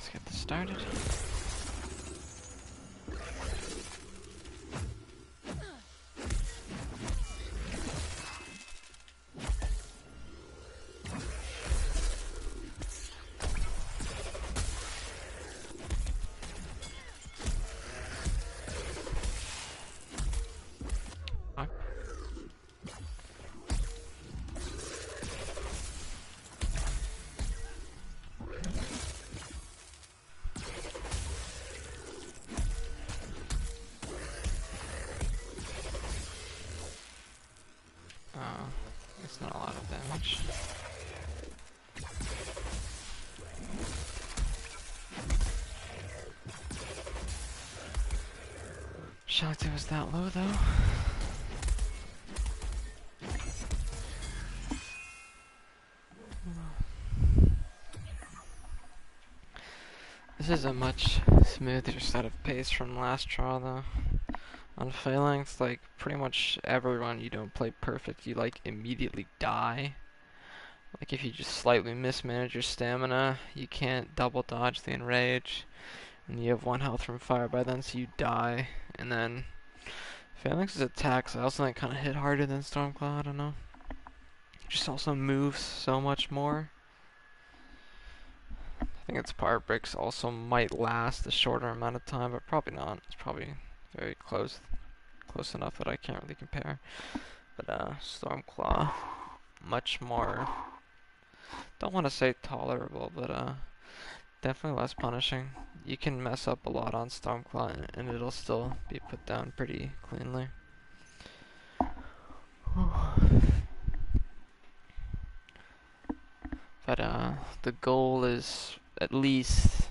let's get this started. It's not a lot of damage. Shocked it was that low though. This is a much smoother set of pace from last trial though. On Phalanx, like, pretty much every run you don't play perfect, you, like, immediately die. Like, if you just slightly mismanage your stamina, you can't double dodge the enrage. And you have 1 health from fire by then, so you die. And then, Phalanx's attacks, I also think, kind of hit harder than Stormclaw, I don't know. Just also moves so much more. I think its power breaks also might last a shorter amount of time, but probably not. It's probably very close enough that I can't really compare. But Stormclaw, much more, don't want to say tolerable, but definitely less punishing. You can mess up a lot on Stormclaw and it'll still be put down pretty cleanly. But the goal is at least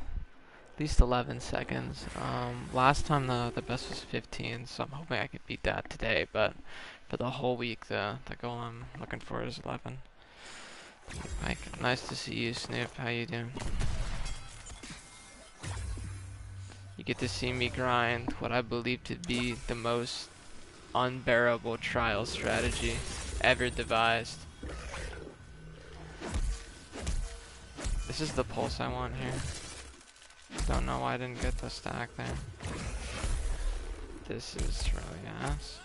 11 seconds. Last time the best was 15, so I'm hoping I can beat that today, but for the whole week, the goal I'm looking for is 11. Mike, nice to see you, Snoop. How you doing? You get to see me grind what I believe to be the most unbearable trial strategy ever devised. This is the pulse I want here. Don't know why I didn't get the stack there. This is really ass.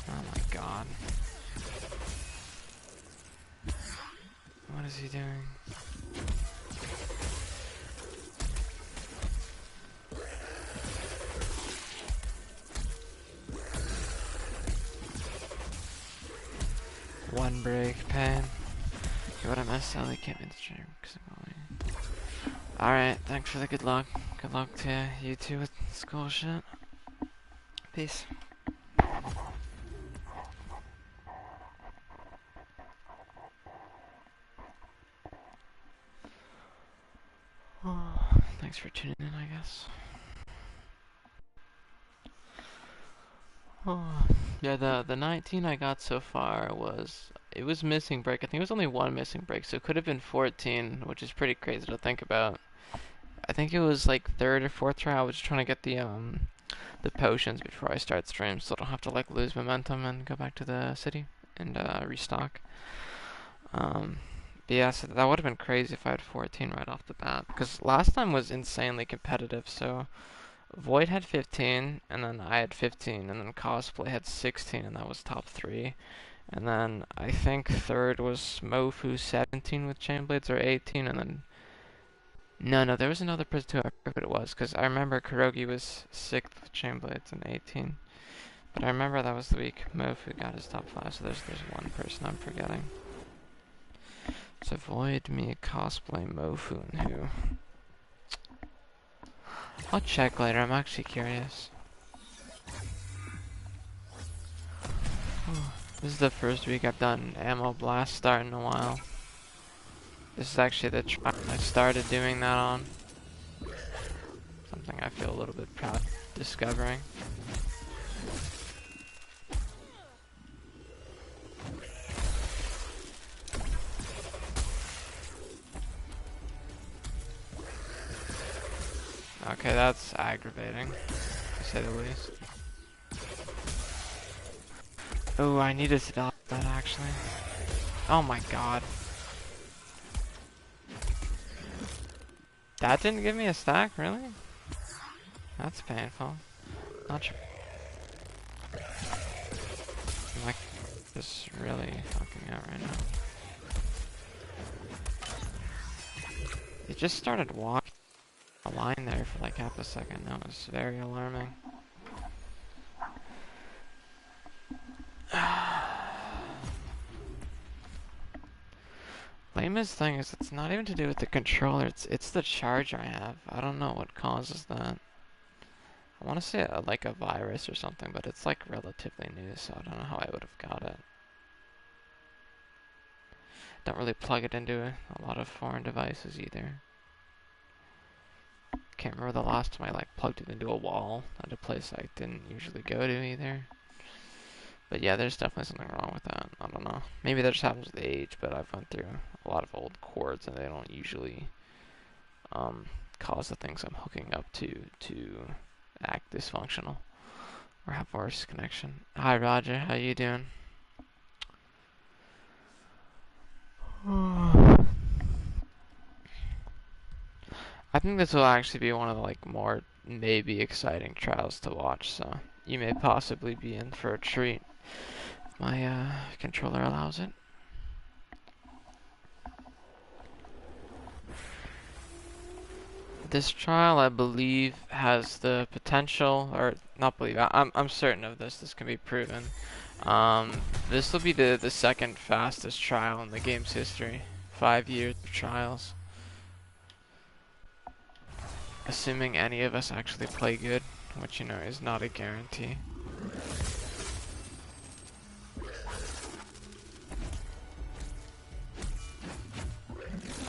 Oh my god. What is he doing? One break, pain. What I missed, I can't be in the stream because I'm going. Alright, thanks for the good luck. Good luck to you two with school shit. Peace. Thanks for tuning in, I guess. Yeah, the 19 I got so far was, it was missing break. I think it was only one missing break, so it could have been 14, which is pretty crazy to think about. I think it was like 3rd or 4th try. I was just trying to get the potions before I start stream, so I don't have to like lose momentum and go back to the city and restock. But yeah, so that would have been crazy if I had 14 right off the bat, because last time was insanely competitive. So Void had 15, and then I had 15, and then Cosplay had 16, and that was top 3. And then I think 3rd was Mofu 17 with Chainblades, or 18, and then no, there was another person too. I forget what it was, because I remember Kurogi was 6th with Chainblades and 18. But I remember that was the week Mofu got his top 5, so there's one person I'm forgetting. So Void, me, Cosplay, Mofu, and who? I'll check later, I'm actually curious. This is the first week I've done Ammo Blast Start in a while. This is actually the trial I started doing that on. Something I feel a little bit proud of discovering. Okay, that's aggravating, to say the least. Oh, I needed to dodge that actually. Oh my god. That didn't give me a stack, really? That's painful. Not sure. Like, this really fucking out right now. It just started walking a line there for like half a second. That was very alarming. Lamest thing is it's not even to do with the controller, it's the charger I have. I don't know what causes that. I want to say like a virus or something, but it's like relatively new, so I don't know how I would have got it. Don't really plug it into a lot of foreign devices either. Can't remember the last time I like plugged it into a wall at a place I didn't usually go to either. But yeah, there's definitely something wrong with that. I don't know. Maybe that just happens with age, but I've went through a lot of old cords and they don't usually cause the things I'm hooking up to act dysfunctional or have worse connection. Hi Roger, how you doing? I think this will actually be one of the like more maybe exciting trials to watch, so you may possibly be in for a treat. My controller allows it. This trial, I believe, has the potential, or not believe, I'm certain of this. This can be proven. This will be the second fastest trial in the game's history. 5 years of trials. Assuming any of us actually play good, which you know is not a guarantee.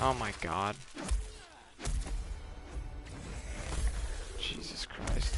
Oh my god. Jesus Christ.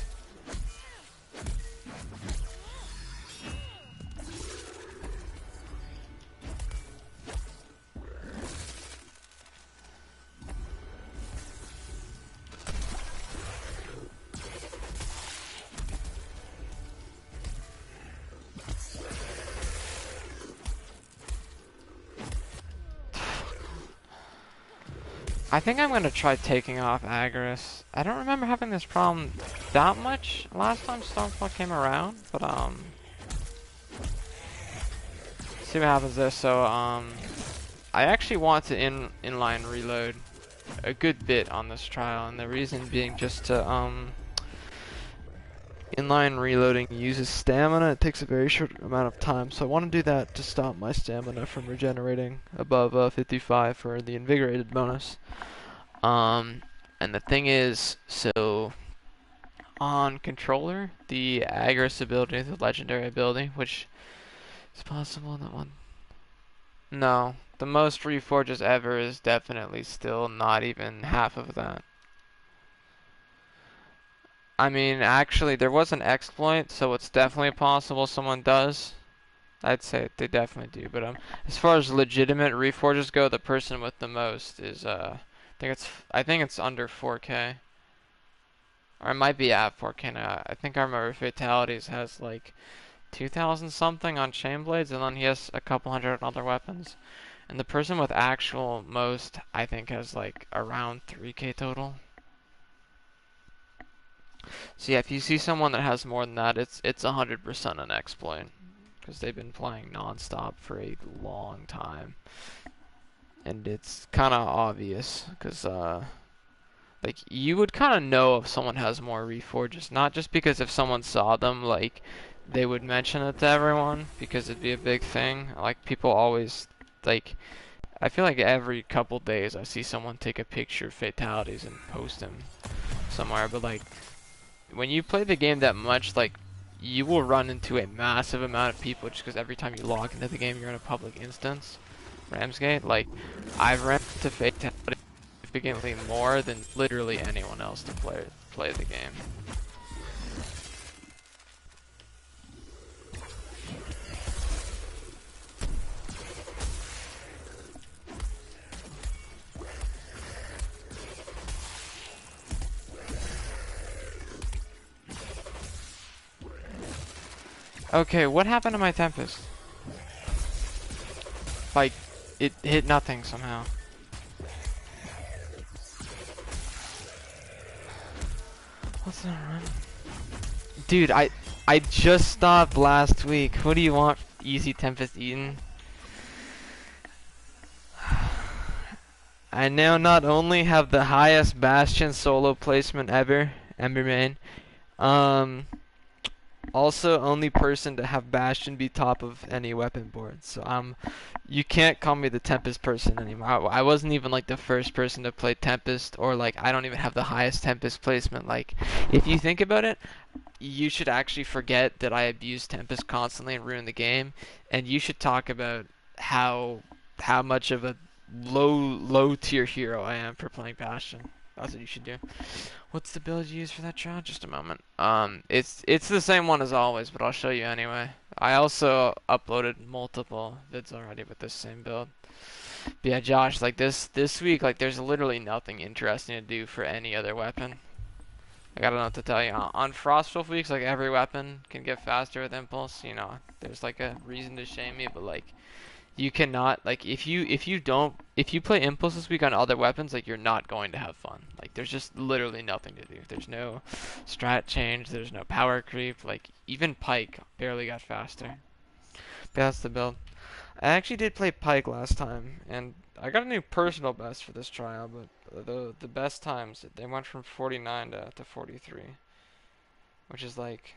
I think I'm gonna try taking off Agris. I don't remember having this problem that much last time Stormclaw came around, but see what happens there. So I actually want to inline reload a good bit on this trial, and the reason being just to inline reloading uses stamina. It takes a very short amount of time, so I want to do that to stop my stamina from regenerating above 55 for the invigorated bonus. And the thing is, so on controller, the Agris ability, the legendary ability, which is possible that one. No, the most reforges ever is definitely still not even half of that. I mean, actually, there was an exploit, so it's definitely possible someone does. I'd say they definitely do, but as far as legitimate reforges go, the person with the most is I think it's under 4K, or it might be at 4K now. I think I remember Fatalities has like 2,000 something on Chainblades, and then he has a couple hundred on other weapons. And the person with actual most, I think, has like around 3K total. So yeah, if you see someone that has more than that, it's 100% an exploit, because they've been playing non-stop for a long time. And it's kind of obvious, because like you would kind of know if someone has more reforges, not just because if someone saw them, like they would mention it to everyone, because it'd be a big thing. Like people always, like, I feel like every couple days I see someone take a picture of Fatalities and post them somewhere, but like when you play the game that much, like you will run into a massive amount of people just because every time you log into the game you're in a public instance. Ramsgate, like I've ran into Fatalities significantly more than literally anyone else to play the game. Okay, what happened to my Tempest? Like, it hit nothing somehow. What's that run? Dude, I just stopped last week. What do you want? Easy Tempest Eden? I now not only have the highest Bastion solo placement ever, Ember main, also only person to have Bastion be top of any weapon board. So you can't call me the Tempest person anymore. I wasn't even like the first person to play Tempest, or like I don't even have the highest Tempest placement. Like, if you think about it, you should actually forget that I abuse Tempest constantly and ruin the game, and you should talk about how much of a low tier hero I am for playing Bastion. That's what you should do. What's the build you use for that trial? Just a moment. It's the same one as always, but I'll show you anyway. I also uploaded multiple vids already with this same build. But yeah, Josh, like this week, like there's literally nothing interesting to do for any other weapon. Like, I don't know what to tell you. On Frostwolf weeks, like every weapon can get faster with Impulse. You know, there's like a reason to shame me, but like you cannot, like, if you play Impulse this week on other weapons, like, you're not going to have fun. Like, there's just literally nothing to do. There's no strat change, there's no power creep, like, even Pike barely got faster. But that's the build. I actually did play Pike last time, and I got a new personal best for this trial, but the best times, they went from 49 to 43, which is, like,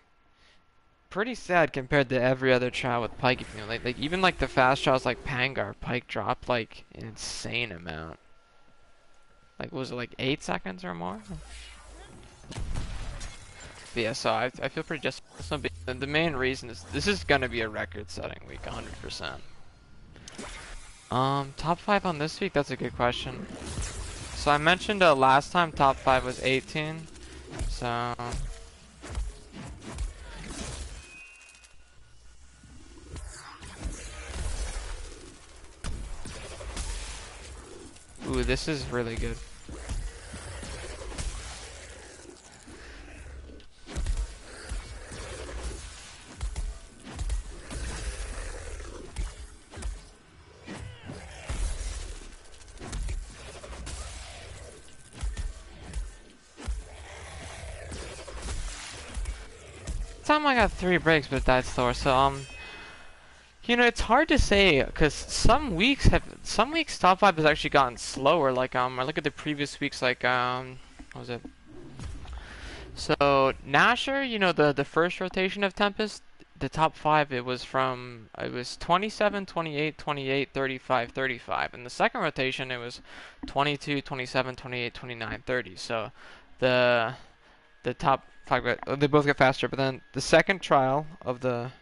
pretty sad compared to every other trial with Pike. You know, like even like the fast trials like Pangar, Pike dropped like an insane amount. Like, was it like 8 seconds or more? But yeah, so I feel pretty just. The main reason is this is gonna be a record-setting week, 100%. Top 5 on this week? That's a good question. So I mentioned last time top 5 was 18. So. Ooh, this is really good. Time I got 3 breaks, but it died slower. So you know, it's hard to say because some weeks top 5 has actually gotten slower. Like I look at the previous weeks, like what was it? So Nasher, you know, the first rotation of Tempest, the top 5 it was 27, 28, 28, 35, 35. And the second rotation it was 22, 27, 28, 29, 30. So the top 5 they both get faster, but then the second trial of the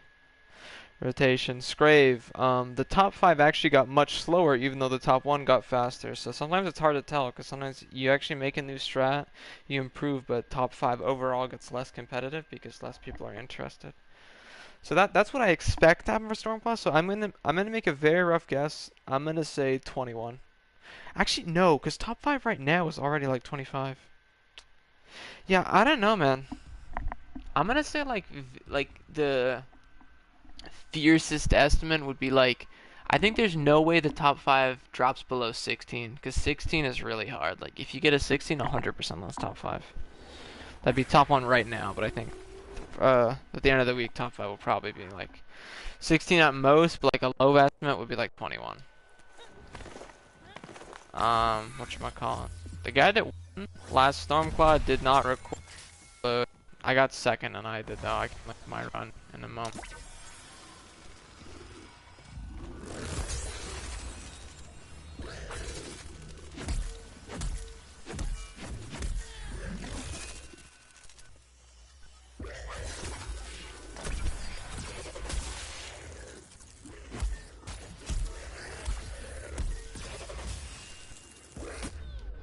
rotation, Scrave, the top 5 actually got much slower even though the top 1 got faster. So sometimes it's hard to tell because sometimes you actually make a new strat, you improve, but top 5 overall gets less competitive because less people are interested. So that's what I expect to happen for Stormclaw. So I'm gonna make a very rough guess. I'm gonna say 21. Actually no, because top 5 right now is already like 25. Yeah, I don't know, man. I'm gonna say like the fiercest estimate would be like, I think there's no way the top 5 drops below 16 because 16 is really hard. Like if you get a 16, 100% that's top 5. That'd be top 1 right now, but I think at the end of the week top 5 will probably be like 16 at most, but like a low estimate would be like 21. Whatchamacallit? The guy that won last Stormclaw did not record. I got second and I did though. I can make my run in a moment.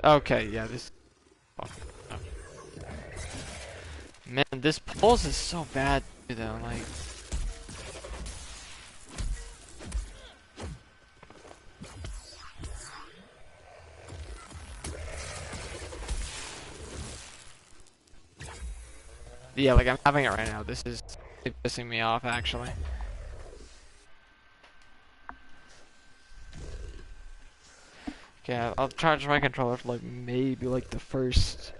Okay, yeah, this. Man, this pulse is so bad, though. Like, yeah, like I'm having it right now. This is It's pissing me off, actually. Okay, I'll charge my controller for like maybe like the first.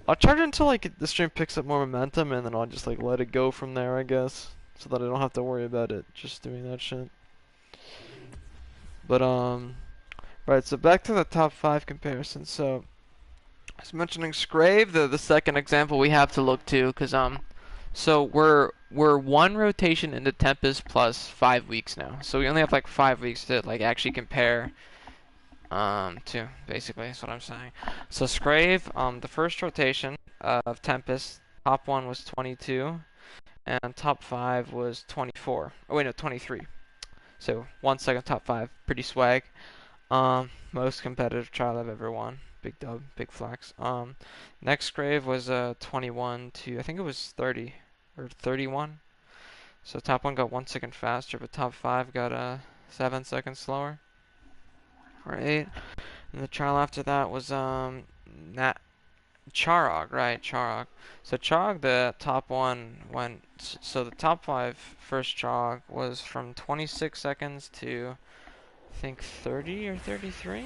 I'll charge it until like the stream picks up more momentum, and then I'll just like let it go from there, I guess, so that I don't have to worry about it just doing that shit. But right. So back to the top 5 comparison. So I was mentioning Scrave, the second example we have to look to, because so we're 1 rotation into Tempest plus 5 weeks now. So we only have like 5 weeks to like actually compare to, basically, that's what I'm saying. So Scrave, the first rotation of Tempest, top 1 was 22, and top 5 was 24. Oh wait, no, 23. So 1 second top 5, pretty swag. Most competitive trial I've ever won. Big dub, big flex. Next Scrave was 21 to, I think it was 30 or 31. So top 1 got 1 second faster, but top 5 got 7 seconds slower. Or 8. And the trial after that was Charog, right? Charog. So Charog, the top 1 went. So the top 5 first Charog was from 26 seconds to I think 30 or 33.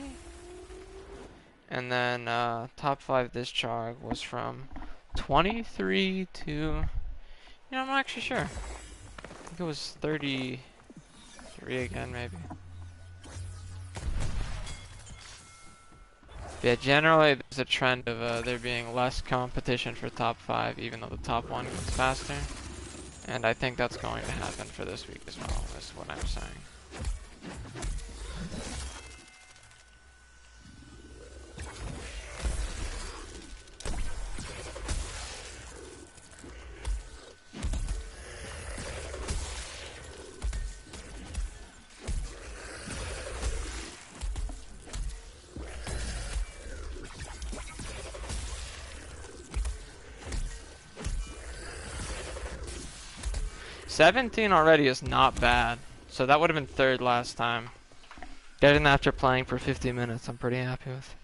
And then top 5 this Charog was from 23 to, I'm not actually sure. I think it was 33 again, maybe. Yeah, generally there's a trend of there being less competition for top 5, even though the top 1 gets faster. And I think that's going to happen for this week as well, is what I'm saying. 17 already is not bad. So that would have been 3rd last time. Getting that after playing for 50 minutes, I'm pretty happy with.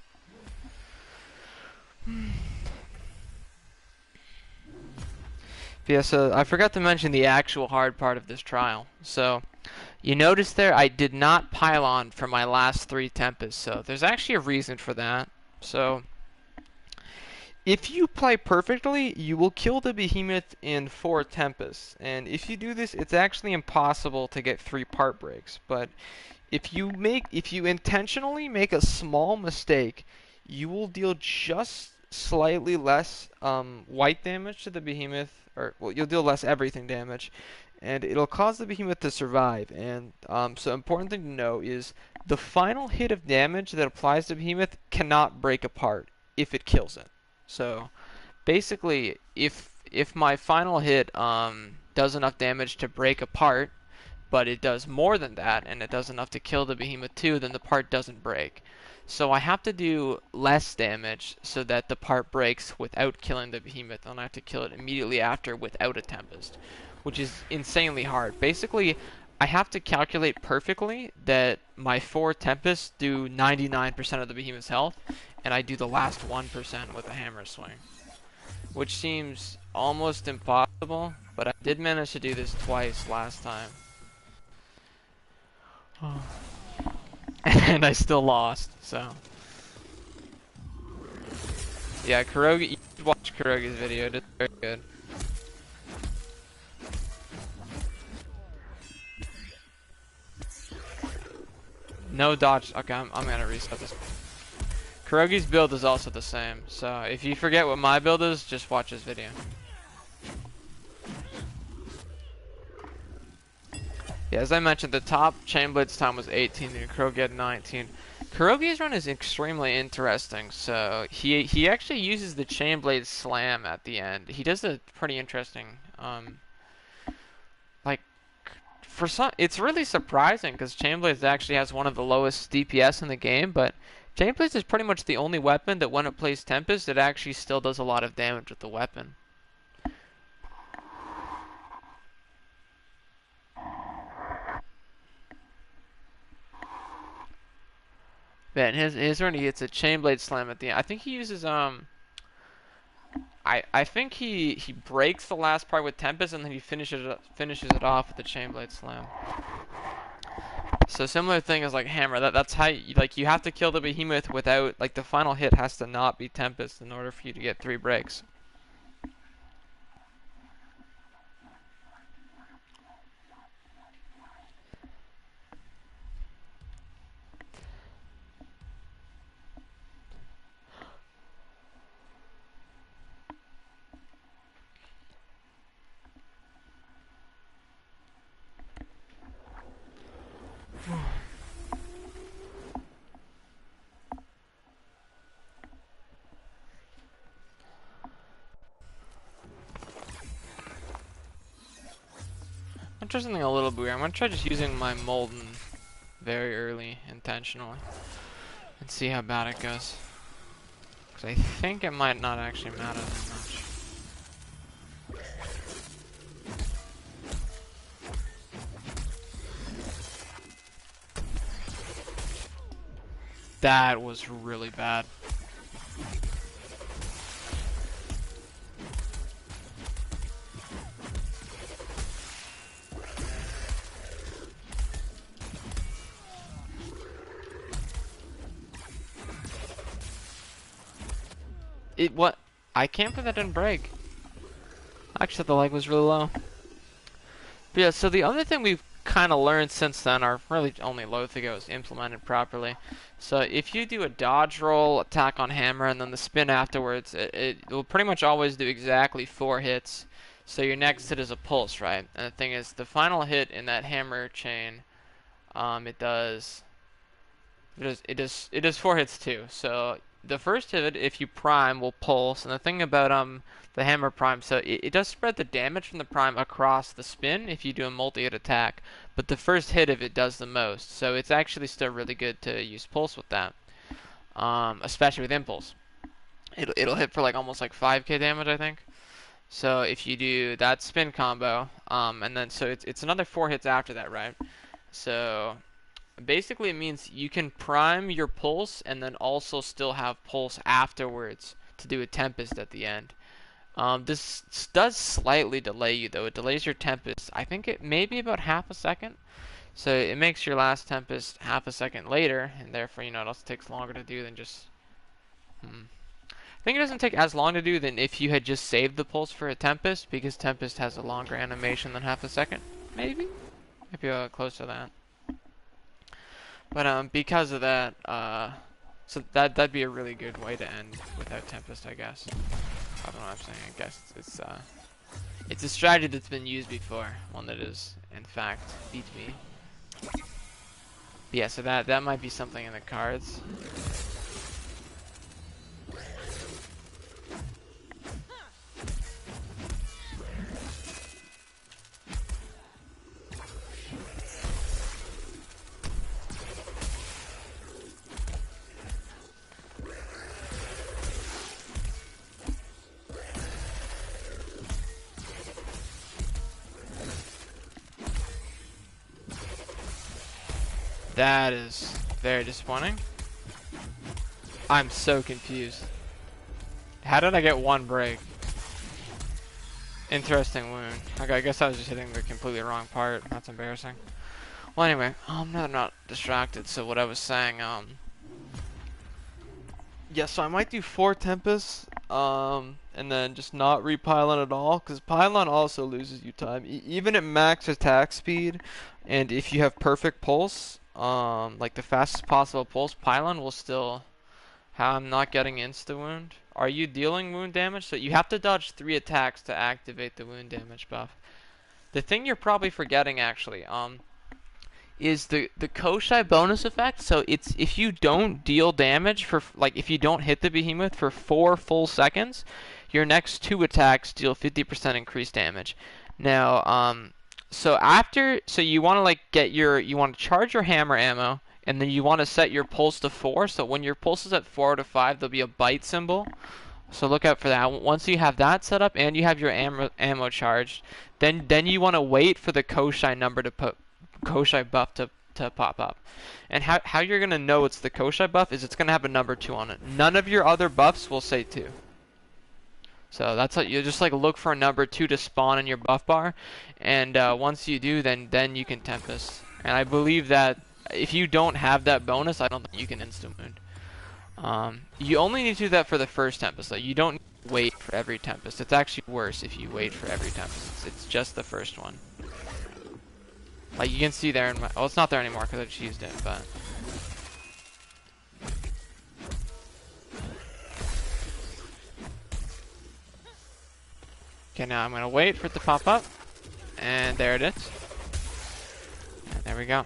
Yeah, so I forgot to mention the actual hard part of this trial. So you notice there I did not pile on for my last 3 Tempests. So there's actually a reason for that. So if you play perfectly, you will kill the behemoth in 4 Tempests. And if you do this, it's actually impossible to get 3 part breaks. But if you intentionally make a small mistake, you will deal just slightly less white damage to the behemoth, or well, you'll deal less everything damage, and it'll cause the behemoth to survive. And so important thing to know is the final hit of damage that applies to behemoth cannot break apart if it kills it. So basically, if my final hit does enough damage to break apart, but it does more than that, and it does enough to kill the behemoth too, then the part doesn't break. So I have to do less damage so that the part breaks without killing the behemoth, and I have to kill it immediately after without a Tempest, which is insanely hard. Basically, I have to calculate perfectly that my 4 Tempests do 99% of the behemoth's health, and I do the last 1% with a hammer swing, which seems almost impossible, but I did manage to do this twice last time. And I still lost, so. Yeah, Kurogi, you should watch Kurogi's video, it's very good. No dodge, okay, I'm gonna reset this. Kurogi's build is also the same, so if you forget what my build is, just watch his video. Yeah, as I mentioned, the top Chainblade's time was 18 and Kurogi had 19. Kurogi's run is extremely interesting. So he actually uses the Chainblade Slam at the end. He does a pretty interesting like for some it's really surprising because Chainblades actually has one of the lowest DPS in the game, but Chainblades is pretty much the only weapon that when it plays Tempest, it actually still does a lot of damage with the weapon. Man, his run he gets a Chainblade Slam at the end. I think he uses I think he breaks the last part with Tempest and then he finishes it off with the Chainblade Slam. So similar thing as like Hammer. That's how you have to kill the behemoth without like the final hit has to not be Tempest in order for you to get 3 breaks. I'm try something a little weird. I'm gonna try just using my Molten very early intentionally and see how bad it goes. Because I think it might not actually matter that much. That was really bad. What? I can't believe that didn't break. Actually, the leg was really low. But yeah, so the other thing we've kind of learned since then, or really only loath ago, is implemented properly. So if you do a dodge roll, attack on hammer, and then the spin afterwards, it will pretty much always do exactly 4 hits. So your next hit is a pulse, right? And the thing is, the final hit in that hammer chain, it does 4 hits too. So the first hit, if you prime, will pulse. And the thing about the hammer prime, so it does spread the damage from the prime across the spin if you do a multi-hit attack. But the first hit of it does the most. So it's actually still really good to use pulse with that, especially with impulse. It'll hit for like almost like 5k damage, I think. So if you do that spin combo, and then so it's another 4 hits after that, right? So basically it means you can prime your pulse and then also still have pulse afterwards to do a tempest at the end. This does slightly delay you though. It delays your tempest. I think it may be about half a second. So it makes your last tempest half a second later, and therefore, it also takes longer to do than just... I think it doesn't take as long to do than if you had just saved the pulse for a tempest, because tempest has a longer animation than half a second. Maybe? Maybe close to that. But because of that, so that'd be a really good way to end without tempest, I guess. I don't know what I'm saying. I guess it's a strategy that's been used before, one that is in fact beat me. But yeah, so that might be something in the cards. That is very disappointing. I'm so confused. How did I get 1 break? Interesting wound. Okay, I guess I was just hitting the completely wrong part. That's embarrassing. Well, anyway, I'm not distracted. So what I was saying, yeah, so I might do 4 tempests, and then just not repylon at all, because pylon also loses you time. Even at max attack speed, and if you have perfect pulse, like the fastest possible pulse, pylon will still have not getting insta wound. Are you dealing wound damage? So you have to dodge 3 attacks to activate the wound damage buff. The thing you're probably forgetting actually, is the Koshai bonus effect. So it's if you don't deal damage for, like, if you don't hit the behemoth for 4 full seconds, your next 2 attacks deal 50% increased damage. Now, so you want to like you want to charge your hammer ammo, and then you want to set your pulse to 4. So when your pulse is at 4 out of 5, there'll be a bite symbol. So look out for that. Once you have that set up and you have your ammo charged, then you want to wait for the Koshai number to put Koshai buff to pop up. And how you're gonna know it's the Koshai buff is it's gonna have a number 2 on it. None of your other buffs will say 2. So that's how you just like look for a number 2 to spawn in your buff bar, and once you do, then you can Tempest. And I believe that if you don't have that bonus, I don't think you can instant wound. You only need to do that for the first Tempest, though. You don't need to wait for every Tempest. It's actually worse if you wait for every Tempest. It's just the first one. Like you can see there in my, well, it's not there anymore because I just used it, but. Okay, now I'm gonna wait for it to pop up, and there it is. And there we go.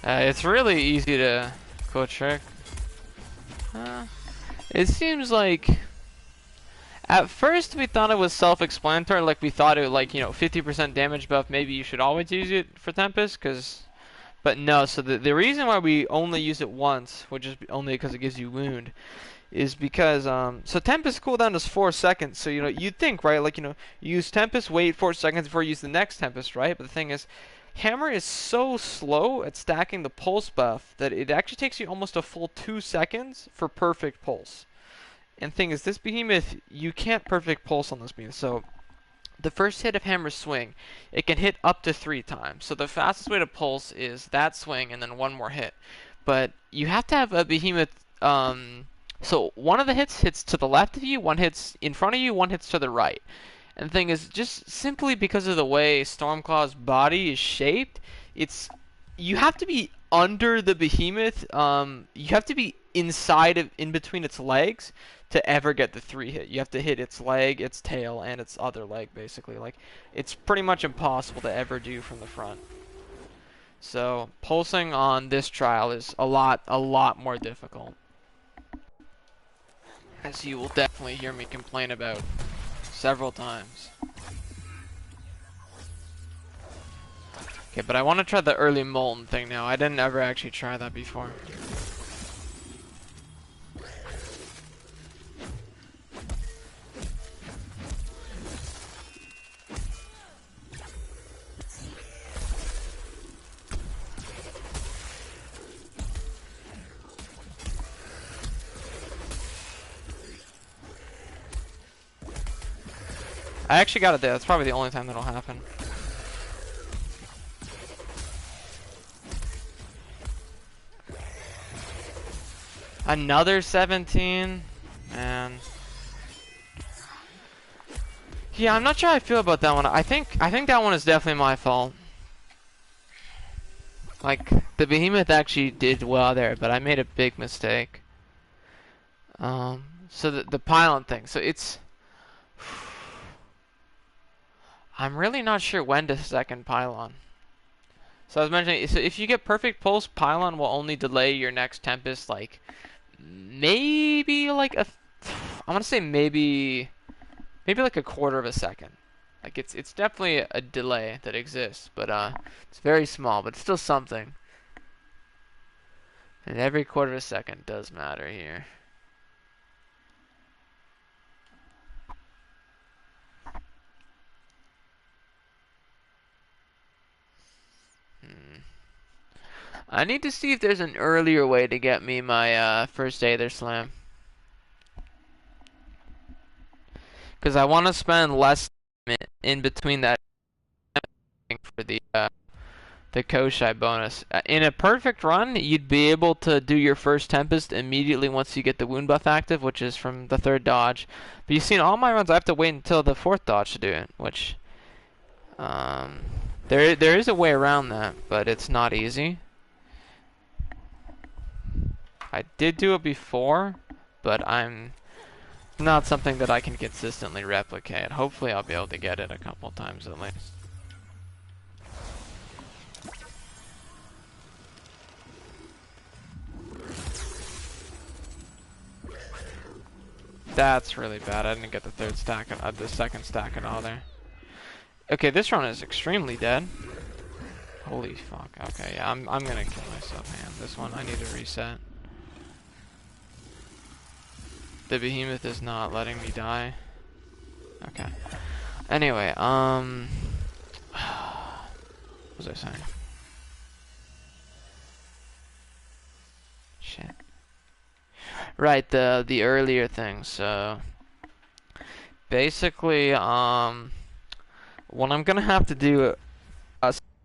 It's really easy to go trick. It seems like at first we thought it was self-explanatory, like we thought it like, you know, 50% damage buff, maybe you should always use it for Tempest, but no, so the reason why we only use it once, which is only because it gives you wound, is because, so Tempest cooldown is 4 seconds, so, you know, you'd think, right, like, you know, you use Tempest, wait 4 seconds before you use the next Tempest, right, but the thing is, Hammer is so slow at stacking the pulse buff that it actually takes you almost a full 2 seconds for perfect pulse. And thing is, this behemoth, you can't perfect pulse on this behemoth. So the first hit of Hammer's swing, it can hit up to 3 times. So the fastest way to pulse is that swing and then one more hit. But you have to have a behemoth. So one of the hits to the left of you, one hits in front of you, one hits to the right. And the thing is, just simply because of the way Stormclaw's body is shaped, you have to be under the behemoth. You have to be in between its legs to ever get the 3 hit. You have to hit its leg, its tail, and its other leg, basically. Like, it's pretty much impossible to ever do from the front. So pulsing on this trial is a lot more difficult, as you will definitely hear me complain about several times. Okay, but I want to try the early molten thing now. I didn't ever actually try that before. I actually got it there. That's probably the only time that'll happen. Another 17? Man. Yeah, I'm not sure how I feel about that one. I think that one is definitely my fault. Like, the behemoth actually did well there, but I made a big mistake. So the pylon thing. So it's... I'm really not sure when to second pylon. So I was mentioning, so if you get perfect pulse, pylon will only delay your next Tempest, like, maybe like I want to say maybe like a quarter of a second. Like it's definitely a delay that exists, but it's very small, but it's still something. And every quarter of a second does matter here. I need to see if there's an earlier way to get me my first Aether Slam. Because I want to spend less time in between that for the Koshai bonus. In a perfect run, you'd be able to do your first Tempest immediately once you get the wound buff active, which is from the 3rd dodge. But you see, in all my runs, I have to wait until the 4th dodge to do it, which there is a way around that, but it's not easy. I did do it before, but I'm not something that I can consistently replicate. Hopefully I'll be able to get it a couple times at least. That's really bad. I didn't get the 3rd stack, the 2nd stack at all there. Okay, this run is extremely dead. Holy fuck. Okay, yeah, I'm gonna kill myself, man. This one, I need to reset. The behemoth is not letting me die. Okay. Anyway, what was I saying? Shit. Right, the earlier thing. So basically, what I'm gonna have to do.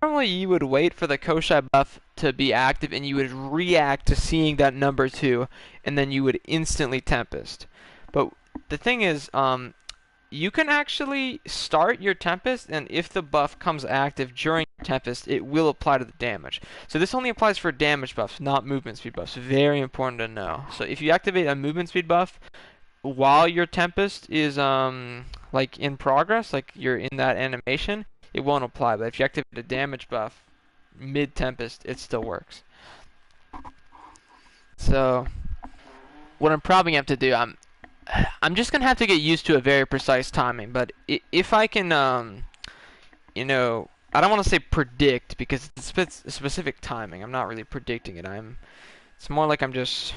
Normally you would wait for the Koshai buff to be active and you would react to seeing that number 2 and then you would instantly Tempest. But the thing is, you can actually start your Tempest, and if the buff comes active during Tempest, it will apply to the damage. So this only applies for damage buffs, not movement speed buffs. Very important to know. So if you activate a movement speed buff while your Tempest is like in progress, like you're in that animation, it won't apply. But if you activate a damage buff mid-Tempest, it still works. So what I'm probably going to have to do, I'm just going to have to get used to a very precise timing. But if I can, you know, I don't want to say predict because it's a specific timing. I'm not really predicting it. It's more like I'm just,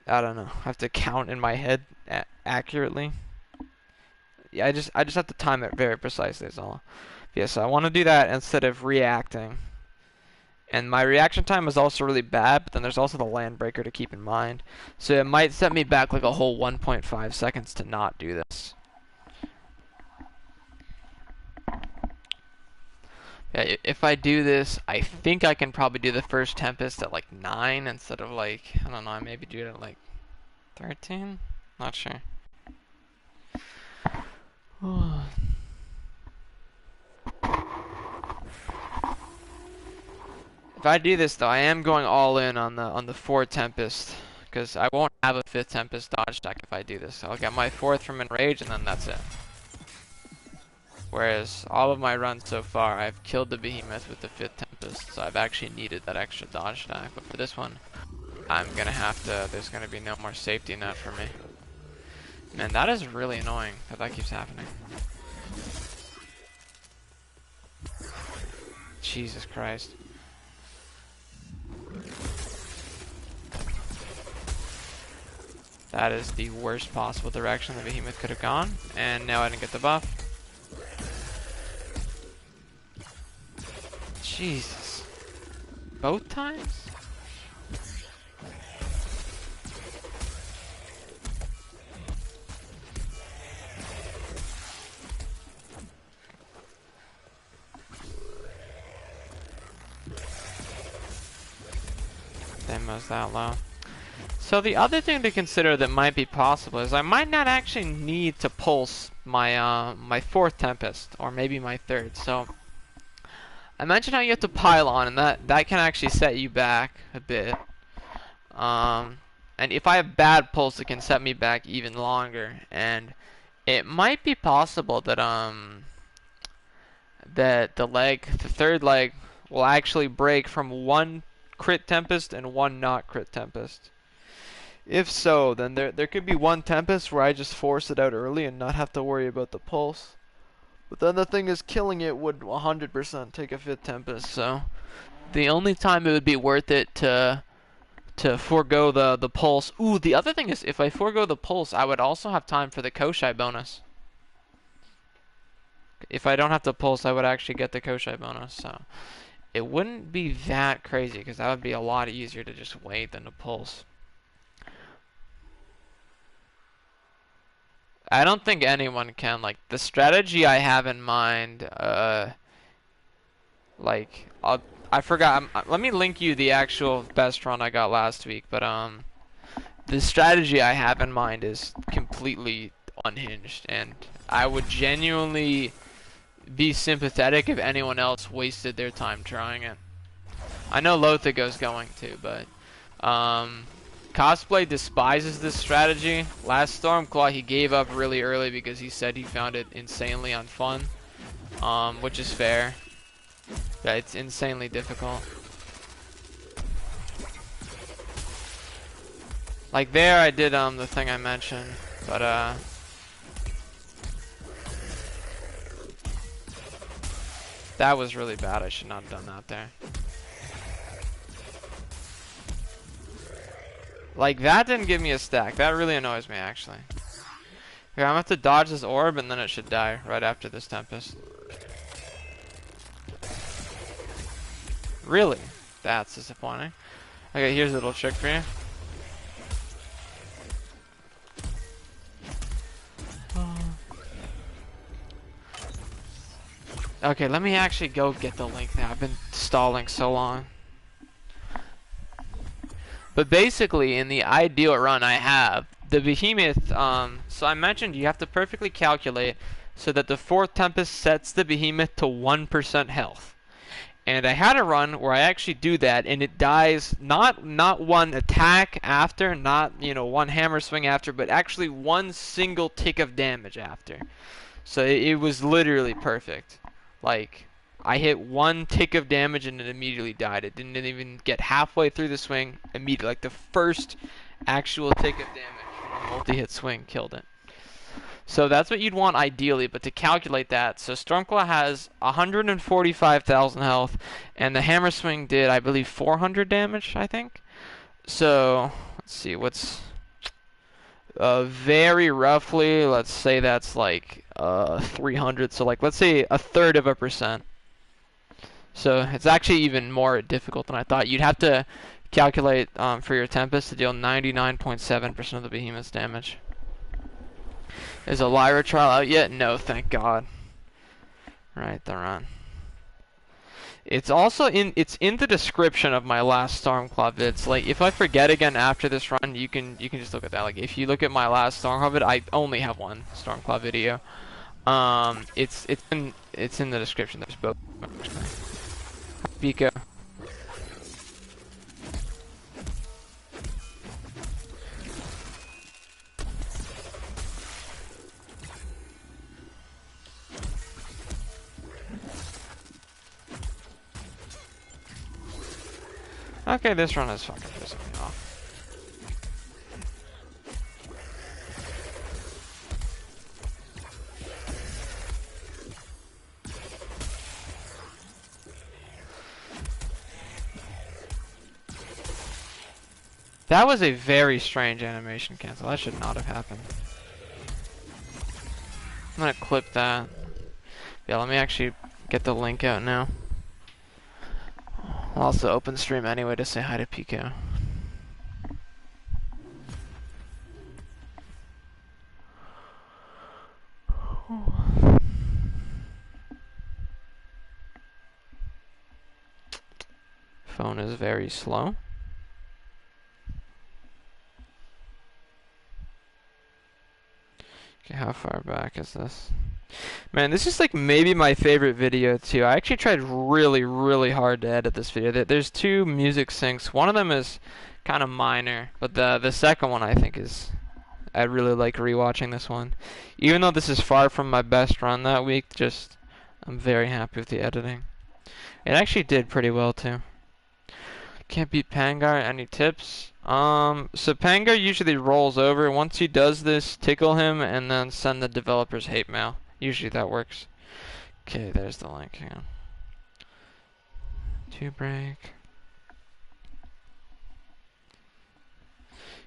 I don't know, I have to count in my head accurately. Yeah, I just have to time it very precisely is all. Yeah, so I want to do that instead of reacting. And my reaction time is also really bad, but then there's also the land breaker to keep in mind. So it might set me back like a whole 1.5 seconds to not do this. Yeah, if I do this, I think I can probably do the first Tempest at like 9 instead of like, I don't know, I maybe do it at like 13? Not sure. If I do this though, I am going all in on the 4 Tempest, because I won't have a 5th Tempest dodge stack if I do this. So I'll get my 4th from Enrage and then that's it. Whereas all of my runs so far, I've killed the Behemoth with the 5th Tempest, so I've actually needed that extra dodge stack. But for this one, I'm gonna have to. There's gonna be no more safety net for me. Man, that is really annoying that keeps happening. Jesus Christ. That is the worst possible direction the Behemoth could have gone, and now I didn't get the buff. Jesus. Both times? Demo's that low. So the other thing to consider that might be possible is I might not actually need to pulse my my 4th Tempest, or maybe my 3rd. So I mentioned how you have to pile on, and that can actually set you back a bit. And if I have bad pulse, it can set me back even longer. And it might be possible that that the 3rd leg will actually break from 1 crit Tempest and 1 not crit Tempest. If so, then there could be 1 Tempest where I just force it out early and not have to worry about the pulse. But then the thing is, killing it would 100% take a 5th Tempest, so the only time it would be worth it to forego the pulse. Ooh, the other thing is, if I forego the pulse, I would also have time for the Koshai bonus. If I don't have to pulse, I would actually get the Koshai bonus, so it wouldn't be that crazy, because that would be a lot easier to just wait than to pulse. I don't think anyone can. Like, the strategy I have in mind, like, I forgot. Let me link you the actual best run I got last week. But the strategy I have in mind is completely unhinged, and I would genuinely be sympathetic if anyone else wasted their time trying it. I know Lothago's going to, but Cosplay despises this strategy. Last Stormclaw he gave up really early because he said he found it insanely unfun, which is fair. Yeah, it's insanely difficult. Like there I did the thing I mentioned, but that was really bad. I should not have done that there. Like, that didn't give me a stack. That really annoys me, actually. Here, I'm gonna have to dodge this orb, and then it should die right after this Tempest. Really? That's disappointing. Okay, here's a little trick for you. Okay, let me actually go get the link now. I've been stalling so long. But basically, in the ideal run I have, the Behemoth, so I mentioned you have to perfectly calculate so that the 4th Tempest sets the Behemoth to 1% health. And I had a run where I actually do that, and it dies not one attack after, not, you know, one hammer swing after, but actually one single tick of damage after. So it was literally perfect. Like, I hit one tick of damage and it immediately died. It didn't even get halfway through the swing, immediately. Like, the first actual tick of damage from a multi-hit swing killed it. So that's what you'd want ideally, but to calculate that, so Stormclaw has 145,000 health, and the hammer swing did, I believe, 400 damage, I think. So, let's see, what's... very roughly, let's say that's like 300, so like, let's say 1/3%. So it's actually even more difficult than I thought. You'd have to calculate for your Tempest to deal 99.7% of the Behemoth's damage. Is a Lyra trial out yet? No, thank God. Right, the run. It's also in the description of my last Stormclaw vids. Like, if I forget again after this run, you can just look at that. Like, if you look at my last Stormclaw vid, I only have one Stormclaw video. It's in the description. There's both. Pico. Okay, this run is fucking pissing me off. That was a very strange animation cancel. That should not have happened. I'm gonna clip that. Yeah, let me actually get the link out now. I'll also open stream anyway to say hi to Pico. Phone is very slow. Okay, how far back is this? Man, this is like maybe my favorite video too. I actually tried really, really hard to edit this video. There's 2 music syncs. One of them is kind of minor, but the second one I think is... I really like rewatching this one. Even though this is far from my best run that week, just... I'm very happy with the editing. It actually did pretty well too. Can't beat Pangar. Any tips? So Pangar usually rolls over. Once he does this, tickle him and then send the developers hate mail. Usually that works. Okay, there's the link. Hang on. 2 break.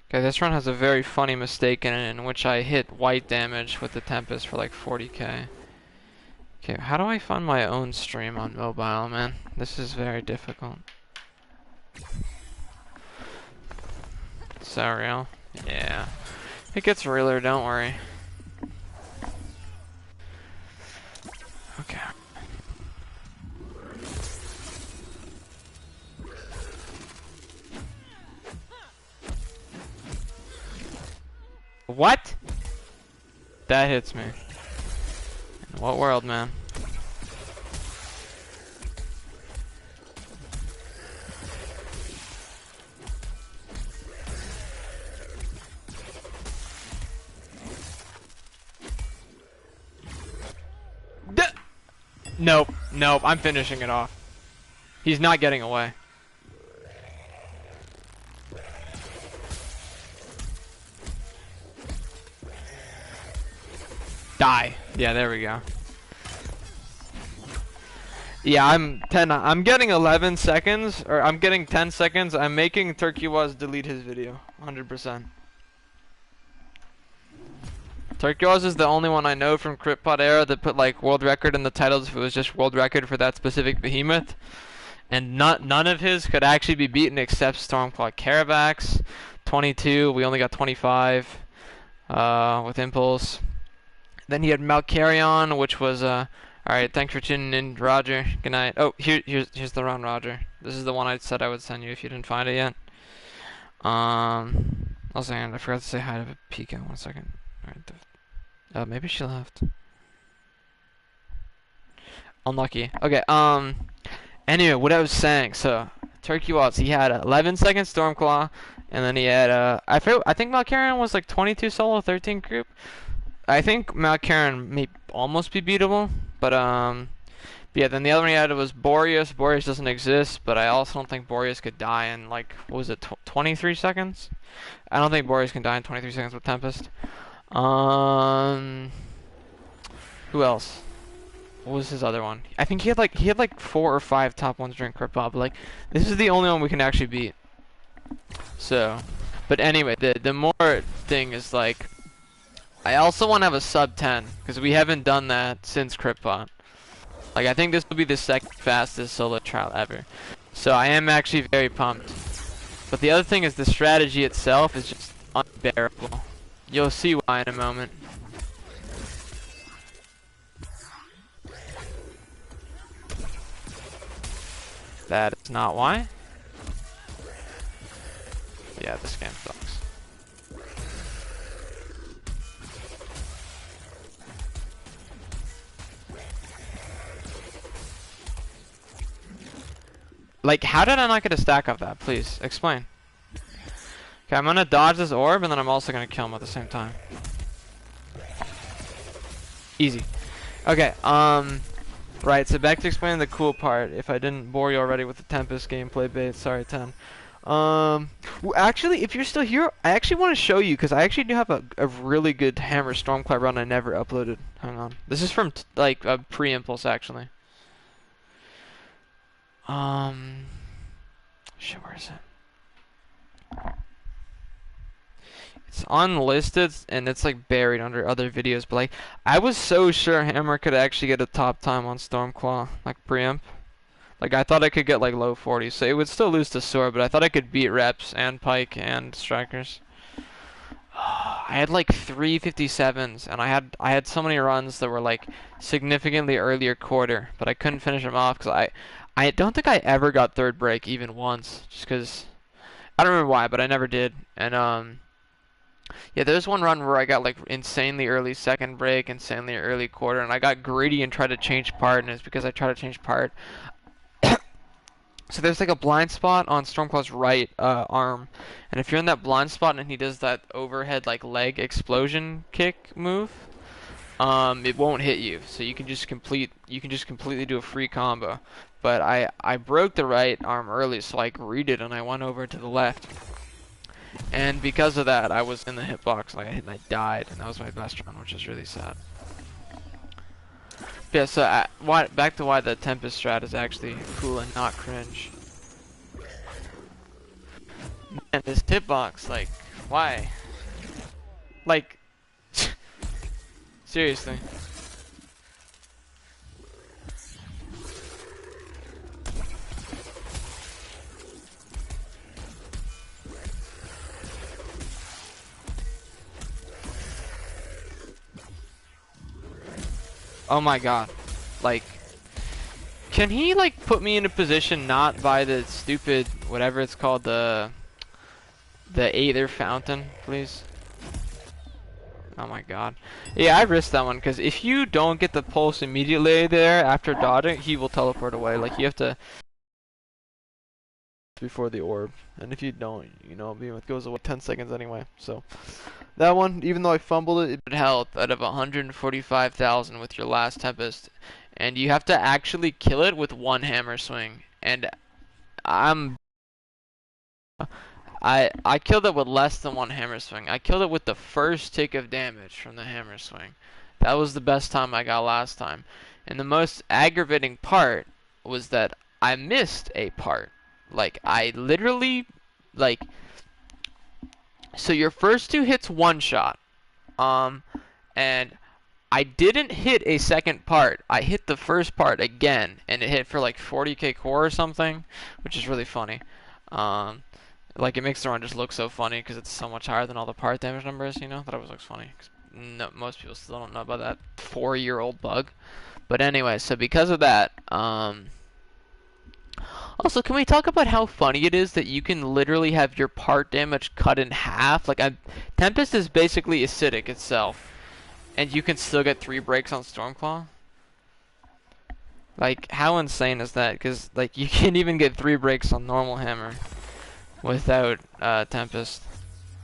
Okay, this run has a very funny mistake in it in which I hit white damage with the Tempest for like 40k. Okay, how do I find my own stream on mobile, man? This is very difficult. Is that real? Yeah. It gets realer, don't worry. Okay. What? That hits me. In what world, man? Nope, nope, I'm finishing it off. He's not getting away. Die. Yeah, there we go. Yeah, I'm getting 11 seconds, or I'm getting 10 seconds. I'm making Turkuaz delete his video, 100%. Turkuaz is the only one I know from CryptPod era that put like world record in the titles if it was just world record for that specific behemoth. And none of his could actually be beaten except Stormclaw. Caravax, 22. We only got 25 with Impulse. Then he had Malcarion, which was Alright, thanks for tuning in, Roger. Good night. Oh, here's the run, Roger. This is the one I said I would send you if you didn't find it yet. Also, I forgot to say hi to Pika. 1 second. Alright, maybe she left. Unlucky. Okay, anyway, what I was saying, so, Turkuaz, he had 11 second Stormclaw, and then he had, I think Malcarion was like 22 solo, 13 group. I think Malcarion may almost be beatable, but, yeah, then the other one he had was Boreas. Boreas doesn't exist, but I also don't think Boreas could die in, like, what was it, 23 seconds? I don't think Boreas can die in 23 seconds with Tempest. Who else? What was his other one? I think he had like 4 or 5 top ones during Crypt Bob. Like, this is the only one we can actually beat. So, but anyway, the more thing is like, I also want to have a sub 10 because we haven't done that since Crypt Bob. Like, I think this will be the second fastest solo trial ever. So I am actually very pumped. But the other thing is the strategy itself is just unbearable. You'll see why in a moment. That is not why. Yeah, this game sucks. Like, how did I not get a stack of that? Please, explain. Okay, I'm gonna dodge this orb, and then I'm also gonna kill him at the same time. Easy. Okay, right, so back to explaining the cool part. If I didn't bore you already with the Tempest gameplay bait, sorry, 10. Well, actually, if you're still here, I actually want to show you, because I actually do have a really good Hammer Stormclaw run I never uploaded. Hang on. This is from, like, a pre-impulse, actually. Shit, where is it? It's unlisted, and it's, like, buried under other videos, but, like, I was so sure Hammer could actually get a top time on Stormclaw, like, pre-imp. Like, I thought I could get, like, low 40s, so it would still lose to Sword, but I thought I could beat Reps and Pike and Strikers. I had, like, 357s, and I had so many runs that were, like, significantly earlier quarter, but I couldn't finish them off, because I don't think I ever got third break even once, just because, I don't remember why, but I never did, and, yeah, there's one run where I got, like, insanely early second break, insanely early quarter, and I got greedy and tried to change part, and it's because I tried to change part. So there's like a blind spot on Stormclaw's right arm, and if you're in that blind spot and he does that overhead like leg explosion kick move, it won't hit you. So you can just completely do a free combo. But I broke the right arm early, so I greeted and I went over to the left. And because of that, I was in the hitbox and I died, and that was my best run, which is really sad. Yeah, so back to why the Tempest strat is actually cool and not cringe. Man, this hitbox, like, why? Like, seriously. Oh my god. Like, can he, like, put me in a position not by the stupid, whatever it's called, the Aether Fountain, please? Oh my god. Yeah, I risked that one, because if you don't get the pulse immediately there after dodging, he will teleport away. Like, you have to before the orb. And if you don't, you know, it goes away 10 seconds anyway. So, that one, even though I fumbled it, it health out of 145,000 with your last Tempest. And you have to actually kill it with one hammer swing. And I killed it with less than one hammer swing. I killed it with the first tick of damage from the hammer swing. That was the best time I got last time. And the most aggravating part was that I missed a part. Like, I literally, like, so your first 2 hits one shot. And I didn't hit a second part. I hit the first part again, and it hit for like 40k core or something, which is really funny. Like, it makes the run just look so funny because it's so much higher than all the part damage numbers, you know? That always looks funny. No, most people still don't know about that 4-year-old bug. But anyway, so because of that, also, can we talk about how funny it is that you can literally have your part damage cut in half? Like, Tempest is basically acidic itself, and you can still get 3 breaks on Stormclaw? Like, how insane is that? Because, like, you can't even get 3 breaks on normal hammer without Tempest.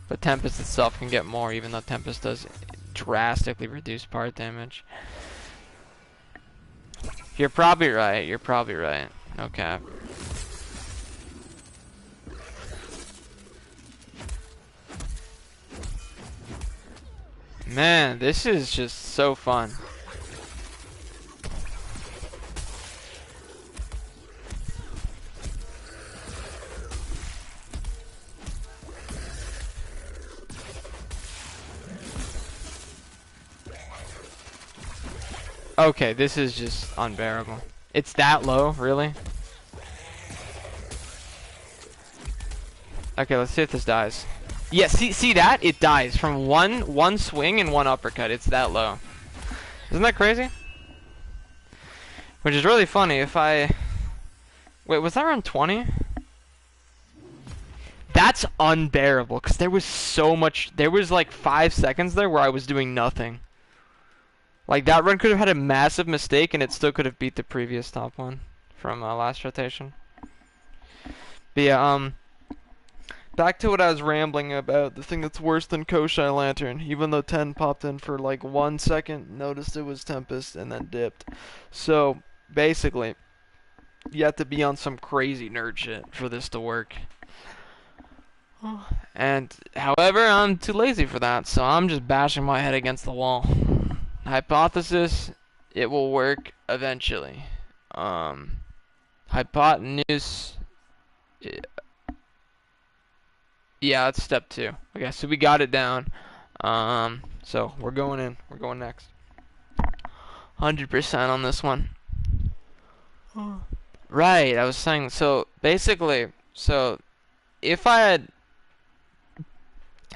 But Tempest itself can get more, even though Tempest does drastically reduce part damage. You're probably right. You're probably right. No cap. Man, this is just so fun. Okay, this is just unbearable. It's that low, really? Okay, let's see if this dies. Yeah, see that? It dies from one swing and 1 uppercut. It's that low. Isn't that crazy? Which is really funny. If I... Wait, was that around 20? That's unbearable, because there was so much... There was like 5 seconds there where I was doing nothing. Like, that run could have had a massive mistake, and it still could have beat the previous top one from last rotation. But yeah, back to what I was rambling about, the thing that's worse than Koshai Lantern, even though 10 popped in for like 1 second, noticed it was Tempest, and then dipped. So, basically, you have to be on some crazy nerd shit for this to work. And, however, I'm too lazy for that, so I'm just bashing my head against the wall. Hypothesis, it will work eventually. Hypotenuse, yeah, it's step 2. Okay, so we got it down. So we're going in. We're going next. 100% on this one. Right, I was saying, so basically, so if I had,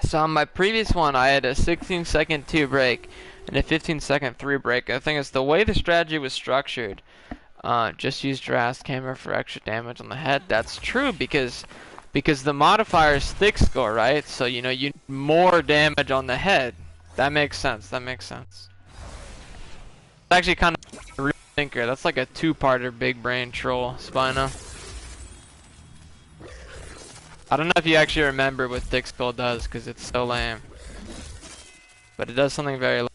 so on my previous one, I had a 16-second 2 break and a 15-second 3 break. I think it's the way the strategy was structured. Just use Drast Camera for extra damage on the head. That's true because the modifier is thick score, right? So you know you need more damage on the head. That makes sense. That makes sense. It's actually kind of a real thinker. That's like a 2-parter big brain troll, Spino. I don't know if you actually remember what thick skull does because it's so lame. But it does something very lame.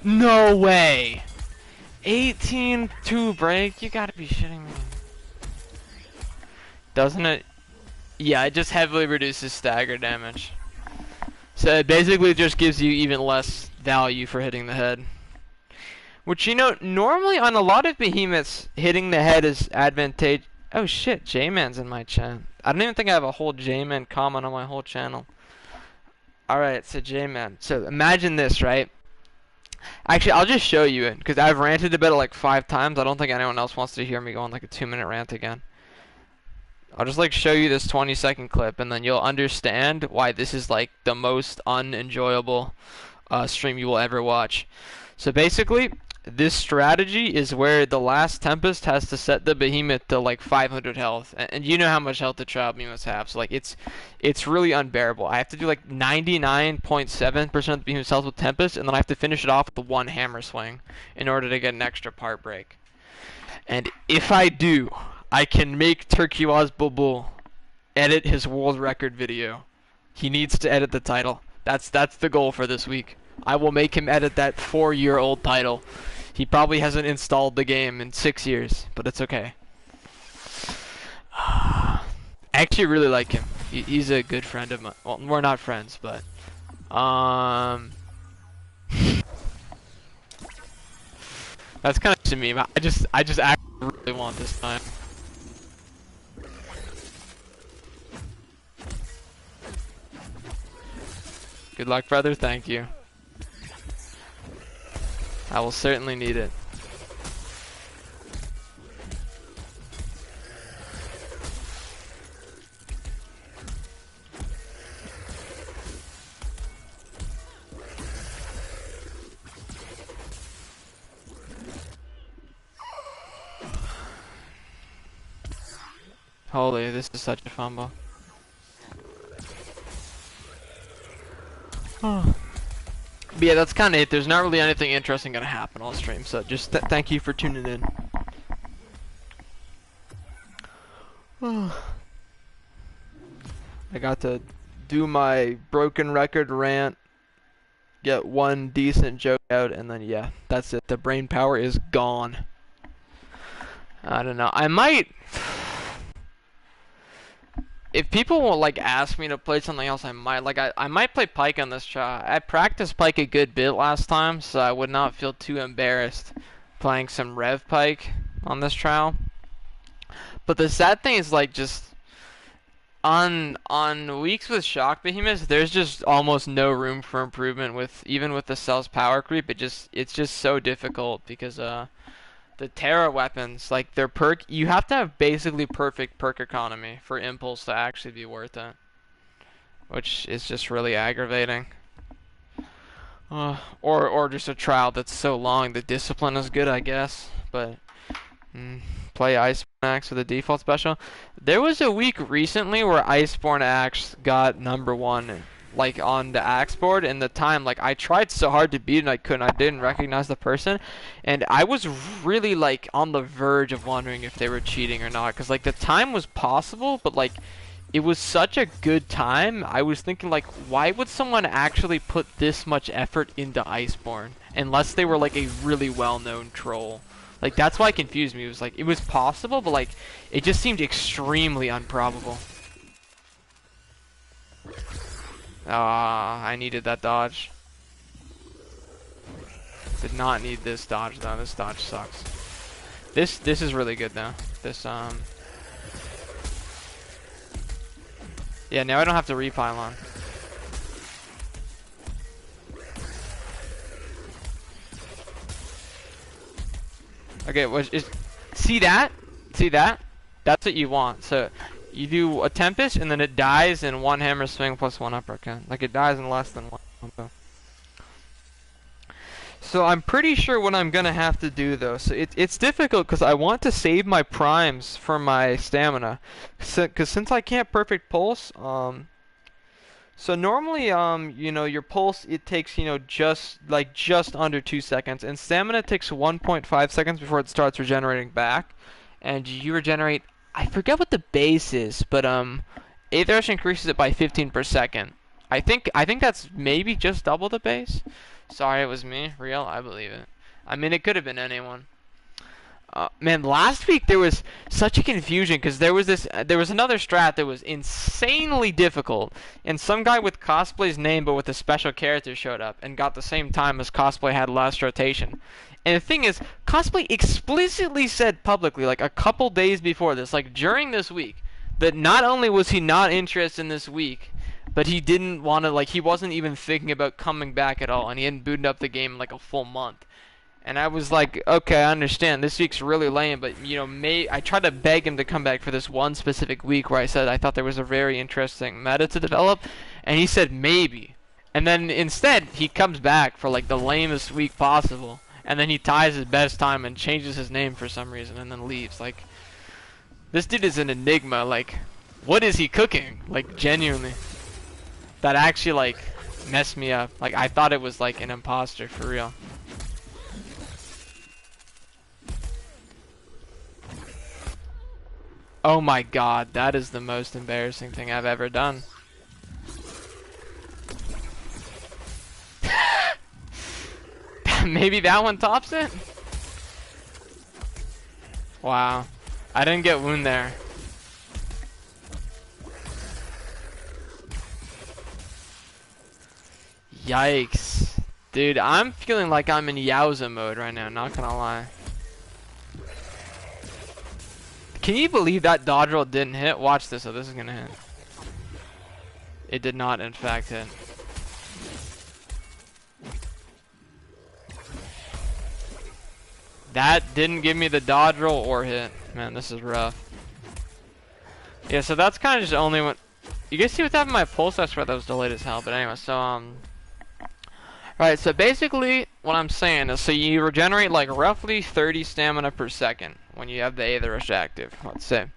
No way! 18-2 break? You gotta be shitting me. Doesn't it? Yeah, it just heavily reduces stagger damage. So it basically just gives you even less value for hitting the head. Which, you know, normally on a lot of behemoths, hitting the head is advantageous. Oh shit, J-Man's in my chat. I don't even think I have a whole J-Man comment on my whole channel. Alright, so J-Man. So imagine this, right? Actually, I'll just show you it, because I've ranted about it like 5 times. I don't think anyone else wants to hear me go on like a 2-minute rant again. I'll just like show you this 20-second clip, and then you'll understand why this is like the most unenjoyable stream you will ever watch. So basically, this strategy is where the last Tempest has to set the behemoth to like 500 health, and you know how much health the trial behemoths have. So like it's really unbearable. I have to do like 99.7% of the behemoth's health with Tempest, and then I have to finish it off with the 1 hammer swing in order to get an extra part break. And if I do, I can make TurkuazBülbül edit his world record video. He needs to edit the title. That's the goal for this week. I will make him edit that 4-year-old title. He probably hasn't installed the game in 6 years, but it's okay. I actually really like him. He's a good friend of mine. Well, we're not friends, but that's kind of to me. I just actually really want this time. Good luck, brother. Thank you. I will certainly need it. Holy, this is such a fumble. But yeah, that's kind of it. There's not really anything interesting gonna happen on stream, so just thank you for tuning in. I got to do my broken record rant, get one decent joke out, and then yeah, that's it. The brain power is gone. I don't know. I might... If people will like ask me to play something else, I might I might play Pike on this trial. I practiced Pike a good bit last time, so I would not feel too embarrassed playing some Rev Pike on this trial. But the sad thing is like just on weeks with Shock Behemoths, there's just almost no room for improvement with even with the Cell's power creep. It's just so difficult because the Terra weapons, like their perk, you have to have basically perfect perk economy for Impulse to actually be worth it, which is just really aggravating. Or just a trial that's so long. The discipline is good, I guess, but play Iceborne Axe with a default special. There was a week recently where Iceborne Axe got #1. Like on the axe board, and the time, like I tried so hard to beat it and I couldn't. I didn't recognize the person, and I was really like on the verge of wondering if they were cheating or not, because like the time was possible, but like it was such a good time. I was thinking like, why would someone actually put this much effort into Iceborne unless they were like a really well-known troll? Like that's why it confused me. It was like it was possible, but like it just seemed extremely improbable. I needed that dodge. Did not need this dodge though. This dodge sucks. This is really good though. This yeah, now I don't have to repylon. Okay, see that? See that? That's what you want. So you do a Tempest, and then it dies in one hammer swing plus one uppercut. Like, it dies in less than one combo. So I'm pretty sure what I'm gonna have to do, though. So it's difficult, because I want to save my primes for my stamina. Because since I can't perfect pulse, so normally, you know, your pulse, it takes, you know, just under 2 seconds. And stamina takes 1.5 seconds before it starts regenerating back. And you regenerate... I forget what the base is, but Aetherrush increases it by 15 per second. I think that's maybe just double the base. Sorry, it was me. Real, I believe it. I mean, it could have been anyone. Man, last week there was such a confusion because there was another strat that was insanely difficult, and some guy with Cosplay's name but with a special character showed up and got the same time as Cosplay had last rotation. And the thing is, Cosplay explicitly said publicly, like a couple days before this, like during this week, that not only was he not interested in this week, but he didn't want to, like, he wasn't even thinking about coming back at all, and he hadn't booted up the game in like a full month. And I was like, okay, I understand, this week's really lame, but, you know, I tried to beg him to come back for this one specific week where I said I thought there was a very interesting meta to develop, and he said maybe. And then instead, he comes back for like the lamest week possible. And then he ties his best time and changes his name for some reason and then leaves. Like, this dude is an enigma. Like, what is he cooking? Like, genuinely. That actually, like, messed me up. Like, I thought it was, like, an imposter, for real. Oh my god, that is the most embarrassing thing I've ever done. Maybe that one tops it? Wow. I didn't get wound there. Yikes. Dude, I'm feeling like I'm in Yowza mode right now, not gonna lie. Can you believe that dodge roll didn't hit? Watch this, so this is gonna hit. It did not, in fact, hit. That didn't give me the dodge roll or hit. Man, this is rough. Yeah, so that's kind of just only when... You guys see what's happening to my pulse? I swear that was delayed as hell. But anyway, so, Right, so basically, what I'm saying is, so you regenerate like roughly 30 stamina per second when you have the Aetherish active, let's say.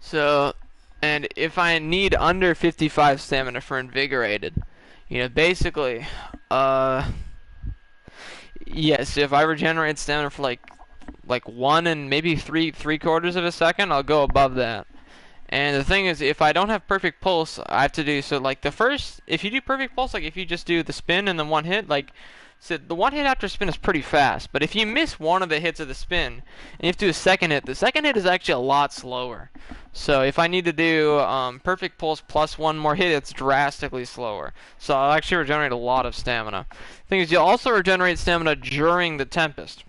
So, and if I need under 55 stamina for Invigorated, you know, basically, yes, if I regenerate stamina for like 1 and maybe 3/4 of a second, I'll go above that. And the thing is, if I don't have perfect pulse, I have to do, so like the first, if you do perfect pulse, like if you just do the spin and then one hit, like, so the one hit after spin is pretty fast. But if you miss one of the hits of the spin, and you have to do a second hit, the second hit is actually a lot slower. So if I need to do perfect pulse plus one more hit, it's drastically slower. So I'll actually regenerate a lot of stamina. The thing is, you'll also regenerate stamina during the Tempest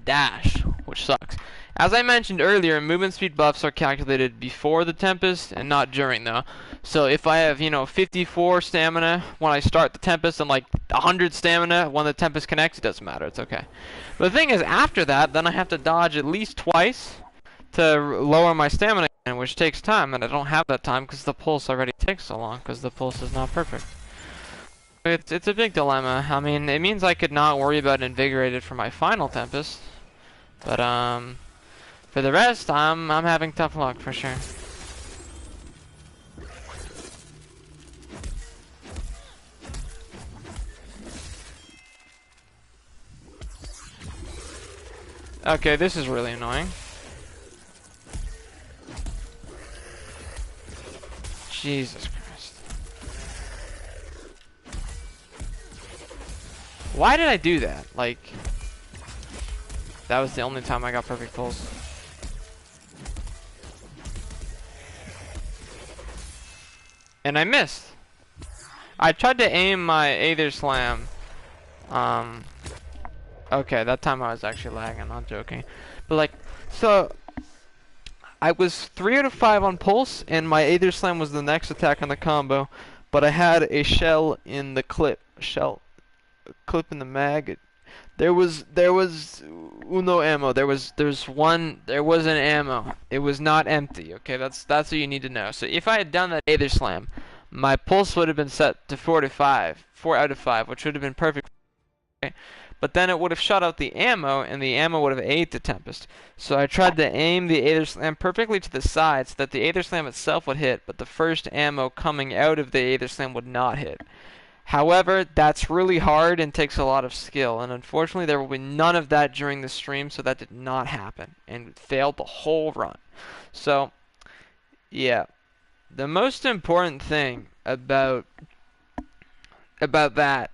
dash, which sucks. As I mentioned earlier, movement speed buffs are calculated before the Tempest and not during, though. So if I have, you know, 54 stamina when I start the Tempest and like 100 stamina when the Tempest connects, it doesn't matter, it's okay. But the thing is, after that, then I have to dodge at least twice to lower my stamina again, which takes time, and I don't have that time because the pulse already takes so long because the pulse is not perfect. It's a big dilemma. I mean, it means I could not worry about Invigorated for my final Tempest, but for the rest, I'm having tough luck for sure. Okay, this is really annoying. Jesus Christ. Why did I do that? Like, that was the only time I got perfect pulse. And I missed. I tried to aim my Aether Slam. Okay, that time I was actually lagging, I'm not joking. But like, so I was 3 out of 5 on pulse, and my Aether Slam was the next attack on the combo. But I had a shell in the clip. Clip in the mag. There was uno ammo. There was an ammo. It was not empty. Okay, that's what you need to know. So if I had done that Aether Slam, my pulse would have been set to 4 out of 5, which would have been perfect. Okay? But then it would have shot out the ammo, and the ammo would have ate the Tempest. So I tried to aim the Aether Slam perfectly to the side so that the Aether Slam itself would hit, but the first ammo coming out of the Aether Slam would not hit. However, that's really hard and takes a lot of skill, and unfortunately there will be none of that during the stream, so that did not happen, and failed the whole run. So, yeah. The most important thing about that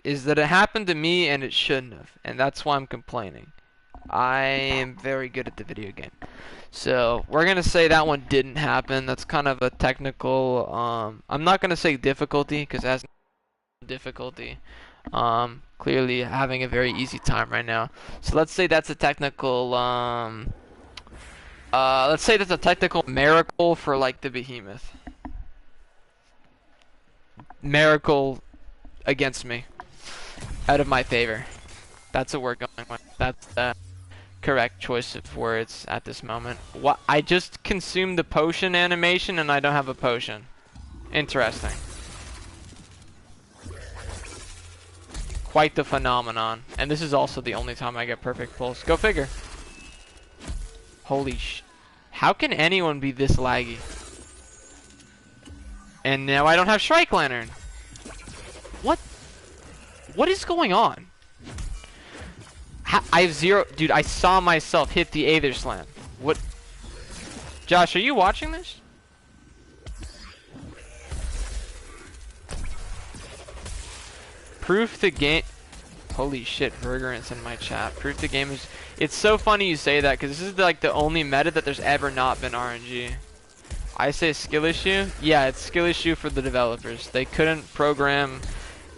is that it happened to me and it shouldn't have, and that's why I'm complaining. I am very good at the video game. So, we're going to say that one didn't happen. That's kind of a technical, I'm not going to say difficulty, because it has difficulty. Clearly having a very easy time right now. So let's say that's a technical, let's say that's a technical miracle for, like, the behemoth. Miracle against me. Out of my favor. That's what we're going with. That's the correct choice of words at this moment. What? I just consumed the potion animation and I don't have a potion. Interesting. Quite the phenomenon. And this is also the only time I get perfect pulse. Go figure. Holy sh... How can anyone be this laggy? And now I don't have Strike Lantern. What? What is going on? I have 0... Dude, I saw myself hit the Aether Slam. What? Josh, are you watching this? Proof the game... Holy shit, Vergerant's in my chat. Proof the game is... It's so funny you say that, because this is like the only meta that there's ever not been RNG. I say skill issue? Yeah, it's skill issue for the developers. They couldn't program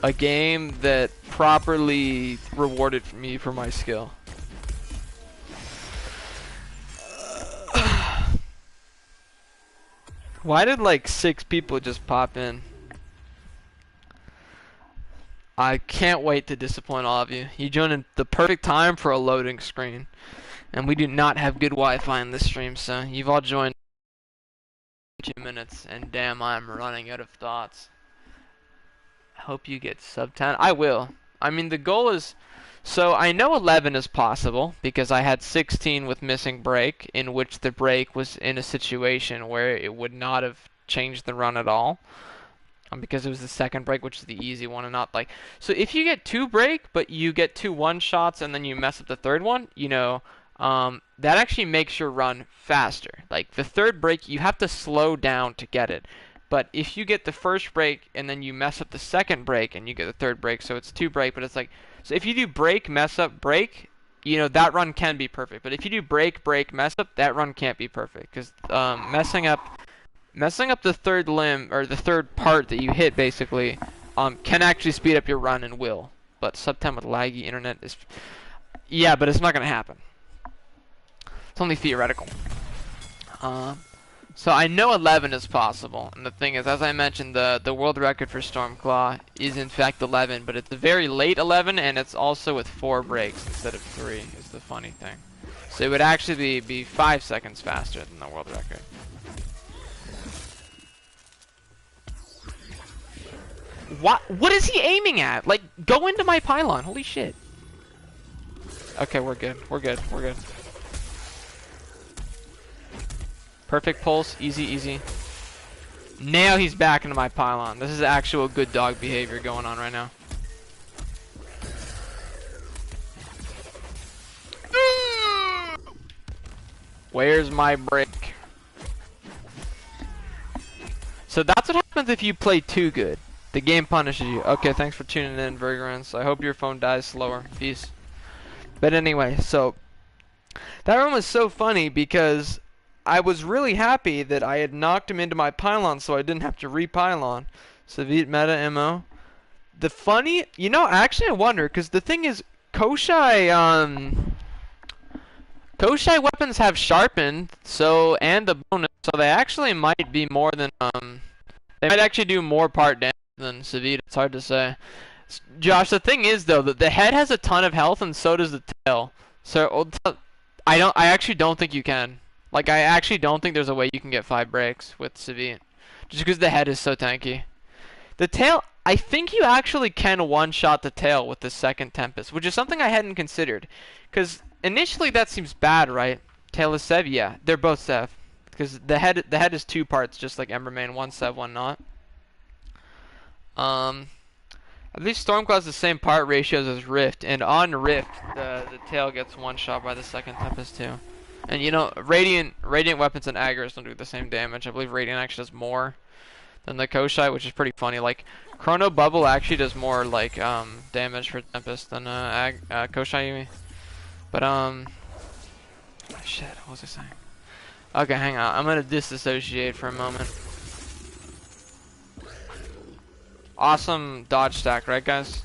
a game that properly rewarded me for my skill. Why did like 6 people just pop in? I can't wait to disappoint all of you. You joined in the perfect time for a loading screen. And we do not have good Wi-Fi in this stream, so you've all joined in 2 minutes. And damn, I'm running out of thoughts. I hope you get sub 10. I will. I mean, the goal is... So, I know 11 is possible, because I had 16 with missing break, in which the break was in a situation where it would not have changed the run at all. Because it was the second break, which is the easy one, and not like... So if you get 2 break, but you get 2 one-shots, and then you mess up the third one, you know, that actually makes your run faster. Like, the third break, you have to slow down to get it. But if you get the first break, and then you mess up the second break, and you get the third break, so it's 2 break, but it's like... So if you do break, mess up, break, you know, that run can be perfect. But if you do break, break, mess up, that run can't be perfect. Because messing up the third limb, or the third part that you hit, basically, can actually speed up your run and will. But sub 10 with laggy internet is... Yeah, but it's not going to happen. It's only theoretical. So I know 11 is possible. And the thing is, as I mentioned, the world record for Stormclaw is in fact 11. But it's a very late 11, and it's also with 4 breaks instead of 3, is the funny thing. So it would actually be 5 seconds faster than the world record. What is he aiming at? Like, go into my pylon. Holy shit. Okay, we're good. We're good. We're good. Perfect pulse. Easy, easy. Now he's back into my pylon. This is actual good dog behavior going on right now. Where's my break? So that's what happens if you play too good. The game punishes you. Okay, thanks for tuning in, Vergerants. I hope your phone dies slower. Peace. But anyway, so that run was so funny because I was really happy that I had knocked him into my pylon so I didn't have to re-pylon. Savit meta MO. The funny, you know, actually I wonder, because the thing is, Koshai weapons have sharpened, so, and the bonus, so they actually might be more than, they might actually do more part damage than Savit. It's hard to say. Josh, the thing is though, that the head has a ton of health and so does the tail. So I actually don't think you can. Like, I actually don't think there's a way you can get 5 breaks with Savit. Just because the head is so tanky. The tail, I think you actually can one-shot the tail with the second Tempest, which is something I hadn't considered. Because initially that seems bad, right? Tail is Sev, yeah, they're both Sev. Because the head is 2 parts, just like Embermane, 1 Sev, 1 not. At least Stormclaw has the same part ratios as Rift, and on Rift, the tail gets one-shot by the second Tempest too. And you know, Radiant weapons and Aggers don't do the same damage. I believe Radiant actually does more than the Koshai, which is pretty funny. Like, Chrono Bubble actually does more, like, damage for Tempest than, Koshai Yumi. But, shit, what was I saying? Okay, hang on. I'm gonna disassociate for a moment. Awesome dodge stack, right, guys?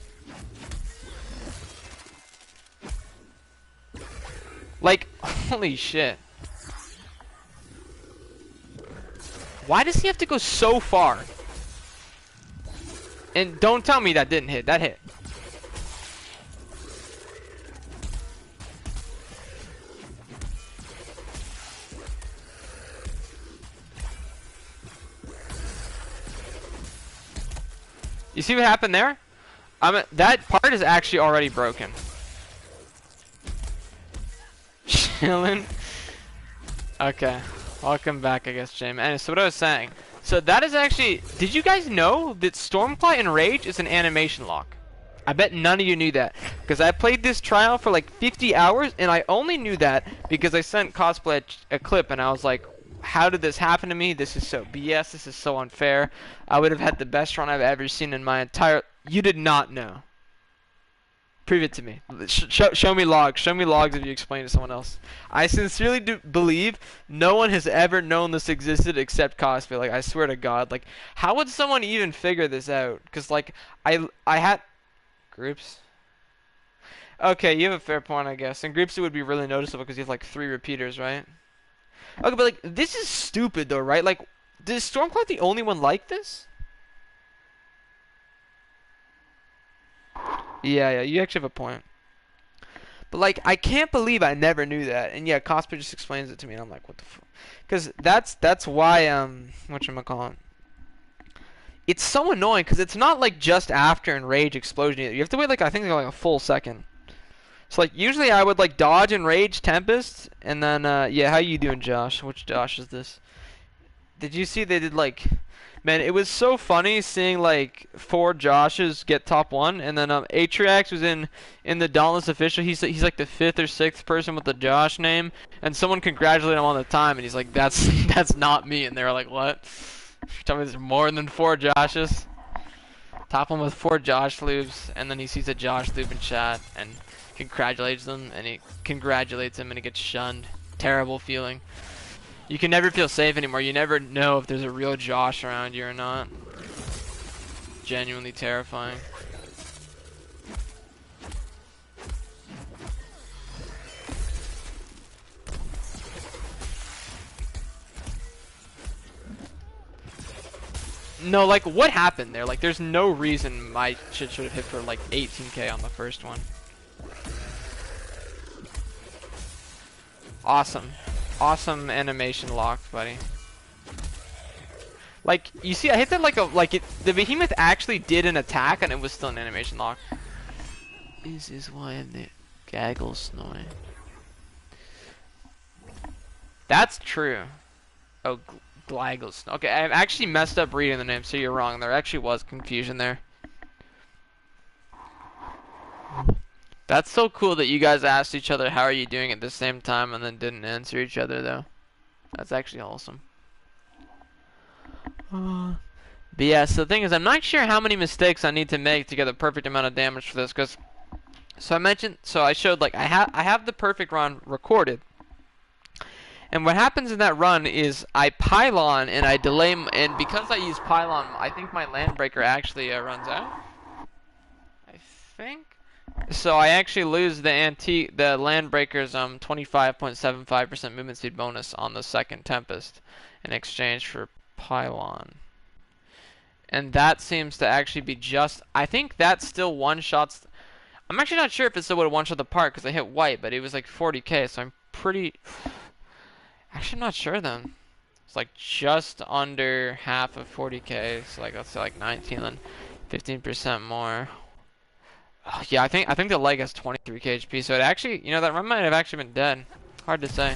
Like, holy shit. Why does he have to go so far? And don't tell me that didn't hit. That hit. You see what happened there? That part is actually already broken. Chillin'. Okay. Welcome back, I guess, James. And so what I was saying. So that is actually... Did you guys know that Stormclaw Enrage is an animation lock? I bet none of you knew that. Because I played this trial for like 50 hours, and I only knew that because I sent Cosplay a clip, and I was like, how did this happen to me? This is so BS. This is so unfair. I would have had the best run I've ever seen in my entire... You did not know. Prove it to me. Show me logs. Show me logs if you explain to someone else. I sincerely do believe no one has ever known this existed except cosplay. Like, I swear to God. Like, how would someone even figure this out? Because, like, I had... Groups? Okay, you have a fair point, I guess. In groups, it would be really noticeable because you have, like, 3 repeaters, right? Okay, but, like, this is stupid, though, right? Like, is Stormclaw the only one like this? Yeah, you actually have a point. But like, I can't believe I never knew that. And yeah, cosplay just explains it to me, and I'm like, what the fuck? Because that's why whatchamacallit. It's so annoying because it's not like just after Enrage Explosion either. You have to wait like I think like a full second. So like usually I would like dodge Enrage Tempest, and then yeah, how you doing, Josh? Which Josh is this? Did you see they did like, man, it was so funny seeing like 4 Joshes get top 1, and then Atriox was in the Dauntless official. He's like the 5th or 6th person with the Josh name, and someone congratulated him on the time, and he's like, that's not me, and they were like, what? Tell me there's more than 4 Joshes. Top 1 with 4 Josh loops, and then he sees a Josh loop in chat and congratulates them, and he congratulates him, and he gets shunned. Terrible feeling. You can never feel safe anymore. You never know if there's a real Josh around you or not. Genuinely terrifying. No, like, what happened there? Like, there's no reason my shit should have hit for, like, 18k on the first one. Awesome. Awesome animation lock, buddy. Like, you see, I hit that the behemoth actually did an attack and it was still an animation lock. This is why I'm the gaggle snoring. That's true. Oh, Glagos. Okay, I actually messed up reading the name, so you're wrong. There actually was confusion there. That's so cool that you guys asked each other how are you doing at the same time and then didn't answer each other though. That's actually awesome. But yeah, so the thing is, I'm not sure how many mistakes I need to make to get the perfect amount of damage for this, because I showed like I have the perfect run recorded. And what happens in that run is I pylon and I delay, and because I use pylon, I think my land breaker actually runs out. I think. So I actually lose the land breaker's 25.75% movement speed bonus on the second Tempest in exchange for pylon. And that seems to actually be just, I think that still one-shots. I'm actually not sure if it still would have one-shot the part because I hit white, but it was like 40k, so I'm pretty, actually I'm not sure then. It's like just under half of 40k, so like let's say like 19 and 15% more. Oh, yeah, I think the leg has 23k HP, so it actually, that run might have actually been dead. Hard to say.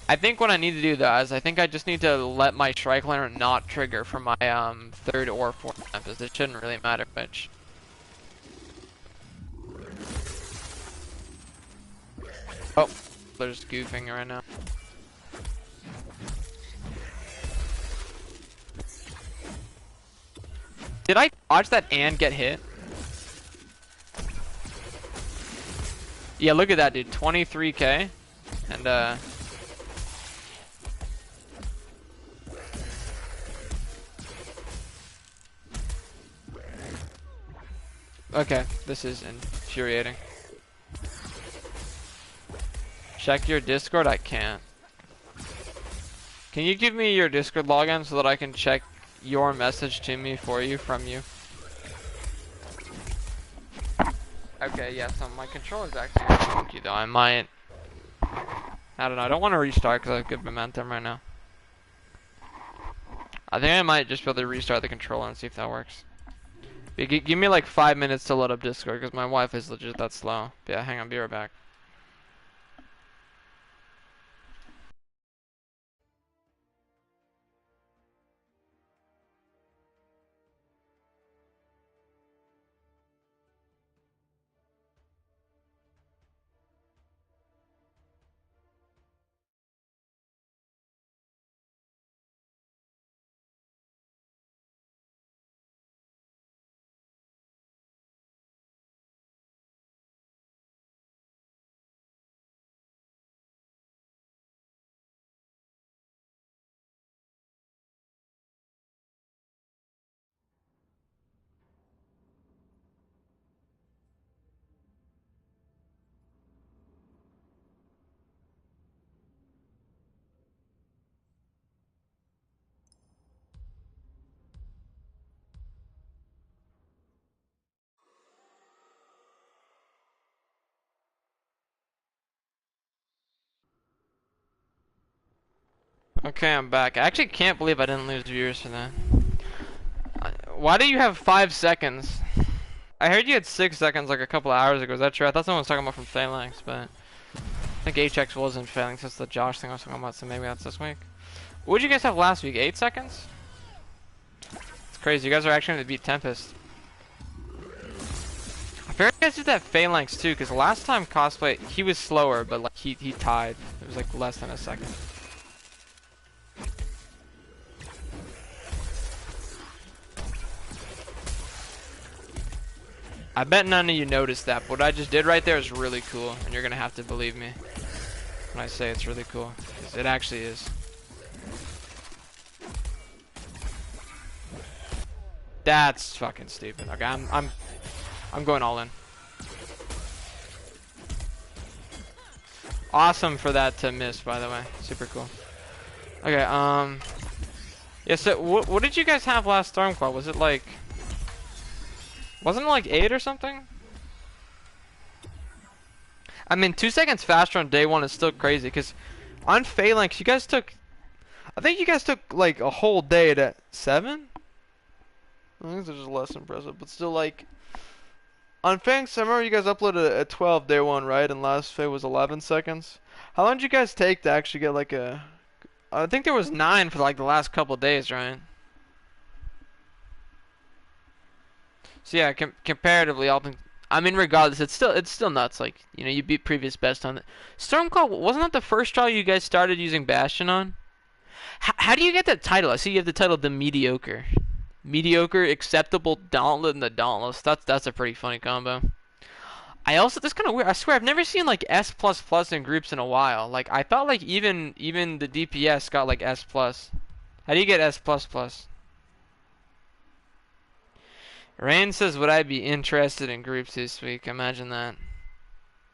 I think what I need to do though is I think I just need to let my Shrike Lantern not trigger for my 3rd or 4th Tempest. It shouldn't really matter which. Oh, they're just goofing right now. Did I watch that and get hit? Yeah, look at that, dude. 23k. And, okay, this is infuriating. Check your Discord? I can't. Can you give me your Discord login so that I can check your message to me for you from you? Okay, yeah, so my controller's actually funky though. I don't know, I don't want to restart because I have good momentum right now. I think I might just be able to restart the controller and see if that works. But give me like 5 minutes to load up Discord because my Wi-Fi is legit that slow. But yeah, hang on, be right back. Okay, I'm back. I actually can't believe I didn't lose viewers for that. Why do you have 5 seconds? I heard you had 6 seconds like a couple hours ago. Is that true? I thought someone was talking about from Phalanx, but I think HX wasn't Phalanx. That's the Josh thing I was talking about, so maybe that's this week. What did you guys have last week? 8 seconds? It's crazy. You guys are actually going to beat Tempest. I figured you guys did that Phalanx too, because last time cosplay, he was slower, but like he tied. It was like less than a second. I bet none of you noticed that, but what I just did right there is really cool, and you're gonna have to believe me when I say it's really cool, because it actually is. That's fucking stupid. Okay, I'm going all in. Awesome for that to miss, by the way. Super cool. Okay, yeah, so what did you guys have last Stormclaw? Was it like... Wasn't it like 8 or something? I mean, 2 seconds faster on day 1 is still crazy, because on Phalanx, you guys took... I think you guys took like a whole day to 7? I think it's just less impressive, but still like... On Phalanx, I remember you guys uploaded a 12 day 1, right? And last Phay was 11 seconds. How long did you guys take to actually get like a... I think there was 9 for like the last couple days, right? So yeah, comparatively, I mean, regardless, it's still nuts. Like, you know, you beat previous best on it. Stormclaw, wasn't that the first trial you guys started using Bastion on? How do you get that title? I see you have the title The Mediocre. Mediocre, acceptable, Dauntless, and the Dauntless. That's a pretty funny combo. That's kind of weird. I swear I've never seen like S++ in groups in a while. Like I thought like even the DPS got like S+. How do you get S++? Rain says, would I be interested in groups this week? Imagine that.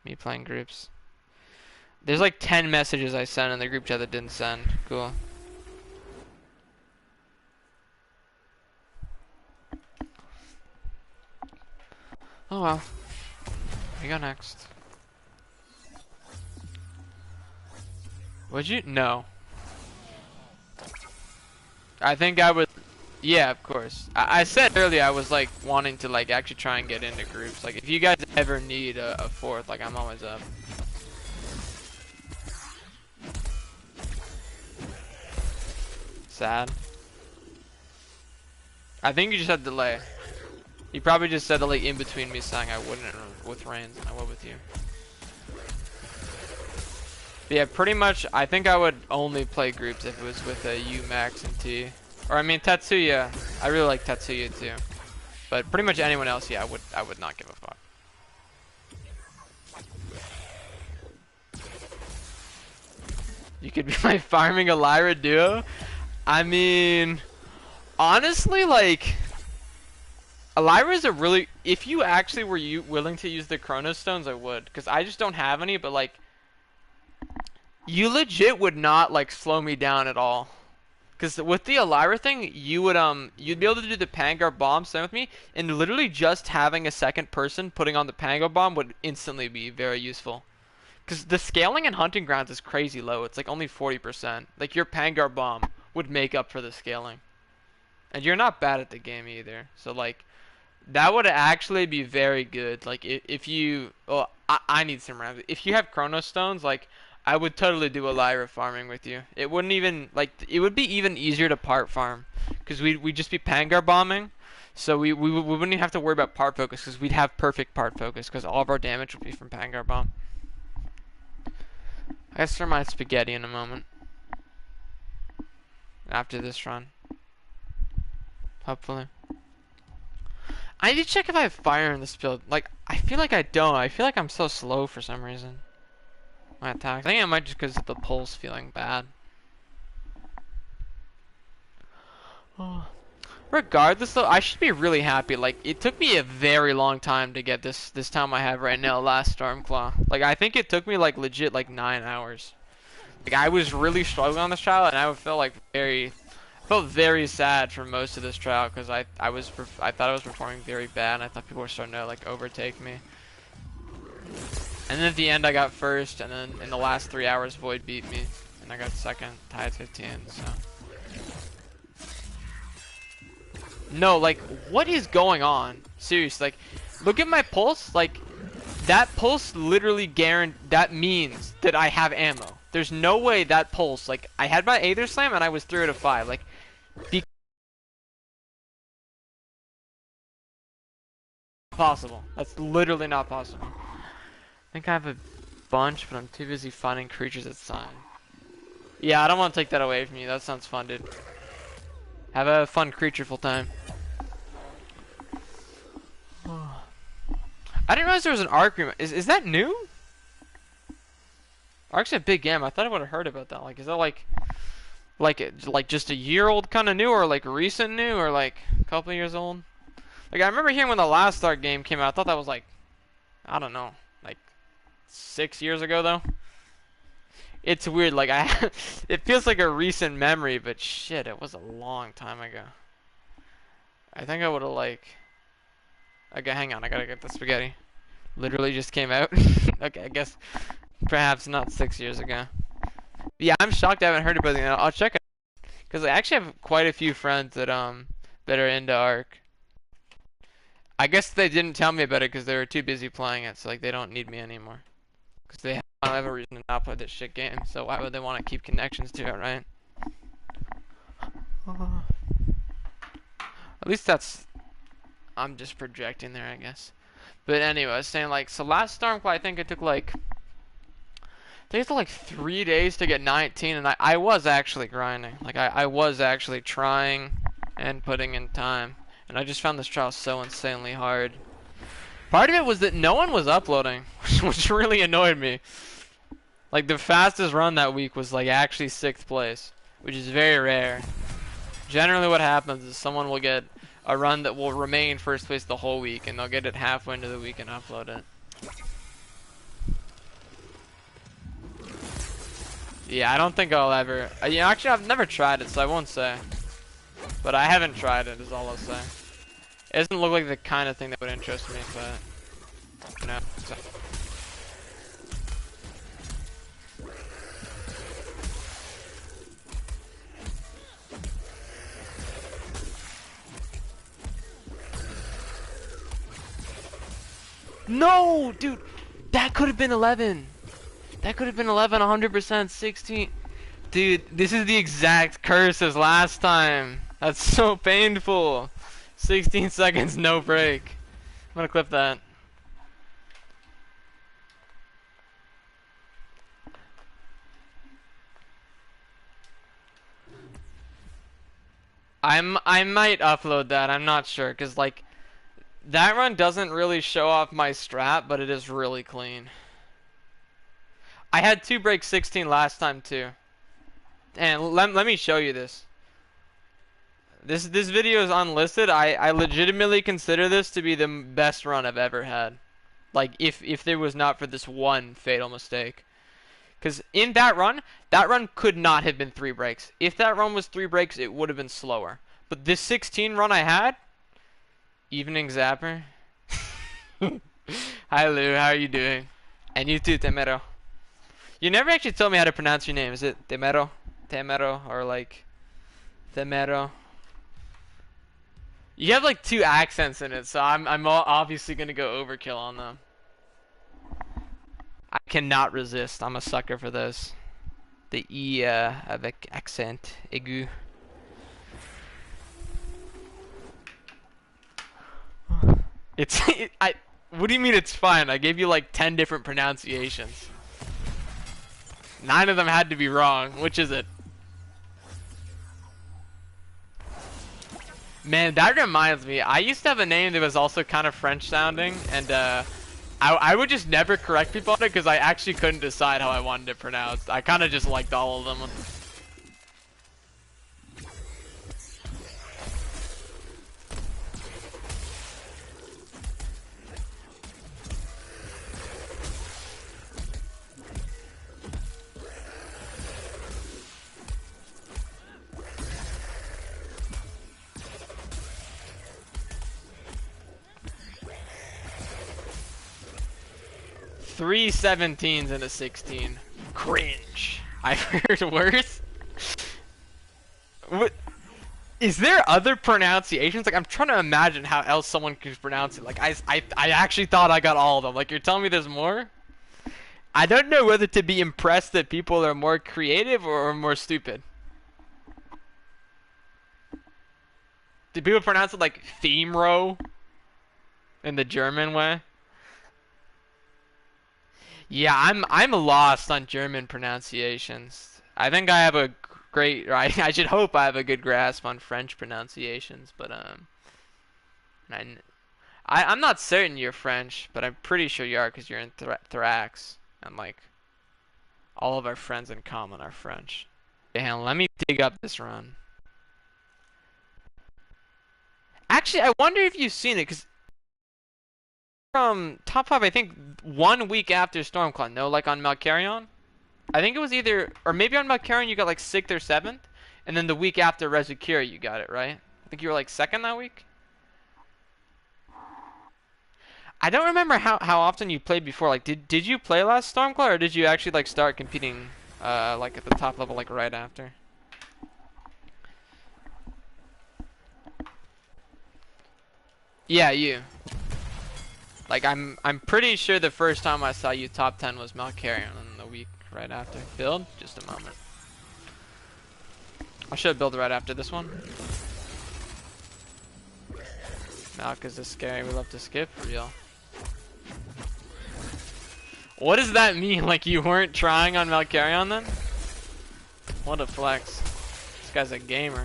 Me playing groups. There's like 10 messages I sent in the group chat that didn't send. Cool. Oh well. We go next. Would you? No. I think I would. Yeah, of course. I said earlier I was like wanting to like actually try and get into groups. Like if you guys ever need a fourth, like I'm always up. Sad. I think you just had delay. You probably just said delay in between me saying I wouldn't with Reigns and I would with you. But yeah, pretty much I think I would only play groups if it was with a U, Max, and T. Or I mean Tetsuya. I really like Tetsuya too. But pretty much anyone else, yeah, I would not give a fuck. You could be my farming a Lyra duo? I mean, honestly, like, Lyra is a really... If you actually were willing to use the Chrono Stones, I would. Because I just don't have any, but, like, you legit would not, like, slow me down at all. Because with the Lyra thing, you would, you'd be able to do the Pangar Bomb same with me, and literally just having a second person putting on the Pangar Bomb would instantly be very useful. Because the scaling in Hunting Grounds is crazy low. It's, like, only 40%. Like, your Pangar Bomb would make up for the scaling. And you're not bad at the game either. So, like, that would actually be very good. Like, if you... Well, I need some rams. If you have Chrono Stones, like, I would totally do a Lyra farming with you. It wouldn't even... Like, it would be even easier to part farm. Because we'd just be Pangar bombing. So we wouldn't even have to worry about part focus. Because we'd have perfect part focus. Because all of our damage would be from Pangar bomb. I guess for my spaghetti in a moment. After this run. Hopefully. I need to check if I have fire in this build. Like, I feel like I don't. I feel like I'm so slow for some reason. My attacks. I think it might just because of the pulse feeling bad. Oh. Regardless though, I should be really happy. Like, it took me a very long time to get this time I have right now, last Stormclaw. Like, I think it took me like legit like 9 hours. Like, I was really struggling on this trial, and I felt very sad for most of this trial because I thought I was performing very bad, and I thought people were starting to like overtake me. And then at the end I got first, and then in the last 3 hours Void beat me. and I got second, tied 15. So no, like, what is going on? Seriously, like, look at my pulse. Like, that pulse literally that means that I have ammo. There's no way that pulse, like, I had my Aether Slam and I was 3 out of 5. Like, possible. That's literally not possible. I think I have a bunch, but I'm too busy finding creatures that sign. Yeah, I don't want to take that away from you. That sounds fun, dude. Have a fun creature full time. I didn't realize there was an Arc remake. Is that new? Arc's a big game. I thought I would have heard about that. Like, is that like just a year old kind of new, or like recent new, or like a couple years old? Like, I remember hearing when the last Arc game came out. I thought that was like, I don't know, like 6 years ago though. It's weird. Like, it feels like a recent memory, but shit, it was a long time ago. I think I would have like. Okay, hang on. I gotta get the spaghetti. Literally just came out. Okay, I guess perhaps not 6 years ago. Yeah, I'm shocked I haven't heard about it. I'll check it because I actually have quite a few friends that are into Arc. I guess they didn't tell me about it because they were too busy playing it, so like they don't need me anymore. Because they have a reason to not play this shit game, so why would they want to keep connections to it, right? At least that's. I'm just projecting there, I guess. But anyway, I was saying, like, so last Stormclaw, I think it took like 3 days to get 19, and I was actually grinding. Like, I was actually trying and putting in time. And I just found this trial so insanely hard. Part of it was that no one was uploading, which really annoyed me. Like, the fastest run that week was, like, actually 6th place, which is very rare. Generally what happens is someone will get a run that will remain first place the whole week, and they'll get it halfway into the week and upload it. Yeah, I don't think I'll ever. Yeah, actually, I've never tried it, so I won't say. But I haven't tried it, is all I'll say. It doesn't look like the kind of thing that would interest me, but no. So. No, dude, that could have been 11. That could have been 11, 100%, 16. Dude, this is the exact curse as last time. That's so painful. 16 seconds, no break. I'm gonna clip that. I might upload that. I'm not sure, cause like that run doesn't really show off my strat, but it is really clean. I had 2 break 16 last time too. And let me show you this. This video is unlisted. I legitimately consider this to be the best run I've ever had. Like, if there was not for this one fatal mistake. Because in that run could not have been 3 breaks. If that run was 3 breaks, it would have been slower. But this 16 run I had, evening Zapper. Hi Lou, how are you doing? And you too, Temero. You never actually told me how to pronounce your name. Is it Temero? Temero, or like Temero? You have like 2 accents in it, so I'm obviously gonna go overkill on them. I cannot resist. I'm a sucker for this. The E avec accent aigu. What do you mean it's fine? I gave you like 10 different pronunciations. 9 of them had to be wrong. Which is it? Man, that reminds me. I used to have a name that was also kind of French sounding, and I would just never correct people on it because I actually couldn't decide how I wanted it pronounced. I kind of just liked all of them. 3 17s and a 16. Cringe. I've heard worse. What? Is there other pronunciations? Like, I'm trying to imagine how else someone could pronounce it. Like, I actually thought I got all of them. Like, you're telling me there's more? I don't know whether to be impressed that people are more creative or more stupid. Do people pronounce it like theme row in the German way? Yeah, I'm lost on German pronunciations. I think I have a great, right? I should hope I have a good grasp on French pronunciations, but I, I'm not certain you're French, but I'm pretty sure you are because you're in Thrax, and like all of our friends in common are French. Damn, let me dig up this run. Actually, I wonder if you've seen it, because from top 5, I think 1 week after Stormclaw, no, like on Malkarion? I think it was either, or maybe on Malkarion you got like 6th or 7th, and then the week after Rezukira you got it, right? I think you were like 2nd that week? I don't remember how often you played before. Like, did you play last Stormclaw, or did you actually like start competing like at the top level like right after? Yeah, you. Like, I'm pretty sure the first time I saw you top 10 was Malkarion, and the week right after. Build? Just a moment. I should build right after this one. Malk is this scary. We love to skip. Real. What does that mean? Like, you weren't trying on Malkarion then? What a flex. This guy's a gamer.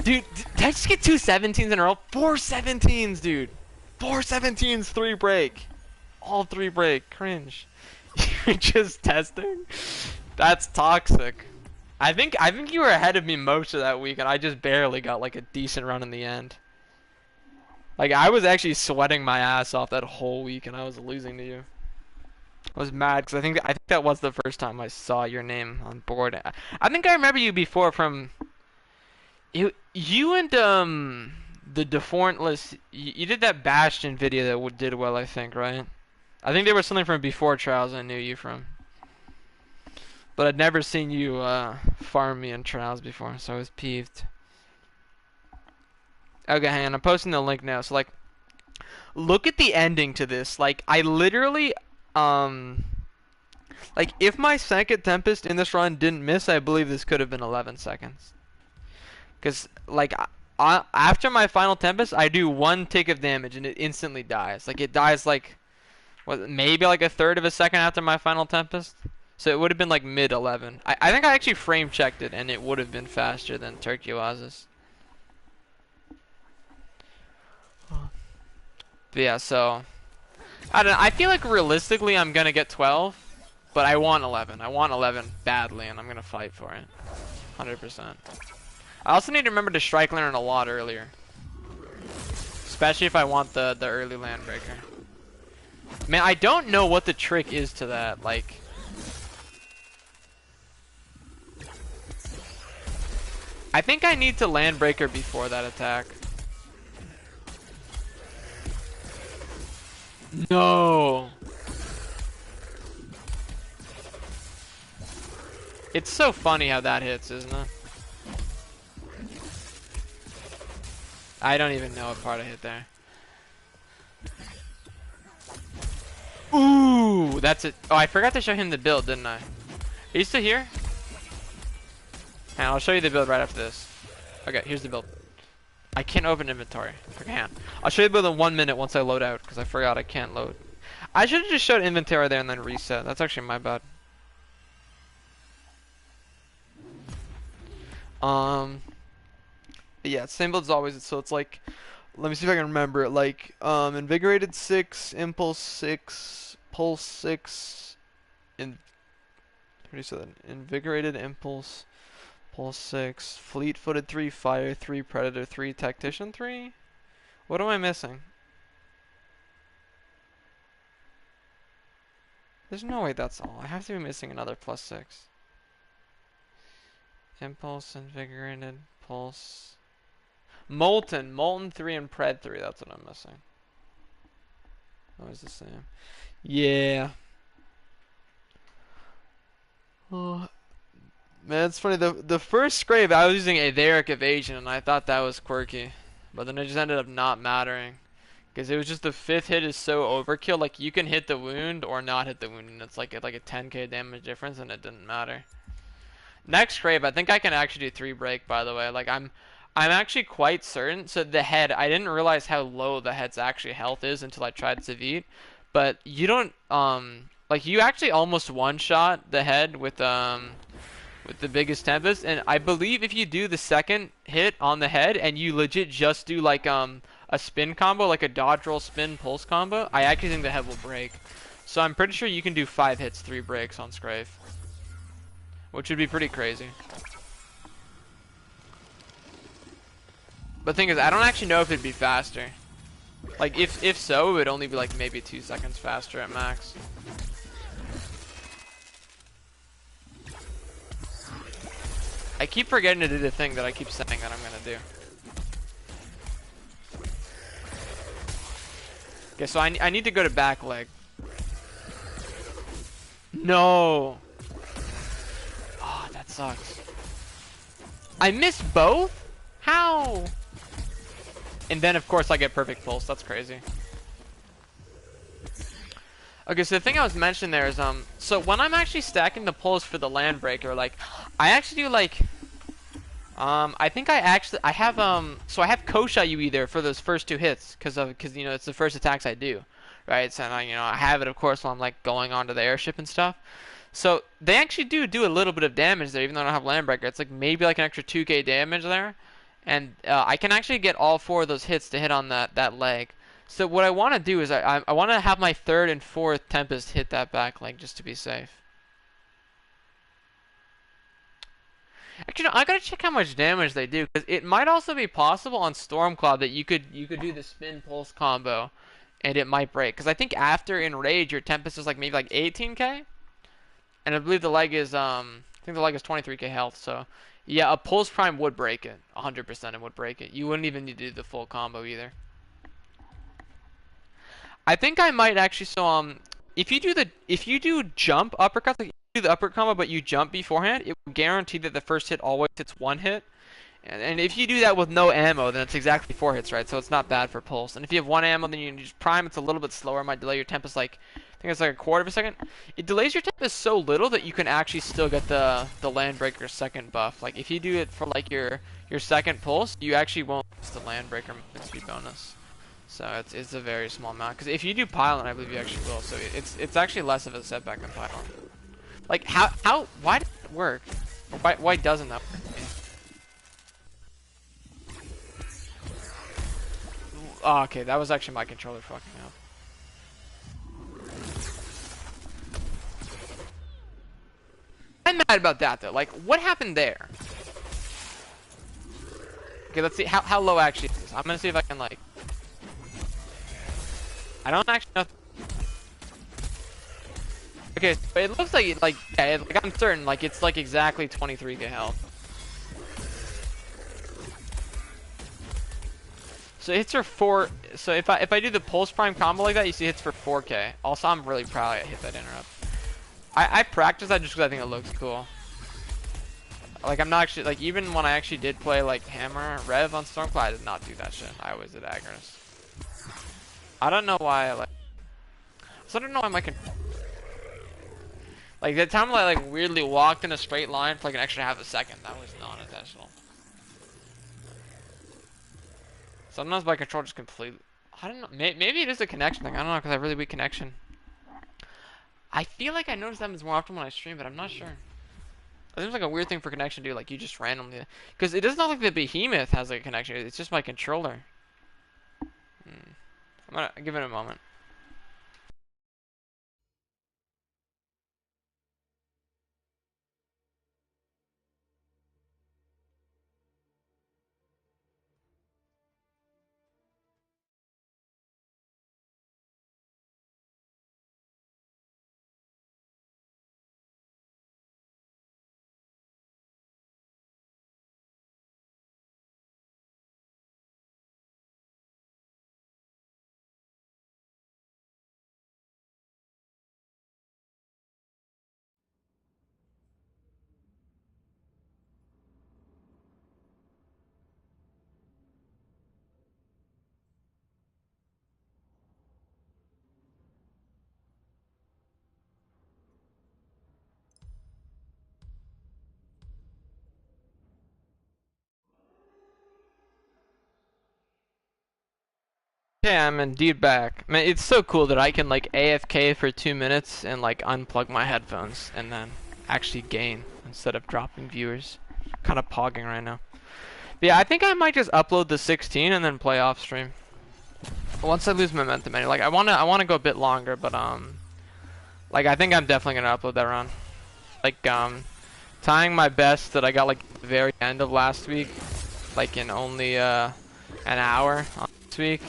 Dude, did I just get 2 17s in a row? 4 17s, dude. 4 17s, 3 break. All 3 break. Cringe. You're just testing? That's toxic. I think you were ahead of me most of that week, and I just barely got like a decent run in the end. Like, I was actually sweating my ass off that whole week, and I was losing to you. I was mad because I think that was the first time I saw your name on board. I think I remember you before from you and the Dauntless. You did that Bastion video that did well, I think, right? I think there was something from before Trials I knew you from. But I'd never seen you farm me in Trials before, so I was peeved. Okay, hang on, I'm posting the link now. So like, look at the ending to this. Like, I literally like, if my second Tempest in this run didn't miss, I believe this could have been 11 seconds. Because, like, after my final Tempest, I do 1 tick of damage and it instantly dies. Like, it dies, like, what, maybe like a third of a second after my final Tempest? So it would have been, like, mid-11. I think I actually frame-checked it, and it would have been faster than Turkuaz's. But yeah, so I don't know. I feel like realistically I'm gonna get 12, but I want 11. I want 11 badly, and I'm gonna fight for it, 100%. I also need to remember to strike learn a lot earlier, especially if I want the early land breaker. Man, I don't know what the trick is to that. Like, I think I need to land breaker before that attack. No. It's so funny how that hits, isn't it? I don't even know what part I hit there. Ooh, that's it. Oh, I forgot to show him the build, didn't I? Are you still here? Hang on, I'll show you the build right after this. Okay, here's the build. I can't open inventory. Okay, hang on. I'll show you the build in 1 minute once I load out, because I forgot I can't load. I should have just showed inventory there and then reset. That's actually my bad. Yeah, same build as always. So it's like, let me see if I can remember it. Like, invigorated 6, impulse 6, pulse 6, how do you say that? Invigorated, impulse, pulse 6, fleet-footed 3, fire 3, predator 3, tactician 3. What am I missing? There's no way that's all. I have to be missing another +6. Impulse, Invigorated, Pulse. Molten 3 and Pred 3, that's what I'm missing. Always the same. Yeah. Oh, man, it's funny. The first scrape, I was using Aetheric Evasion, and I thought that was quirky. But then it just ended up not mattering. Because it was just the 5th hit is so overkill. Like, you can hit the wound or not hit the wound, and it's like a 10k damage difference, and it didn't matter. Next scrape, I think I can actually do 3 break, by the way. Like, I'm actually quite certain. So the head, I didn't realize how low the head's actually health is until I tried Savit. But you don't, like, you actually almost one-shot the head with the biggest Tempest, and I believe if you do the second hit on the head and you legit just do like a spin combo, like a dodge roll spin pulse combo, I actually think the head will break. So I'm pretty sure you can do 5 hits, 3 breaks on Scrafe, which would be pretty crazy. But the thing is, I don't actually know if it'd be faster. Like if so, it would only be like maybe 2 seconds faster at max. I keep forgetting to do the thing that I keep saying that I'm gonna do. Okay, so I need to go to back leg. No. Oh, that sucks. I missed both? How? And then of course I get perfect pulse. That's crazy. Okay, so the thing I was mentioning there is so when I'm actually stacking the pulls for the land breaker, like I actually do like I think I have so I have Kosha you either for those first 2 hits because you know it's the first attacks I do, right? So I have it of course while I'm like going onto the airship and stuff. So they actually do a little bit of damage there even though I don't have land breaker. It's like maybe like an extra 2k damage there, and I can actually get all 4 of those hits to hit on that leg. So what I want to do is I want to have my 3rd and 4th Tempest hit that back leg just to be safe. Actually, no, I gotta check how much damage they do because it might also be possible on Stormclaw that you could do the spin pulse combo, and it might break. Because I think after Enrage, your Tempest is like maybe like 18k, and I believe the leg is I think the leg is 23k health. So yeah, a Pulse Prime would break it, 100% it would break it. You wouldn't even need to do the full combo either. I think I might actually. So if you do jump uppercuts, like you do the uppercut combo, but you jump beforehand, it will guarantee that the first hit always hits 1 hit. And if you do that with no ammo, then it's exactly 4 hits, right? So it's not bad for pulse. And if you have 1 ammo, then you just prime. It's a little bit slower. It might delay your Tempest like I think it's like a quarter of a second. It delays your Tempest so little that you can actually still get the Landbreaker second buff. Like if you do it for like your second pulse, you actually won't lose the Landbreaker movement speed bonus. So it's a very small amount. Because if you do Pylon, I believe you actually will. So it's actually less of a setback than Pylon. Like why does it work? Or why doesn't that work? Oh, okay, that was actually my controller fucking up. I'm mad about that though. Like, what happened there? Okay, let's see how low actually is this. I'm gonna see if I can like. I don't actually know. Okay, but it looks like yeah, like I'm certain like it's like exactly 23k health. So it hits for 4. So if I do the Pulse Prime combo like that, you see it hits for 4k. Also, I'm really proud I hit that interrupt. I practice that just because I think it looks cool. Like I'm not actually like even when I actually did play like Hammer Rev on Stormclaw, I did not do that shit. I always did Agnes. I don't know why so I don't know why like the time I like weirdly walked in a straight line for like an extra half a second. That was non-intentional. Sometimes my control just completely. I don't know. Maybe it is a connection thing. I don't know because I have really weak connection. I feel like I notice that happens more often when I stream, but I'm not sure. It seems like a weird thing for connection to do, like you just randomly. Because it doesn't look like the Behemoth has like a connection. It's just my controller. I'm gonna give it a moment. Yeah, I'm indeed back. Man, it's so cool that I can like AFK for 2 minutes and like unplug my headphones and then actually gain instead of dropping viewers. Kind of pogging right now. But yeah, I think I might just upload the 16 and then play off stream. Once I lose momentum, anyway. Like I wanna go a bit longer, but like I think I'm definitely gonna upload that round. Like tying my best that I got like the very end of last week, like in only an hour on this week,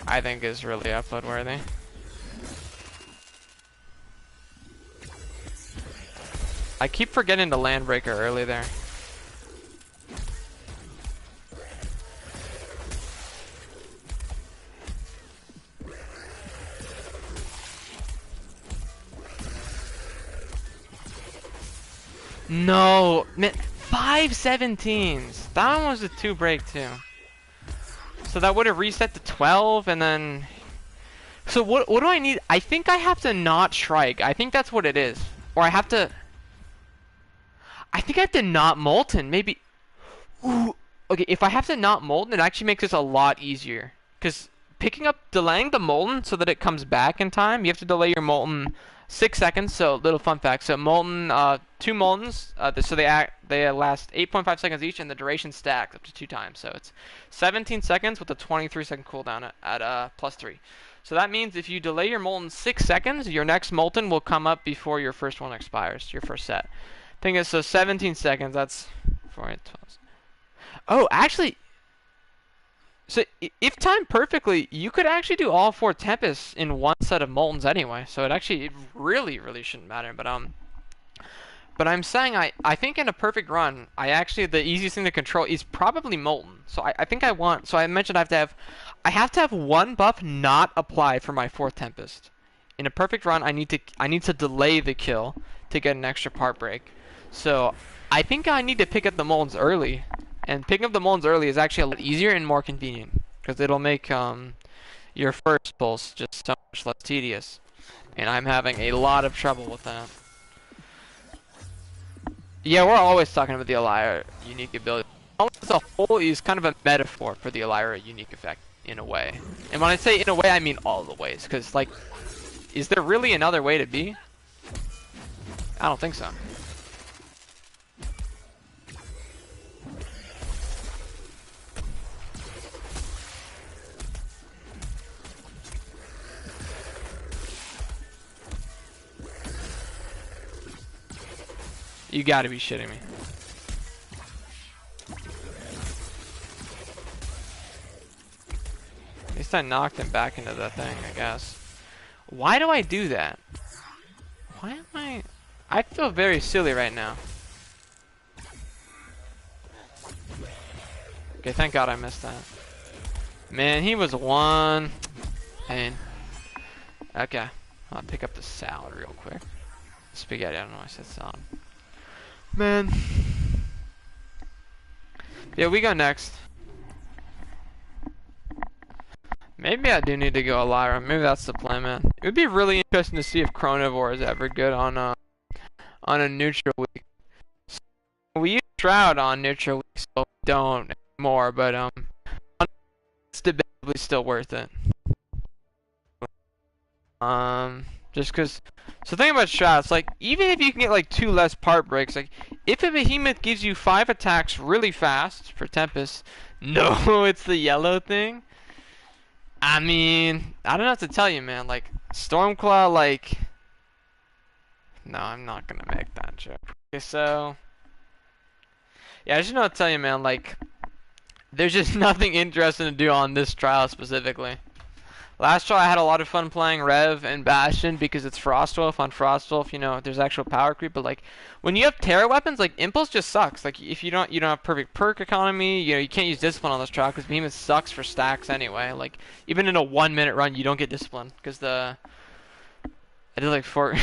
I think is really upload worthy. I keep forgetting to land breaker early there. No, man, 5 17s. That one was a 2 break too. So that would have reset to 12 and then... So what do I need? I think I have to not strike. I think that's what it is. Or I have to... I think I have to not Molten. Maybe... Ooh. Okay, if I have to not Molten, it actually makes this a lot easier. Because delaying the Molten so that it comes back in time, you have to delay your Molten 6 seconds. So, little fun fact. So, Molten, 2 Moltens, so they last 8.5 seconds each, and the duration stacks up to 2 times. So, it's 17 seconds with a 23-second cooldown at +3. So, that means if you delay your Molten 6 seconds, your next Molten will come up before your first one expires, your first set. Thing is, so 17 seconds, that's 4, 8, 12. Oh, actually, so if timed perfectly, you could actually do all 4 Tempests in one set of Moltens anyway. So it really shouldn't matter. But I'm saying I think in a perfect run, the easiest thing to control is probably Molten. So I think so I mentioned I have to have 1 buff not applied for my 4th Tempest. In a perfect run, I need to delay the kill to get an extra part break. So I think I need to pick up the Moltens early. And picking up the Moltens early is actually a lot easier and more convenient. Because it'll make your first pulse just so much less tedious. And I'm having a lot of trouble with that. Yeah, we're always talking about the Elira unique ability. As a whole is kind of a metaphor for the Elira unique effect, in a way. And when I say in a way, I mean all the ways. Because, like, is there really another way to be? I don't think so. You gotta be shitting me. At least I knocked him back into that thing, I guess. Why do I do that? Why am I feel very silly right now. Okay, thank God I missed that. Man, he was one. Pain. Okay, I'll pick up the salad real quick. Spaghetti, I don't know why I said salad. Man. Yeah, we go next. Maybe I do need to go Elira. Maybe that's the plan, man. It would be really interesting to see if Chronivore is ever good on a neutral week. So we use Shroud on neutral week, so we don't anymore, but it's debatably still worth it. Just cause, so think about Shroud, it's like, even if you can get like 2 less part breaks, like, if a behemoth gives you 5 attacks really fast for Tempest, no, it's the yellow thing. I mean, I don't know what to tell you, man, like, Stormclaw, like, no, I'm not gonna make that joke. Okay, so, yeah, I just know what to tell you, man, like, there's just nothing interesting to do on this trial specifically. Last trial I had a lot of fun playing Rev and Bastion because it's Frostwolf. On Frostwolf, you know, there's actual power creep, but like when you have Terra weapons, like Impulse just sucks. Like if you don't have perfect perk economy, you know, you can't use Discipline on this trial because Behemoth sucks for stacks anyway. Like even in a 1-minute run, you don't get Discipline because I did like 4.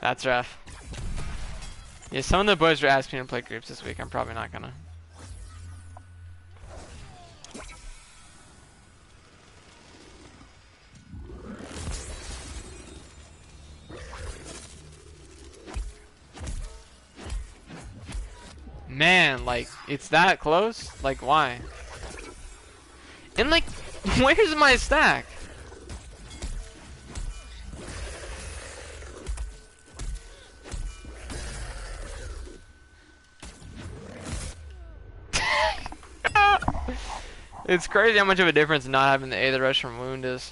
That's rough. Yeah, some of the boys are asking me to play groups this week. I'm probably not gonna. Man, like, it's that close? Like, why? And, like, Where's my stack? It's crazy how much of a difference not having the Aether Rush from Wound is.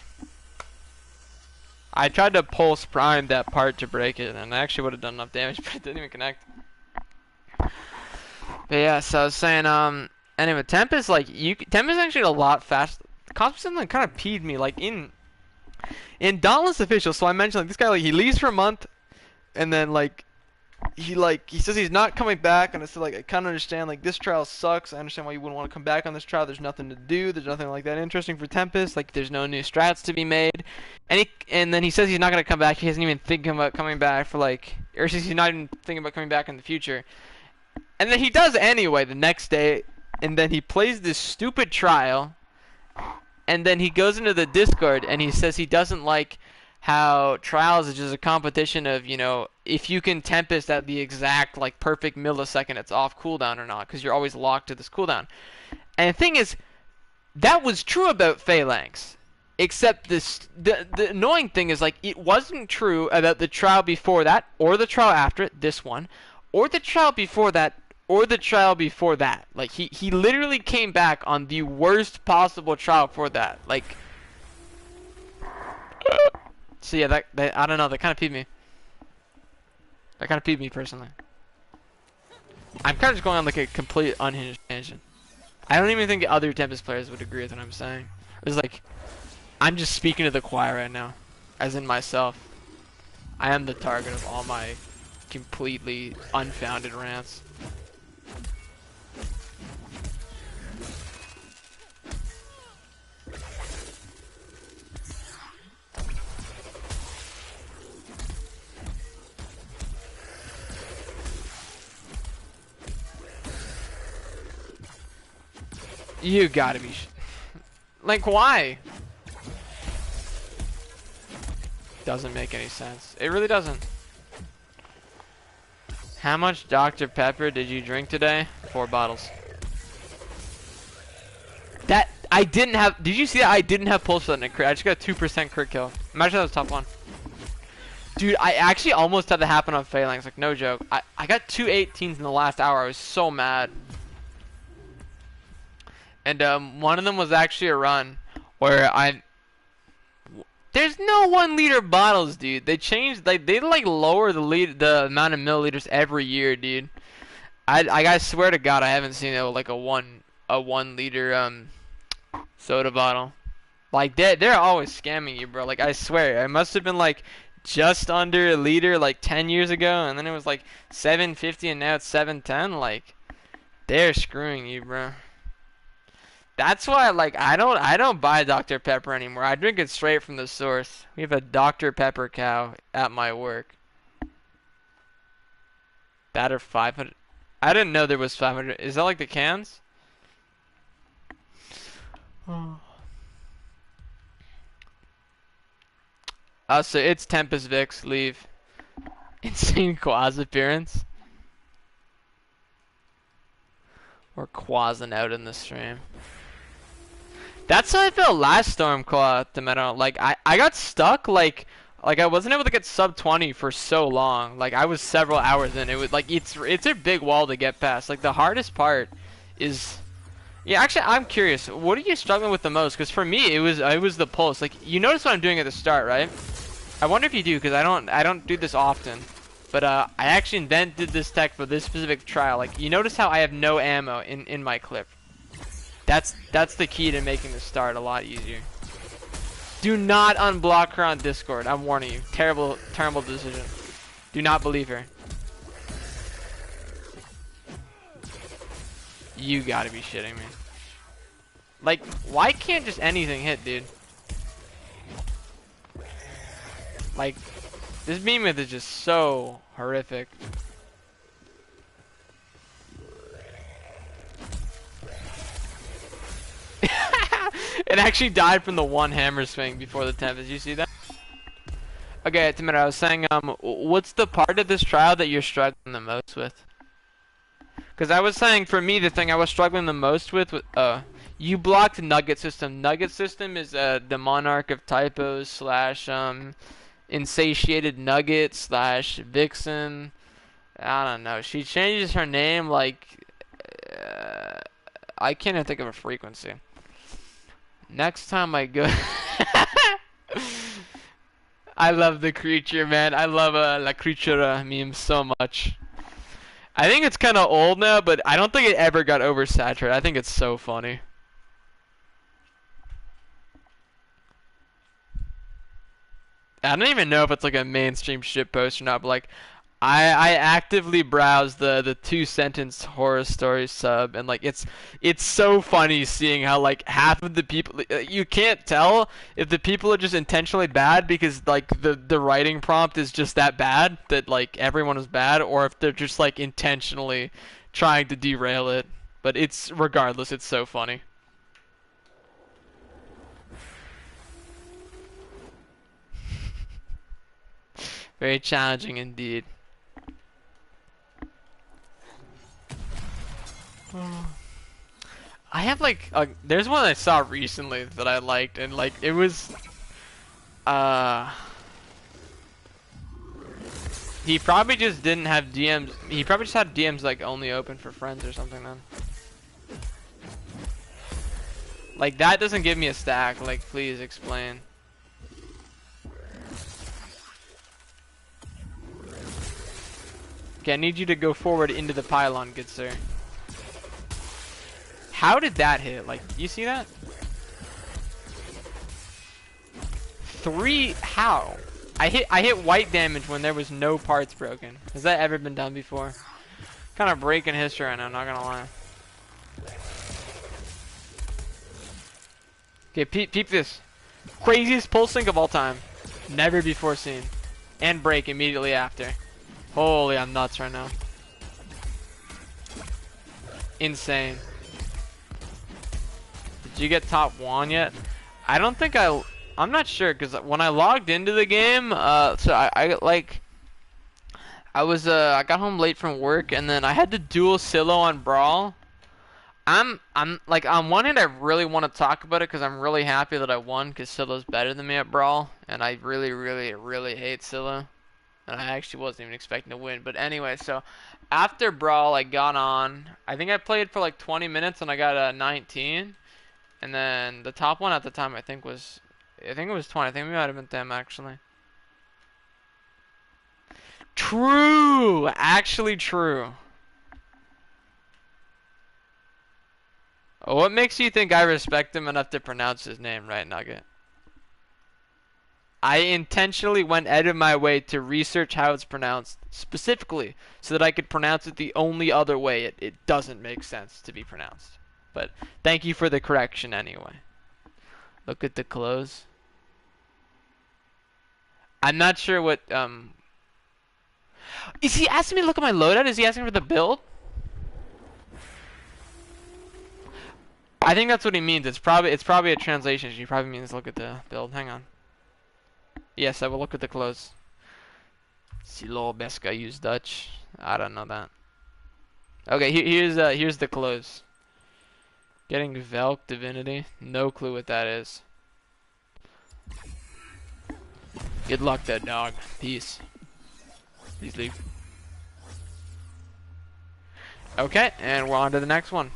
I tried to pulse prime that part to break it, and I actually would have done enough damage, but it didn't even connect. But yeah, so I was saying, anyway, Tempest, like, Tempest actually a lot faster. Cosplay kind of peeved me, like, in Dauntless Official, so I mentioned, like, this guy, like, he leaves for a month, and then, like, he says he's not coming back, and it's like, I kind of understand, like, this trial sucks. I understand why you wouldn't want to come back on this trial. There's nothing to do. There's nothing like that interesting for Tempest. Like, there's no new strats to be made. And then he says he's not going to come back. He isn't even thinking about coming back for, like, or says he's not even thinking about coming back in the future. And then he does anyway the next day, and then he plays this stupid trial, and then he goes into the Discord, and he says he doesn't like how Trials is just a competition of, you know, if you can Tempest at the exact, like, perfect millisecond it's off cooldown or not, because you're always locked to this cooldown. And the thing is, that was true about Phalanx, except the annoying thing is, like, it wasn't true about the trial before that, or the trial after it, this one, or the trial before that, or the trial before that. Like, he literally came back on the worst possible trial for that. Like, so yeah, that I don't know, that kind of peeved me. That kind of peeved me personally. I'm kind of just going on like a complete unhinged tangent. I don't even think the other Tempest players would agree with what I'm saying. It's like, I'm just speaking to the choir right now, as in myself. I am the target of all my completely unfounded rants. You gotta be like, why? Doesn't make any sense. It really doesn't. How much Dr. Pepper did you drink today? 4 bottles. That I didn't have. Did you see that? I didn't have pulse for that in a crit. I just got a 2% crit kill. Imagine that was top 1. Dude, I actually almost had that happen on Phalanx. Like, no joke. I got 2 18s in the last hour. I was so mad. And one of them was actually a run where there's no 1 liter bottles, dude. They changed, like, they like lower the amount of milliliters every year, dude. I swear to God, I haven't seen it like a 1 liter soda bottle. Like, they're always scamming you, bro. Like, I swear, it must have been like just under a liter like 10 years ago, and then it was like 750, and now it's 710. Like, they're screwing you, bro. That's why, like, I don't buy Dr. Pepper anymore. I drink it straight from the source. We have a Dr. Pepper cow at my work. That are 500. I didn't know there was 500. Is that like the cans? So it's Tempest Vix. Leave. Insane Quaz appearance. We're quazzing out in the stream. That's how I felt last Stormclaw at the meta. Like, I got stuck, like I wasn't able to get sub 20 for so long. Like, I was several hours in. It was like, it's a big wall to get past. Like, the hardest part is, yeah, actually, I'm curious. What are you struggling with the most? Because for me, it was the pulse. Like, you notice what I'm doing at the start, right? I wonder if you do, because I don't do this often. But I actually invented this tech for this specific trial. Like, you notice how I have no ammo in my clip. That's the key to making the start a lot easier. Do not unblock her on Discord. I'm warning you. Terrible decision. Do not believe her. You gotta be shitting me. Like, why can't just anything hit, dude? Like, this behemoth is just so horrific. It actually died from the 1 hammer swing before the Tempest. You see that? Okay, Timid, I was saying, what's the part of this trial that you're struggling the most with? Because I was saying, for me, the thing I was struggling the most with, you blocked Nugget System. Nugget System is the monarch of typos slash insatiated nugget slash vixen. I don't know. She changes her name like I can't even think of a frequency. Next time I go, I love the creature, man. I love La Creatura meme so much. I think it's kind of old now, but I don't think it ever got oversaturated. I think it's so funny. I don't even know if it's like a mainstream shitpost or not, but like, I actively browse the 2 sentence horror story sub, and like it's so funny seeing how like half of the people, you can't tell if the people are just intentionally bad because like the writing prompt is just that bad that like everyone is bad, or if they're just like intentionally trying to derail it. But it's regardless, it's so funny. Very challenging indeed. I have like there's one I saw recently that I liked, and like it was he probably just didn't have DMs. He probably just had DMs like only open for friends or something then. Like that doesn't give me a stack. Like please explain. Okay, I need you to go forward into the pylon, good sir. How did that hit? Like, you see that? 3, how? I hit white damage when there was no parts broken. Has that ever been done before? Kind of breaking history right now, not gonna lie. Okay, peep this. Craziest pulse sync of all time. Never before seen. And break immediately after. Holy, I'm nuts right now. Insane. Did you get top 1 yet? I don't think I'm not sure, because when I logged into the game, so I got home late from work, and then I had to dual silo on Brawl. I'm like, on one hand I really want to talk about it because I'm really happy that I won, because Silo's better than me at Brawl, and I really hate Silo. And I actually wasn't even expecting to win. But anyway, so after Brawl, I got on. I think I played for like 20 minutes and I got a 19. And then the top one at the time, I think it was 20. I think we might have been them actually. True! Actually true. What makes you think I respect him enough to pronounce his name right, Nugget? I intentionally went out of my way to research how it's pronounced specifically so that I could pronounce it the only other way it doesn't make sense to be pronounced. But thank you for the correction anyway. Look at the clothes. I'm not sure what is he asking me to look at my loadout? Is he asking for the build? I think that's what he means. It's probably a translation. He probably means look at the build. Hang on. Yes, I will look at the clothes. Silo Beska use Dutch. I don't know that. Okay, here's the clothes. Getting Velk Divinity. No clue what that is. Good luck, there, dog. Peace. Please leave. Okay, and we're on to the next one.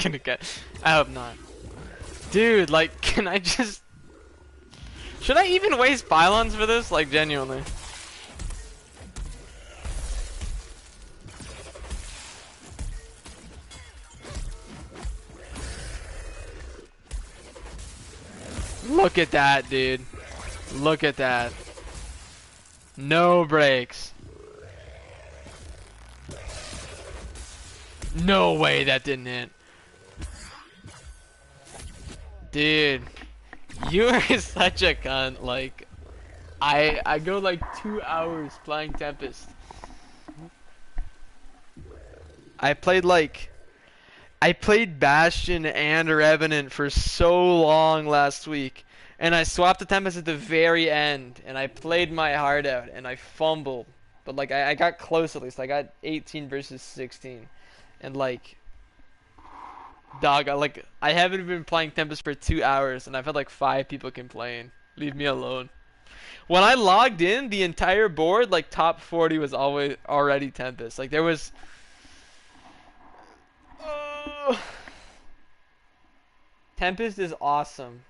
Gonna get. I hope not. Dude, like, can I just. Should I even waste pylons for this? Like, genuinely. Look at that, dude. Look at that. No breaks. No way that didn't hit. Dude, you are such a cunt. Like, I go like 2 hours playing Tempest. I played like, I played Bastion and Revenant for so long last week, and I swapped the Tempest at the very end, and I played my heart out, and I fumbled. But like I got close at least. I got 18 versus 16, and like, dog, I haven't been playing Tempest for 2 hours, and I've had like 5 people complain. Leave me alone. When I logged in, the entire board, like top 40, was always already Tempest. Like there was. Oh. Tempest is awesome.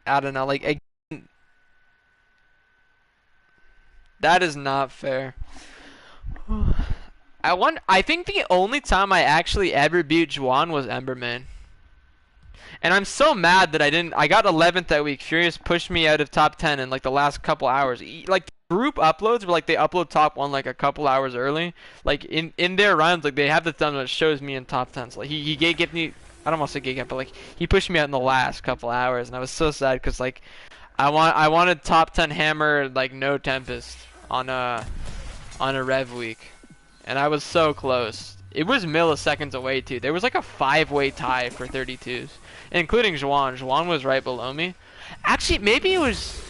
I don't know, like that is not fair. I think the only time I actually ever beat Juan was Emberman. And I'm so mad that I got 11th that week. Furious pushed me out of top 10 in like the last couple hours. Like group uploads were like they upload top 1 like a couple hours early. Like in their runs, like they have this done that shows me in top 10. So like he gave me, I don't want to say gave up, but like he pushed me out in the last couple hours, and I was so sad because like I wanted top 10 hammer like no Tempest on a rev week, and I was so close. It was milliseconds away too. There was like a 5-way tie for 32s, including Juan. Juan was right below me. Actually, maybe it was.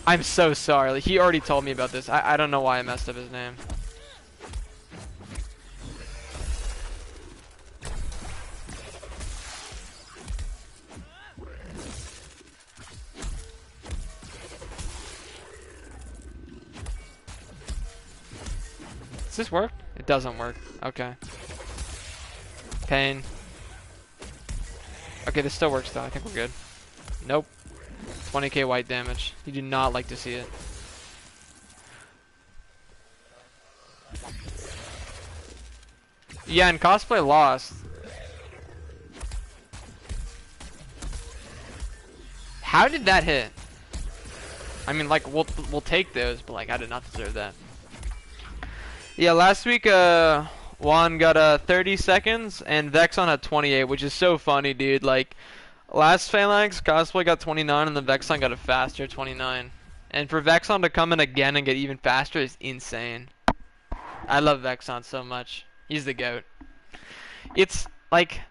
I'm so sorry. Like, he already told me about this. I don't know why I messed up his name. Does this work? It doesn't work. Okay. Pain. Okay, this still works though. I think we're good. Nope. 20k white damage. You do not like to see it. Yeah, and cosplay lost. How did that hit? I mean, like, we'll take those, but like, I did not deserve that. Yeah, last week, Juan got 30 seconds, and Vexon had 28, which is so funny, dude. Like, last Phalanx, Cosplay got 29, and then Vexon got a faster 29. And for Vexon to come in again and get even faster is insane. I love Vexon so much. He's the GOAT. It's, like...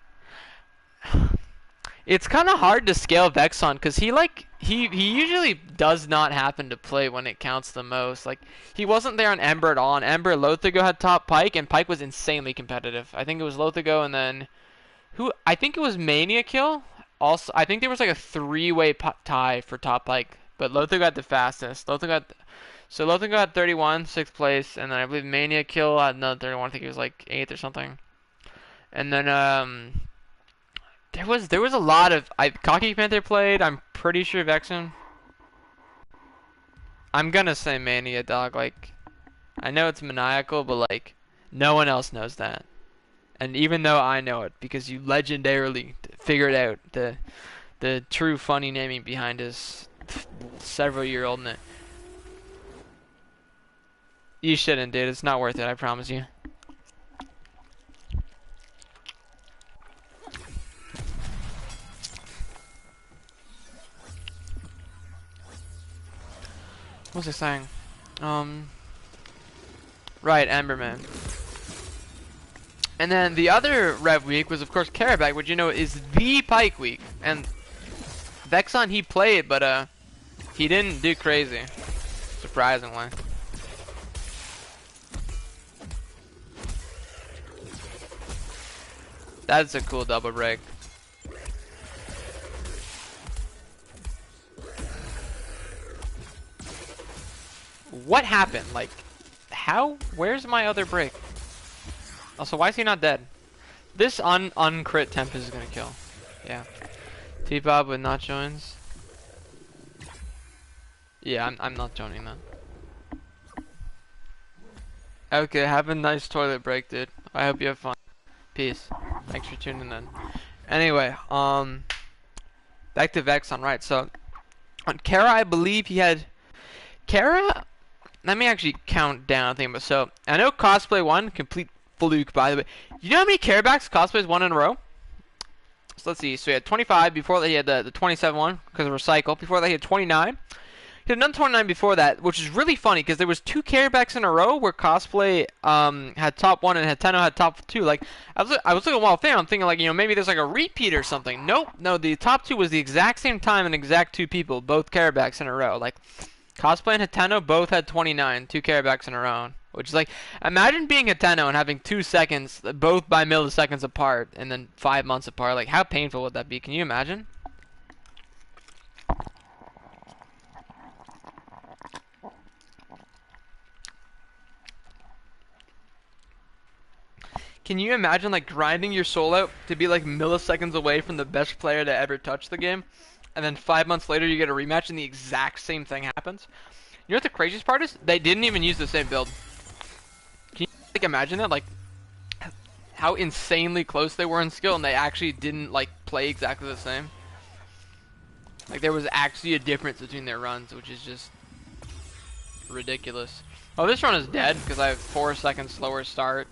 It's kind of hard to scale Vexon, because he usually does not happen to play when it counts the most. Like, he wasn't there on Ember at all. On Ember, Lothago had top Pike, and Pike was insanely competitive. I think it was Lothago, and then... I think it was Mania Kill. Also, I think there was like a 3-way tie for top Pike, but Lothago got the fastest. So Lothago got 31, 6th place, and then I believe Mania Kill had another 31. I think he was like 8th or something. And then, there was a lot of Cocky Panther played. I'm pretty sure Vexen. I'm gonna say Mania, dog. Like, I know it's maniacal, but like, no one else knows that. And even though I know it, because you legendarily figured out the true funny naming behind his several-year-old name. You shouldn't, dude. It's not worth it. I promise you. What was I saying? Right, Emberman. And then the other rev week was, of course, Karabag, which you know is the Pike week. And Vexon, he played, but he didn't do crazy, surprisingly. That's a cool double break. What happened? Like, how? Where's my other break? Also, why is he not dead? This uncrit Tempest is gonna kill. Yeah. T-Bob with not joins. Yeah, I'm not joining that. Okay, have a nice toilet break, dude. I hope you have fun. Peace. Thanks for tuning in. Anyway, back to Vexon, right? So on Kara, I believe he had Kara. Let me actually count down. But so I know Cosplay won, complete fluke, by the way. You know how many Karabaks Cosplay's won in a row? So let's see. So he had 25 before that. He had the 27 one because of recycle. Before that, he had 29. He had another 29 before that, which is really funny because there was 2 carrybacks in a row where cosplay had top 1 and Hateno had top 2. Like I was looking at Wall of Fame, I'm thinking like, you know, maybe there's like a repeat or something. Nope, no, the top 2 was the exact same time and exact 2 people, both carrybacks in a row. Like cosplay and Hateno both had 29, 2 carrybacks in a row. Which is like, imagine being Hateno and having 2 seconds, both by milliseconds apart, and then 5 months apart. Like how painful would that be? Can you imagine? Can you imagine like grinding your soul out to be like milliseconds away from the best player to ever touch the game, and then 5 months later you get a rematch and the exact same thing happens? You know what the craziest part is? They didn't even use the same build. Can you like imagine that? Like how insanely close they were in skill and they actually didn't like play exactly the same. Like there was actually a difference between their runs, which is just ridiculous. Oh, this run is dead because I have 4 seconds slower start.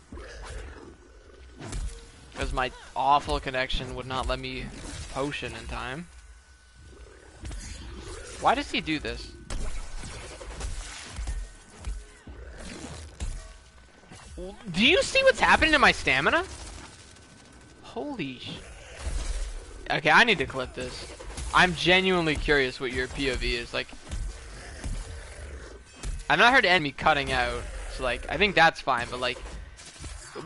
Because my awful connection would not let me potion in time. Why does he do this? Do you see what's happening to my stamina? Holy sh... Okay, I need to clip this. I'm genuinely curious what your POV is. Like, I've not heard enemy cutting out. So, like, I think that's fine. But, like,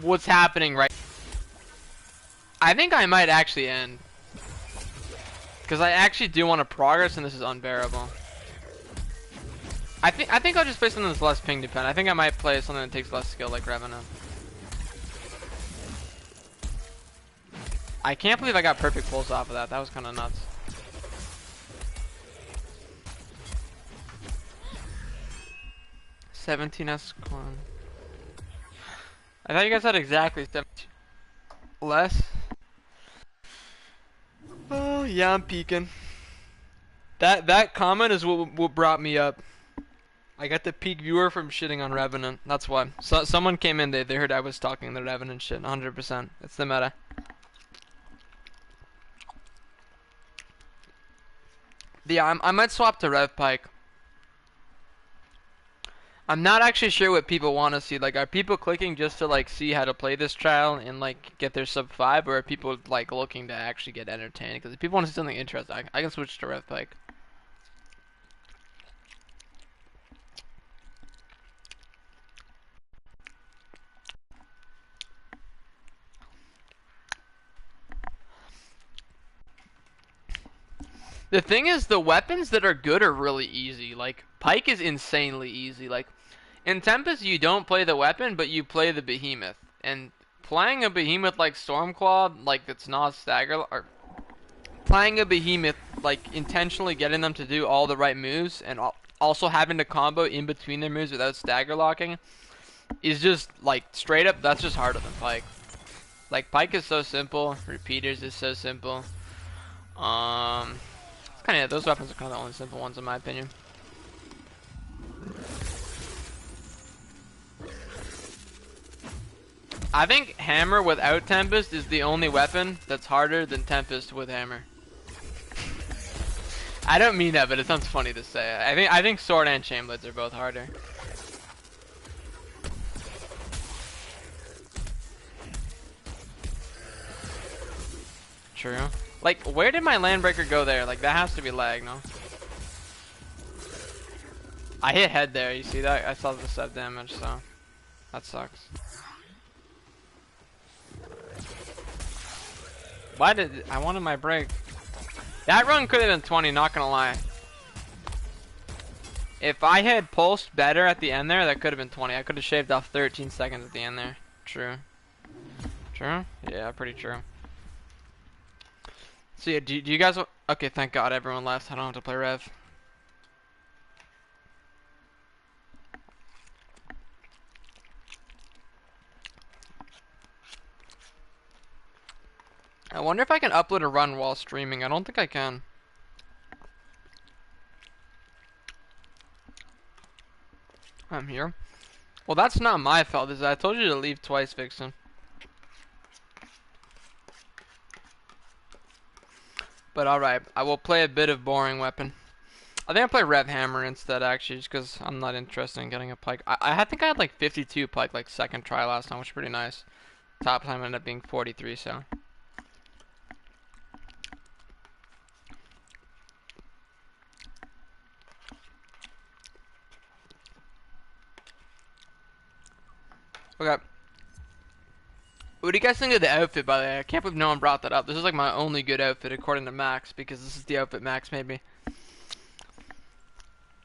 what's happening right... I think I might actually end. Because I actually do want to progress, and this is unbearable. I think I'll just play something that's less ping dependent. I think I might play something that takes less skill, like Revenant. I can't believe I got perfect pulls off of that. That was kind of nuts. $17S coin. I thought you guys had exactly 17 less. Oh yeah, I'm peeking. That comment is what brought me up. I got the peak viewer from shitting on Revenant. That's why. So someone came in. They heard I was talking the Revenant shit. 100%. It's the meta. Yeah, I might swap to Revpike. I'm not actually sure what people want to see. Like, are people clicking just to like see how to play this trial and like get their sub 5, or are people like looking to actually get entertained? Because if people want to see something interesting, I can switch to Revpike. The thing is, the weapons that are good are really easy. Like, Pike is insanely easy. Like, in Tempest, you don't play the weapon, but you play the Behemoth. And playing a Behemoth like Stormclaw, like, that's not stagger, or playing a Behemoth, like, intentionally getting them to do all the right moves, and also having to combo in between their moves without stagger locking, is just, like, straight up, that's just harder than Pike. Like, Pike is so simple, Repeaters is so simple. Kinda, those weapons are kind of the only simple ones in my opinion. I think Hammer without Tempest is the only weapon that's harder than Tempest with Hammer. I don't mean that, but it sounds funny to say. I think Sword and Chainblades are both harder. True. Like, where did my Landbreaker go there? Like, that has to be lag, no? I hit head there, you see that? I saw the sub damage, so that sucks. Why did I wanted my break? That run could have been 20, not gonna lie. If I had pulsed better at the end there, that could have been 20. I could have shaved off 13 seconds at the end there. True. True? Yeah, pretty true. So yeah, do you guys... Okay, thank God everyone left. I don't have to play Rev. I wonder if I can upload a run while streaming. I don't think I can. I'm here. Well, that's not my fault. I told you to leave twice, Vixen. But alright, I will play a bit of boring weapon. I think I'll play Rev Hammer instead, actually, just because I'm not interested in getting a pike. I think I had like 52 pike, like second try last time, which is pretty nice. Top time ended up being 43, so. Okay. What do you guys think of the outfit, by the way? I can't believe no one brought that up. This is like my only good outfit according to Max, because this is the outfit Max made me.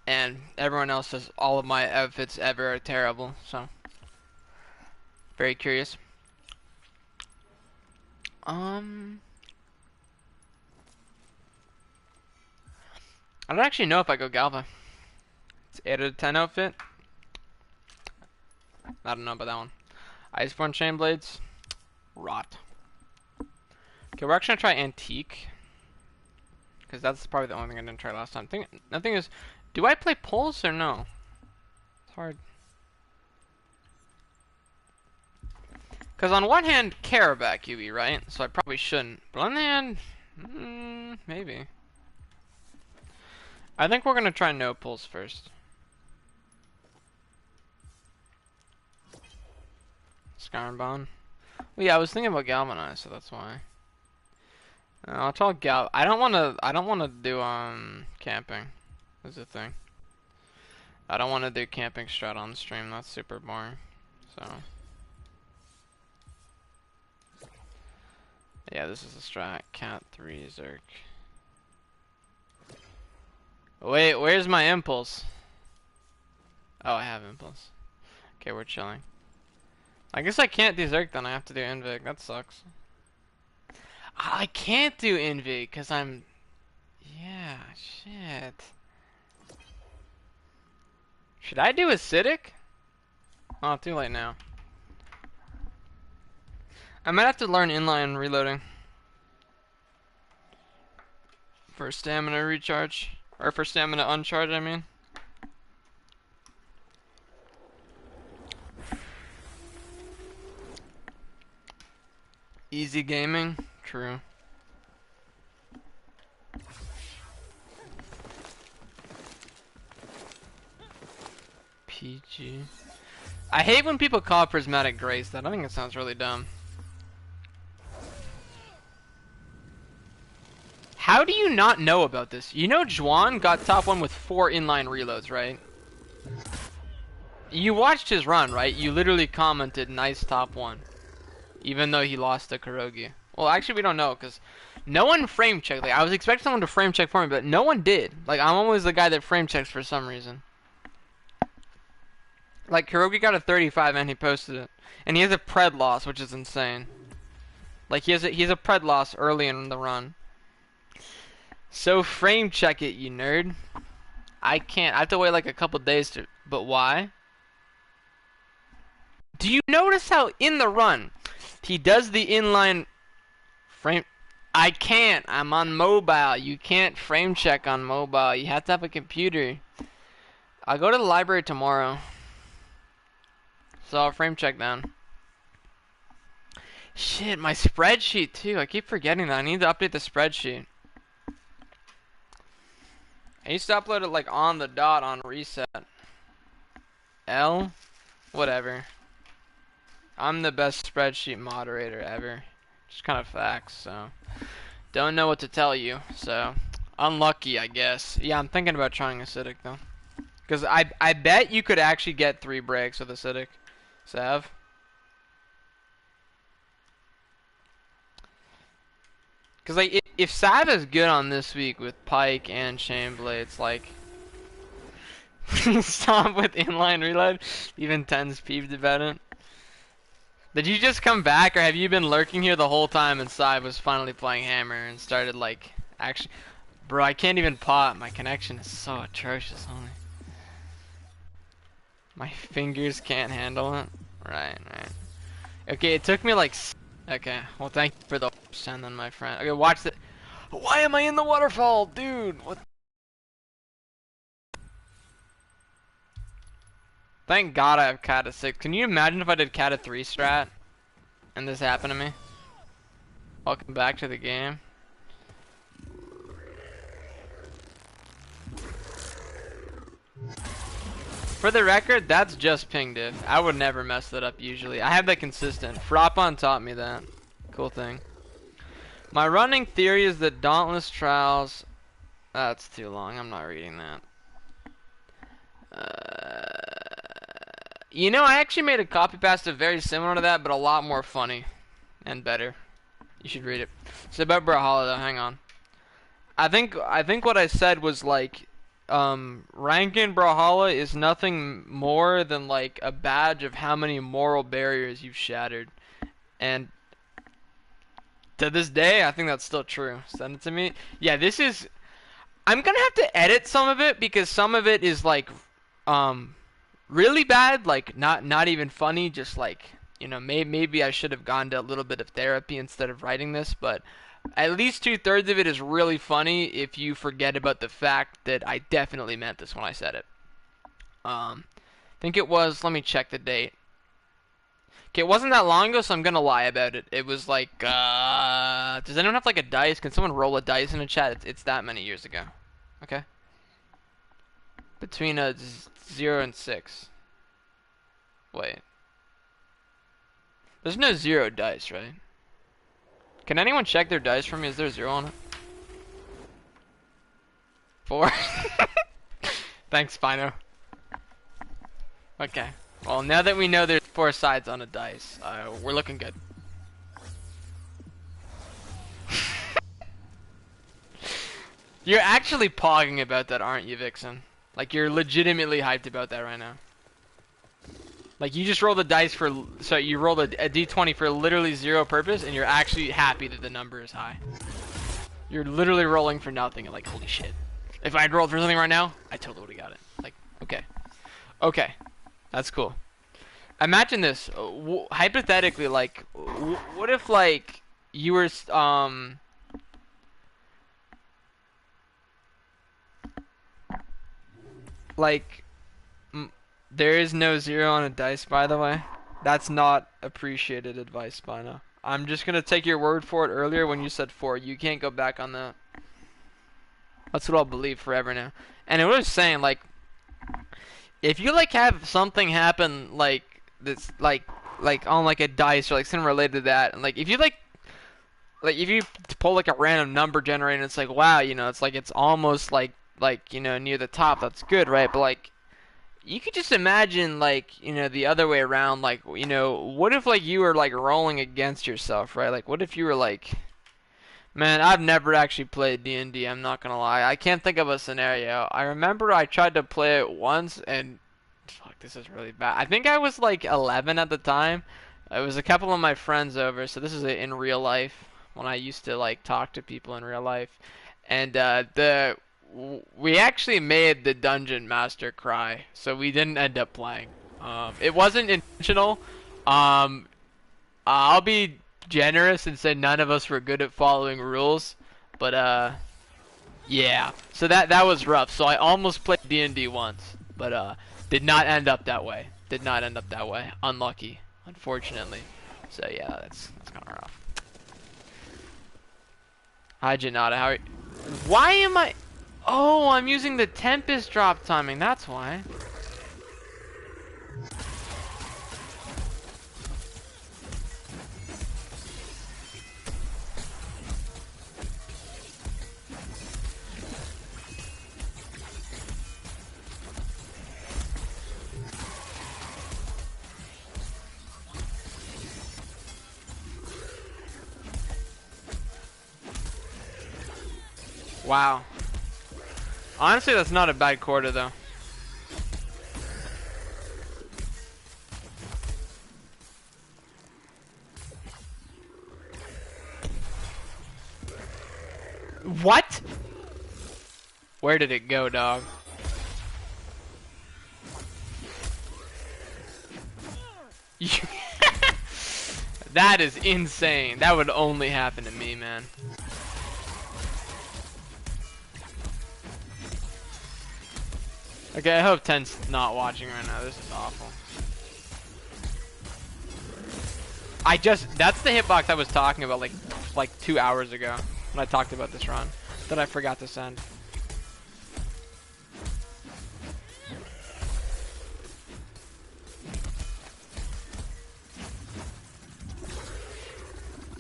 And everyone else says all of my outfits ever are terrible, so. Very curious. I don't actually know if I go Galva. It's 8 out of 10 outfit. I don't know about that one. Iceborne Chain Blades. Rot. Okay, we're actually gonna try Antique. Because that's probably the only thing I didn't try last time. The thing is, do I play Pulse or no? It's hard. Because on one hand, care about QB, right? So I probably shouldn't. But on the other hand, maybe. I think we're gonna try no Pulse first. Skyrim. Well, yeah, I was thinking about Galvanize, so that's why. I'll try I don't wanna do camping. Is the thing. I don't wanna do camping strat on the stream. That's super boring. So. Yeah, this is a strat. Cat 3 Zerk. Wait, where's my impulse? Oh, I have impulse. Okay, we're chilling. I guess I can't do Zerk then. I have to do Invig. That sucks. I can't do Invig because I'm... Yeah, shit. Should I do Acidic? Oh, too late now. I might have to learn inline reloading. For stamina recharge. Or for stamina uncharge, I mean. Easy gaming? True. PG. I hate when people call Prismatic Grace that. I think it sounds really dumb. How do you not know about this? You know Juan got top 1 with 4 inline reloads, right? You watched his run, right? You literally commented, nice top 1. Even though he lost to Kurogi. Well, actually, we don't know, because no one frame checked. Like, I was expecting someone to frame check for me, but no one did. Like, I'm always the guy that frame checks for some reason. Like, Kurogi got a 35 and he posted it. And he has a pred loss, which is insane. Like, he has a pred loss early in the run. So frame check it, you nerd. I can't. I have to wait like a couple days to... But why? Do you notice how in the run... He does the inline frame. I can't. I'm on mobile. You can't frame check on mobile. You have to have a computer. I'll go to the library tomorrow. So I'll frame check then. Shit, my spreadsheet too. I keep forgetting that. I need to update the spreadsheet. I used to upload it like on the dot on reset. L? Whatever. I'm the best spreadsheet moderator ever. Just kind of facts, so. Don't know what to tell you, so. Unlucky, I guess. Yeah, I'm thinking about trying Acidic, though. Because I bet you could actually get 3 breaks with Acidic. Sav? Because, like, if Sav is good on this week with Pike and Chain Blades, like... Stop with inline reload. Even 10's peeved about it. Did you just come back, or have you been lurking here the whole time and Sai was finally playing Hammer and started, like, actually... Bro, I can't even pot. My connection is so atrocious, homie. My fingers can't handle it. Right. Okay, it took me, like... Okay, well, thank you for the send then, my friend. Okay, watch the... Why am I in the waterfall? Dude, what... Thank God I have Kata 6. Can you imagine if I did Kata 3 strat? And this happened to me? Welcome back to the game. For the record, that's just ping diff. I would never mess that up usually. I have that consistent. Froppon taught me that. Cool thing. My running theory is that Dauntless Trials... That's too long. I'm not reading that. You know, I actually made a copy pasta very similar to that, but a lot more funny. And better. You should read it. It's about Brawlhalla though. Hang on. I think what I said was like... ranking Brawlhalla is nothing more than like a badge of how many moral barriers you've shattered. And to this day, I think that's still true. Send it to me. Yeah, this is... I'm gonna have to edit some of it because some of it is like really bad, like not even funny, just like, you know, maybe I should have gone to a little bit of therapy instead of writing this, but at least 2/3 of it is really funny if you forget about the fact that I definitely meant this when I said it. I think it was, let me check the date. Okay, it wasn't that long ago, so I'm gonna lie about it. It was like, does anyone have like a dice? Can someone roll a dice in the chat? It's that many years ago. Okay. Between 0 and 6. Wait. There's no 0 dice, right? Can anyone check their dice for me? Is there 0 on it? 4. Thanks, Spino. Okay. Well, now that we know there's 4 sides on a dice, we're looking good. You're actually pogging about that, aren't you, Vixen? Like, you're legitimately hyped about that right now. Like, you just rolled the dice for... So, you rolled a d20 for literally 0 purpose, and you're actually happy that the number is high. You're literally rolling for nothing, and like, holy shit. If I had rolled for something right now, I totally would've got it. Like, okay. Okay. That's cool. Imagine this. Hypothetically, like, what if, like, you were, like, there is no 0 on a dice, by the way. That's not appreciated advice, Spino. I'm just gonna take your word for it earlier when you said 4. You can't go back on that. That's what I'll believe forever now. And I was saying, like, if you, like, have something happen, like, that's, like on, like, a dice or, like, something related to that, and, like, if you, like, if you pull, like, a random number generator and it's like, wow, you know, it's, like, it's almost, like, you know, near the top, that's good, right? But, like, you could just imagine, like, you know, the other way around, like, you know, what if, like, you were, like, rolling against yourself, right? Like, what if you were, like... Man, I've never actually played D&D, I'm not gonna lie. I can't think of a scenario. I remember I tried to play it once, and... Fuck, this is really bad. I think I was, like, 11 at the time. It was a couple of my friends over, so this is in real life, when I used to, like, talk to people in real life. And, we actually made the Dungeon Master cry, so we didn't end up playing. It wasn't intentional. I'll be generous and say none of us were good at following rules, but yeah. So that was rough. So I almost played D&D once, but did not end up that way. Did not end up that way. Unlucky, unfortunately. So yeah, that's kind of rough. Hi Janata, how are you? Why am I? Oh, I'm using the Tempest drop timing. That's why. Wow. Honestly, that's not a bad quarter, though. What? Where did it go, dog? That is insane. That would only happen to me, man. Okay, I hope 10's not watching right now. This is awful. That's the hitbox I was talking about like 2 hours ago when I talked about this run that I forgot to send.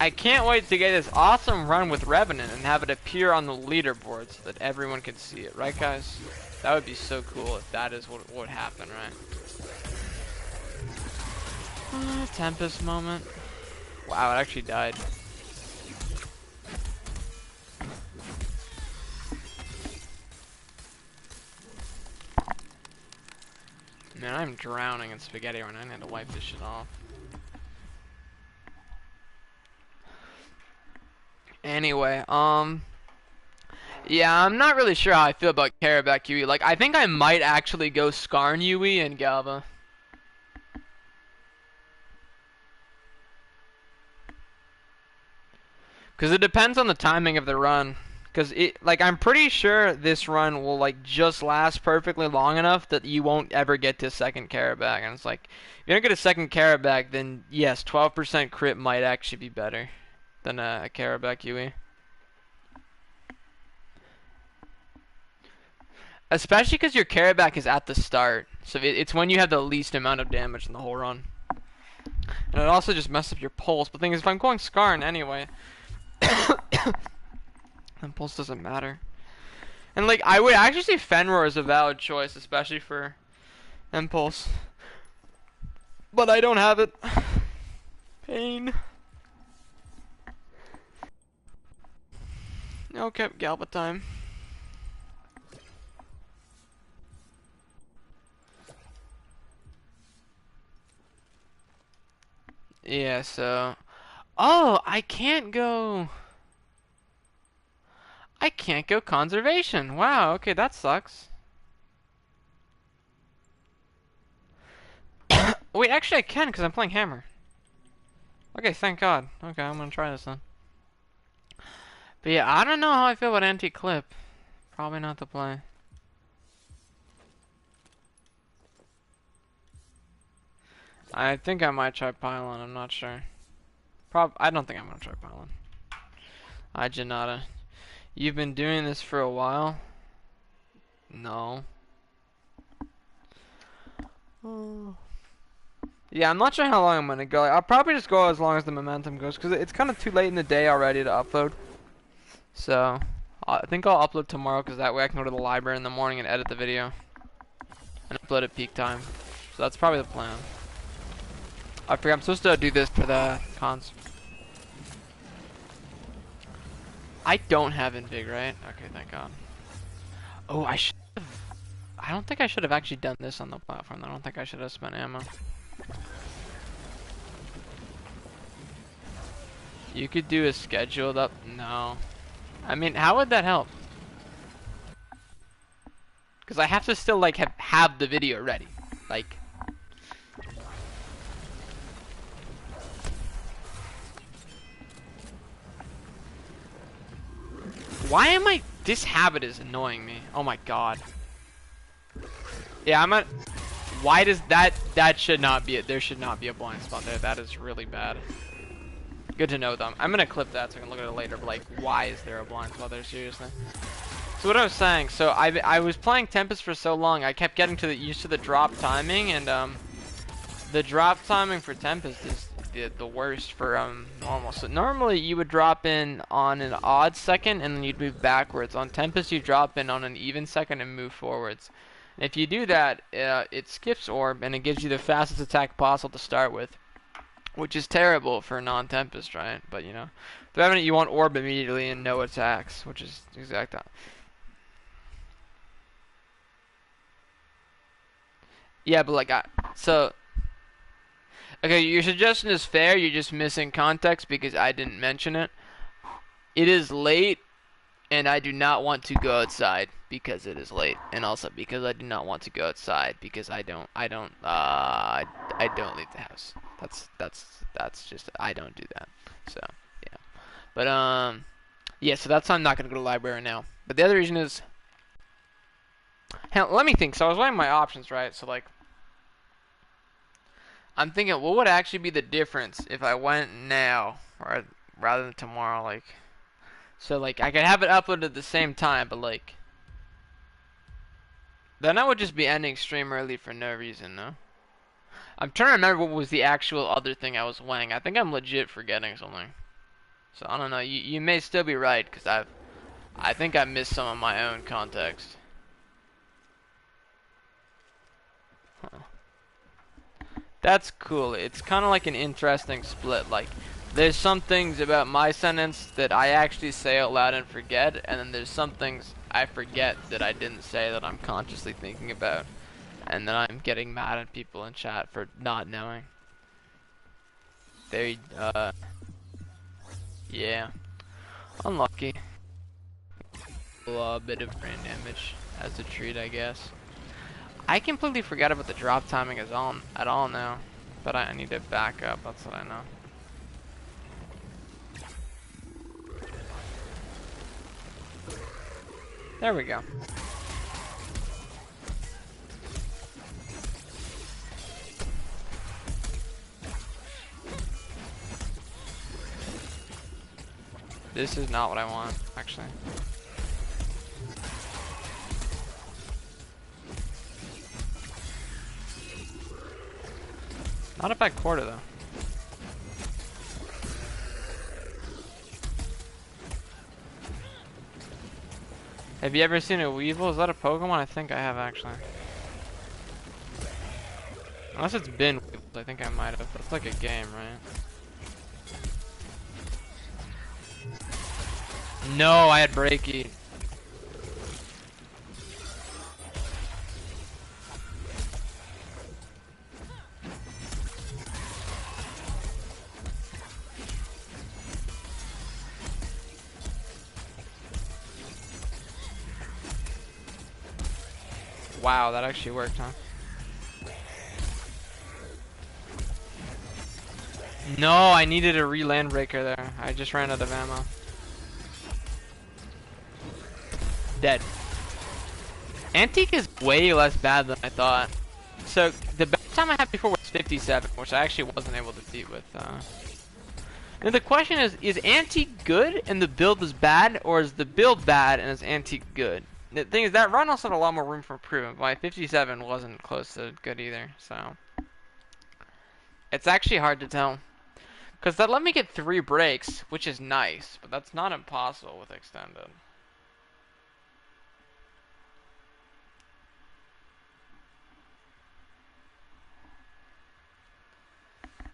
I can't wait to get this awesome run with Revenant and have it appear on the leaderboard so that everyone can see it, right guys? That would be so cool if that is what would happen, right? Tempest moment. Wow, it actually died. Man, I'm drowning in spaghetti right now. I need to wipe this shit off. Anyway, yeah, I'm not really sure how I feel about Karabak UE. Like, I think I might actually go Skarn UE and Galva. Because it depends on the timing of the run. Because, like, I'm pretty sure this run will, like, just last perfectly long enough that you won't ever get to second Karabak. And it's like, if you don't get a second Karabak, then yes, 12% crit might actually be better than a Karabak UE. Especially because your Karabak is at the start. So it's when you have the least amount of damage in the whole run. And it also just messes up your pulse. But the thing is, if I'm going Skarn anyway, then pulse doesn't matter. And like, I would actually say Fenrir is a valid choice, especially for Impulse. But I don't have it. Pain. Okay, Galba time. Yeah, so... Oh, I can't go conservation. Wow, okay, that sucks. Wait, actually I can, because I'm playing Hammer. Okay, thank God. Okay, I'm gonna try this then. But yeah, I don't know how I feel about anti-clip. Probably not the play. I think I might try Pylon, I'm not sure. I don't think I'm gonna try Pylon. Hi, Janata. You've been doing this for a while? No. Oh. Yeah, I'm not sure how long I'm gonna go. I'll probably just go as long as the momentum goes, because it's kind of too late in the day already to upload. So, I think I'll upload tomorrow, because that way I can go to the library in the morning and edit the video. And upload at peak time. So that's probably the plan. I forget, I'm supposed to do this for the cons. I don't have Invig, right? Okay, thank God. Oh, I should have... I don't think I should have actually done this on the platform. I don't think I should have spent ammo. You could do a scheduled up... No. I mean, how would that help? Because I have to still, like, have the video ready. Like... Why am I... This habit is annoying me. Oh my God. Yeah, I'm at... Why does that... That should not be it. There should not be a blind spot there. That is really bad. Good to know, though. I'm gonna clip that so I can look at it later, but, like, why is there a blind spot there? Seriously. So what I was saying, so I was playing Tempest for so long, I kept getting used to the drop timing, and, the drop timing for Tempest is the worst for normal. So normally you would drop in on an odd second and then you'd move backwards. On Tempest you drop in on an even second and move forwards. And if you do that, it skips orb and it gives you the fastest attack possible to start with, which is terrible for non-Tempest, right? But you know, for Revenant you want orb immediately and no attacks, which is exact. Yeah, but like so. Okay, your suggestion is fair, you're just missing context because I didn't mention it. It is late, and I do not want to go outside because it is late. And also because I do not want to go outside because I don't leave the house. That's just, I don't do that. So, yeah. But, yeah, so that's why I'm not going to go to the library now. But the other reason is, hell, let me think. So I was weighing my options, right? So, like, I'm thinking, what would actually be the difference if I went now or rather than tomorrow? Like, so like I could have it uploaded at the same time, but like, then I would just be ending stream early for no reason, no? I'm trying to remember what was the actual other thing I was weighing. I think I'm legit forgetting something. So I don't know. You may still be right because I think I missed some of my own context. Huh. That's cool. It's kind of like an interesting split. Like, there's some things about my sentence that I actually say out loud and forget, and then there's some things I forget that I didn't say that I'm consciously thinking about, and then I'm getting mad at people in chat for not knowing. They, yeah, unlucky. A bit of brain damage as a treat, I guess. I completely forgot about the drop timing at all now, but I need to back up. That's what I know. There we go. This is not what I want, actually. Not a bad quarter, though. Have you ever seen a Weevil? Is that a Pokemon? I think I have, actually. Unless it's been Weevils, I think I might have. That's like a game, right? No, I had Breaky. Wow, that actually worked, huh? No, I needed a re-land breaker there. I just ran out of ammo. Dead. Antique is way less bad than I thought. So, the best time I had before was 57, which I actually wasn't able to beat with, Now the question is Antique good and the build is bad, or is the build bad and is Antique good? The thing is, that run also had a lot more room for improvement. My 57 wasn't close to good either, so... It's actually hard to tell. Because that let me get 3 breaks, which is nice, but that's not impossible with extended.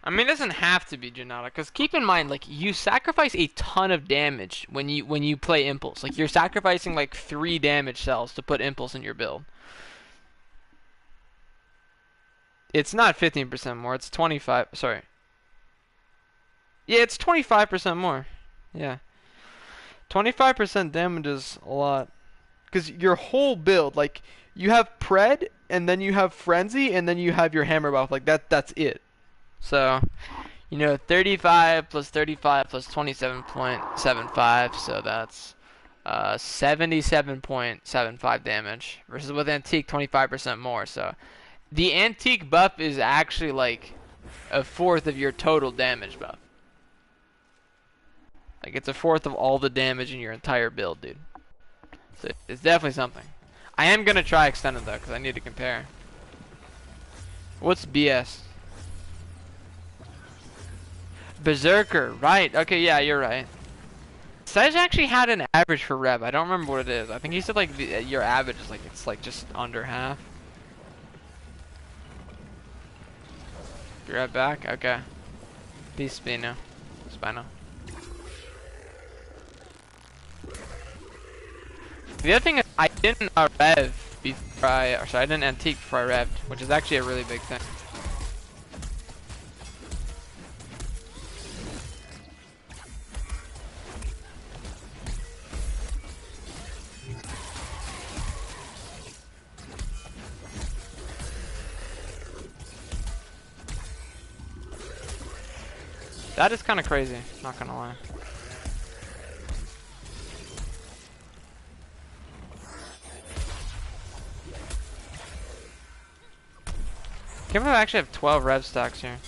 I mean, it doesn't have to be Janata, because keep in mind, like, you sacrifice a ton of damage when you play Impulse. Like, you're sacrificing, like, 3 damage cells to put Impulse in your build. It's not 15% more, it's 25, sorry. Yeah, it's 25% more. Yeah. 25% damage is a lot. Because your whole build, like, you have Pred, and then you have Frenzy, and then you have your Hammer buff. Like, that's it. So, you know, 35 plus 35 plus 27.75, so that's 77.75 damage. Versus with Antique, 25% more. So, the Antique buff is actually like a fourth of your total damage buff. Like, it's a fourth of all the damage in your entire build, dude. So, it's definitely something. I am going to try Extended, though, because I need to compare. What's BS? Berserker, right. Okay, yeah, you're right. Sedge actually had an average for Rev. I don't remember what it is. I think he said, like, your average is, like, it's, like, just under half. Be right back? Okay. Peace, Spino. Spino. The other thing is, I didn't rev before or sorry, I didn't antique before I revved, which is actually a really big thing. That is kind of crazy, not gonna lie. Can't believe I actually have 12 rev stacks here.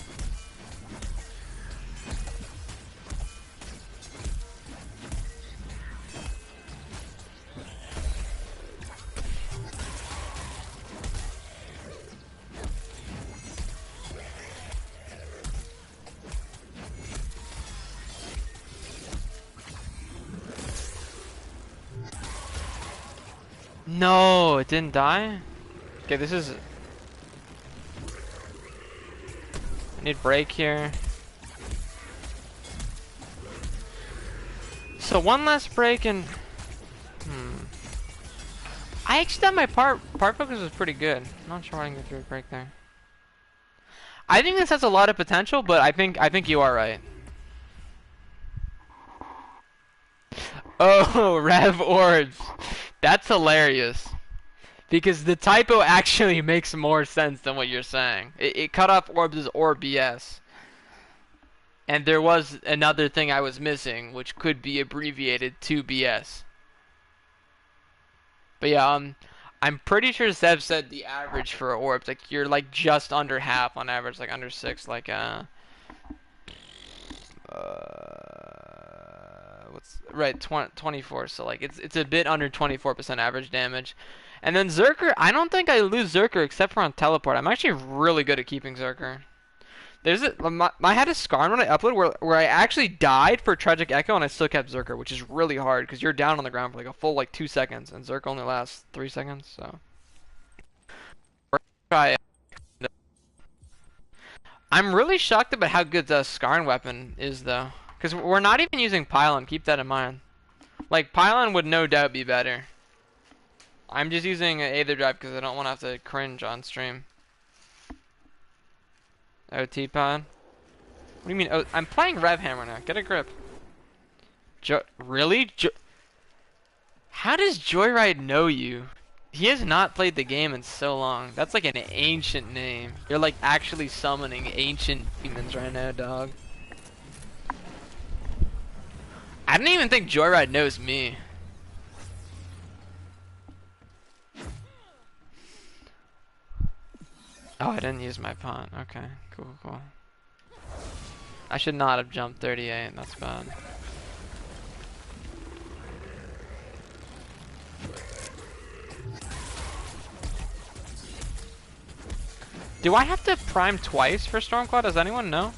No, it didn't die? Okay, this is... I need break here. So one less break and... I actually thought my part focus was pretty good. I'm not sure why I didn't get through a break there. I think this has a lot of potential, but I think you are right. Oh, Rev Orbs. That's hilarious. Because the typo actually makes more sense than what you're saying. It cut off orbs as or BS. And there was another thing I was missing, which could be abbreviated to BS. But yeah, I'm pretty sure Zev said the average for orbs, like you're like just under half on average, like under 6, like what's right 24. So like it's a bit under 24% average damage. And then Zerker, I don't think I lose Zerker except for on teleport. I'm actually really good at keeping Zerker. I had a scar when I uploaded where I actually died for Tragic Echo and I still kept Zerker, which is really hard because you're down on the ground for like a full like 2 seconds and Zerker only lasts 3 seconds. So I'm really shocked about how good the Skarn weapon is though, because we're not even using Pylon. Keep that in mind. Like Pylon would no doubt be better. I'm just using Aether Drive because I don't want to have to cringe on stream. OT pod? What do you mean? Oh, I'm playing Rev Hammer now. Get a grip. Really? How does Joyride know you? He has not played the game in so long. That's like an ancient name. You're like actually summoning ancient demons right now, dog. I don't even think Joyride knows me. Oh, I didn't use my pawn. Okay, cool. I should not have jumped 38. That's bad. Do I have to prime twice for Stormclaw? Does anyone know?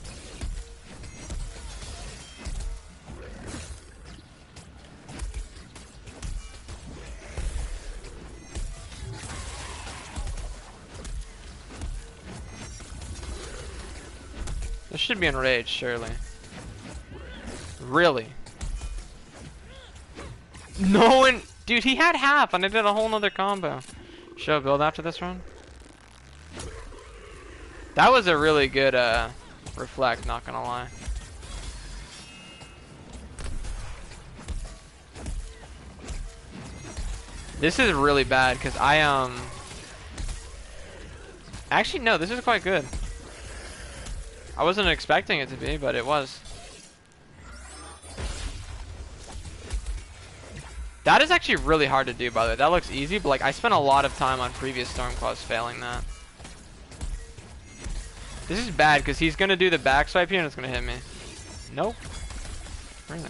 This should be enraged, surely. Really? No one... Dude, he had half and I did a whole nother combo. Should I build after this run? That was a really good reflect, not gonna lie. This is really bad because actually no, this is quite good. I wasn't expecting it to be, but it was. That is actually really hard to do, by the way. That looks easy, but like I spent a lot of time on previous Stormclaws failing that. This is bad because he's gonna do the back swipe here and it's gonna hit me. Nope. Really?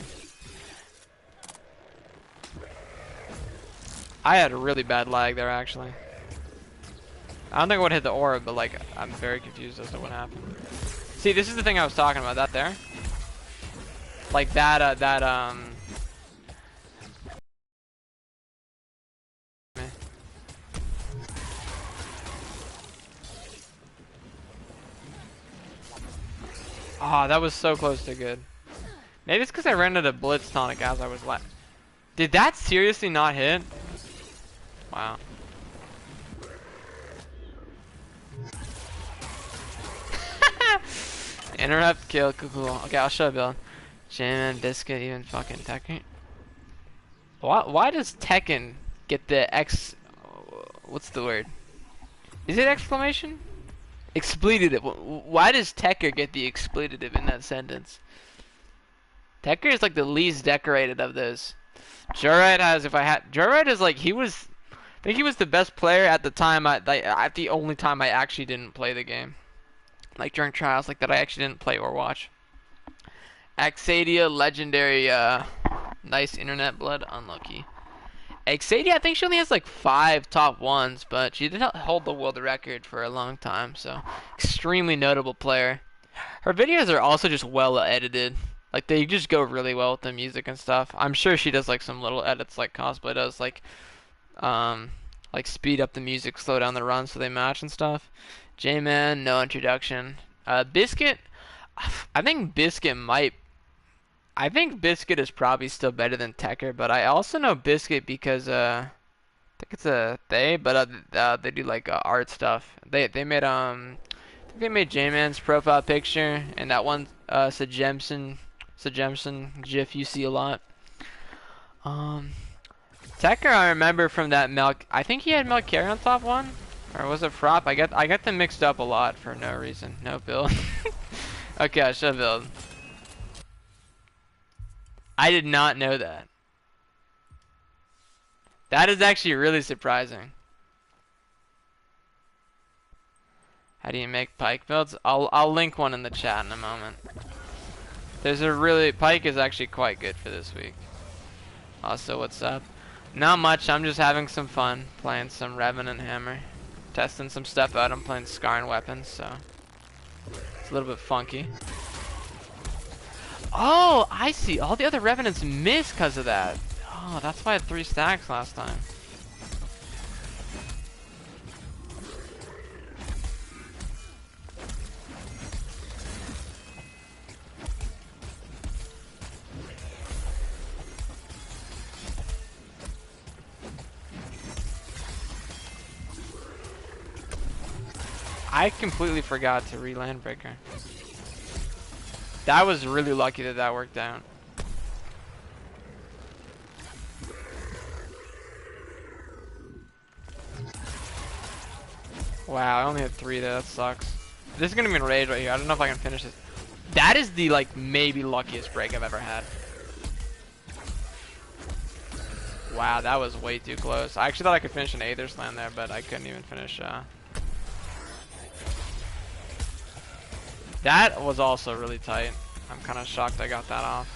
I had a really bad lag there actually. I don't think I would hit the orb, but like I'm very confused as to what happened. See, this is the thing I was talking about. That there, like that Oh, that was so close to good. Maybe it's because I ran into Blitz Tonic as I was left. Did that seriously not hit? Wow. Interrupt, kill, cool. Okay, I'll show a build. J-Man, Biscuit, even fucking Tekken. Why does Tekken get the X... What's the word? Is it exclamation? Expletive. Why does Tekker get the expletive in that sentence? Tekker is like the least decorated of those. Joyride has, Joyride is like, I think he was the best player at the time, at the only time I actually didn't play the game. Like during trials, like that I actually didn't play or watch. Axadia, legendary, nice internet blood, unlucky. Axadia, I think she only has like 5 top 1s, but she did not hold the world record for a long time, so extremely notable player. Her videos are also just well edited. Like they just go really well with the music and stuff. I'm sure she does like some little edits like cosplay does. Like Um, like speed up the music, slow down the run so they match and stuff. J-Man, no introduction. Biscuit, I think Biscuit might. I think Biscuit is probably still better than Tekker, but I also know Biscuit because I think it's a they do like art stuff. They made I think they made J-Man's profile picture and that one Sajemson GIF you see a lot. Um, Tekker, I remember from that Milk. I think he had Milk Carry on top one, or was it Frop? I got them mixed up a lot for no reason. No build. Okay, I should build. I did not know that. That is actually really surprising. How do you make Pike builds? I'll link one in the chat in a moment. There's a really Pike is actually quite good for this week. Also, what's up? Not much. I'm just having some fun playing some Revenant Hammer, testing some stuff out. I'm playing Scarring Weapons, so it's a little bit funky. Oh, I see. All the other Revenants miss because of that. Oh, that's why I had 3 stacks last time. I completely forgot to re-land breaker. That was really lucky that that worked out. Wow, I only had 3 there. That sucks. This is gonna be an rage right here. I don't know if I can finish this. That is the like maybe luckiest break I've ever had. Wow, that was way too close. I actually thought I could finish an Aether's Land there, but I couldn't even finish. That was also really tight. I'm kind of shocked I got that off.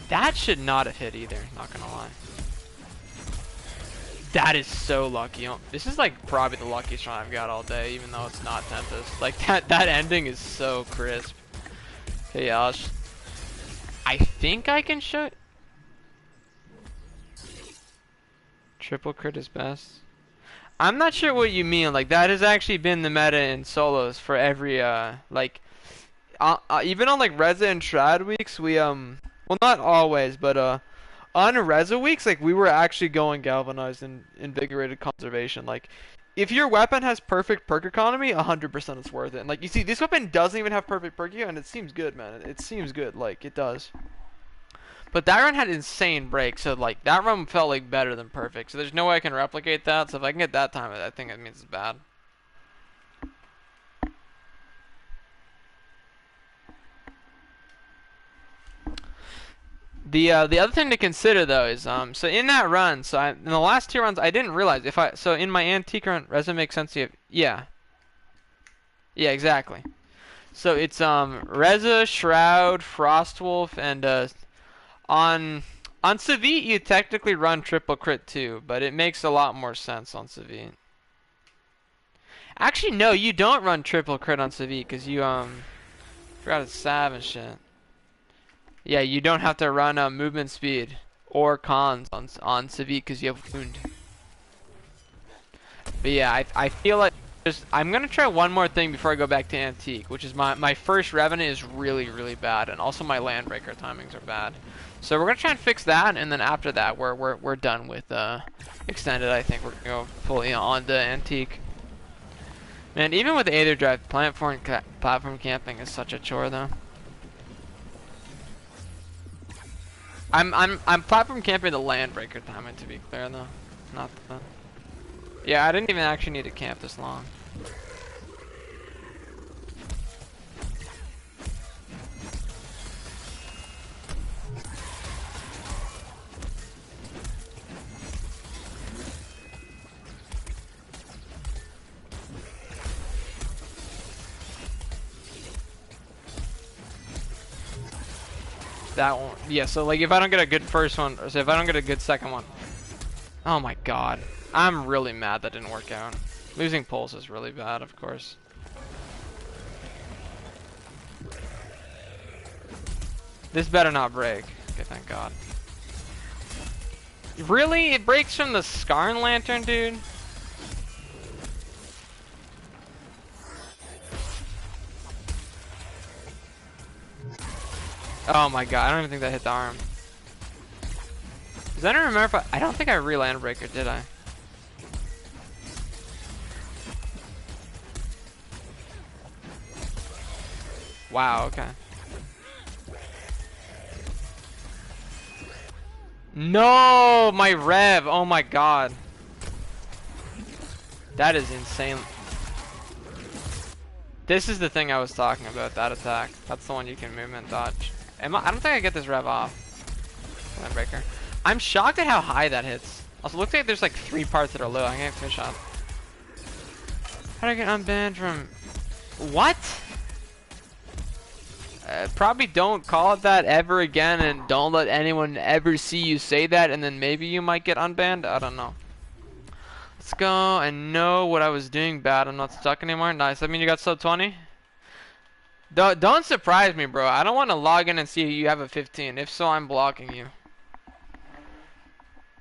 That should not have hit either, not gonna lie. That is so lucky. This is like probably the luckiest run I've got all day, even though it's not Tempest. Like that ending is so crisp. Okay, yeah, I think I can show. Triple crit is best. I'm not sure what you mean. Like that has actually been the meta in solos for every like even on like Reza and Trad weeks we well not always but on Reza weeks like we were actually going galvanized and invigorated conservation. Like if your weapon has perfect perk economy, 100% it's worth it. And like you see this weapon doesn't even have perfect perk economy and it seems good, man. It seems good, like it does. But that run had insane breaks, so like that run felt like better than perfect. So there's no way I can replicate that. So if I can get that time, I think that means it's bad. The other thing to consider though is so in that run, in the last 2 runs I didn't realize so in my antique run, Reza makes sense to you. Yeah exactly. So it's Reza, Shroud, Frostwolf, and on Savit, you technically run triple crit too, but it makes a lot more sense on Savit. Actually, no, you don't run triple crit on Savit because you forgot it's Sav and shit. Yeah, you don't have to run movement speed or cons on Savit because you have wound. But yeah, I feel like I'm gonna try one more thing before I go back to antique, which is my first Revenant is really bad, and also my Landbreaker timings are bad. So we're gonna try and fix that, and then after that, we're done with extended. I think we're gonna go fully on to antique. Man, even with Aether Drive, platform camping is such a chore, though. I'm platform camping the Landbreaker timing, to be clear, though, not the. Yeah, I didn't even actually need to camp this long. That one, yeah, so like if I don't get a good first one, or so if I don't get a good second one. Oh my god. I'm really mad that didn't work out. Losing pulse is really bad, of course. This better not break. Okay, thank God. Really? It breaks from the Scarn Lantern, dude? Oh my God, I don't even think that hit the arm. Does anyone remember if I don't think I re-land breaker, did I? Wow, okay. No, my rev, oh my God. That is insane. This is the thing I was talking about, that attack. That's the one you can movement dodge. I don't think I get this rev off. Land breaker. I'm shocked at how high that hits. Also, looks like there's like 3 parts that are low. I can't fish up. How do I get unbanned from... What? Probably don't call it that ever again, and don't let anyone ever see you say that, and then maybe you might get unbanned. I don't know. Let's go. I know what I was doing bad. I'm not stuck anymore. Nice. I mean, you got sub 20? Don't surprise me, bro. I don't want to log in and see you have a 15. If so, I'm blocking you.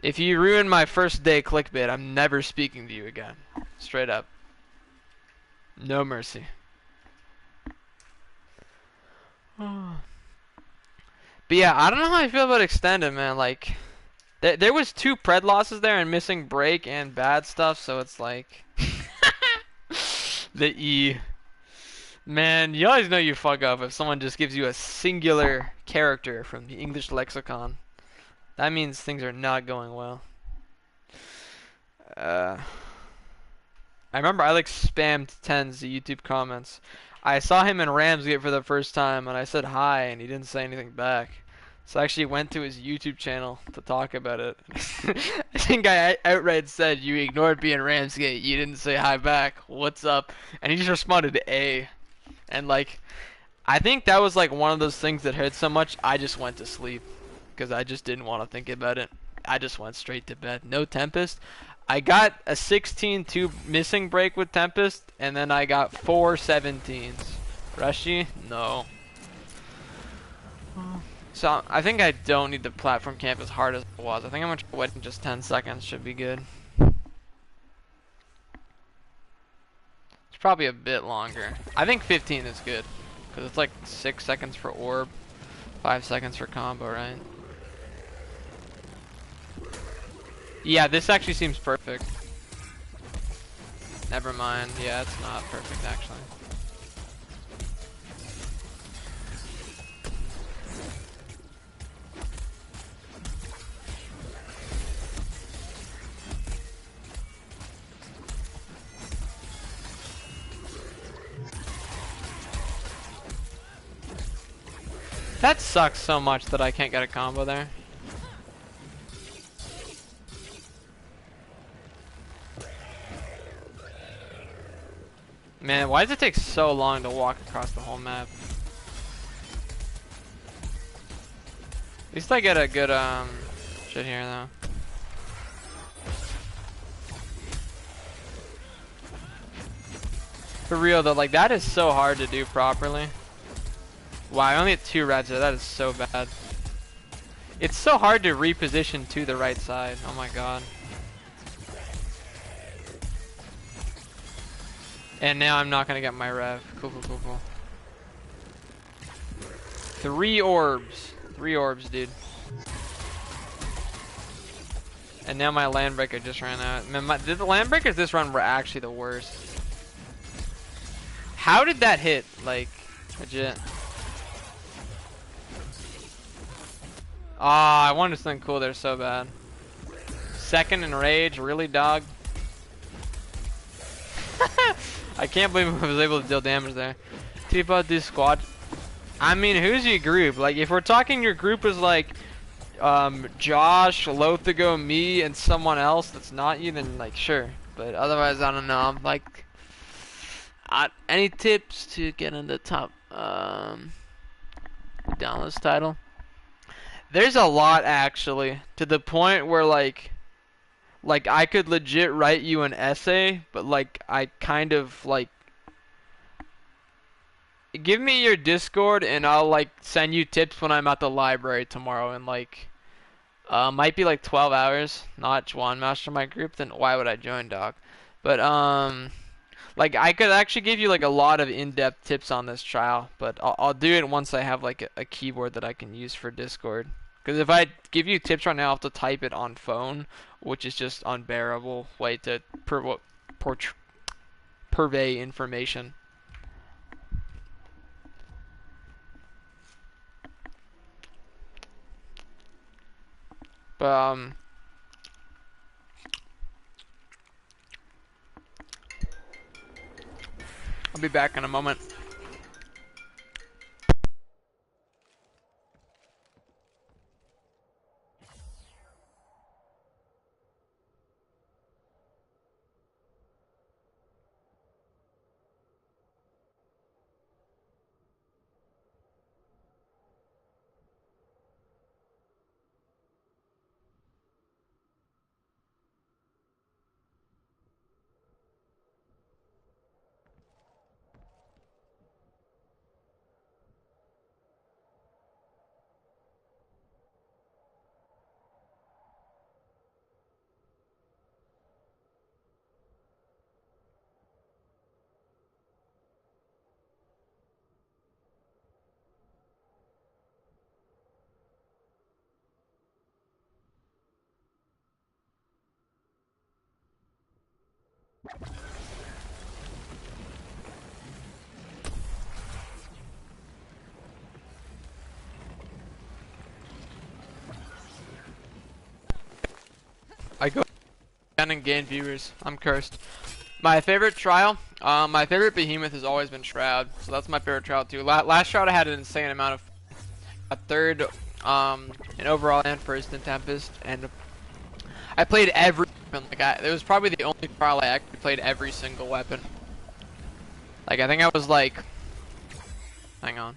If you ruin my first day clickbait, I'm never speaking to you again. Straight up. No mercy. But yeah, I don't know how I feel about extended, man. Like, there was 2 pred losses there and missing break and bad stuff, so it's like the E. Man, you always know you fuck up if someone just gives you a singular character from the English lexicon. That means things are not going well. I remember I like spammed Tens the YouTube comments. I saw him in Ramsgate for the first time and I said hi and he didn't say anything back. So I actually went to his YouTube channel to talk about it. I think I outright said, "You ignored me in Ramsgate, you didn't say hi back, what's up?" And he just responded A. And like, I think that was like one of those things that hurt so much I just went to sleep. Because I just didn't want to think about it. I just went straight to bed. No Tempest. I got a 16-2 missing break with Tempest, and then I got 4 17s. Rushy? No. So I think I don't need the platform camp as hard as it was. I think I'm going to wait in just 10 seconds. Should be good. It's probably a bit longer. I think 15 is good. Because it's like 6 seconds for orb. 5 seconds for combo, right? Yeah, this actually seems perfect. Never mind. Yeah, it's not perfect, actually. That sucks so much that I can't get a combo there. Man, why does it take so long to walk across the whole map? At least I get a good shit here though. For real though, like that is so hard to do properly. Wow, I only had 2 reds there. That is so bad. It's so hard to reposition to the right side. Oh my god. And now I'm not gonna get my rev. Cool, cool, cool, cool. 3 orbs. 3 orbs, dude. And now my land breaker just ran out. Man, the land breakers this run were actually the worst. How did that hit? Like, legit. Ah, I wanted something cool there so bad. Second in rage, really, dog? I can't believe I was able to deal damage there. T-Pod this squad. I mean, who's your group? Like, if we're talking your group is like, Josh, Lothago, me, and someone else that's not you, then like, sure. But otherwise, I don't know. I'm like, any tips to get in the top, Dauntless title? There's a lot, actually, to the point where like I could legit write you an essay, but like I kind of like give me your Discord and I'll like send you tips when I'm at the library tomorrow in like might be like 12 hours. Not Juan Mastermind group. Then why would I join, dog? But like I could actually give you like a lot of in-depth tips on this trial, but I'll do it once I have like a keyboard that I can use for Discord. Because if I give you tips right now, I'll have to type it on phone, which is just unbearable way to purvey information. But I'll be back in a moment. I go down and gain viewers. I'm cursed. My favorite trial, my favorite behemoth has always been Shroud, so that's my favorite trial too. Last Shroud I had an insane amount of a third in overall and first in Tempest, and I played every weapon. Like it was probably the only trial I actually played every single weapon. Like I think I was like, hang on,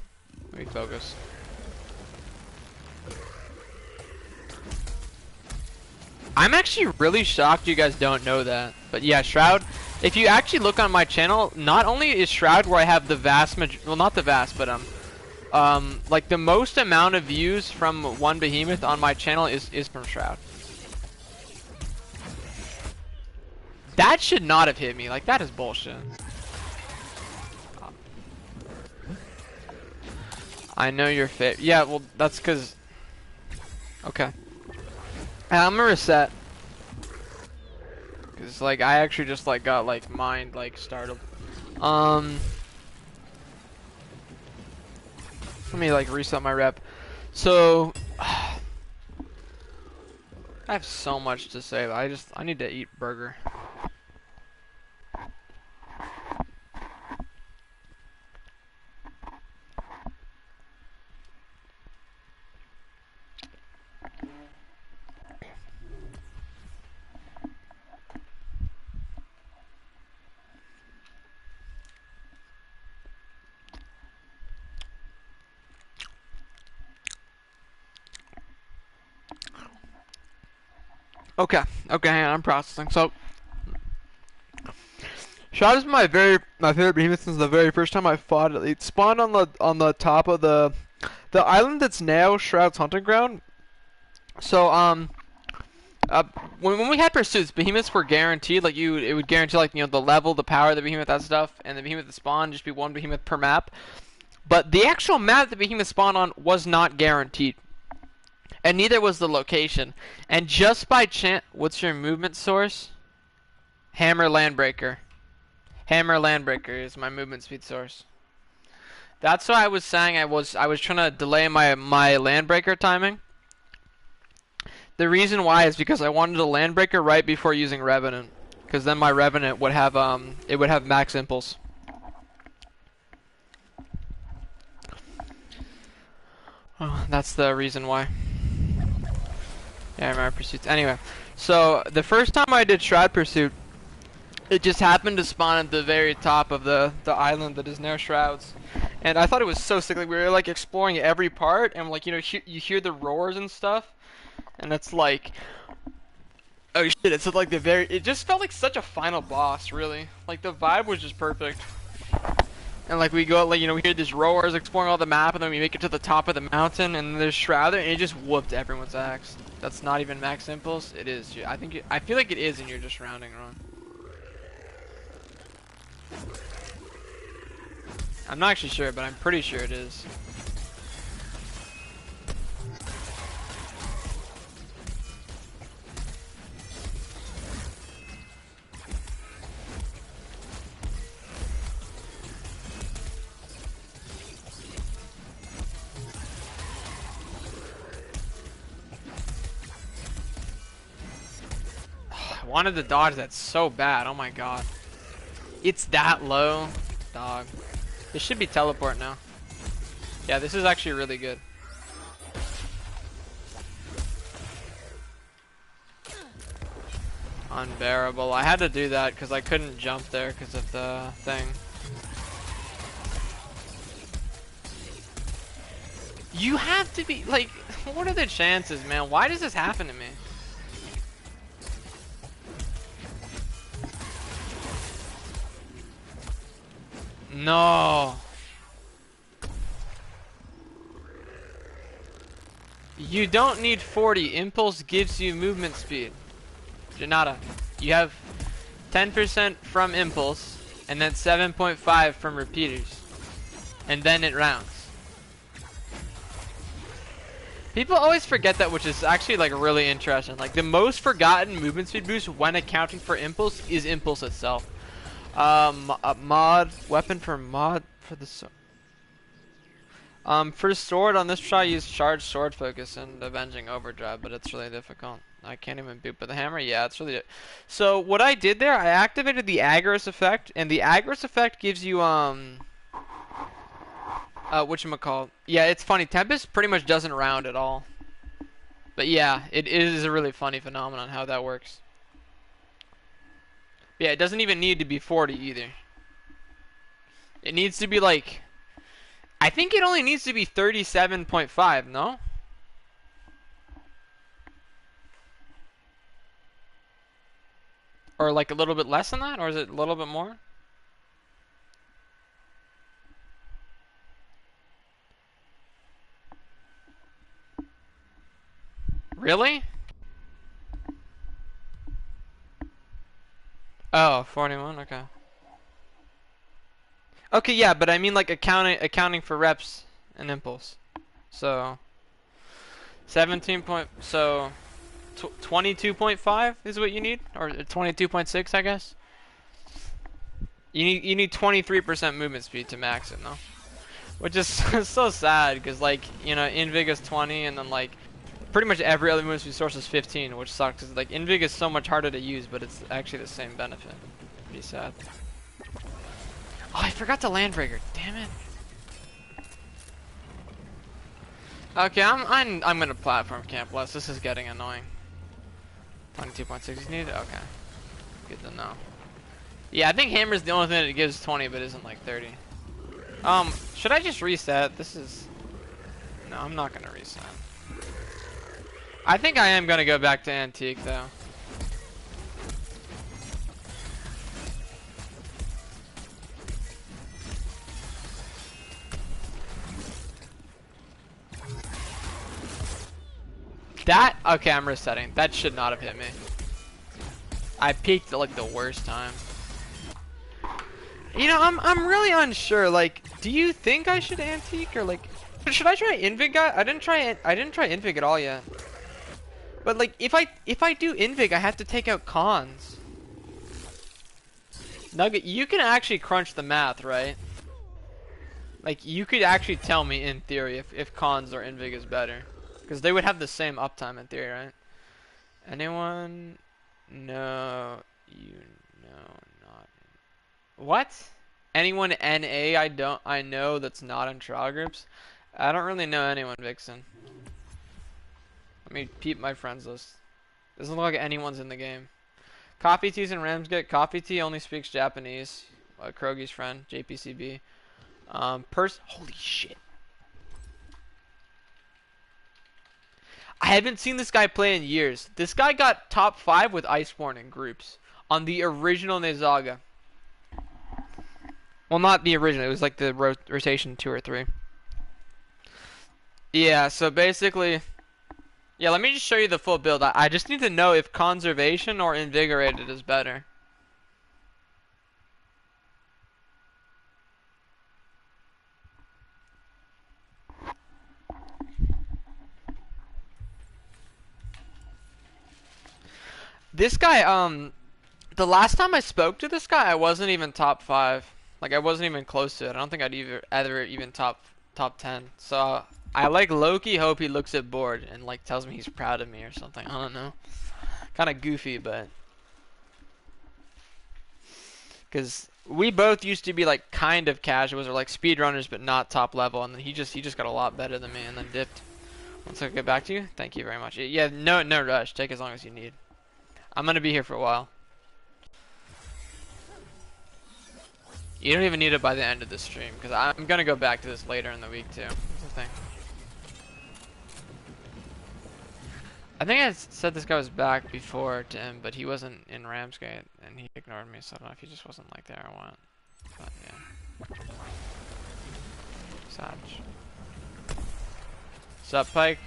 let me focus. I'm actually really shocked you guys don't know that. But yeah, Shroud, if you actually look on my channel, not only is Shroud where I have the vast well not the vast, but like the most amount of views from one behemoth on my channel is from Shroud. That should not have hit me, like that is bullshit. I know you're fit. Yeah, well that's cause okay. I'm gonna reset. Cause like I actually just like got like mind like startled. Let me like reset my rep. So I have so much to say, but I need to eat burger. Okay, hang on, I'm processing. So, Shroud is my favorite behemoth since the very first time I fought it. It spawned on the top of the island that's now Shroud's hunting ground. So when we had pursuits, behemoths were guaranteed. Like it would guarantee like the level, the power of the behemoth, that stuff, and the behemoth that spawned just be one behemoth per map. But the actual map the behemoth spawned on was not guaranteed. And neither was the location. And just by chance, what's your movement source? Hammer Landbreaker. Hammer Landbreaker is my movement speed source. That's why I was saying I was trying to delay my Landbreaker timing. The reason why is because I wanted a Landbreaker right before using Revenant, because then my Revenant would have max impulse. Oh, that's the reason why. Yeah, I remember Pursuits. Anyway, so the first time I did Shroud Pursuit, it just happened to spawn at the very top of the island that is now Shrouds. And I thought it was so sick. Like, we were like exploring every part, and like you hear the roars and stuff, and it's like, oh shit! It's like it just felt like such a final boss, really. Like the vibe was just perfect. And like we go, like we hear these roars exploring all the map, and then we make it to the top of the mountain, and there's Shroud, and it just whooped everyone's axe. That's not even max impulse. It is. I feel like it is, and you're just rounding wrong. I'm not actually sure, but I'm pretty sure it is. I wanted to dodge that so bad. Oh my god. It's that low. Dog. This should be teleport now. Yeah, this is actually really good. Unbearable. I had to do that because I couldn't jump there because of the thing. You have to be, like, what are the chances, man? Why does this happen to me? No. You don't need 40. Impulse gives you movement speed. Janata. You have 10% from impulse, and then 7.5 from repeaters. And then it rounds. People always forget that, which is actually like really interesting. Like the most forgotten movement speed boost when accounting for impulse is impulse itself. A mod weapon for mod for the for sword on this try use charged sword focus and avenging overdrive, but it's really difficult. I can't even boot with the hammer. Yeah, it's really. So what I did there, I activated the Agorist effect, and the Agorist effect gives you whatchamacallit. Yeah, it's funny. Tempest pretty much doesn't round at all. But yeah, it is a really funny phenomenon how that works. Yeah, it doesn't even need to be 40 either. It needs to be like, I think it only needs to be 37.5, no? Or like a little bit less than that? Or is it a little bit more? Really? Oh, 41, okay. Okay, yeah, but I mean like accounting for reps and impulse. So 22.5 is what you need, or 22.6, I guess. You need 23% movement speed to max it, no? Which is so sad because like Invig is 20 and then like pretty much every other movement speed source is 15, which sucks. Cause like Invig is so much harder to use, but it's actually the same benefit. Pretty sad. Oh, I forgot the Landbreaker. Damn it. Okay, I'm gonna platform camp less. This is getting annoying. 22.6 is needed. Okay, good to know. Yeah, I think hammer's the only thing that gives 20, but isn't like 30. Should I just reset? This is. No, I'm not gonna reset. I think I am gonna go back to antique though. That, okay, I'm resetting. That should not have hit me. I peaked at like the worst time. I'm really unsure. Like, do you think I should antique or like, should I try Invig guy? I didn't try Invig at all yet. But like, if I do Invig, I have to take out cons. Nugget, you can actually crunch the math, right? Like, you could actually tell me in theory if cons or Invig is better. Because they would have the same uptime in theory, right? Anyone? No, not. What? Anyone NA I know that's not in trial groups? I don't really know anyone, Vixen. Let me peep my friends list. Doesn't look like anyone's in the game. Coffee Teas and Ramsgate. Coffee Tea only speaks Japanese. Krogi's friend, JPCB. Holy shit. I haven't seen this guy play in years. This guy got top 5 with Iceborne in groups on the original Nezaga. Well, not the original. It was like the rotation 2 or 3. Yeah. So basically, yeah. Let me just show you the full build. I just need to know if conservation or invigorated is better. This guy, the last time I spoke to this guy, I wasn't even top 5. Like, I wasn't even close to it. I don't think I'd ever even top 10. So I like low-key hope he looks at board and like tells me he's proud of me or something. I don't know. Kind of goofy, but because we both used to be like kind of casuals or like speedrunners, but not top level, and then he just got a lot better than me and then dipped. Once I get back to you, thank you very much. Yeah, no rush. Take as long as you need. I'm gonna be here for a while. You don't even need it by the end of the stream, because I'm gonna go back to this later in the week too. That's the thing. I think I said this guy was back before to him, but he wasn't in Ramsgate, and he ignored me, so I don't know if he just wasn't like there or what. But yeah. Saj. Sup, Pike?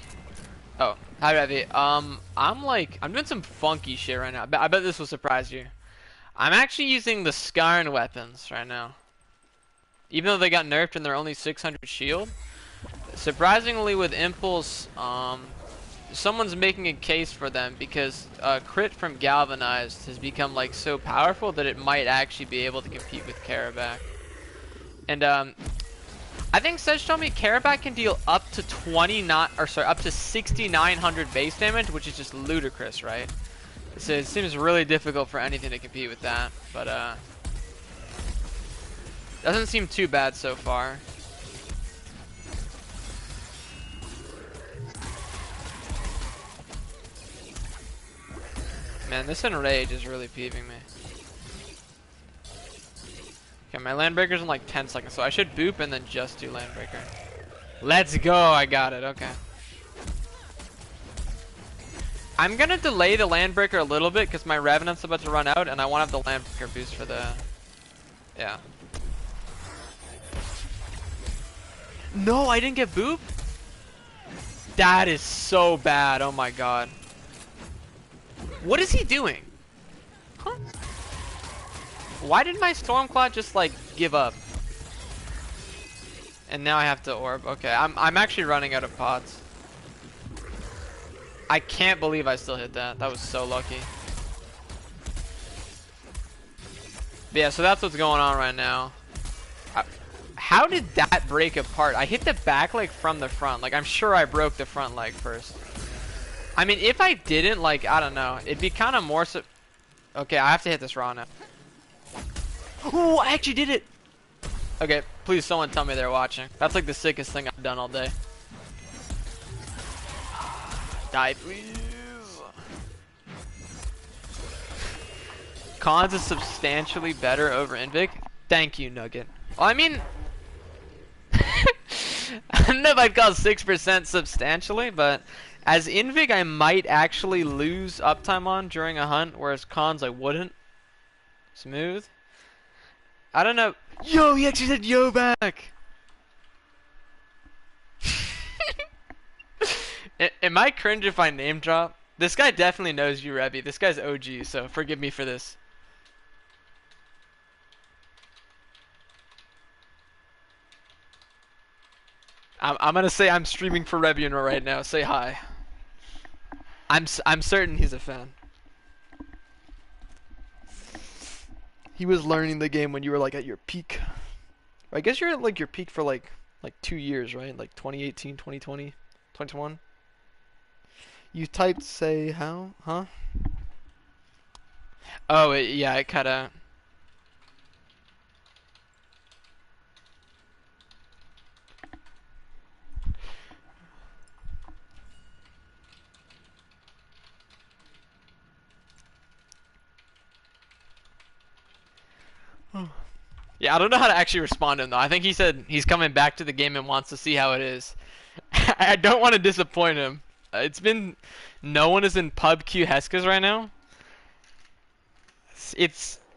Oh, hi, Revy. I'm doing some funky shit right now. I bet this will surprise you. I'm actually using the Skarn weapons right now. Even though they got nerfed and they're only 600 shield. Surprisingly with Impulse, someone's making a case for them because crit from Galvanized has become like so powerful that it might actually be able to compete with Karabac. And I think Sej told me Karabac can deal up to up to 6,900 base damage, which is just ludicrous, right? So it seems really difficult for anything to compete with that, but doesn't seem too bad so far. Man, this enrage is really peeving me. Okay, my landbreaker's in like 10 seconds, so I should boop and then just do landbreaker. Let's go, I got it, okay. I'm gonna delay the landbreaker a little bit because my Revenant's about to run out and I want to have the landbreaker boost for the... Yeah. No, I didn't get boop? That is so bad, oh my god. What is he doing? Huh? Why did my Stormclaw just like give up? And now I have to orb. Okay, I'm actually running out of pods. I can't believe I still hit that. That was so lucky. But yeah, so that's what's going on right now. How did that break apart? I hit the back leg from the front. Like, I'm sure I broke the front leg first. I mean, if I didn't, like, I don't know. It'd be kind of more so... Okay, I have to hit this raw now. Oh, I actually did it! Okay, please someone tell me they're watching. That's like the sickest thing I've done all day. Die, please. Cons is substantially better over Invic. Thank you, Nugget. Well, I mean... I don't know if I'd call 6% substantially, but... As Invic, I might actually lose uptime on during a hunt, whereas Cons I wouldn't. Smooth. I don't know. Yo, he actually said yo back! Am I cringe if I name drop? This guy definitely knows you, Rebby. This guy's OG, so forgive me for this. I'm gonna say I'm streaming for Rebby right now. Say hi. I'm certain he's a fan. He was learning the game when you were like at your peak. I guess you're at like your peak for like 2 years, right? Like 2018, 2020, 2021. You typed say how? Huh? Oh, yeah, it cut out. Yeah, I don't know how to actually respond to him though. I think he said he's coming back to the game and wants to see how it is. I don't want to disappoint him. It's been... No one is in pub Q Heskas right now.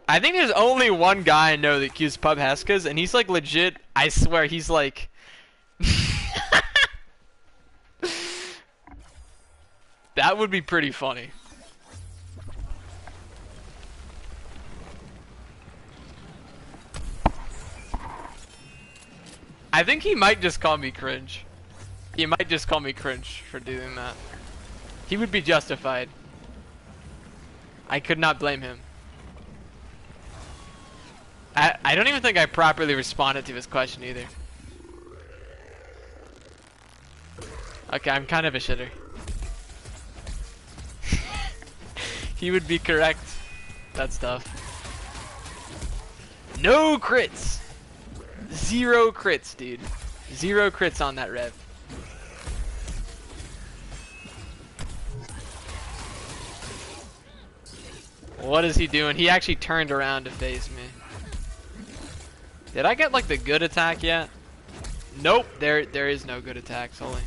I think there's only one guy I know that queues Pub Heskas, and he's like legit, I swear, he's like... That would be pretty funny. I think he might just call me cringe. He might just call me cringe for doing that. He would be justified. I could not blame him. I don't even think I properly responded to his question either. Okay, I'm kind of a shitter. He would be correct. That's tough. No crits! 0 crits, dude. 0 crits on that rev. What is he doing? He actually turned around to face me. Did I get like the good attack yet? Nope, there is no good attack, Sully.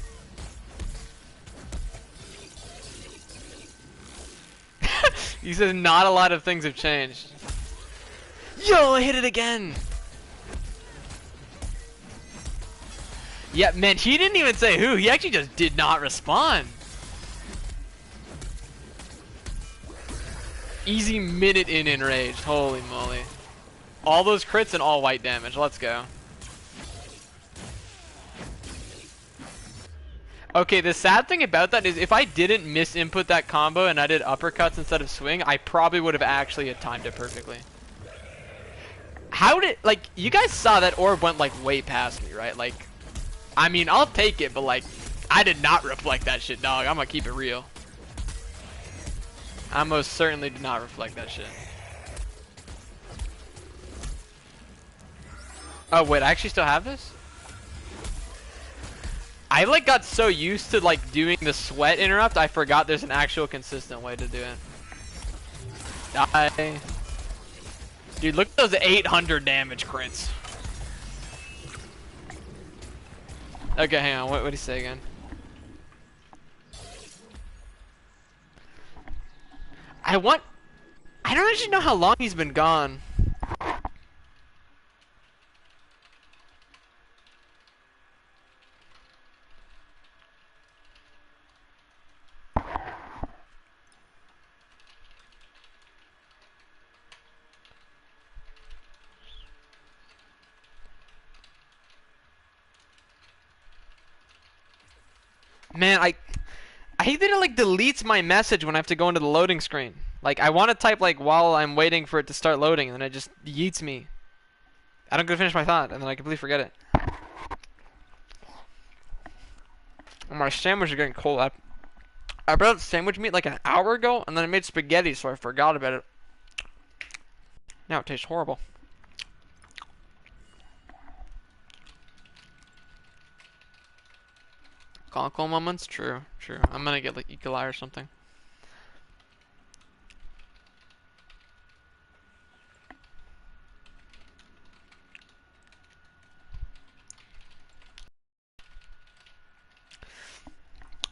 He says not a lot of things have changed. Yo, I hit it again! Yeah, man, he didn't even say who. He actually just did not respond. Easy minute in enraged. Holy moly. All those crits and all white damage. Let's go. Okay, the sad thing about that is if I didn't misinput that combo and I did uppercuts instead of swing, I probably would have actually had timed it perfectly. How did, like, you guys saw that orb went like way past me, right? Like, I mean, I'll take it, but like, I did not reflect that shit, dog. I'm gonna keep it real. I most certainly did not reflect that shit. Oh wait, I actually still have this? I like got so used to like doing the sweat interrupt, I forgot there's an actual consistent way to do it. Die. Dude, look at those 800 damage crits. Okay, hang on, what did he say again? I don't actually know how long he's been gone. Man, I hate that it like deletes my message when I have to go into the loading screen. Like I want to type like while I'm waiting for it to start loading, and then it just yeets me. I don't get to finish my thought, and then I completely forget it. And my sandwich is getting cold. I brought sandwich meat like an hour ago, and then I made spaghetti, so I forgot about it. Now it tastes horrible. Conkle moments? True, true. I'm gonna get like E. coli or something.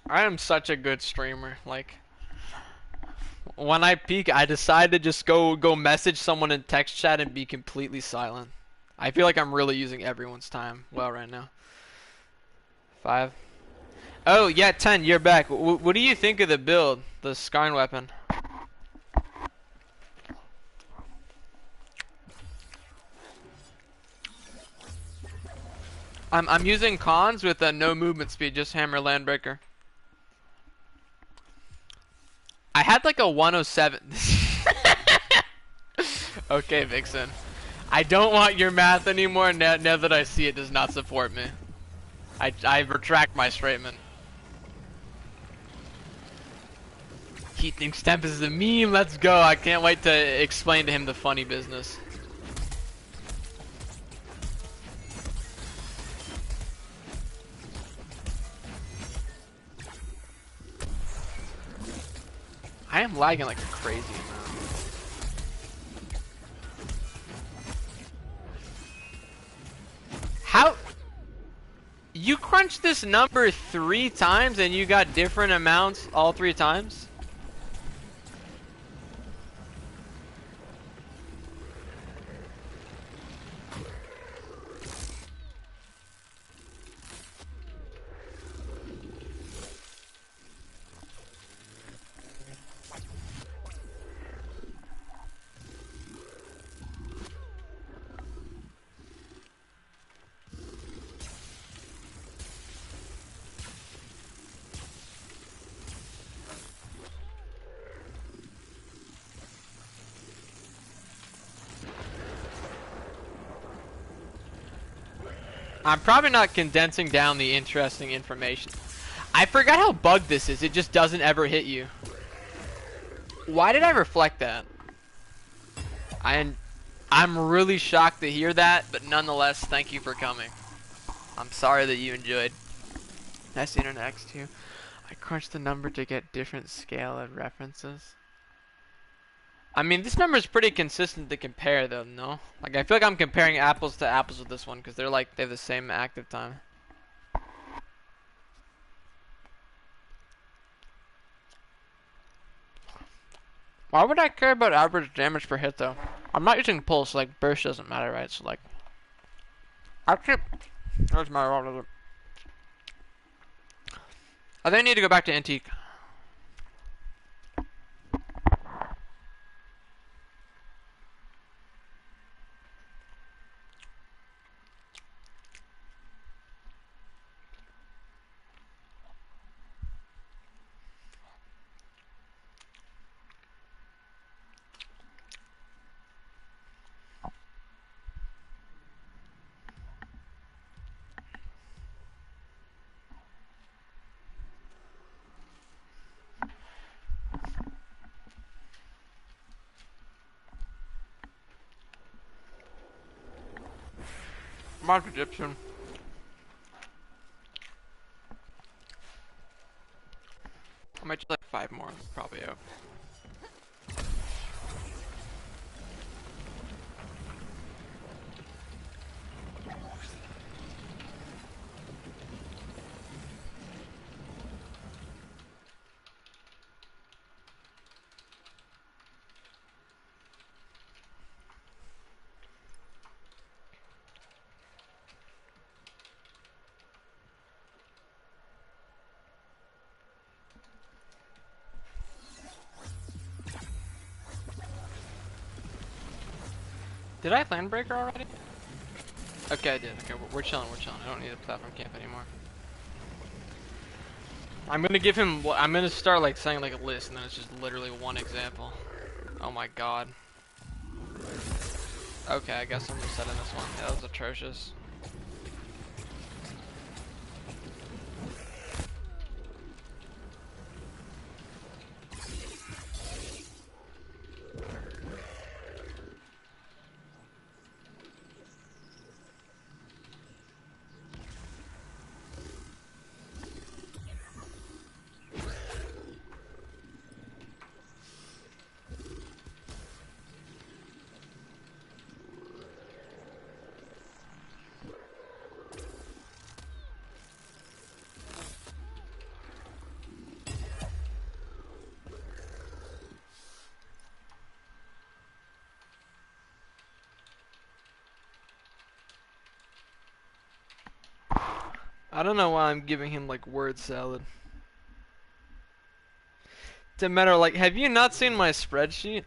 I am such a good streamer. Like, when I peak, I decide to just go message someone in text chat and be completely silent. I feel like I'm really using everyone's time well right now. 5. Oh, yeah, 10, you're back. What do you think of the build, the Skarn weapon? I'm using cons with no movement speed, just hammer landbreaker. I had like a 107. Okay, Vixen. I don't want your math anymore now that I see it does not support me. I retract my statement. He thinks Tempest is a meme. Let's go. I can't wait to explain to him the funny business. I am lagging like crazy, man. How? You crunched this number 3 times and you got different amounts all 3 times? I'm probably not condensing down the interesting information. I forgot how bugged this is. It just doesn't ever hit you. Why did I reflect that? I'm really shocked to hear that, but nonetheless, thank you for coming. I'm sorry that you enjoyed. Nice Internet X2. I crunched the number to get different scale of references. I mean, this number is pretty consistent to compare, though, no? Like, I feel like I'm comparing apples to apples with this one, because they have the same active time. Why would I care about average damage per hit, though? I'm not using pulse, so, like, burst doesn't matter, right? So, like... Actually, it doesn't matter what does it. I think I need to go back to Antique. Mark Egyptian. I might just like 5 more, probably out. Did I landbreaker already? Okay, I did. Okay, we're chilling, I don't need a platform camp anymore. I'm gonna give him, I'm gonna start like saying like a list and then it's just literally one example. Oh my god. Okay, I guess I'm resetting this one. Yeah, that was atrocious. I don't know why I'm giving him like word salad. Demeter, like, have you not seen my spreadsheet?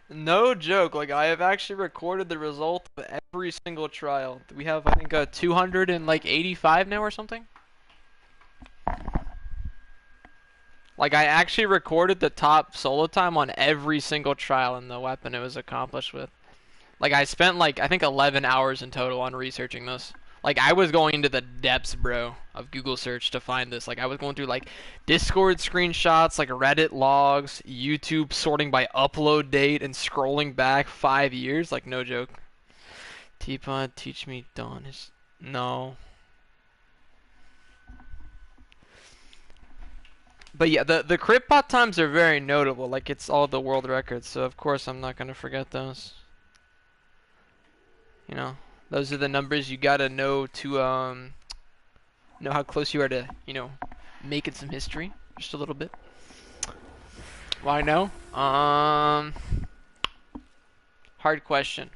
No joke, like I have actually recorded the result of every single trial. We have I think 285 now or something. Like I actually recorded the top solo time on every single trial and the weapon it was accomplished with. Like I spent like I think 11 hours in total on researching this. Like I was going into the depths, bro, of Google search to find this. Like I was going through like Discord screenshots, like Reddit logs, YouTube sorting by upload date and scrolling back 5 years. Like no joke. Teapot, teach me Dawn is no. But yeah, the crit pot times are very notable. Like it's all the world records, so of course I'm not gonna forget those. You know, those are the numbers you gotta know to know how close you are to, you know, making some history, just a little bit. Why no? Hard question.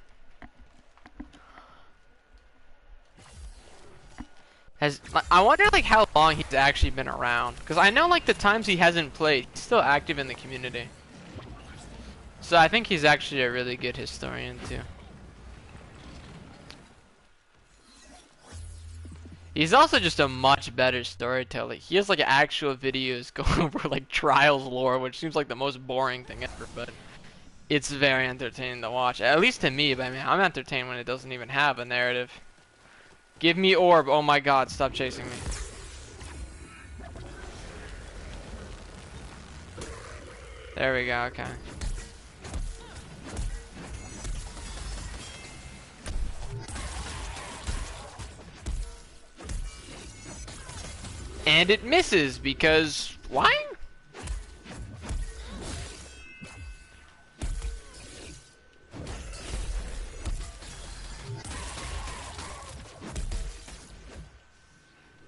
I wonder like how long he's actually been around, because I know like the times he hasn't played, he's still active in the community. So I think he's actually a really good historian too. He's also just a much better storyteller. He has like actual videos going over like Trials lore, which seems like the most boring thing ever, but it's very entertaining to watch. At least to me, but I mean, I'm entertained when it doesn't even have a narrative. Give me orb. Oh my god, stop chasing me. There we go, okay. And it misses because why?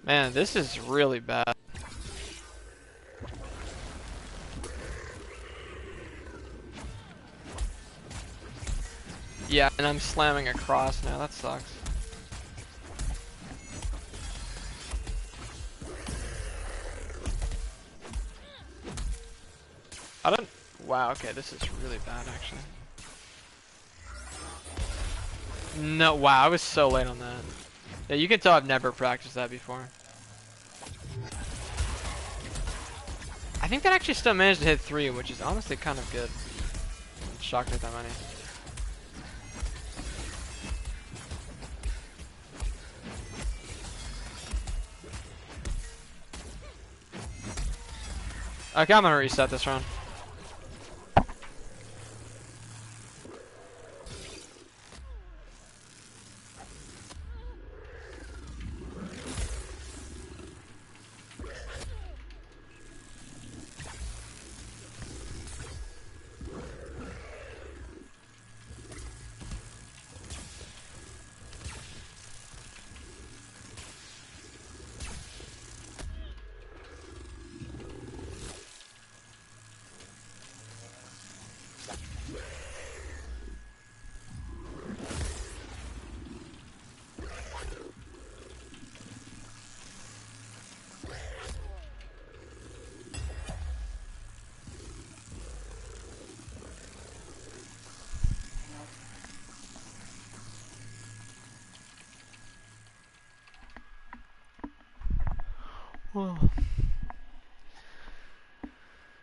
Man, this is really bad. Yeah, and I'm slamming across now. That sucks. I don't... Wow, okay, this is really bad, actually. No, wow, I was so late on that. Yeah, you can tell I've never practiced that before. I think that actually still managed to hit 3, which is honestly kind of good. I'm shocked at that many. Okay, I'm gonna reset this round.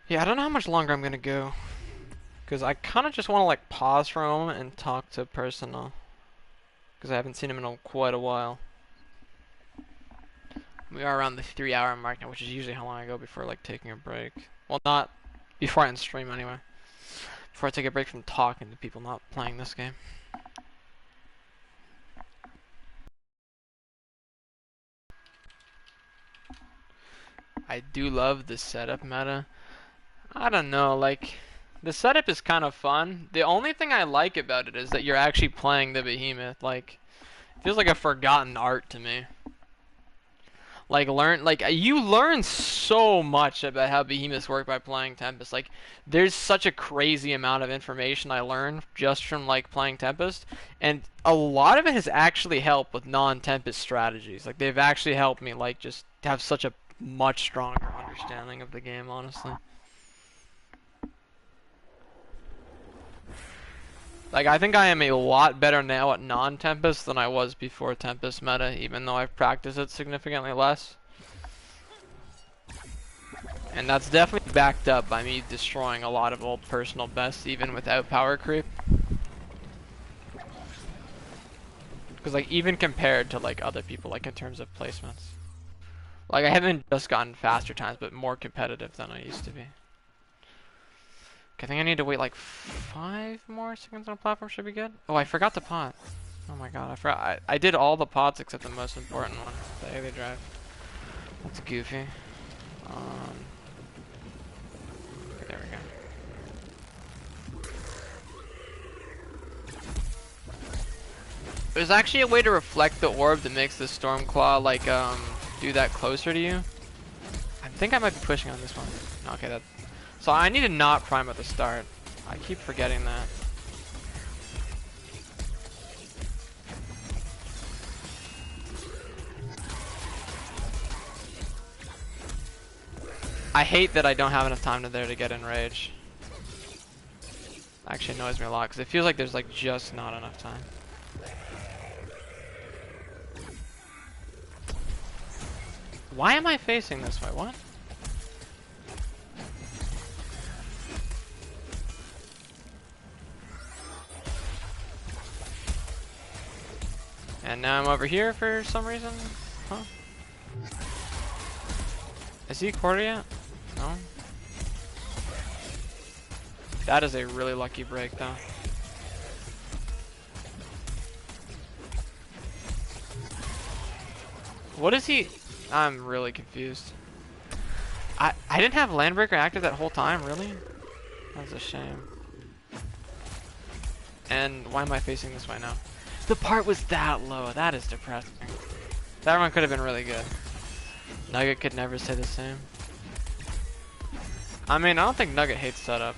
Yeah, I don't know how much longer I'm gonna go. Because I kind of just want to like pause for a moment and talk to Personal. Because I haven't seen him in quite a while. We are around the 3-hour mark now, which is usually how long I go before like taking a break. Well, not before I end stream anyway. Before I take a break from talking to people not playing this game. I do love the setup meta. I don't know, like, the setup is kind of fun. The only thing I like about it is that you're actually playing the behemoth. Like, it feels like a forgotten art to me. Like, you learn so much about how behemoths work by playing Tempest. Like, there's such a crazy amount of information I learned just from, like, playing Tempest. And a lot of it has actually helped with non-Tempest strategies. Like, they've actually helped me, like, just have such a much stronger understanding of the game, honestly. Like, I think I am a lot better now at non-Tempest than I was before Tempest meta, even though I've practiced it significantly less. And that's definitely backed up by me destroying a lot of old personal bests, even without power creep. Because, like, even compared to, like, other people, like, in terms of placements. Like, I haven't just gotten faster times, but more competitive than I used to be. I think I need to wait like 5 more seconds on a platform. Should be good. Oh, I forgot the pot. Oh my god, I forgot. I did all the pots except the most important one, the Alien Drive. That's goofy. Okay, there we go. There's actually a way to reflect the orb that makes the Stormclaw like do that closer to you. I think I might be pushing on this one. Okay, that. So I need to not prime at the start. I keep forgetting that. I hate that I don't have enough time there to get in rage. Actually annoys me a lot because it feels like there's like just not enough time. Why am I facing this way? What? And now I'm over here for some reason. Huh? Is he quarter yet? No. That is a really lucky break, though. What is he? I'm really confused. I didn't have Landbreaker active that whole time, really? That's a shame. And why am I facing this way now? The part was that low. That is depressing. That one could have been really good. Nugget could never say the same. I mean, I don't think Nugget hates setup.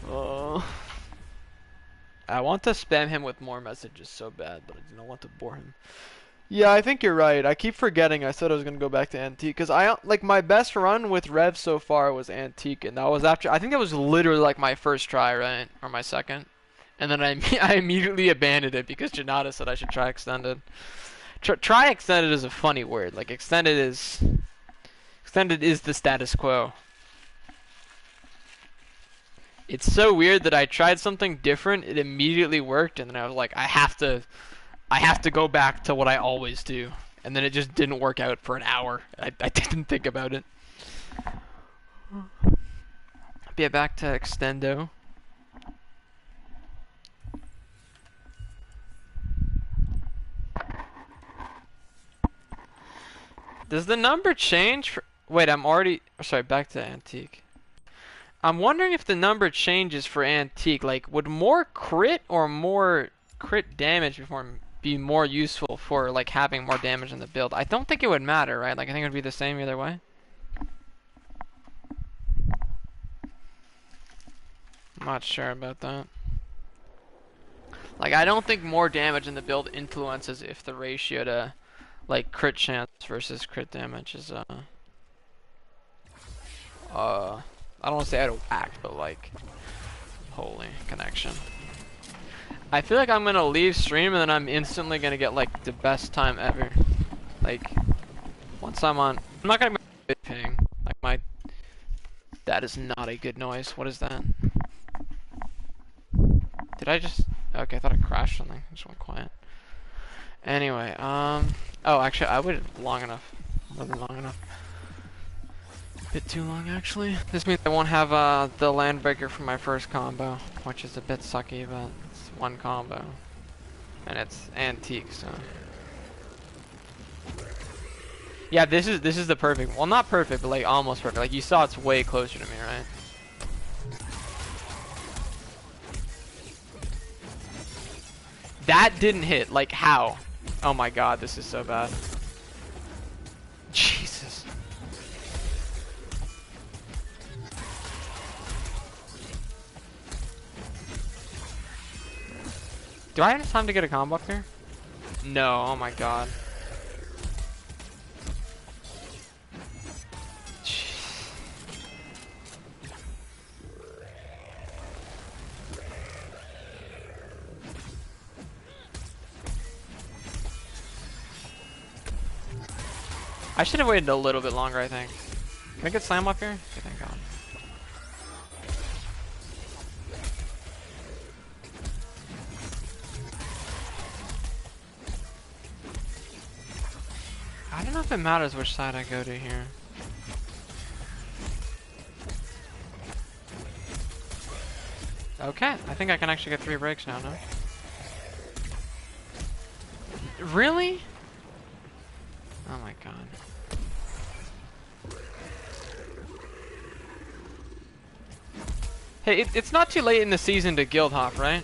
Oh. I want to spam him with more messages so bad, but I don't want to bore him. Yeah, I think you're right. I keep forgetting I said I was going to go back to Antique. Because my best run with Rev so far was Antique. And that was after, I think that was literally like my first try, right? Or my second. And then I immediately abandoned it because Janata said I should try Extended. Try Extended is a funny word. Like, Extended is the status quo. It's so weird that I tried something different, it immediately worked, and then I was like, I have to go back to what I always do. And then it just didn't work out for an hour. I didn't think about it. Yeah, back to Extendo. Does the number change for... Wait, I'm already... Sorry, back to Antique. I'm wondering if the number changes for Antique. Like, would more crit or more crit damage be more useful for, like, having more damage in the build? I don't think it would matter, right? Like, I think it would be the same either way. I'm not sure about that. Like, I don't think more damage in the build influences if the ratio to, like, crit chance versus crit damage is, I don't want to say out of whack, but like, holy connection. I feel like I'm gonna leave stream and then I'm instantly gonna get like the best time ever. Like, once I'm on, I'm not gonna be ping. Like that is not a good noise. What is that? Did I just? Okay, I thought I crashed something. I just went quiet. Anyway, oh, actually, I waited long enough. More than long enough. Bit too long, actually. This means I won't have the Landbreaker for my first combo, which is a bit sucky, but it's one combo, and it's Antique, so yeah, this is the perfect. Well, not perfect, but like almost perfect. Like you saw, it's way closer to me, right? That didn't hit. Like how? Oh my god, this is so bad. Jesus. Do I have time to get a combo up here? No, oh my god. Jeez. I should have waited a little bit longer, I think. Can I get Slam up here? Okay, thank god. I don't know if it matters which side I go to here. Okay, I think I can actually get 3 breaks now, no? Really? Oh my god. Hey, it's not too late in the season to guild hop, right?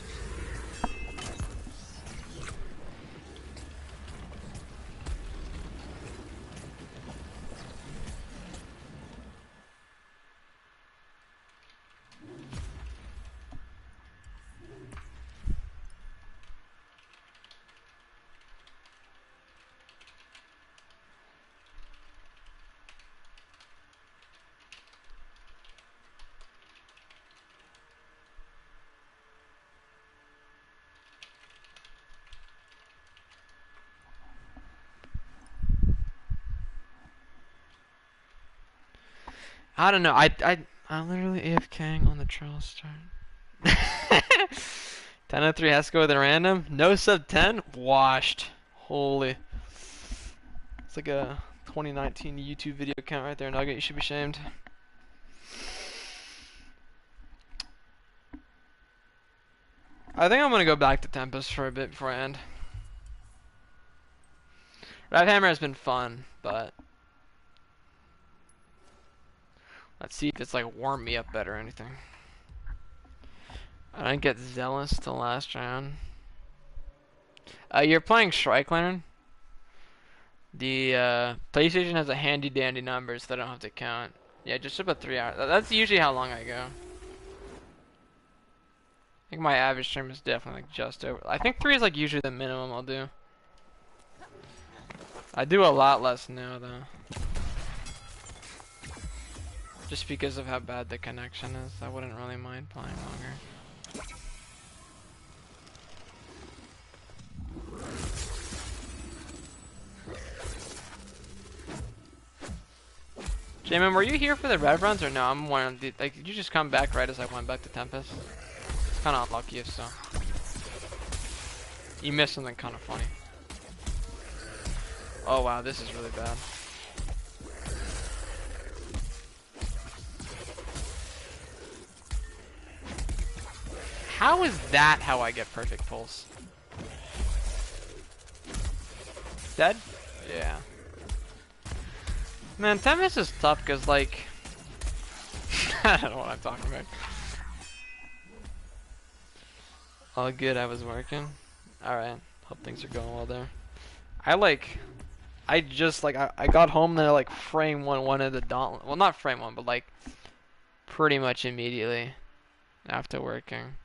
I don't know. I literally AFKing on the trial start. 10 and 3 has to go with a random. No sub 10? Washed. Holy. It's like a 2019 YouTube video account right there, Nugget. You should be shamed. I think I'm gonna go back to Tempest for a bit before I end. Red Hammer has been fun, but let's see if it's like warmed me up better or anything. I didn't get Zealous till last round. You're playing Shrike Lantern. The PlayStation has a handy dandy number, so I don't have to count. Yeah, just about 3 hours. That's usually how long I go. I think my average stream is definitely like just over. I think 3 is like usually the minimum I'll do. I do a lot less now though. Just because of how bad the connection is, I wouldn't really mind playing longer. Jamin, were you here for the rev runs or no? I'm wondering, like, did you just come back right as I went back to Tempest? It's kind of unlucky if so. You missed something kind of funny. Oh wow, this is really bad. How is that how I get perfect pulse? Dead? Yeah. Man, Tempest is tough because, like, I don't know what I'm talking about. All good, I was working. Alright, hope things are going well there. I got home and I, like, frame one of the Dauntless. Well, not frame one, but, like, pretty much immediately after working.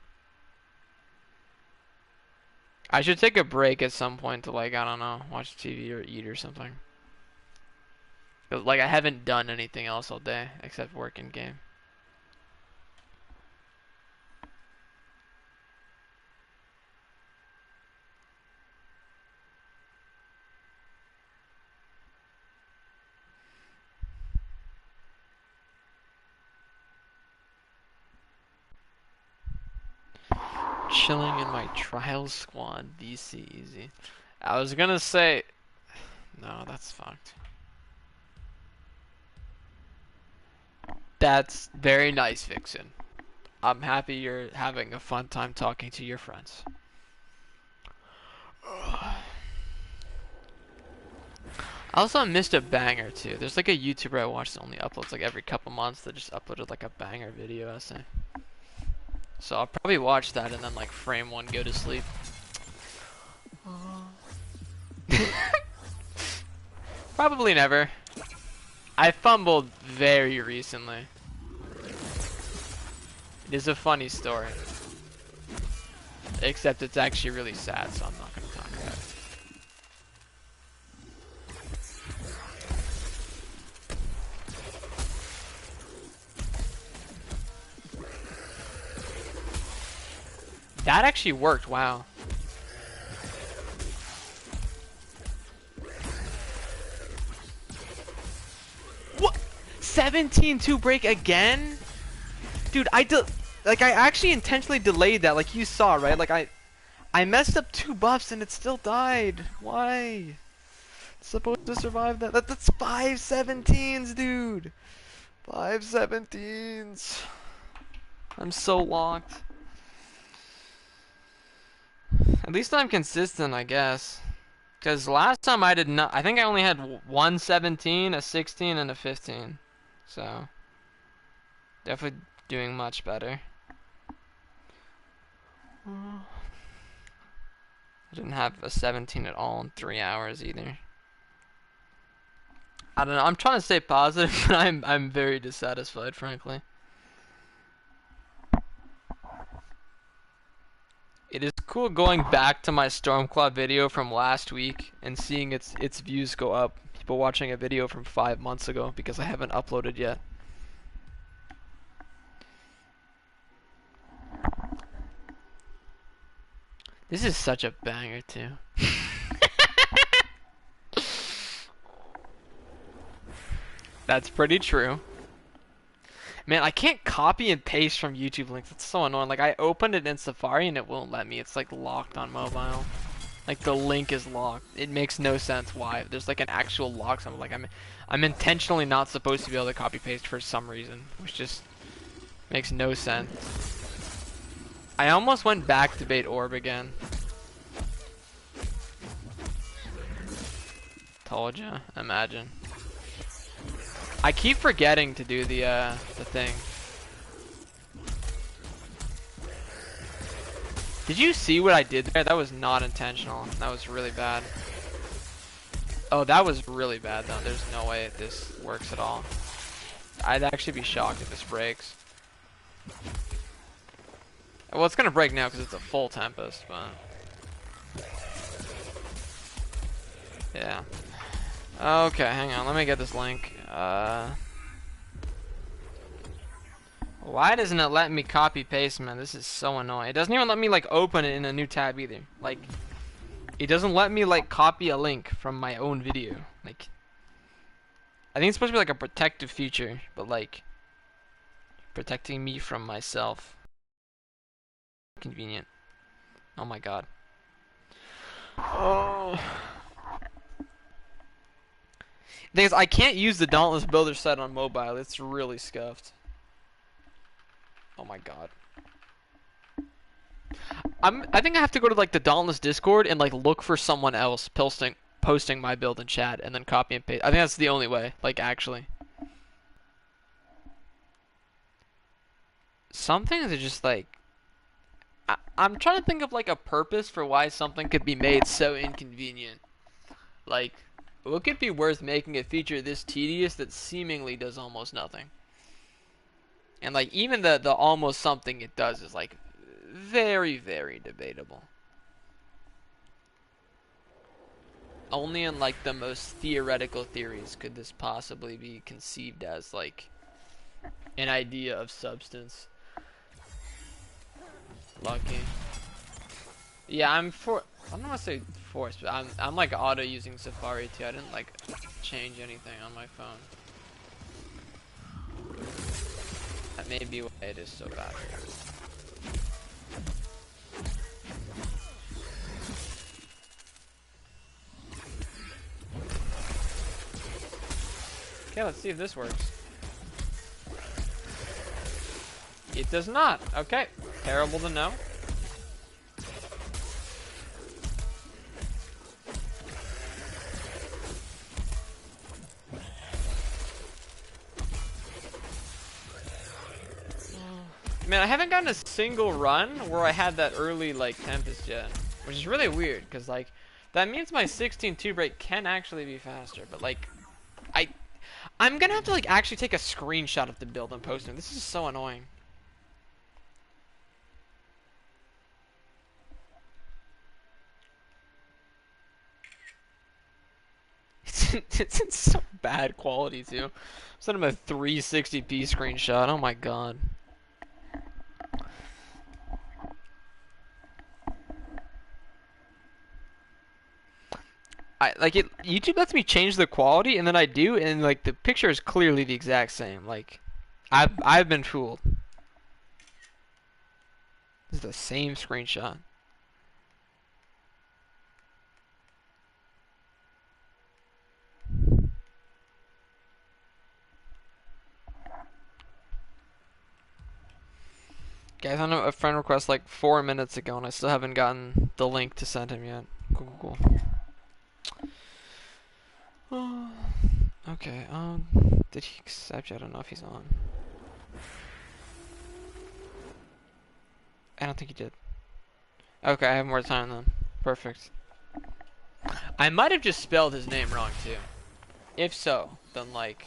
I should take a break at some point to, like, I don't know, watch TV or eat or something. Like, I haven't done anything else all day except work in game. Chilling in my Trials squad, VC easy. I was gonna say, no, that's fucked. That's very nice, Vixen. I'm happy you're having a fun time talking to your friends. I also missed a banger too. There's like a YouTuber I watch that only uploads like every couple months that just uploaded like a banger video essay. So I'll probably watch that and then like frame one, go to sleep. Probably never. I fumbled very recently. It is a funny story. Except it's actually really sad, so I'm not going to talk about it. That actually worked, wow. What? 17-2 break again? Dude, I actually intentionally delayed that, like you saw, right? Like I messed up 2 buffs and it still died. Why? It's supposed to survive that. That's 5 17s, dude. 5 17s. I'm so locked. At least I'm consistent, I guess. Because last time I did not. I think I only had 1 17, a 16, and a 15. So definitely doing much better. I didn't have a 17 at all in 3 hours either. I don't know. I'm trying to stay positive, but I'm very dissatisfied, frankly. It is cool going back to my Stormclaw video from last week and seeing its views go up. People watching a video from 5 months ago because I haven't uploaded yet. This is such a banger too. That's pretty true. Man, I can't copy and paste from YouTube links. It's so annoying. Like, I opened it in Safari and it won't let me. It's like locked on mobile. Like the link is locked. It makes no sense why. There's like an actual lock. So I'm intentionally not supposed to be able to copy paste for some reason, which just makes no sense. I almost went back to bait orb again. Told ya. Imagine. I keep forgetting to do the thing. Did you see what I did there? That was not intentional. That was really bad. Oh, that was really bad though. There's no way this works at all. I'd actually be shocked if this breaks. Well, it's gonna break now because it's a full Tempest, but... yeah. Okay, hang on. Let me get this link. Why doesn't it let me copy paste, man? This is so annoying. It doesn't even let me like open it in a new tab either. Like, it doesn't let me like copy a link from my own video. Like, I think it's supposed to be like a protective feature, but like protecting me from myself. Convenient. Oh my god. Oh. The thing is, I can't use the Dauntless builder set on mobile. It's really scuffed. Oh my god. I think I have to go to like the Dauntless Discord and like look for someone else posting my build in chat and then copy and paste. I think that's the only way, like actually. Some things are just like I'm trying to think of like a purpose for why something could be made so inconvenient. Like, what could be worth making a feature this tedious that seemingly does almost nothing? And like even the almost something it does is like very, very debatable. Only in like the most theoretical theories could this possibly be conceived as like an idea of substance. Lucky. Yeah, I don't want to say forced, but I'm like auto using Safari too. I didn't like change anything on my phone. That may be why it is so bad. Okay, let's see if this works. It does not. Okay, terrible to know. Man, I haven't gotten a single run where I had that early like Tempest yet, which is really weird because like that means my 16-2 break can actually be faster, but like I'm gonna have to like actually take a screenshot of the build and post it. This is so annoying. It's in so bad quality too. I'm sending him a 360p screenshot. Oh my god. YouTube lets me change the quality, and then I do, and like the picture is clearly the exact same. Like, I've been fooled. This is the same screenshot. Guys, I know a friend request like 4 minutes ago, and I still haven't gotten the link to send him yet. Cool. Okay, did he accept you? I don't know if he's on. I don't think he did. Okay, I have more time then. Perfect. I might have just spelled his name wrong too. If so, then like,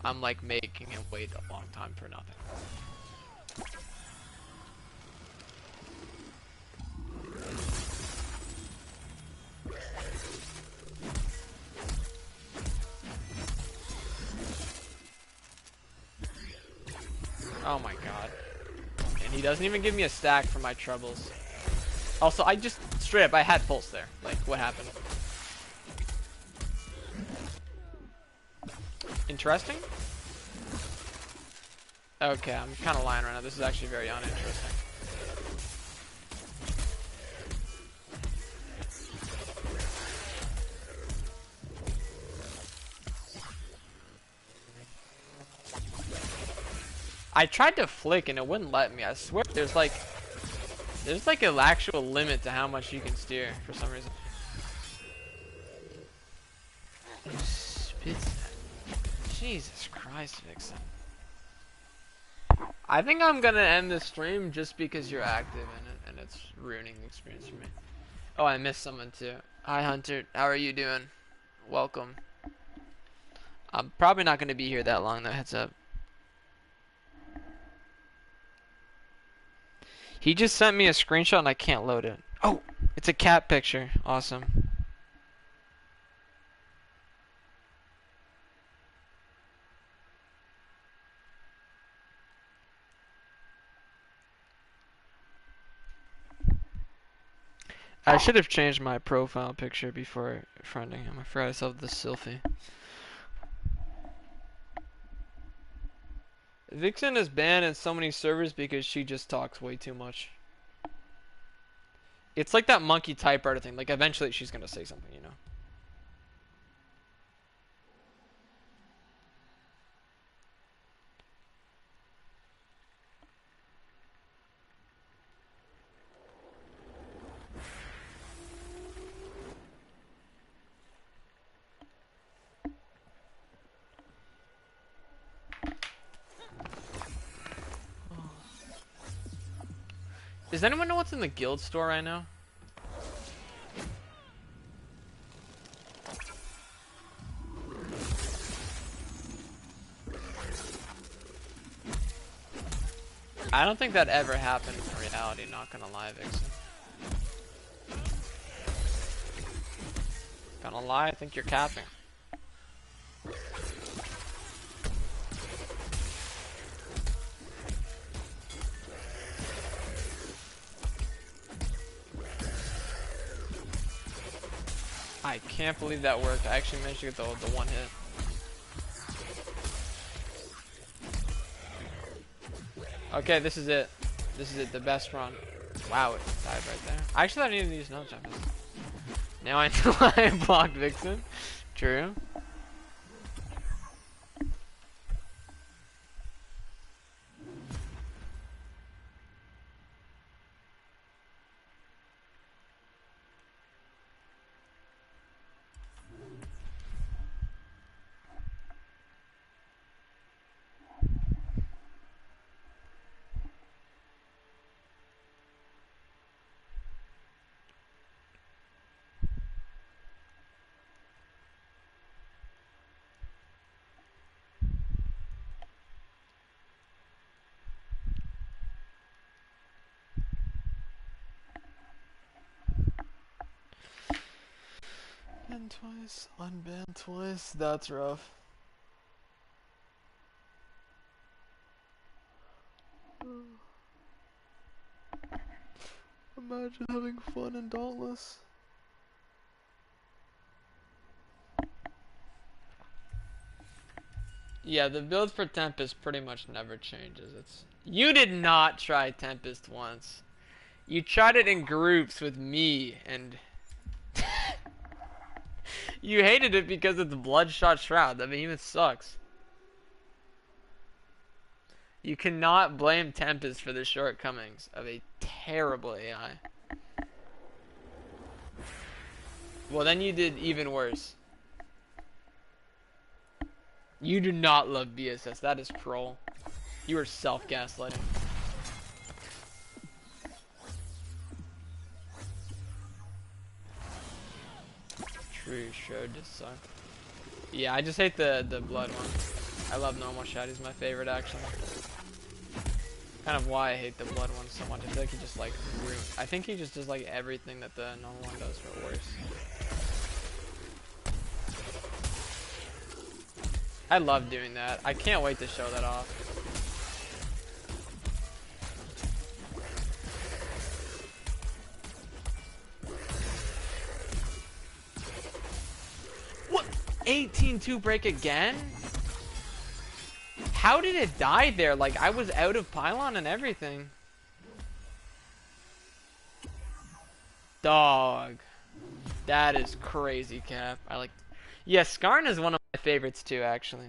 I'm like making him wait a long time for nothing. Oh my god. And he doesn't even give me a stack for my troubles. Also, I just, straight up, I had pulse there. Like, what happened? Interesting. Okay, I'm kind of lying right now. This is actually very uninteresting. I tried to flick and it wouldn't let me. I swear there's like an actual limit to how much you can steer for some reason. Spits that. Jesus Christ, Vixen. I think I'm gonna end the stream just because you're active in it and it's ruining the experience for me. Oh, I missed someone too. Hi Hunter, how are you doing? Welcome. I'm probably not gonna be here that long though, heads up. He just sent me a screenshot and I can't load it. Oh, it's a cat picture. Awesome. I should have changed my profile picture before friending him. I forgot I still have the selfie. Vixen is banned in so many servers because she just talks way too much. It's like that monkey typewriter thing. Like eventually she's gonna say something, you know. Does anyone know what's in the guild store right now? I don't think that ever happened in reality, not gonna lie, Vixen. Gonna lie, I think you're capping. I can't believe that worked. I actually managed to get the one hit. Okay, this is it. This is it, the best run. Wow, it died right there. I actually thought I needed to use no jump. Now I know I blocked Vixen. True. Banned twice, unbanned twice. That's rough. Imagine having fun in Dauntless. Yeah, the build for Tempest pretty much never changes. You did not try Tempest once. You tried it in groups with me, and you hated it because it's Bloodshot Shroud. That behemoth sucks. You cannot blame Tempest for the shortcomings of a terrible AI. Well, then you did even worse. You do not love BSS. That is troll. You are self-gaslighting. True, sure, just suck. Yeah, I just hate the blood one. I love normal shot. He's my favorite, actually. Kind of why I hate the blood one so much. I feel like he just like I think he just does like everything that the normal one does, but worse. I love doing that. I can't wait to show that off. What? 18-2 break again? How did it die there? Like, I was out of pylon and everything. Dog. That is crazy, Cap. I like... Yeah, Skarn is one of my favorites too, actually.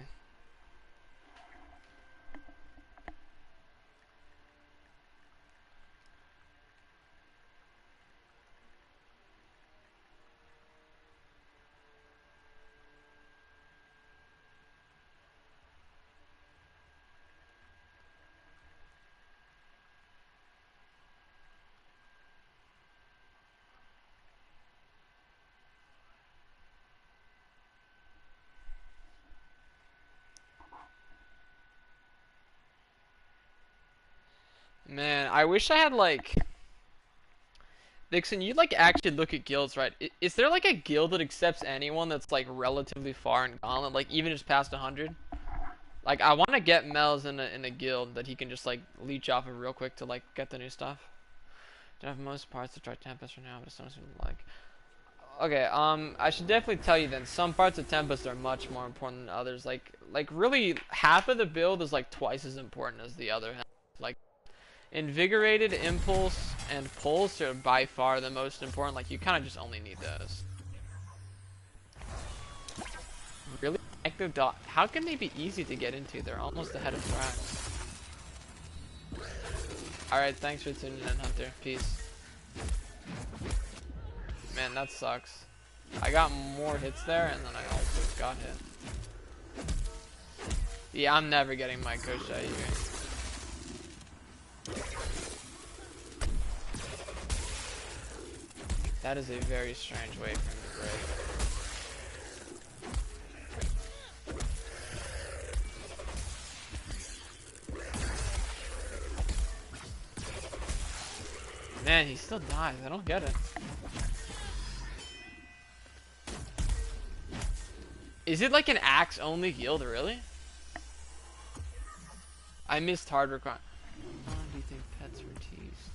Man, I wish I had, like... Dixon, you like actually look at guilds, right? Is there like a guild that accepts anyone that's like relatively far in Gauntlet, like even just past 100? Like I want to get Mel's in a guild that he can just like leech off of real quick to like get the new stuff. Don't have most parts to try Tempest for now, but it's not like. Okay, I should definitely tell you then. Some parts of Tempest are much more important than others. Like really, half of the build is like twice as important as the other half. Like. Invigorated, Impulse, and Pulse are by far the most important. Like, you kind of just only need those. Really? Active dot. How can they be easy to get into? They're almost ahead of Thrax. Alright, thanks for tuning in, Hunter. Peace. Man, that sucks. I got more hits there, and then I also got hit. Yeah, I'm never getting my Koshai here. That is a very strange way for him to break. Man, he still dies. I don't get it. Is it like an axe only guild, really? I missed hard requirement. How long do you think pets were teased?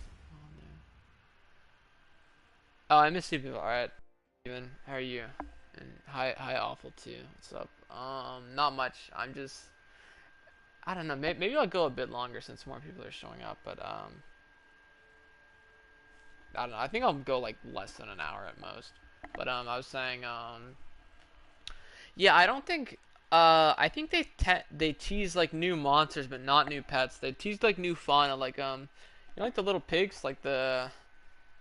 Oh, I missed you people. Alright. Even, how are you? And hi awful too. What's up? Not much. I'm just I don't know, maybe I'll go a bit longer since more people are showing up, but I don't know. I think I'll go like less than an hour at most. But I was saying yeah, I don't think I think they tease like new monsters but not new pets. They teased like new fauna like you know, like the little pigs, like the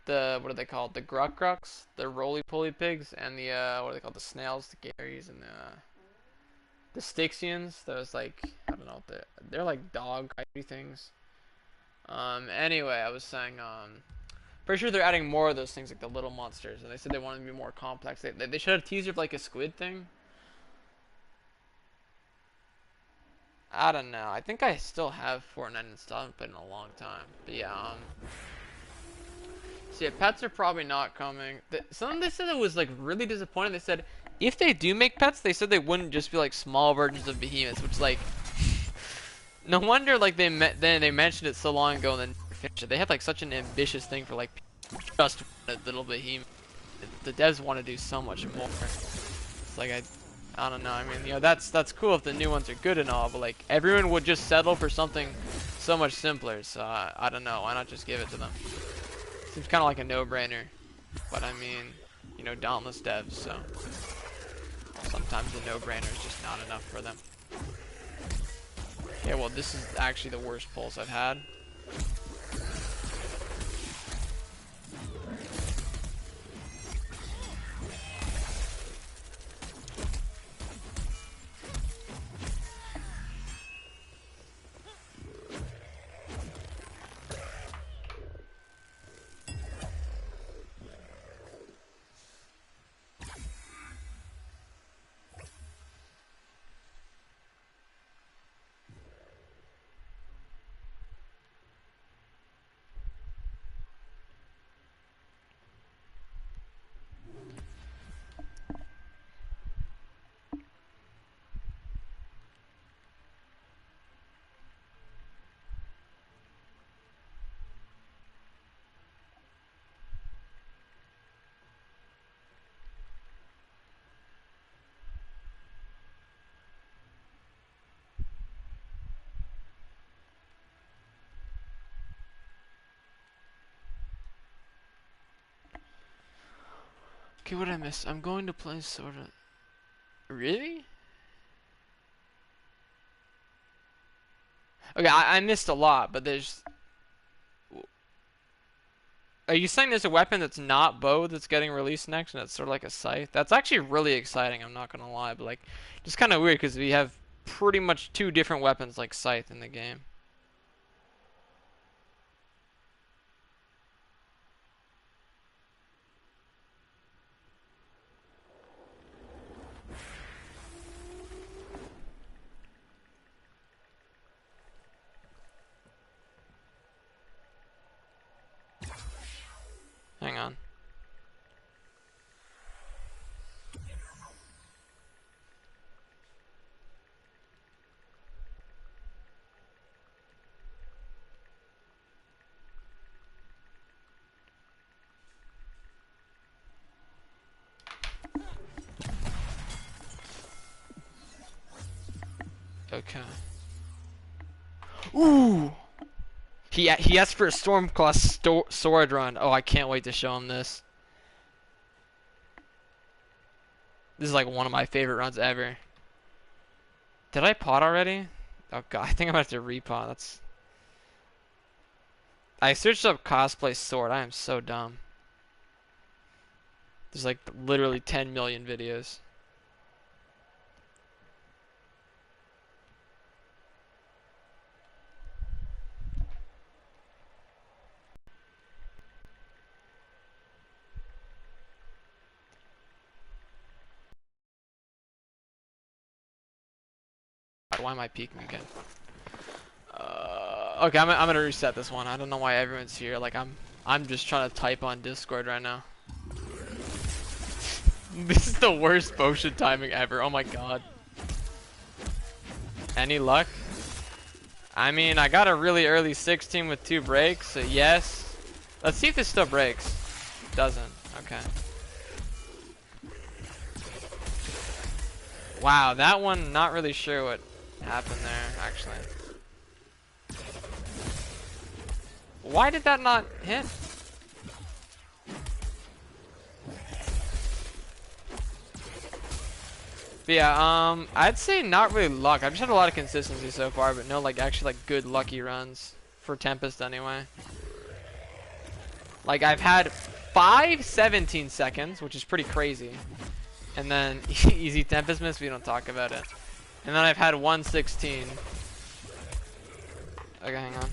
what are they called? The Grucks, the roly-poly pigs, and the what are they called? The snails, the Garys, and the Styxians. Those like I don't know, they're like dog typey things. Anyway, I was saying pretty sure they're adding more of those things like the little monsters, and they said they wanted to be more complex. They should have teased like a squid thing. I don't know. I think I still have Fortnite installed, but in a long time. But yeah, so yeah, pets are probably not coming. Something they said that was like really disappointing. They said if they do make pets, they said they wouldn't just be like small versions of behemoths, which like no wonder like they mentioned it so long ago and then finished it. They had like such an ambitious thing for like just a little behemoth. The devs want to do so much more. It's like I don't know. I mean, you know, that's cool if the new ones are good and all, but like everyone would just settle for something so much simpler. So I don't know. Why not just give it to them? Seems kind of like a no-brainer, but I mean, you know, Dauntless devs, so sometimes the no-brainer is just not enough for them. Okay, well, this is actually the worst pulse I've had. Okay, what did I miss? I'm going to play sorta. Really? Okay, I missed a lot, but there's. Are you saying there's a weapon that's not bow that's getting released next, and it's sort of like a scythe? That's actually really exciting. I'm not gonna lie, but like, just kind of weird because we have pretty much two different weapons like scythe in the game. Hang on. Okay. Ooh! He asked for a Stormclaw sword run. Oh, I can't wait to show him this. This is like one of my favorite runs ever. Did I pot already? Oh god, I think I'm gonna have to repot. That's. I searched up cosplay sword. I am so dumb. There's like literally 10 million videos. God, why am I peeking again? Okay, I'm gonna reset this one. I don't know why everyone's here. Like I'm just trying to type on Discord right now. This is the worst potion timing ever. Oh my god. Any luck? I mean, I got a really early 16 with 2 breaks, so yes. Let's see if this still breaks. Doesn't. Okay. Wow, that one, not really sure what happened there, actually. Why did that not hit? But yeah, I'd say not really luck. I've just had a lot of consistency so far, but no, like, actually, like, good lucky runs. For Tempest, anyway. Like, I've had 5 17 seconds, which is pretty crazy. And then, easy Tempest miss, we don't talk about it. And then I've had 116. Okay, hang on.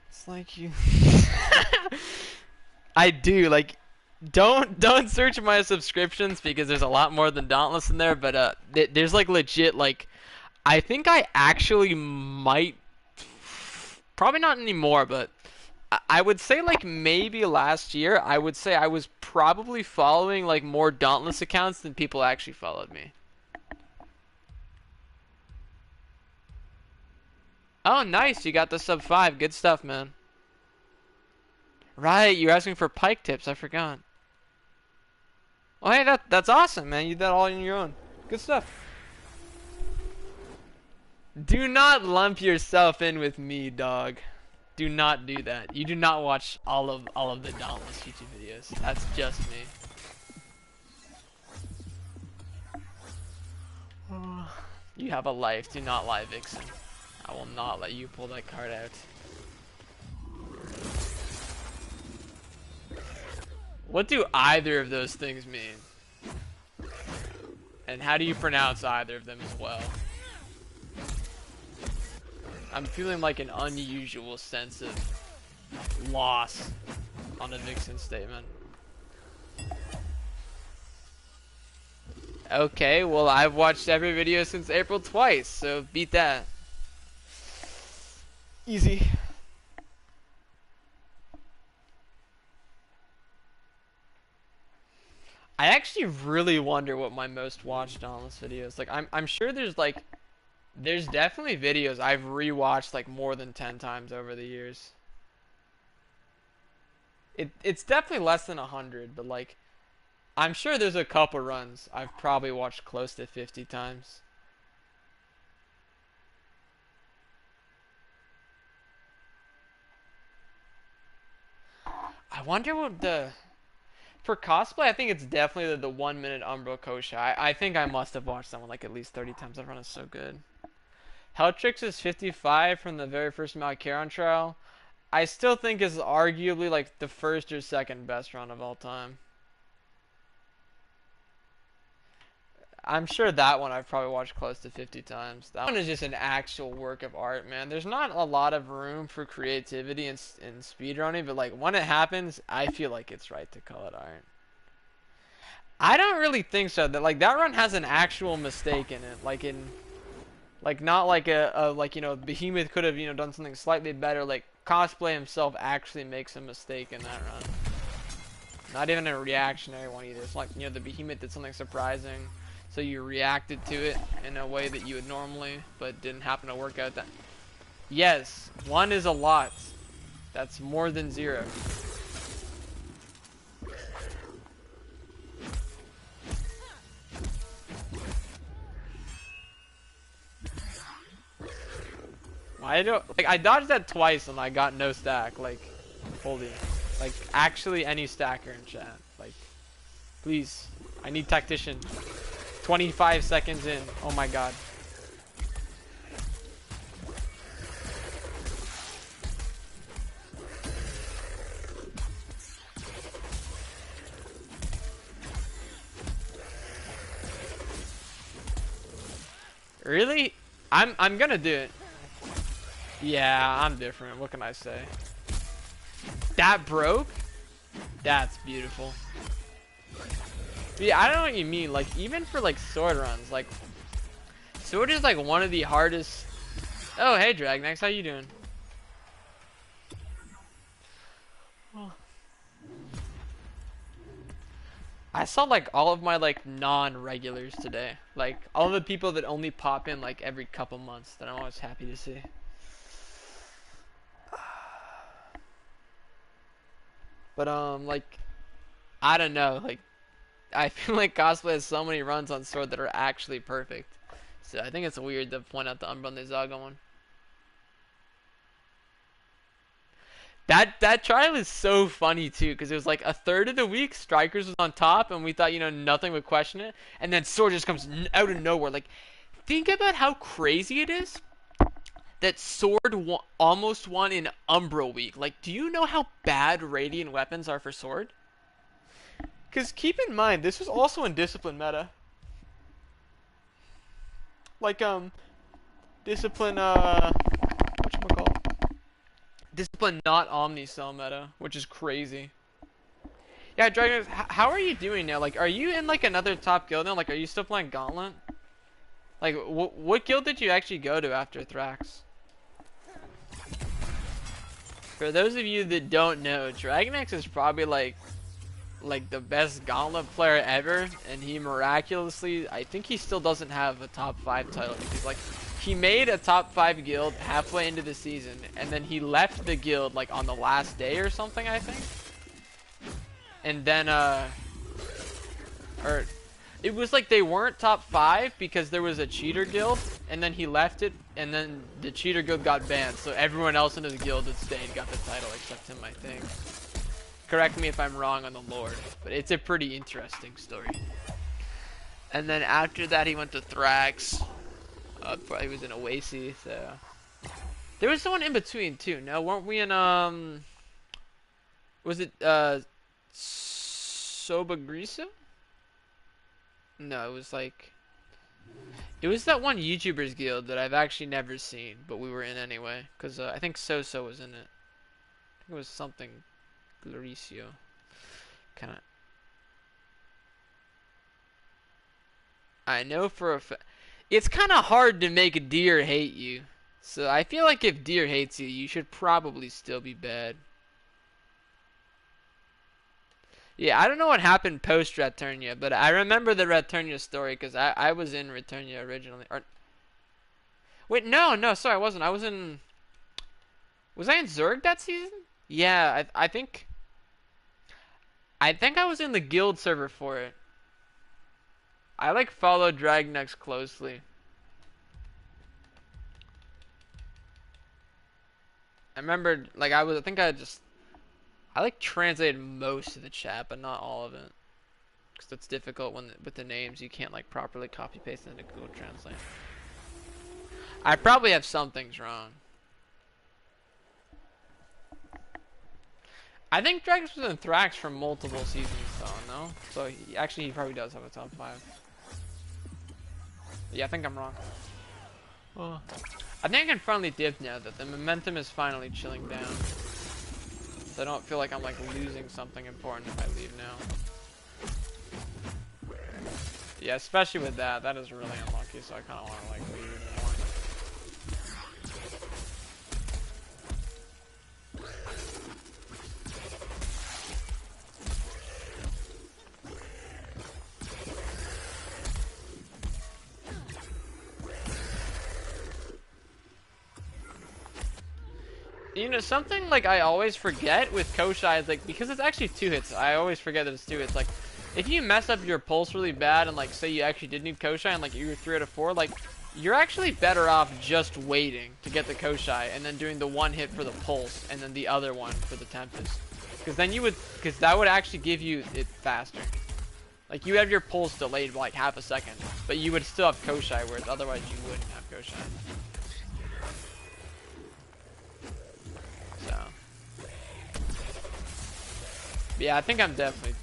It's like you. I do like. Don't search my subscriptions because there's a lot more than Dauntless in there. But there's like legit like. I think I actually might. Probably not anymore, but I would say like maybe last year. I would say I was probably following like more Dauntless accounts than people actually followed me. Oh, nice. You got the sub 5. Good stuff, man. Right, you're asking for pike tips. I forgot. Oh, hey, that's awesome, man. You did that all on your own. Good stuff. Do not lump yourself in with me, dog. Do not do that. You do not watch all of the Dauntless YouTube videos. That's just me. You have a life. Do not lie, Vixen. I will not let you pull that card out. What do either of those things mean? And how do you pronounce either of them as well? I'm feeling like an unusual sense of loss on a Vixen statement. Okay, well I've watched every video since April twice, so beat that. Easy. I actually really wonder what my most watched Dauntless video is. Like, I'm sure there's like, there's definitely videos I've rewatched like more than 10 times over the years. It's definitely less than 100, but like, I'm sure there's a couple runs I've probably watched close to 50 times. I wonder what the for cosplay. I think it's definitely the 1 minute Umbro Kosha. I think I must have watched that one like at least 30 times. That run is so good. Heltrix is 55 from the very first Malkaron trial. I still think is arguably like the first or second best run of all time. I'm sure that one I've probably watched close to 50 times. That one is just an actual work of art, man. There's not a lot of room for creativity in speedrunning, but like when it happens, I feel like it's right to call it art. I don't really think so. That like that run has an actual mistake in it, like not like a like Behemoth could have done something slightly better. Like Cosplay himself actually makes a mistake in that run. Not even a reactionary one either. It's like the Behemoth did something surprising. So you reacted to it in a way that you would normally, but didn't happen to work out that. Yes, 1 is a lot. That's more than 0. I dodged that twice and I got no stack. Like, holy, like actually any stacker in chat. Like, please, I need tactician. 25 seconds in. Oh my god. Really? I'm gonna do it. Yeah, I'm different. What can I say? That broke? That's beautiful. Yeah, I don't know what you mean. Like, even for like sword runs, like sword is like one of the hardest. Oh, hey Dragnex, how you doing? Oh. I saw like all of my like non-regulars today. Like all the people that only pop in like every couple months that I'm always happy to see. But like I don't know, like I feel like cosplay has so many runs on sword that are actually perfect. So I think it's weird to point out the Umbra and the TazAgain one. That trial is so funny too, because it was like a third of the week Strikers was on top, and we thought nothing would question it, and then Sword just comes out of nowhere. Like, think about how crazy it is that Sword almost won in Umbra week. Like, do you know how bad Radiant weapons are for Sword? Because keep in mind, this was also in Discipline meta. Like, Discipline, whatchamacallit? Discipline not Omnicell meta, which is crazy. Yeah, Dragon, how are you doing now? Like, are you in like another top guild now? Like, are you still playing Gauntlet? Like, what guild did you actually go to after Thrax? For those of you that don't know, Dragonex is probably like the best Gauntlet player ever, and he miraculously, I think he still doesn't have a top 5 title, because like he made a top 5 guild halfway into the season, and then he left the guild like on the last day or something, I think. And then or it was like they weren't top 5 because there was a cheater guild, and then he left it, and then the cheater guild got banned, so everyone else in his guild that stayed got the title except him, I think. Correct me if I'm wrong on the lore, but it's a pretty interesting story. And then after that, he went to Thrax. Probably was in Oasis, so there was someone in between too. No, weren't we in was it Sobagrisa? No, it was like it was that one YouTuber's guild that I've actually never seen, but we were in anyway, because I think So was in it. I think it was something Gloricio. Kind of. I know for a fact. It's kind of hard to make Deer hate you. So I feel like if Deer hates you, you should probably still be bad. Yeah, I don't know what happened post Returnia, but I remember the Returnia story because I was in Returnia originally. Or wait, no, sorry, I wasn't. I was in. Was I in Zerg that season? Yeah, I think I was in the guild server for it. I like followed Dragnex closely. I remember like I think I like translated most of the chat, but not all of it. Because it's difficult when with the names you can't like properly copy paste into Google Translate. I probably have some things wrong. I think Drax was in Thrax for multiple seasons though, no? So actually he probably does have a top 5. Yeah, I think I'm wrong. Oh. I think I can finally dip now that the momentum is finally chilling down. So I don't feel like I'm like losing something important if I leave now. Yeah, especially with that. That is really unlucky, so I kind of want to like leave even more. You know, something like I always forget with Koshai is like, because it's actually 2 hits, I always forget that it's 2 hits. Like, if you mess up your pulse really bad and like say you actually did need Koshai and like you were 3 out of 4, like you're actually better off just waiting to get the Koshai and then doing the 1 hit for the pulse and then the other one for the Tempest. Because then because that would actually give you it faster. Like you have your pulse delayed by like half a second, but you would still have Koshai, whereas otherwise you wouldn't have Koshai. So, yeah, I think I'm definitely.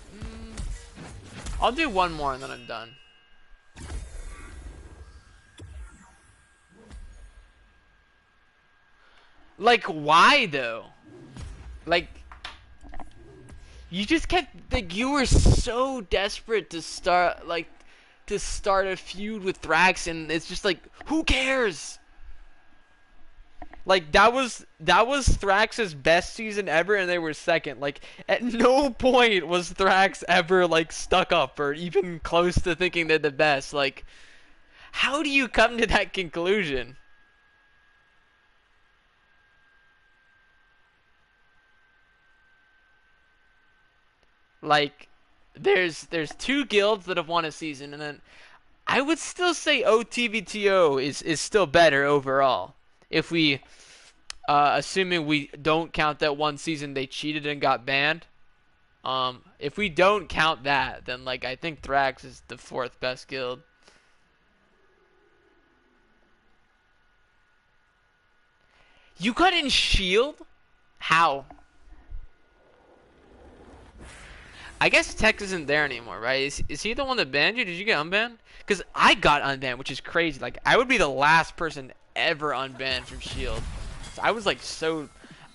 I'll do one more and then I'm done. Like, why though? Like, you just kept like you were so desperate to start a feud with Thrax, and it's just like, who cares? Like that was Thrax's best season ever, and they were second. Like at no point was Thrax ever like stuck up or even close to thinking they're the best. Like, how do you come to that conclusion? Like, there's 2 guilds that have won a season, and then I would still say OTVTO is still better overall. If we assuming we don't count that one season they cheated and got banned. If we don't count that, then like I think Thrax is the 4th best guild. You got in Shield? How? I guess Tech isn't there anymore, right? Is he the one that banned you? Did you get unbanned? Because I got unbanned, which is crazy. Like I would be the last person ever unbanned from Shield. So I was like so.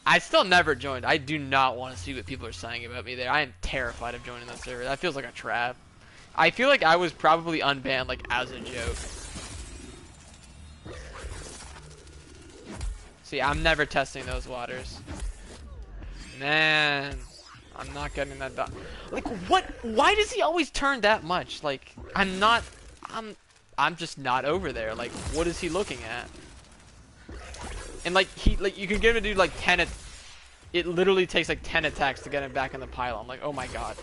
I still never joined. I do not want to see what people are saying about me there. I am terrified of joining that server. That feels like a trap. I feel like I was probably unbanned like as a joke. See, I'm never testing those waters. Man, I'm not getting that done. Like, what? Why does he always turn that much? Like, I'm just not over there. Like, what is he looking at? And like you can get him to do like 10. It literally takes like 10 attacks to get him back in the pile. I'm like, oh my god.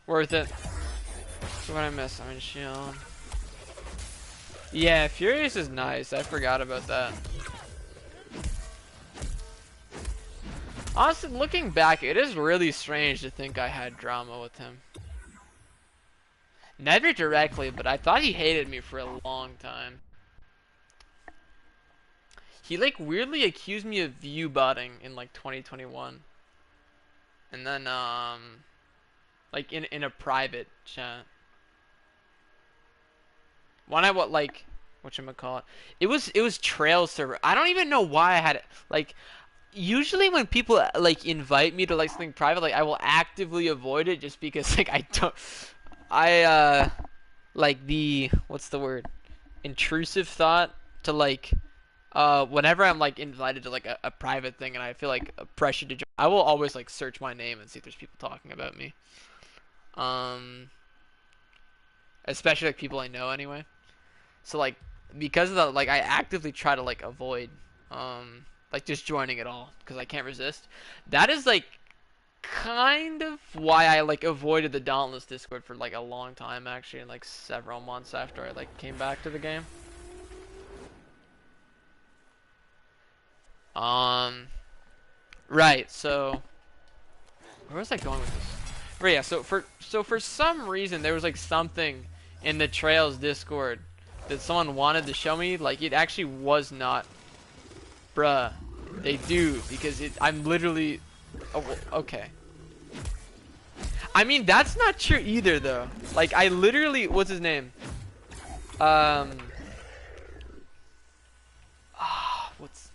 Worth it. So what I miss? I'm in shield. Yeah, Furious is nice. I forgot about that. Honestly, looking back, it is really strange to think I had drama with him. Never directly, but I thought he hated me for a long time. He like weirdly accused me of view botting in like 2021. And then like in a private chat. When I like whatchamacallit. It was Trails server. I don't even know why I had it. Like, usually when people like invite me to like something private, like I will actively avoid it just because like I don't like the what's the word? Intrusive thought to like whenever I'm like invited to like a private thing and I feel like pressure to join, I will always like search my name and see if there's people talking about me. Um Especially like people I know anyway. So like because of that, like I actively try to like avoid like just joining at all because I can't resist. That is like kind of why I like avoided the Dauntless Discord for like a long time actually, like several months after I like came back to the game. Right, so where was I going with this? But yeah, so for some reason there was like something in the Trails Discord that someone wanted to show me, like it actually was not. Bruh, they do because I'm literally. Oh, okay. I mean that's not true either though. Like I literally, what's his name? What's?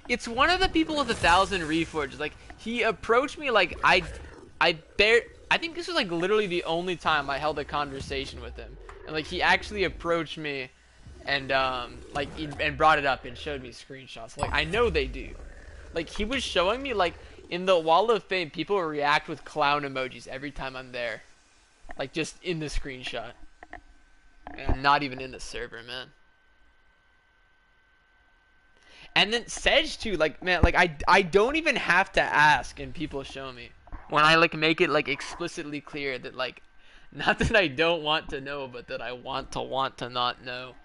It's one of the people with 1,000 reforges. Like he approached me like I think this was like literally the only time I held a conversation with him, and like he actually approached me, and and brought it up and showed me screenshots. Like I know they do. Like he was showing me like in the Wall of Fame, people react with clown emojis every time I'm there, like just in the screenshot, and not even in the server, man. And then Sedge too, like man, like I don't even have to ask, and people show me when I like make it like explicitly clear that like not that I don't want to know, but that I want to not know.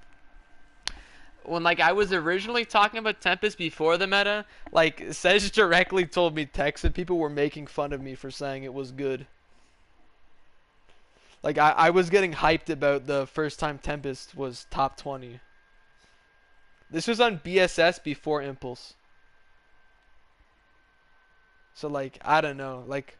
When like I was originally talking about Tempest before the meta, like Sedge directly told me text that people were making fun of me for saying it was good. Like I was getting hyped about the first time Tempest was top 20. This was on BSS before Impulse. So like I don't know, like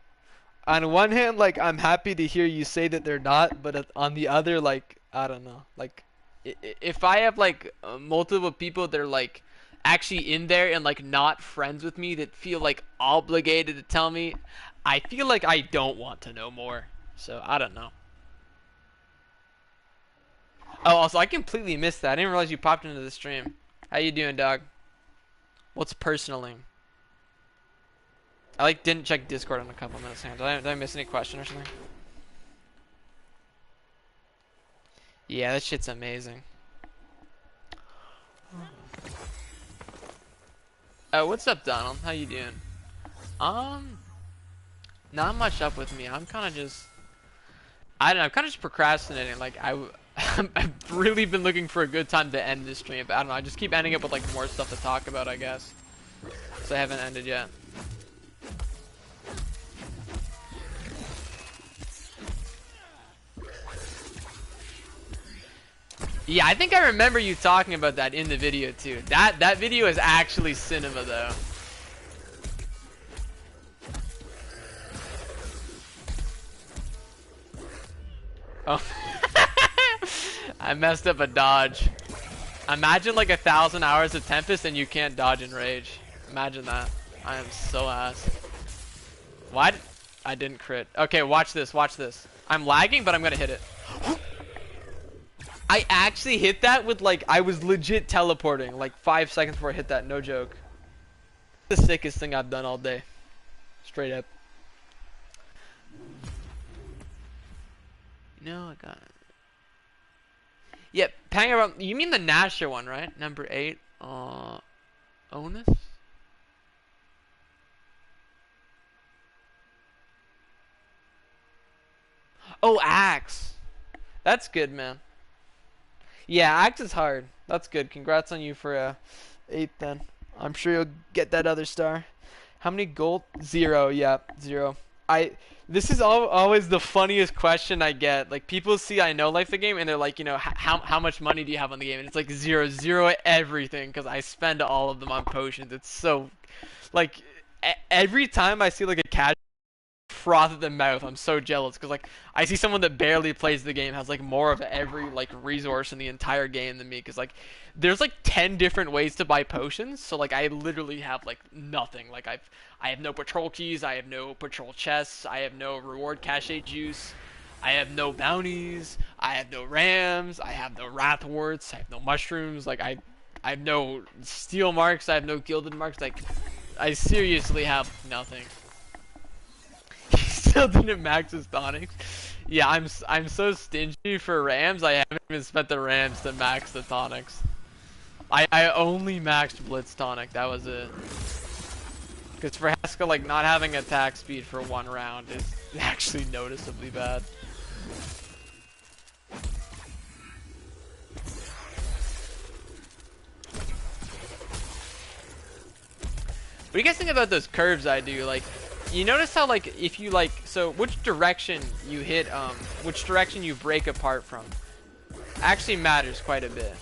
on one hand like I'm happy to hear you say that they're not, but on the other like I don't know, like if I have like multiple people that are like actually in there and like not friends with me that feel like obligated to tell me, I feel like I don't want to know more. So I don't know. Oh, also I completely missed that. I didn't realize you popped into the stream. How you doing, dog? What's personaling? I like didn't check Discord in a couple minutes. Did I miss any question or something? Yeah, that shit's amazing. Oh, what's up, Donald? How you doing? Not much up with me. I'm kind of just, I don't know. I'm kind of just procrastinating. Like I've really been looking for a good time to end this stream, but I don't know. I just keep ending up with like more stuff to talk about, I guess. So I haven't ended yet. Yeah, I think I remember you talking about that in the video too. That video is actually cinema though. Oh. I messed up a dodge. Imagine like 1,000 hours of Tempest and you can't dodge in Rage. Imagine that. I am so ass. Why? I didn't crit. Okay, watch this, watch this. I'm lagging, but I'm gonna hit it. I actually hit that with like, I was legit teleporting like 5 seconds before I hit that, no joke. The sickest thing I've done all day. Straight up. No, I got it. Yep, Pang, you mean the Nasher one, right? Number 8. Onus? Oh, Axe. That's good, man. Yeah, Axe is hard. That's good. Congrats on you for 8 then. I'm sure you'll get that other star. How many gold? 0. Yeah, 0. This is always the funniest question I get. Like people see I know life the game and they're like, you know, how much money do you have on the game? And it's like 0, 0 everything because I spend all of them on potions. It's so like every time I see like a casual froth at the mouth. I'm so jealous because like I see someone that barely plays the game has like more of every like resource in the entire game than me. Because like there's like 10 different ways to buy potions. So like I literally have like nothing. Like I have no patrol keys. I have no patrol chests. I have no reward cache juice. I have no bounties. I have no rams. I have no wrathworts. I have no mushrooms. Like I have no steel marks. I have no gilded marks. Like I seriously have nothing. He still didn't max his tonics. Yeah, I'm so stingy for rams. I haven't even spent the rams to max the tonics. I only maxed blitz tonic. That was it. Because for Haskell, like not having attack speed for one round is actually noticeably bad. What do you guys think about those curves I do? Like, you notice how like if you like, so which direction you hit, which direction you break apart from, actually matters quite a bit.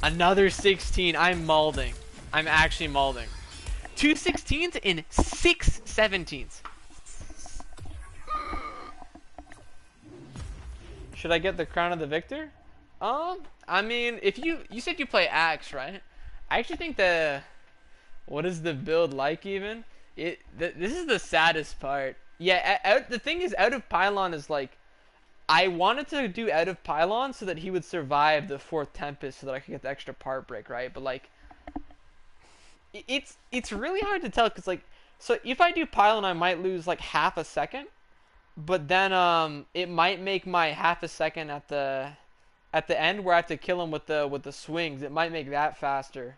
Another 16. I'm malding. I'm actually malding. 2 16s and 6 17s. Should I get the crown of the victor? I mean, if you said you play axe, right? I actually think what is the build like even? This is the saddest part. Yeah, the thing is, out of pylon is like, I wanted to do out of pylon so that he would survive the 4th tempest so that I could get the extra part break, right? But like, it's really hard to tell because like, so if I do pylon, I might lose like half a second. But then it might make my half a second at the end where I have to kill him with the swings. It might make that faster.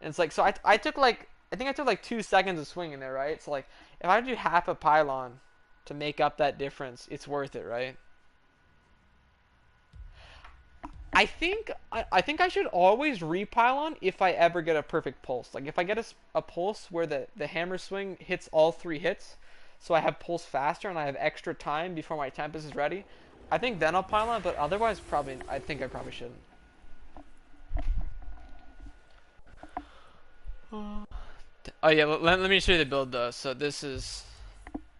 And it's like, so I took like, I think I took like 2 seconds of swinging there, right? So like if I do half a pylon to make up that difference, it's worth it, right? I think I should always repylon if I ever get a perfect pulse. Like if I get a pulse where the hammer swing hits all 3 hits, so I have pulse faster and I have extra time before my tempest is ready, I think then I'll pylon, but otherwise probably, I think I probably shouldn't. Oh yeah, let me show you the build though. So this is,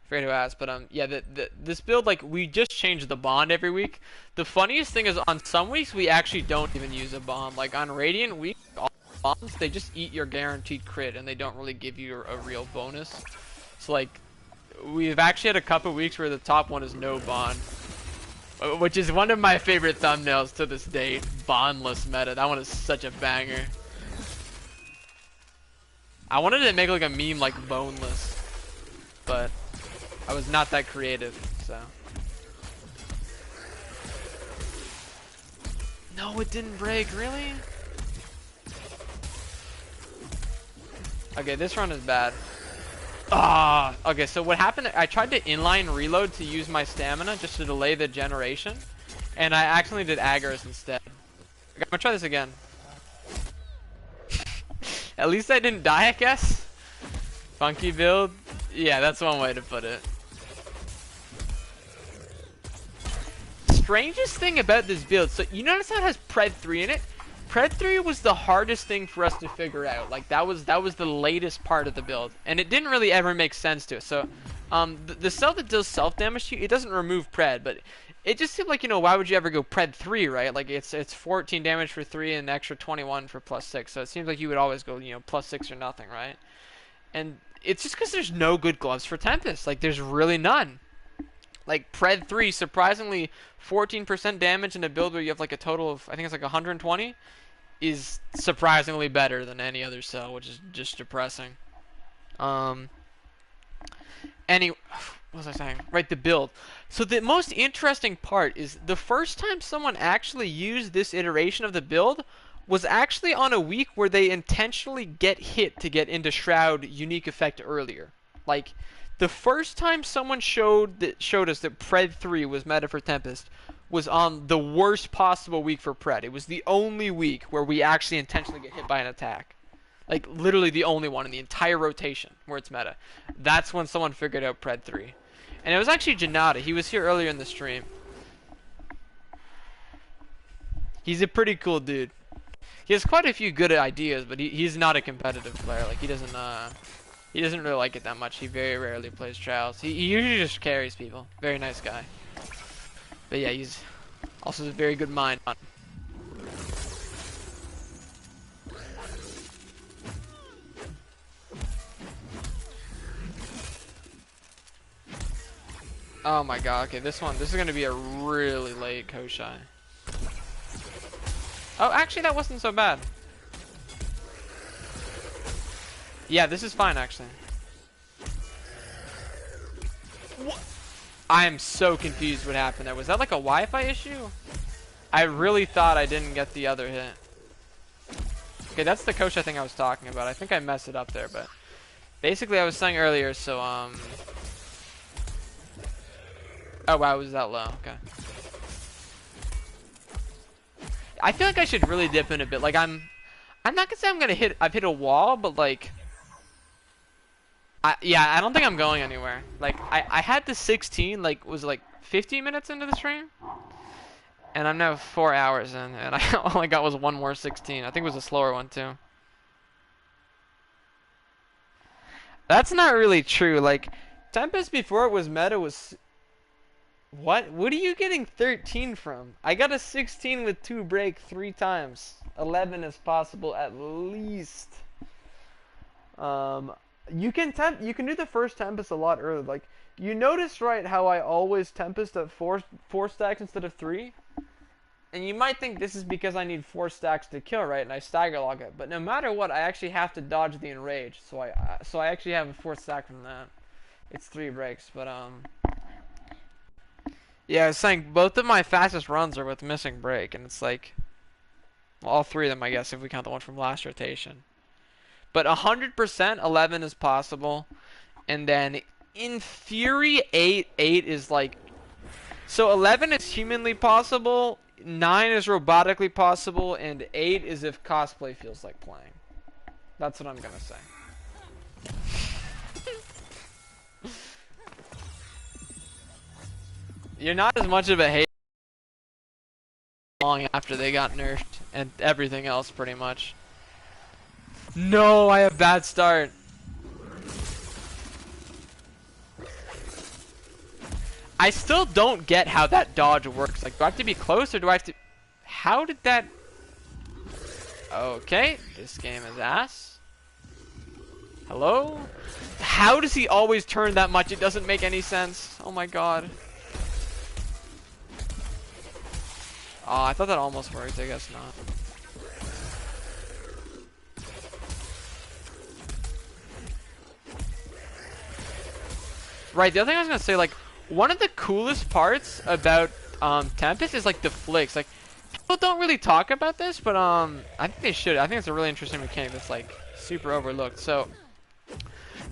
forget who asked, but yeah, this build, like, we just change the bond every week. The funniest thing is on some weeks we actually don't even use a bond. Like on Radiant week, all bonds, they just eat your guaranteed crit and they don't really give you a real bonus. So like, we've actually had a couple weeks where the top one is no bond, which is one of my favorite thumbnails to this date. Bondless meta. That one is such a banger. I wanted to make like a meme like boneless, but I was not that creative, so. No, it didn't break, really? Okay, this run is bad. Ah, okay, so what happened, I tried to inline reload to use my stamina just to delay the generation, and I accidentally did aggros instead. Okay, I'm gonna try this again. At least I didn't die, I guess. Funky build. Yeah, that's one way to put it. Strangest thing about this build, so you notice how it has Pred 3 in it? Pred 3 was the hardest thing for us to figure out. Like that was the latest part of the build, and it didn't really ever make sense to us. So the cell that does self damage to you, it doesn't remove Pred, but it just seemed like, you know, why would you ever go Pred 3, right? Like it's 14 damage for 3 and an extra 21 for +6. So it seems like you would always go, you know, +6 or nothing, right? And it's just because there's no good gloves for Tempest. Like there's really none. Like Pred 3, surprisingly 14% damage in a build where you have like a total of, I think it's like 120, is surprisingly better than any other cell, which is just depressing. What was I saying? Right, the build. So the most interesting part is the first time someone actually used this iteration of the build was actually on a week where they intentionally get hit to get into Shroud unique effect earlier. Like, the first time someone showed us that Pred 3 was meta for Tempest was on the worst possible week for Pred. It was the only week where we actually intentionally get hit by an attack. Like, literally the only one in the entire rotation where it's meta. That's when someone figured out Pred 3. And it was actually Janata. He was here earlier in the stream. He's a pretty cool dude. He has quite a few good ideas, but he's not a competitive player. Like he doesn't really like it that much. He very rarely plays trials. He usually just carries people. Very nice guy. But yeah, he's also a very good mind on. Oh my god, okay, this is gonna be a really late Koshai. Oh, actually that wasn't so bad. Yeah, this is fine actually. What? I am so confused what happened there. Was that like a Wi-Fi issue? I really thought I didn't get the other hit. Okay, that's the Koshai thing I was talking about. I think I messed it up there, but basically I was saying earlier, so oh wow, it was that low, okay. I feel like I should really dip in a bit. Like I'm not gonna say I've hit a wall, but like yeah, I don't think I'm going anywhere. Like I had the 16 like was like 15 minutes into the stream. And I'm now 4 hours in, and all I got was one more 16. I think it was a slower one too. That's not really true. Like Tempest before it was meta was what? What are you getting 13 from? I got a 16 with 2 break 3 times. 11 is possible at least. You can do the first Tempest a lot earlier. Like you notice right how I always Tempest at 4 stacks instead of 3? And you might think this is because I need 4 stacks to kill, right? And I stagger log it. But no matter what, I actually have to dodge the enrage. So I actually have a 4th stack from that. It's 3 breaks, but yeah, I was saying both of my fastest runs are with missing break, and it's like, well, all 3 of them, I guess, if we count the one from last rotation. But 100% 11 is possible, and then in theory 8 is like, so 11 is humanly possible. 9 is robotically possible, and 8 is if cosplay feels like playing. That's what I'm gonna say. You're not as much of a hater long after they got nerfed and everything else pretty much. No, I have bad start. I still don't get how that dodge works. Like, do I have to be close or do I have to... How did that... Okay, this game is ass. Hello? How does he always turn that much? It doesn't make any sense. Oh my god. Oh, I thought that almost worked. I guess not. Right, the other thing I was gonna say, like, one of the coolest parts about Tempest is like the flicks. Like people don't really talk about this, but I think they should. I think it's a really interesting mechanic that's like super overlooked. So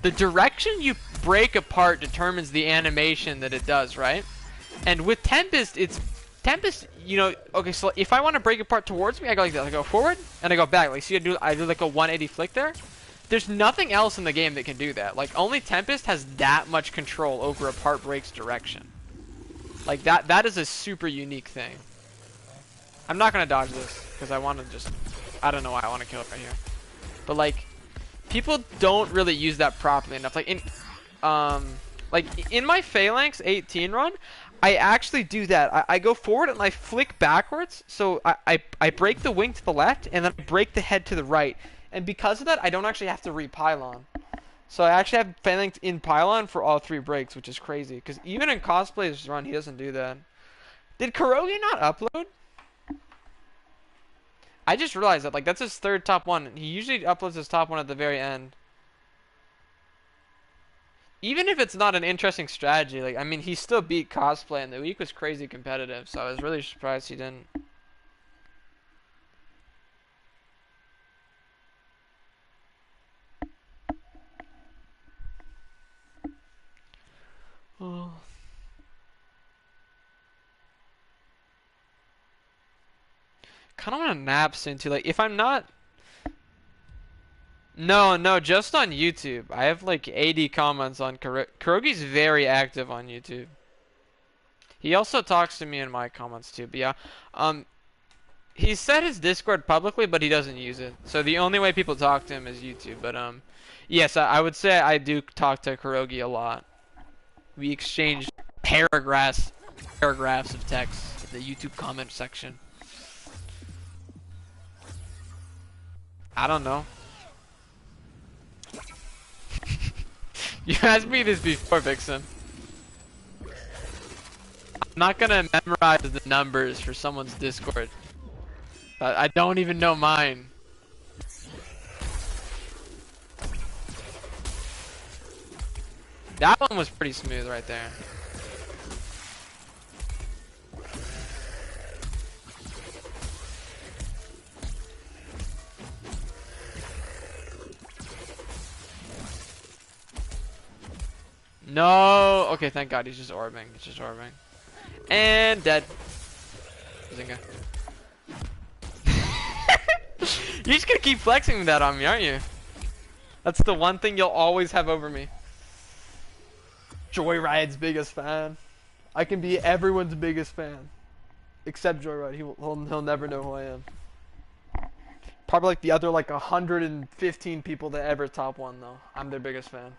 the direction you break apart determines the animation that it does, right? And with Tempest, you know, okay, so if I want to break apart towards me, I go like that. I go forward and I go back. Like see, I do like a 180 flick there. There's nothing else in the game that can do that. Like, only Tempest has that much control over a part break's direction. Like, that is a super unique thing. I'm not gonna dodge this, because I want to just... I don't know why I want to kill it right here. But, like, people don't really use that properly enough. Like, in my Phalanx 18 run, I actually do that. I go forward and I flick backwards, so I break the wing to the left, and then I break the head to the right. And because of that, I don't actually have to re-pylon. So I actually have Phalanx in pylon for all 3 breaks, which is crazy. Because even in Cosplay's run, he doesn't do that. Did Kurogi not upload? I just realized that, like, that's his 3rd top 1. He usually uploads his top 1 at the very end. Even if it's not an interesting strategy, like, I mean, he still beat Cosplay, and the week was crazy competitive. So I was really surprised he didn't. Oh. Kind of want to nap soon too. Like if I'm not, no, just on YouTube. I have like 80 comments on Kurogi's very active on YouTube. He also talks to me in my comments too. But yeah, he said his Discord publicly, but he doesn't use it. So the only way people talk to him is YouTube. But yes, I would say I do talk to Kurogi a lot. We exchange paragraphs of text in the YouTube comment section. I don't know. You asked me this before, Vixen. I'm not gonna memorize the numbers for someone's Discord. I don't even know mine. That one was pretty smooth right there. No! Okay, thank God, he's just orbing. He's just orbing. And dead. Zinga. You're just gonna keep flexing that on me, aren't you? That's the one thing you'll always have over me. Joyride's biggest fan. I can be everyone's biggest fan. Except Joyride, he'll never know who I am. Probably like the other like 115 people that ever top one though. I'm their biggest fan.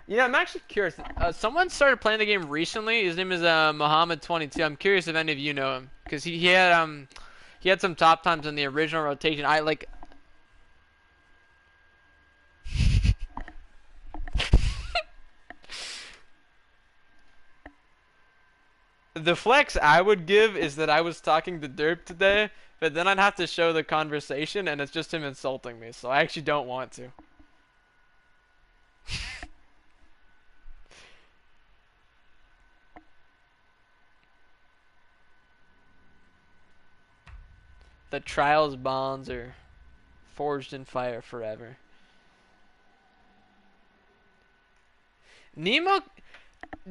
Yeah, I'm actually curious. Someone started playing the game recently. His name is Mohammed22. I'm curious if any of you know him, because he had some top times in the original rotation. I like. The flex I would give is that I was talking to Derp today, but then I'd have to show the conversation, and it's just him insulting me. So I actually don't want to. The Trials bonds are forged in fire forever. Nemo,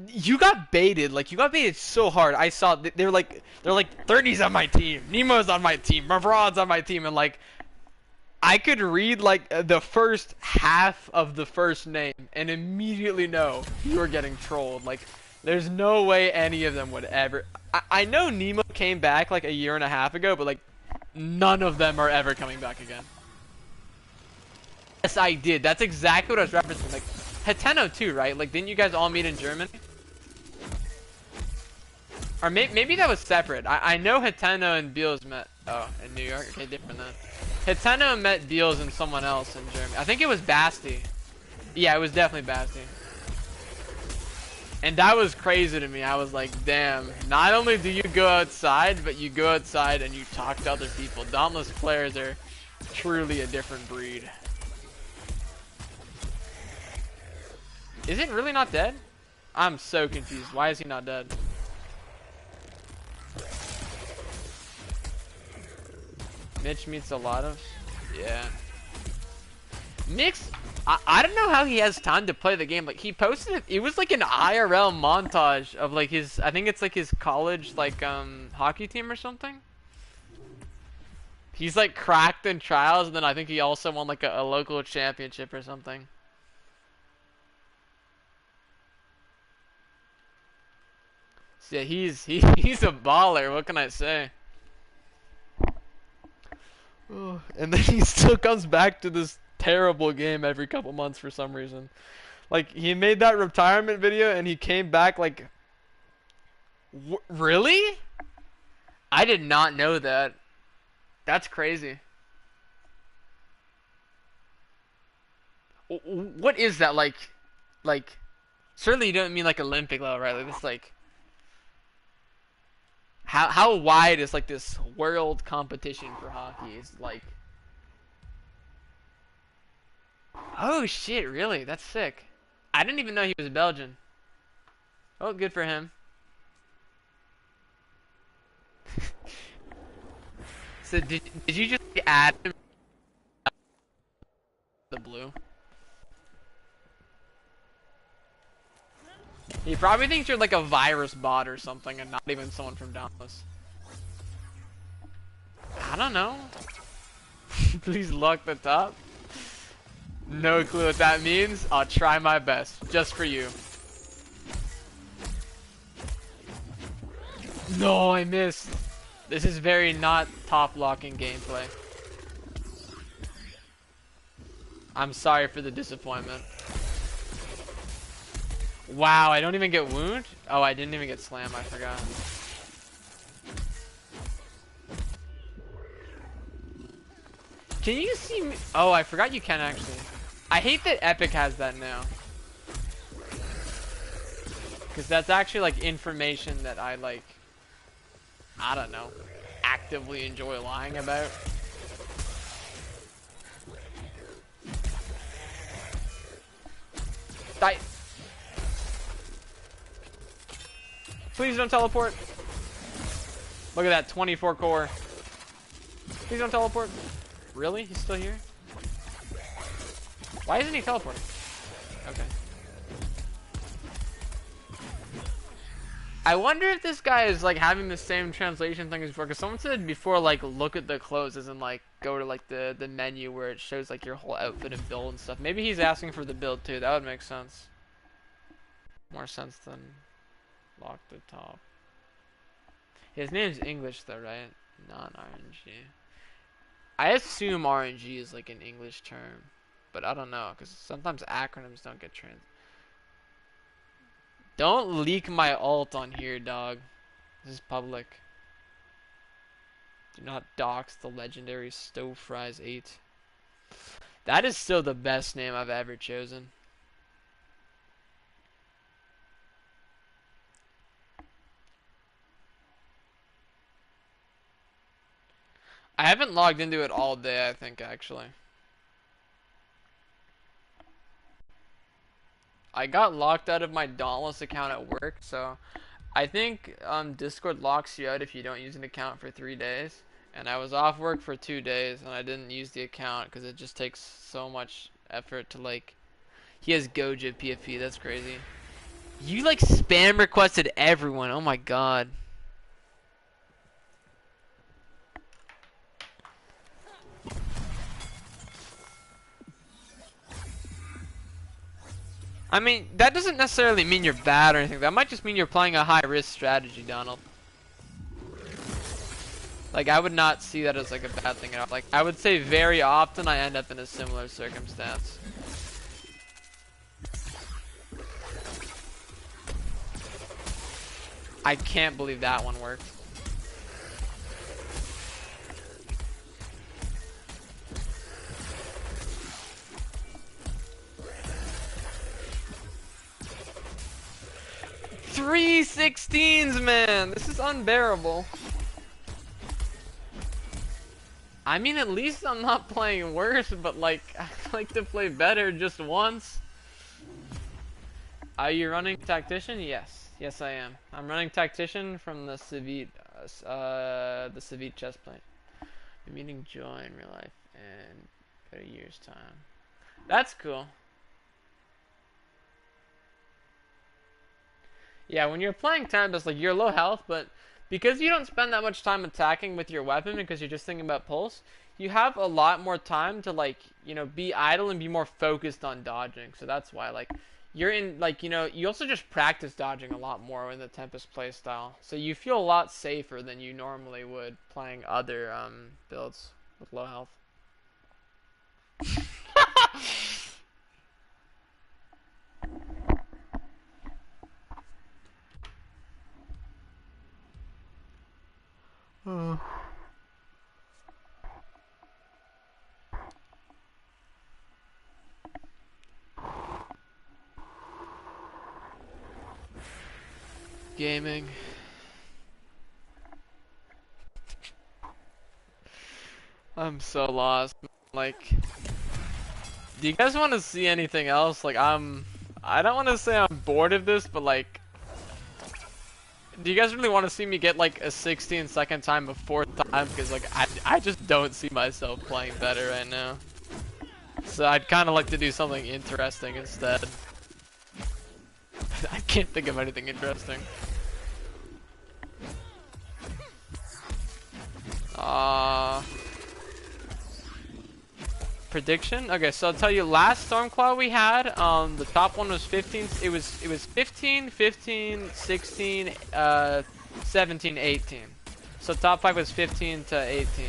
you got baited. Like, you got baited so hard. I saw they're like 30's on my team. Nemo's on my team. Mavrod's on my team, and like I could read like the first half of the first name and immediately know you were getting trolled. Like, there's no way any of them would ever. I know Nemo came back like a year and a half ago, but like none of them are ever coming back again. Yes, I did. That's exactly what I was referencing. Like, Heteno too, right? Like, didn't you guys all meet in Germany? Or maybe that was separate. I know Heteno and Beals met. Oh, in New York? Okay, different then. Heteno met Beals and someone else in Germany. I think it was Basti. Yeah, it was definitely Basti. And that was crazy to me. I was like, damn. Not only do you go outside, but you go outside and you talk to other people. Dauntless players are truly a different breed. Is it really not dead? I'm so confused. Why is he not dead? Mitch meets a lot of... Yeah. Mix... I don't know how he has time to play the game. Like, he posted it was like an IRL montage of like his, I think it's like his college like hockey team or something. He's like cracked in trials, and then I think he also won like a local championship or something. So yeah, he's a baller, what can I say? And then he still comes back to this terrible game every couple months for some reason. Like, he made that retirement video and he came back like... Really? I did not know that. That's crazy. What is that, like... Certainly you don't mean like Olympic level, right? Like, this like... How wide is like this world competition for hockey? Is like... Oh shit, really? That's sick. I didn't even know he was Belgian. Oh, good for him. So did you just add him the blue? He probably thinks you're like a virus bot or something and not even someone from Dauntless. I don't know. Please lock the top. No clue what that means. I'll try my best, just for you. No, I missed. This is very not top locking gameplay. I'm sorry for the disappointment. Wow, I don't even get wound? Oh, I didn't even get slam, I forgot. Can you see me? Oh, I forgot you can actually. I hate that Epic has that now. Because that's actually like information that I like, I don't know, actively enjoy lying about. Die. Please don't teleport. Look at that, 24 core. Please don't teleport. Really? He's still here? Why isn't he teleporting? Okay. I wonder if this guy is like having the same translation thing as before, because someone said before, like, look at the clothes as in like go to like the menu where it shows like your whole outfit and build and stuff. Maybe he's asking for the build too. That would make sense. More sense than lock the top. His name's English though, right? Not RNG. I assume RNG is like an English term, but I don't know, because sometimes acronyms don't get trans. Don't leak my ult on here, dog. This is public. Do not dox the legendary Stove Fries 8. That is still the best name I've ever chosen. I haven't logged into it all day, I think, actually. I got locked out of my Dauntless account at work, so I think Discord locks you out if you don't use an account for 3 days. And I was off work for 2 days, and I didn't use the account because it just takes so much effort to, like... He has Goja PFP, that's crazy. You, like, spam requested everyone, oh my god. I mean, that doesn't necessarily mean you're bad or anything. That might just mean you're playing a high-risk strategy, Donald. Like, I would not see that as, like, a bad thing at all. Like, I would say very often I end up in a similar circumstance. I can't believe that one worked. Three 16s, man! This is unbearable. I mean, at least I'm not playing worse, but like, I'd like to play better just once. Are you running Tactician? Yes. Yes, I am. I'm running Tactician from the Savit chestplate. I'm meeting Joy in real life in about a year's time. That's cool. Yeah, when you're playing Tempest, like, you're low health, but because you don't spend that much time attacking with your weapon because you're just thinking about pulse, you have a lot more time to, like, you know, be idle and be more focused on dodging. So that's why, like, you're in, like, you know, you also just practice dodging a lot more in the Tempest playstyle. So you feel a lot safer than you normally would playing other builds with low health. Gaming. I'm so lost. Like, do you guys want to see anything else? Like, I don't want to say I'm bored of this, but like, do you guys really want to see me get like a 16-second time a fourth time? Because like, I just don't see myself playing better right now. So I'd kind of like to do something interesting instead. I can't think of anything interesting. Prediction? Okay, so I'll tell you, last Stormclaw we had, the top one was 15, it was 15, 15, 16, 17, 18. So top 5 was 15 to 18.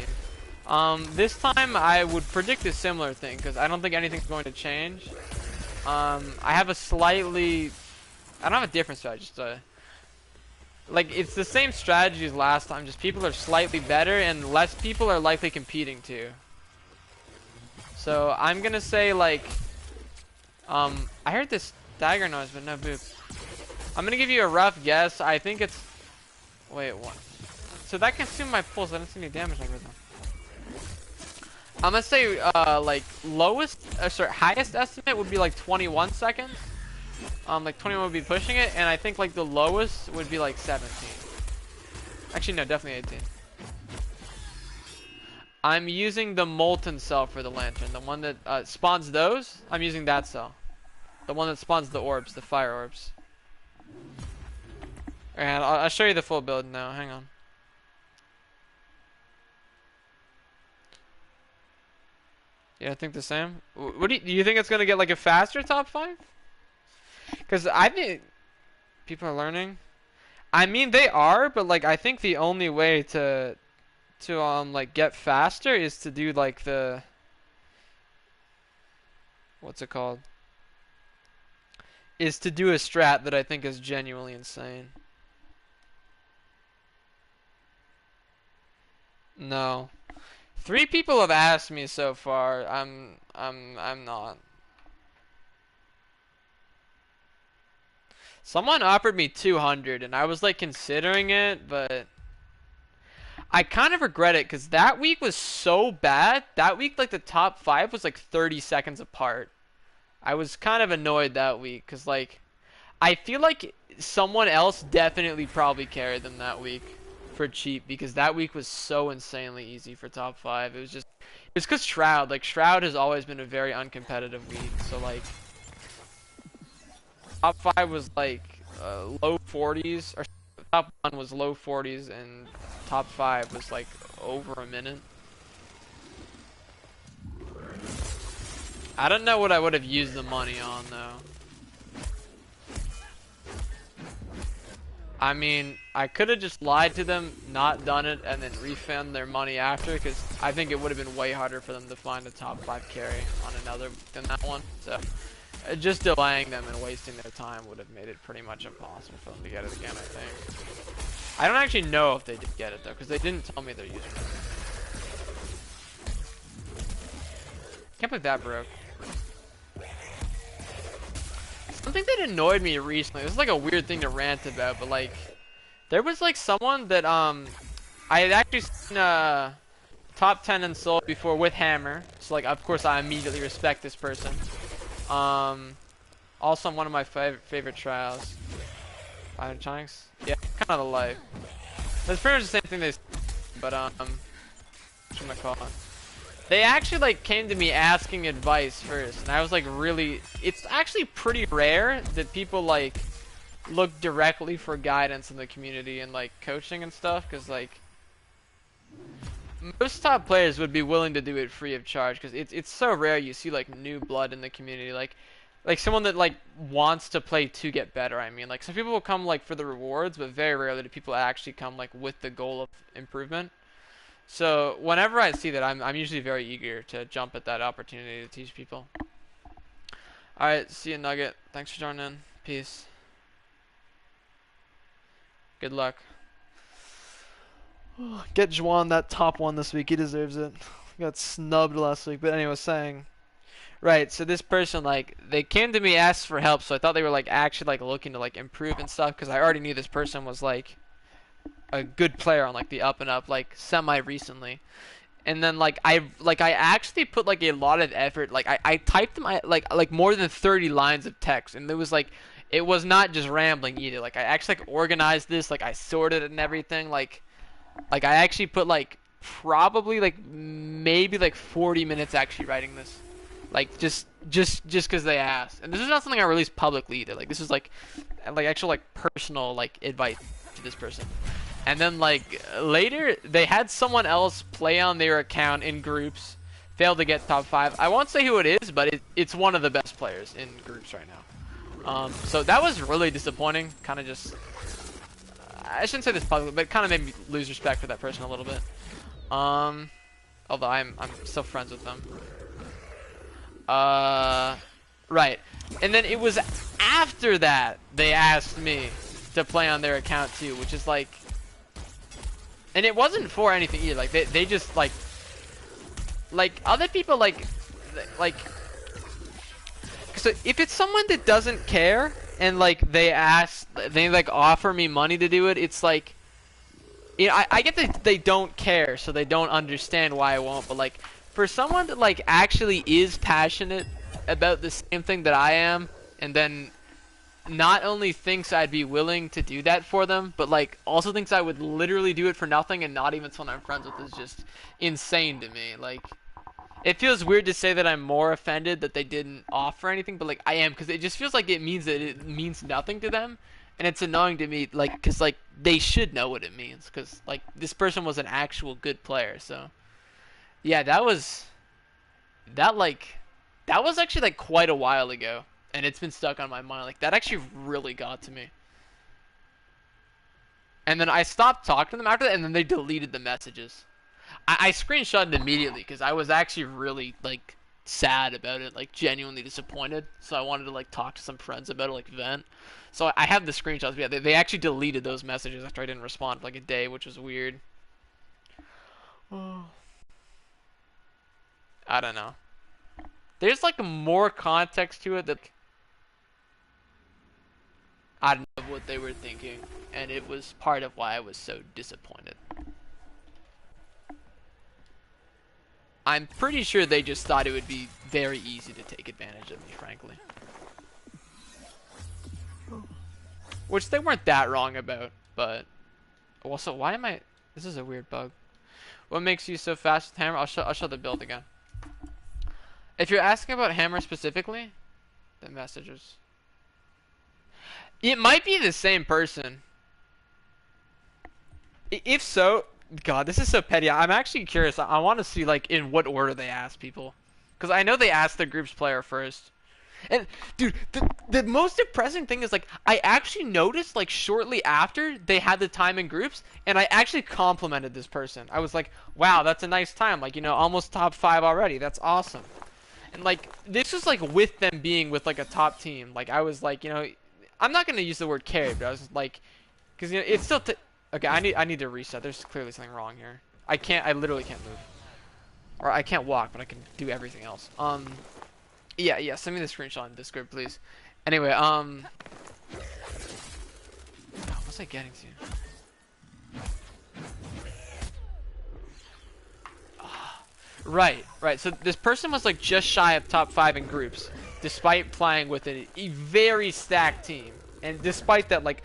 This time I would predict a similar thing because I don't think anything's going to change. I have a slightly, I don't have a different strategy. Just like it's the same strategy as last time. Just people are slightly better and less people are likely competing too. So I'm gonna say like, I heard this dagger noise, but no boop. I'm gonna give you a rough guess. I think it's, wait, what? So that consumed my pulse. I didn't see any damage like that. I'm gonna say like lowest, sorry, highest estimate would be like 21 seconds. Like 21 would be pushing it, and I think like the lowest would be like 17. Actually, no, definitely 18. I'm using the molten cell for the lantern, the one that spawns those. I'm using that cell, the one that spawns the orbs, the fire orbs. And I'll show you the full build now. Hang on. Yeah, I think the same. What do you think it's gonna get like a faster top 5? Because I think people are learning. I mean, they are, but like I think the only way to like get faster is to do like the, what's it called? Is to do a strat that I think is genuinely insane. No. 3 people have asked me so far. I'm not. Someone offered me 200 and I was like considering it, but I kind of regret it because that week was so bad. That week, like the top 5 was like 30 seconds apart. I was kind of annoyed that week because like I feel like someone else definitely probably carried them that week for cheap because that week was so insanely easy for top 5. It was just, it's because Shroud, like Shroud has always been a very uncompetitive week, so like top 5 was like low 40s, or top 1 was low 40s and top 5 was like over a minute. I don't know what I would have used the money on though. I mean, I could have just lied to them, not done it, and then refund their money after, because I think it would have been way harder for them to find a top 5 carry on another than that one. So, just delaying them and wasting their time would have made it pretty much impossible for them to get it again, I think. I don't actually know if they did get it, though, because they didn't tell me their username. Can't believe that broke. Something that annoyed me recently, this is like a weird thing to rant about, but like, there was like someone that I had actually seen top 10 in Solo before with Hammer, so like of course I immediately respect this person. Also on one of my favorite trials. Chunks? Yeah, kind of the life. That's pretty much the same thing they, but whatchamacallit. They actually like came to me asking advice first, and I was like really, it's actually pretty rare that people like look directly for guidance in the community and like coaching and stuff, because like most top players would be willing to do it free of charge, because it's so rare you see like new blood in the community, like someone that like wants to play to get better. I mean, like some people will come like for the rewards, but very rarely do people actually come like with the goal of improvement. So whenever I see that, I'm usually very eager to jump at that opportunity to teach people. Alright, see you, Nugget. Thanks for joining in. Peace. Good luck. Get Juan that top 1 this week. He deserves it. Got snubbed last week. But anyway, saying. Right, so this person, like, they came to me, asked for help, so I thought they were, like, actually, like, looking to, like, improve and stuff, because I already knew this person was, like, a good player on like the up and up, like semi recently. And then like I actually put like a lot of effort, like I typed them like more than 30 lines of text, and it was not just rambling either. Like I actually like organized this, like I sorted it and everything, like I actually put like probably like maybe like 40 minutes actually writing this, like just because they asked. And this is not something I released publicly either. Like this is like actual like personal like advice to this person. And then like later they had someone else play on their account in groups, failed to get top 5. I won't say who it is, but it's one of the best players in groups right now. So that was really disappointing. Kind of just I shouldn't say this publicly, but it kind of made me lose respect for that person a little bit. Although I'm still friends with them. Right. And then it was after that they asked me to play on their account too, which is like, and it wasn't for anything either. Like they just like other people like, so if it's someone that doesn't care and like they like offer me money to do it, it's like, you know, I get that they don't care, so they don't understand why I won't, but like for someone that like actually is passionate about the same thing that I am, and then not only thinks I'd be willing to do that for them, but like also thinks I would literally do it for nothing and not even someone I'm friends with, is just insane to me. Like, it feels weird to say that I'm more offended that they didn't offer anything, but like I am, because it just feels like it means that it means nothing to them, and it's annoying to me, like, because like they should know what it means, because like this person was an actual good player. So yeah, that was actually like quite a while ago, and it's been stuck on my mind. Like, that actually really got to me. And then I stopped talking to them after that, and then they deleted the messages. I screenshotted immediately because I was actually really like sad about it, like genuinely disappointed. So I wanted to like talk to some friends about it, like vent. So I have the screenshots. Yeah, they actually deleted those messages after I didn't respond for like a day, which was weird. I don't know. There's like more context to it that I don't know what they were thinking, and it was part of why I was so disappointed. I'm pretty sure they just thought it would be very easy to take advantage of me, frankly. Which they weren't that wrong about, but also, why am I? This is a weird bug. What makes you so fast with hammer? I'll show the build again. If you're asking about hammer specifically, the messages. It might be the same person. If so, God, this is so petty. I'm actually curious. I want to see like in what order they ask people, because I know they asked the group's player first. And dude, the most depressing thing is like I actually noticed like shortly after they had the time in groups, and I actually complimented this person. I was like, wow, that's a nice time. Like, you know, almost top 5 already. That's awesome. And like this was like with them being with like a top team. Like I was like, you know, I'm not gonna use the word carried, but I was like, because you know it's still okay. I need to reset. There's clearly something wrong here. I literally can't move, or I can't walk, but I can do everything else. Yeah. Send me the screenshot in Discord, please. Anyway, God, what's I getting to? Right. So this person was like just shy of top 5 in groups, despite playing with a very stacked team. And despite that, like,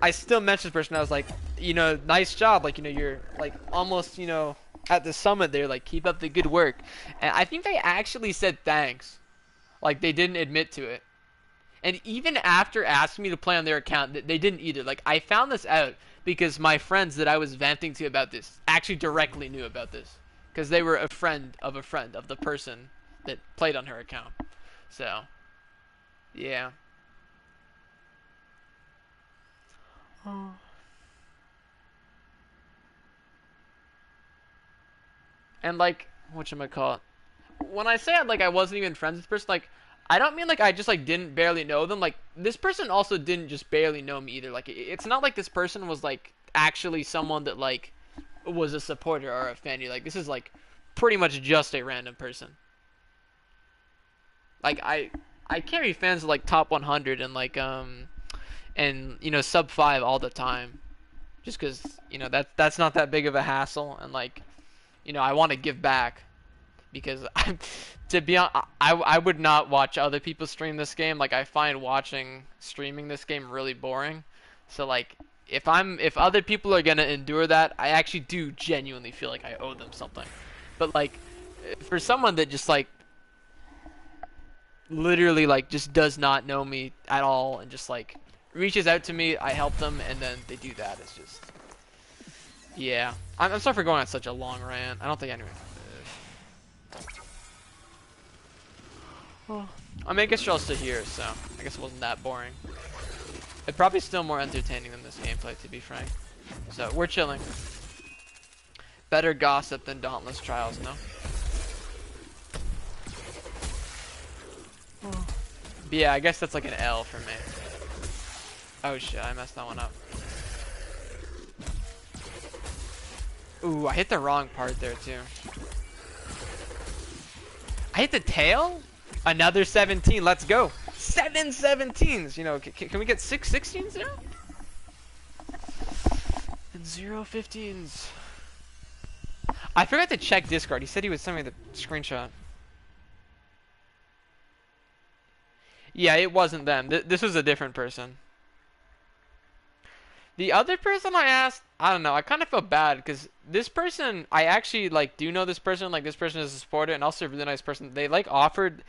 I still mentioned this person. I was like, you know, nice job. Like, you know, you're like almost, you know, at the summit there. Like, keep up the good work. And I think they actually said thanks. Like, they didn't admit to it. And even after asking me to play on their account, they didn't either. Like, I found this out because my friends that I was venting to about this actually directly knew about this. Because they were a friend of the person that played on her account. So, yeah. And like, whatchamacallit? When I say like I wasn't even friends with this person, like, I don't mean like I just like didn't barely know them. Like, this person also didn't just barely know me either. Like, it's not like this person was like actually someone that like was a supporter or a fan. Like, this is like pretty much just a random person. Like, I carry fans of like top 100 and like and you know sub 5 all the time, just because you know that's not that big of a hassle, and like, you know, I want to give back. Because to be honest, I would not watch other people stream this game. Like, I find streaming this game really boring. So like, if other people are gonna endure that, I actually do genuinely feel like I owe them something. But like, for someone that just like literally like just does not know me at all and just like reaches out to me, I help them, and then they do that. It's just, yeah. I'm sorry for going on such a long rant. I don't think anyone. I mean, I guess you're all still here, so I guess it wasn't that boring. It's probably still more entertaining than this gameplay, to be frank. So we're chilling. Better gossip than Dauntless Trials, no? But yeah, I guess that's like an L for me. Oh shit, I messed that one up. Ooh, I hit the wrong part there too. I hit the tail? Another 17, let's go. 7 17s, you know, can we get 6 16s now? And 0 15s. I forgot to check Discord. He said he would send me the screenshot. Yeah, it wasn't them. This was a different person. The other person I asked, I don't know. I kind of feel bad because this person, I actually like do know this person. Like this person is a supporter and also a really nice person. They like offered.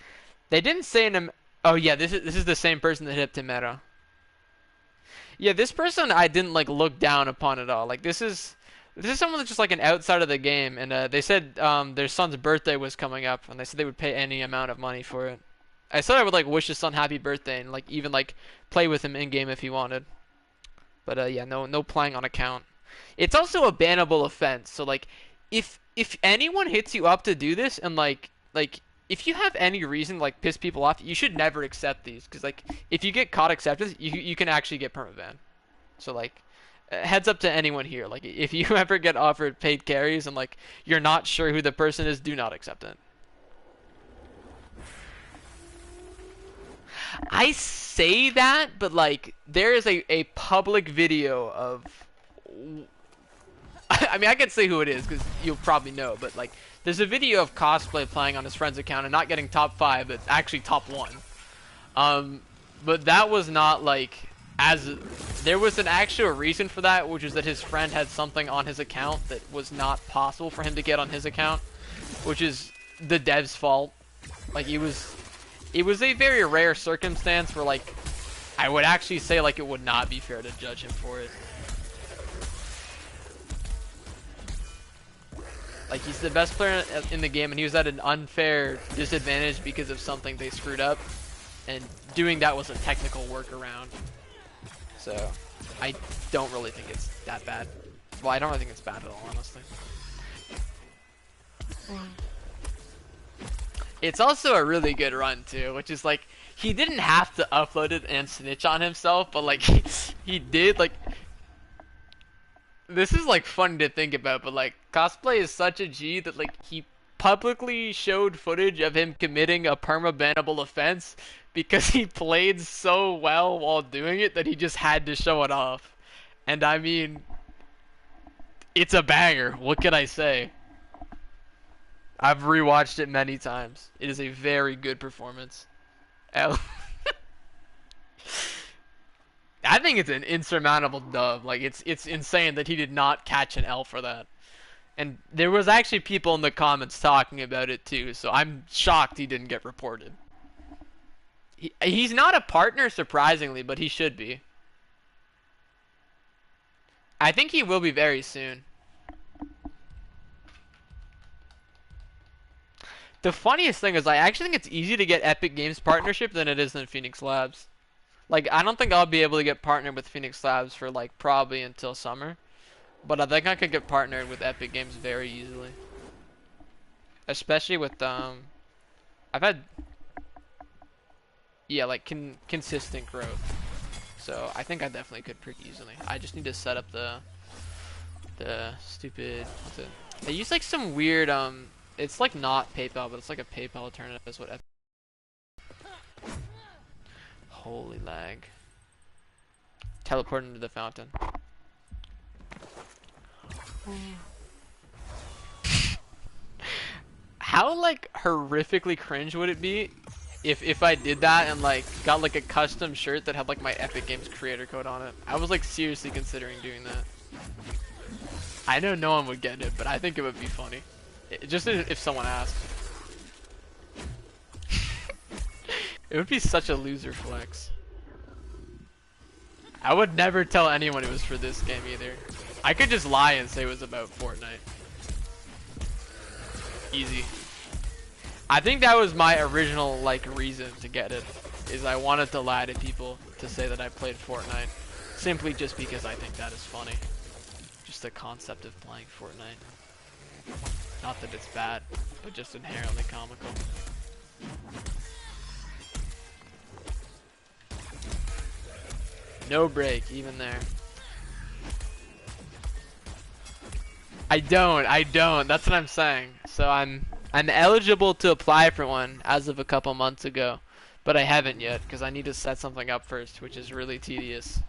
They didn't say in a. Oh yeah, this is the same person that hit Timera. Yeah, this person I didn't like look down upon at all. Like this is someone that's just like an outside of the game, and they said their son's birthday was coming up, and they said they would pay any amount of money for it. I said I would like wish his son happy birthday and like even like play with him in game if he wanted. But yeah, no playing on account. It's also a bannable offense. So like, if anyone hits you up to do this and like if you have any reason to, like piss people off, you should never accept these because like if you get caught accepting, you can actually get permaban. So like, heads up to anyone here. Like if you ever get offered paid carries and like you're not sure who the person is, do not accept it. I say that, but like there is a public video of. I mean, I could say who it is because you'll probably know, but like there's a video of cosplay playing on his friend's account and not getting top 5, but actually top 1. But that was not like there was an actual reason for that, which is that his friend had something on his account that was not possible for him to get on his account, which is the dev's fault. Like it was a very rare circumstance where like I would actually say like it would not be fair to judge him for it. Like he's the best player in the game and he was at an unfair disadvantage because of something they screwed up, and doing that was a technical workaround. So I don't really think it's that bad. Well, I don't really think it's bad at all, honestly. It's also a really good run too, which is like he didn't have to upload it and snitch on himself, but like he did. Like this is like funny to think about, but like cosplay is such a G that like he publicly showed footage of him committing a perma-bannable offense because he played so well while doing it that he just had to show it off. And I mean, it's a banger. What can I say? I've rewatched it many times. It is a very good performance. I think it's an insurmountable dub. Like it's insane that he did not catch an L for that. And there was actually people in the comments talking about it too, so I'm shocked he didn't get reported. He's not a partner, surprisingly, but he should be. I think he will be very soon. The funniest thing is I actually think it's easier to get Epic Games partnership than it is in Phoenix Labs. Like, I don't think I'll be able to get partnered with Phoenix Labs for, like, probably until summer. But I think I could get partnered with Epic Games very easily. Especially with, I've had, yeah, like, consistent growth. So, I think I definitely could pretty easily. I just need to set up the stupid, they use, like, some weird, it's, like, not PayPal, but it's, like, a PayPal alternative is what Epic. Holy lag. Teleport into the fountain. How like horrifically cringe would it be if I did that and like got like a custom shirt that had like my Epic Games creator code on it? I was like seriously considering doing that. I know no one would get it, but I think it would be funny. Just if someone asked. It would be such a loser flex. I would never tell anyone it was for this game either. I could just lie and say it was about Fortnite. Easy. I think that was my original like reason to get it, is I wanted to lie to people to say that I played Fortnite, simply just because I think that is funny. Just the concept of playing Fortnite. Not that it's bad, but just inherently comical. No break, even there. I don't. That's what I'm saying. So I'm eligible to apply for one as of a couple months ago, but I haven't yet because I need to set something up first, which is really tedious.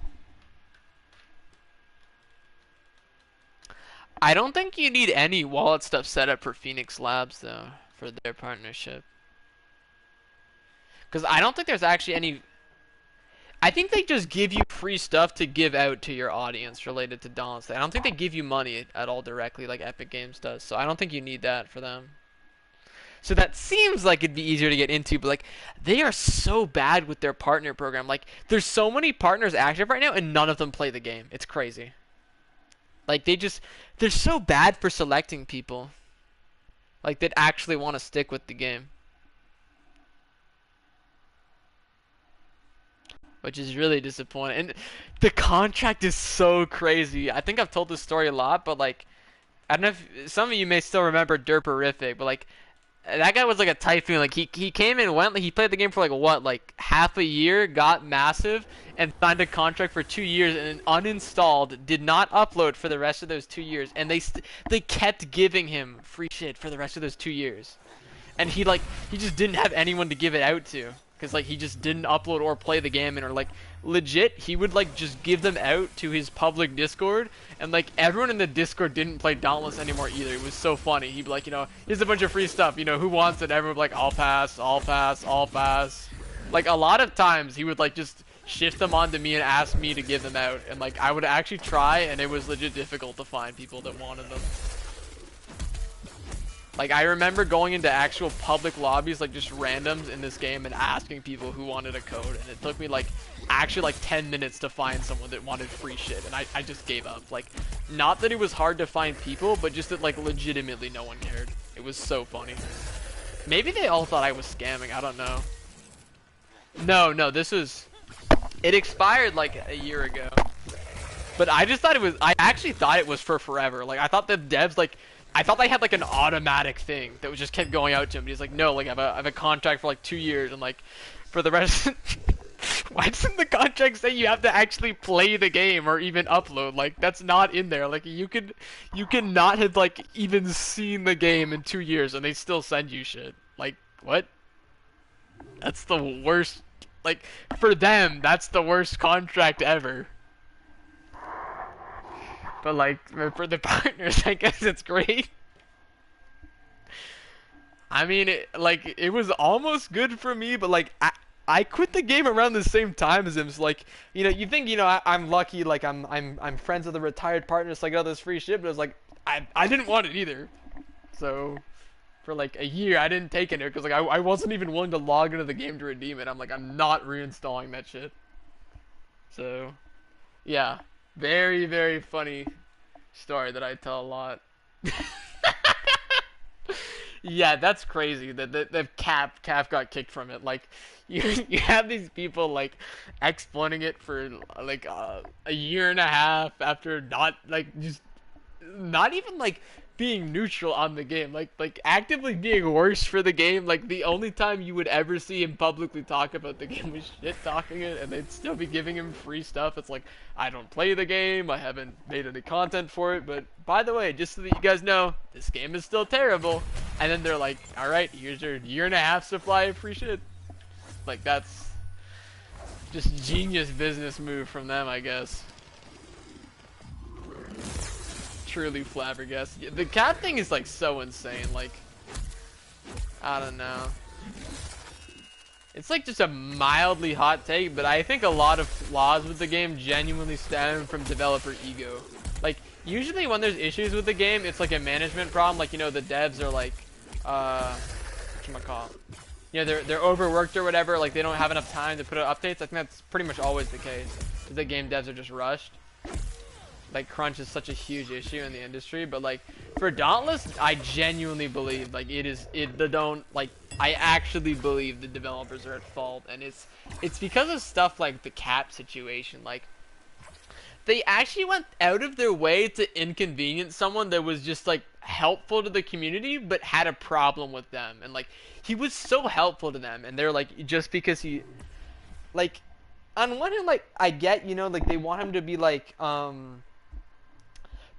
I don't think you need any wallet stuff set up for Phoenix Labs though, for their partnership. Because I don't think there's actually any. I think they just give you free stuff to give out to your audience related to Dauntless. I don't think they give you money at all directly like Epic Games does. So I don't think you need that for them. So that seems like it'd be easier to get into, but like they are so bad with their partner program. Like there's so many partners active right now and none of them play the game. It's crazy. Like they're so bad for selecting people. Like that actually want to stick with the game. Which is really disappointing. And the contract is so crazy. I think I've told this story a lot, but like, I don't know if some of you may still remember Derperific, but like, that guy was like a typhoon. Like he came and went. Like he played the game for like what, like half a year, got massive, and signed a contract for 2 years, and then uninstalled, did not upload for the rest of those 2 years, and they kept giving him free shit for the rest of those 2 years, and he just didn't have anyone to give it out to. Because like he just didn't upload or play the game, and or like legit he would like just give them out to his public Discord, and like everyone in the Discord didn't play Dauntless anymore either. It was so funny. He'd be like, you know, here's a bunch of free stuff, you know, who wants it? Everyone would be like, I'll pass, I'll pass, I'll pass. Like a lot of times he would like just shift them onto me and ask me to give them out, and like I would actually try, and it was legit difficult to find people that wanted them. Like, I remember going into actual public lobbies, like, just randoms in this game and asking people who wanted a code, and it took me, like, actually, like, 10 minutes to find someone that wanted free shit, and I just gave up. Like, not that it was hard to find people, but just that, like, legitimately no one cared. It was so funny. Maybe they all thought I was scamming, I don't know. No, this was... It expired, like, a year ago. But I just thought it was... I actually thought it was for forever. Like, I thought the devs, like... I thought they had like an automatic thing that was just kept going out to him. But he's like, no, like I have a contract for like 2 years, and like for the rest. Why doesn't the contract say you have to actually play the game or even upload? Like that's not in there. Like you cannot have like even seen the game in 2 years, and they still send you shit. Like what? That's the worst. Like for them, that's the worst contract ever. But like, for the partners, I guess it's great. I mean, it was almost good for me, but like, I quit the game around the same time as him. So like, you know, you think, you know, I'm lucky, like I'm friends with a retired partner, so I got all this free shit, but it was like, I didn't want it either. So, for like a year, I didn't take it because like I wasn't even willing to log into the game to redeem it. I'm like, I'm not reinstalling that shit. So, yeah. Very, very funny story that I tell a lot. Yeah, that's crazy that the Cap got kicked from it. Like, you have these people like exploiting it for like a year and a half after not like just not even like being neutral on the game, like actively being worse for the game. Like the only time you would ever see him publicly talk about the game was shit talking it, and they'd still be giving him free stuff. It's like, I don't play the game, I haven't made any content for it, but by the way, just so that you guys know, this game is still terrible. And then they're like, alright, here's your year and a half supply of free shit. Like that's just genius business move from them, I guess. Truly flabbergasted. The cat thing is like so insane. Like, I don't know. It's like just a mildly hot take, but I think a lot of flaws with the game genuinely stem from developer ego. Like, usually when there's issues with the game, it's like a management problem. Like, you know, the devs are like, whatchamacallit? You know, they're overworked or whatever. Like, they don't have enough time to put out updates. I think that's pretty much always the case. Because the game devs are just rushed. Like crunch is such a huge issue in the industry, but like for Dauntless, I genuinely believe like the I actually believe the developers are at fault, and it's because of stuff like the cap situation. Like, they actually went out of their way to inconvenience someone that was just like helpful to the community, but had a problem with them, and like he was so helpful to them, and they're like, just because he, like, on one hand, like, I get, like, they want him to be like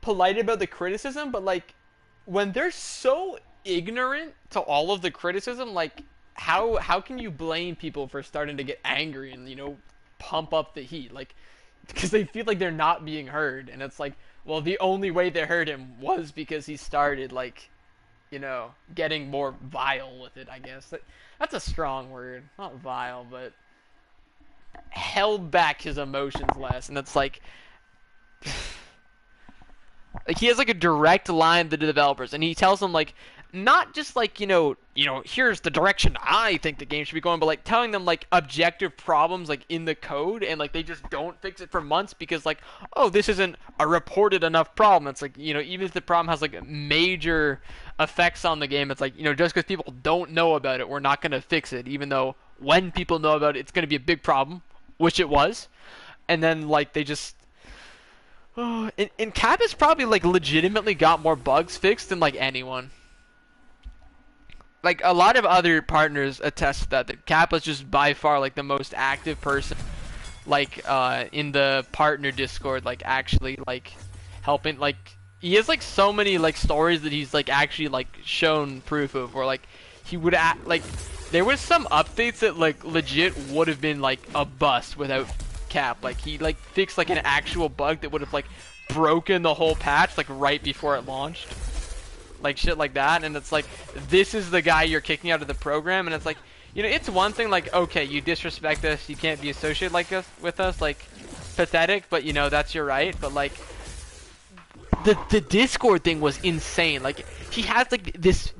polite about the criticism, but like when they're so ignorant to all of the criticism, like, how can you blame people for starting to get angry and pump up the heat, like, because they feel like they're not being heard, and it's like, well, the only way they heard him was because he started, like, getting more vile with it, I guess. That's a strong word, not vile, but held back his emotions less, and it's like, like, he has like a direct line to the developers, and he tells them, like, not just like, here's the direction I think the game should be going, but like telling them like objective problems like in the code, and like they just don't fix it for months because, like, oh, this isn't a reported enough problem. It's like, even if the problem has like major effects on the game, it's like, just because people don't know about it, we're not going to fix it, even though when people know about it, it's going to be a big problem, which it was. And then like they just, and Cap has probably like legitimately got more bugs fixed than like anyone. Like, a lot of other partners attest to that Cap was just by far like the most active person, like, in the partner Discord, like, actually like helping. Like, he has like so many like stories that he's like actually like shown proof of, or like he would like, there was some updates that like legit would have been like a bust without Cap. Like, he like fixed like an actual bug that would have like broken the whole patch like right before it launched. Like, shit like that, and it's like, this is the guy you're kicking out of the program, and it's like, it's one thing, like, okay, you disrespect us, you can't be associated like us with us, like, pathetic, but that's your right. But like, the Discord thing was insane. Like, he has like this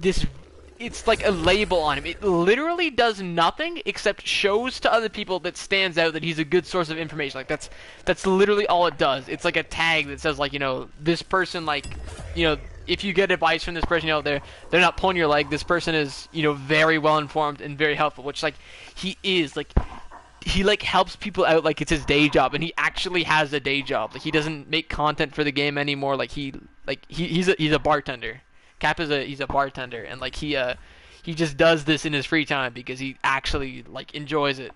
it's like a label on him. It literally does nothing except shows to other people that stands out that he's a good source of information. Like, that's literally all it does. It's like a tag that says, like, this person, like, if you get advice from this person, they're not pulling your leg. This person is, very well informed and very helpful, which, like, he is. Like, he like helps people out like it's his day job, and he actually has a day job. Like, he doesn't make content for the game anymore. Like, he's a bartender. Cap he's a bartender, and like he just does this in his free time because he actually like enjoys it,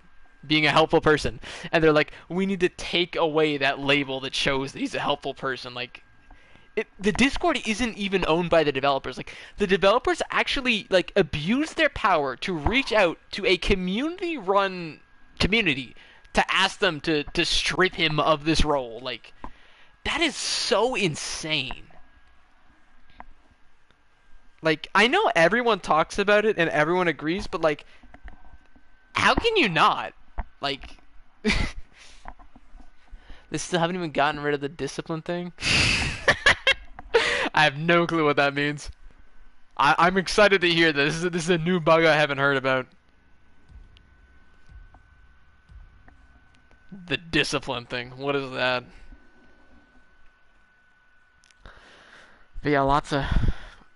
being a helpful person. And they're like, we need to take away that label that shows that he's a helpful person. Like, the Discord isn't even owned by the developers. Like, the developers actually like abuse their power to reach out to a community-run community to ask them to strip him of this role. Like, that is so insane. Like, I know everyone talks about it and everyone agrees, but like, how can you not? Like, they still haven't even gotten rid of the discipline thing. I have no clue what that means. I'm excited to hear this. This is a new bug I haven't heard about. The discipline thing. What is that? But yeah, lots of...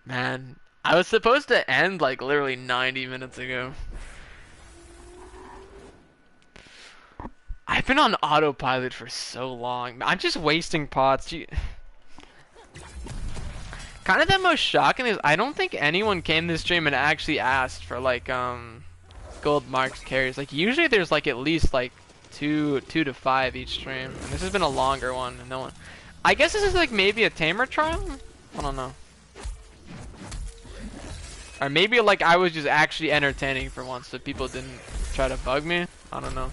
Man, I was supposed to end like literally 90 minutes ago. I've been on autopilot for so long. I'm just wasting pots. Kind of the most shocking is I don't think anyone came to this stream and actually asked for like gold marks carries. Like, usually there's like at least like two to five each stream. And this has been a longer one, and no one. I guess this is like maybe a tamer trial. I don't know. Or maybe like I was just actually entertaining for once, so people didn't try to bug me. I don't know.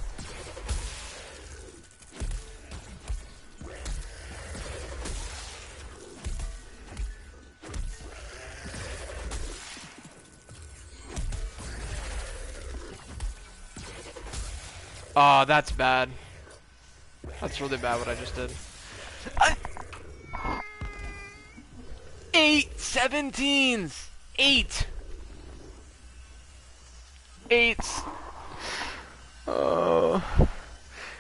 Oh, that's bad. That's really bad what I just did. 8 17s! 8! 8s! Oh.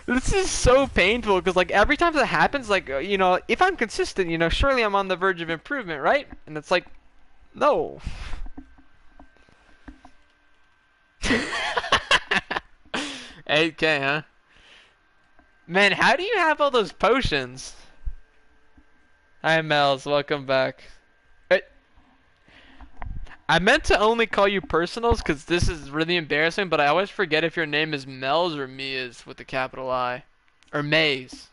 This is so painful, because like every time that happens, like, if I'm consistent, surely I'm on the verge of improvement, right? And it's like, no. 8K, huh? Man, how do you have all those potions? Hi, Mels. Welcome back. Hey, I meant to only call you personals because this is really embarrassing, but I always forget if your name is Mels or Mia's with the capital I. Or Maze.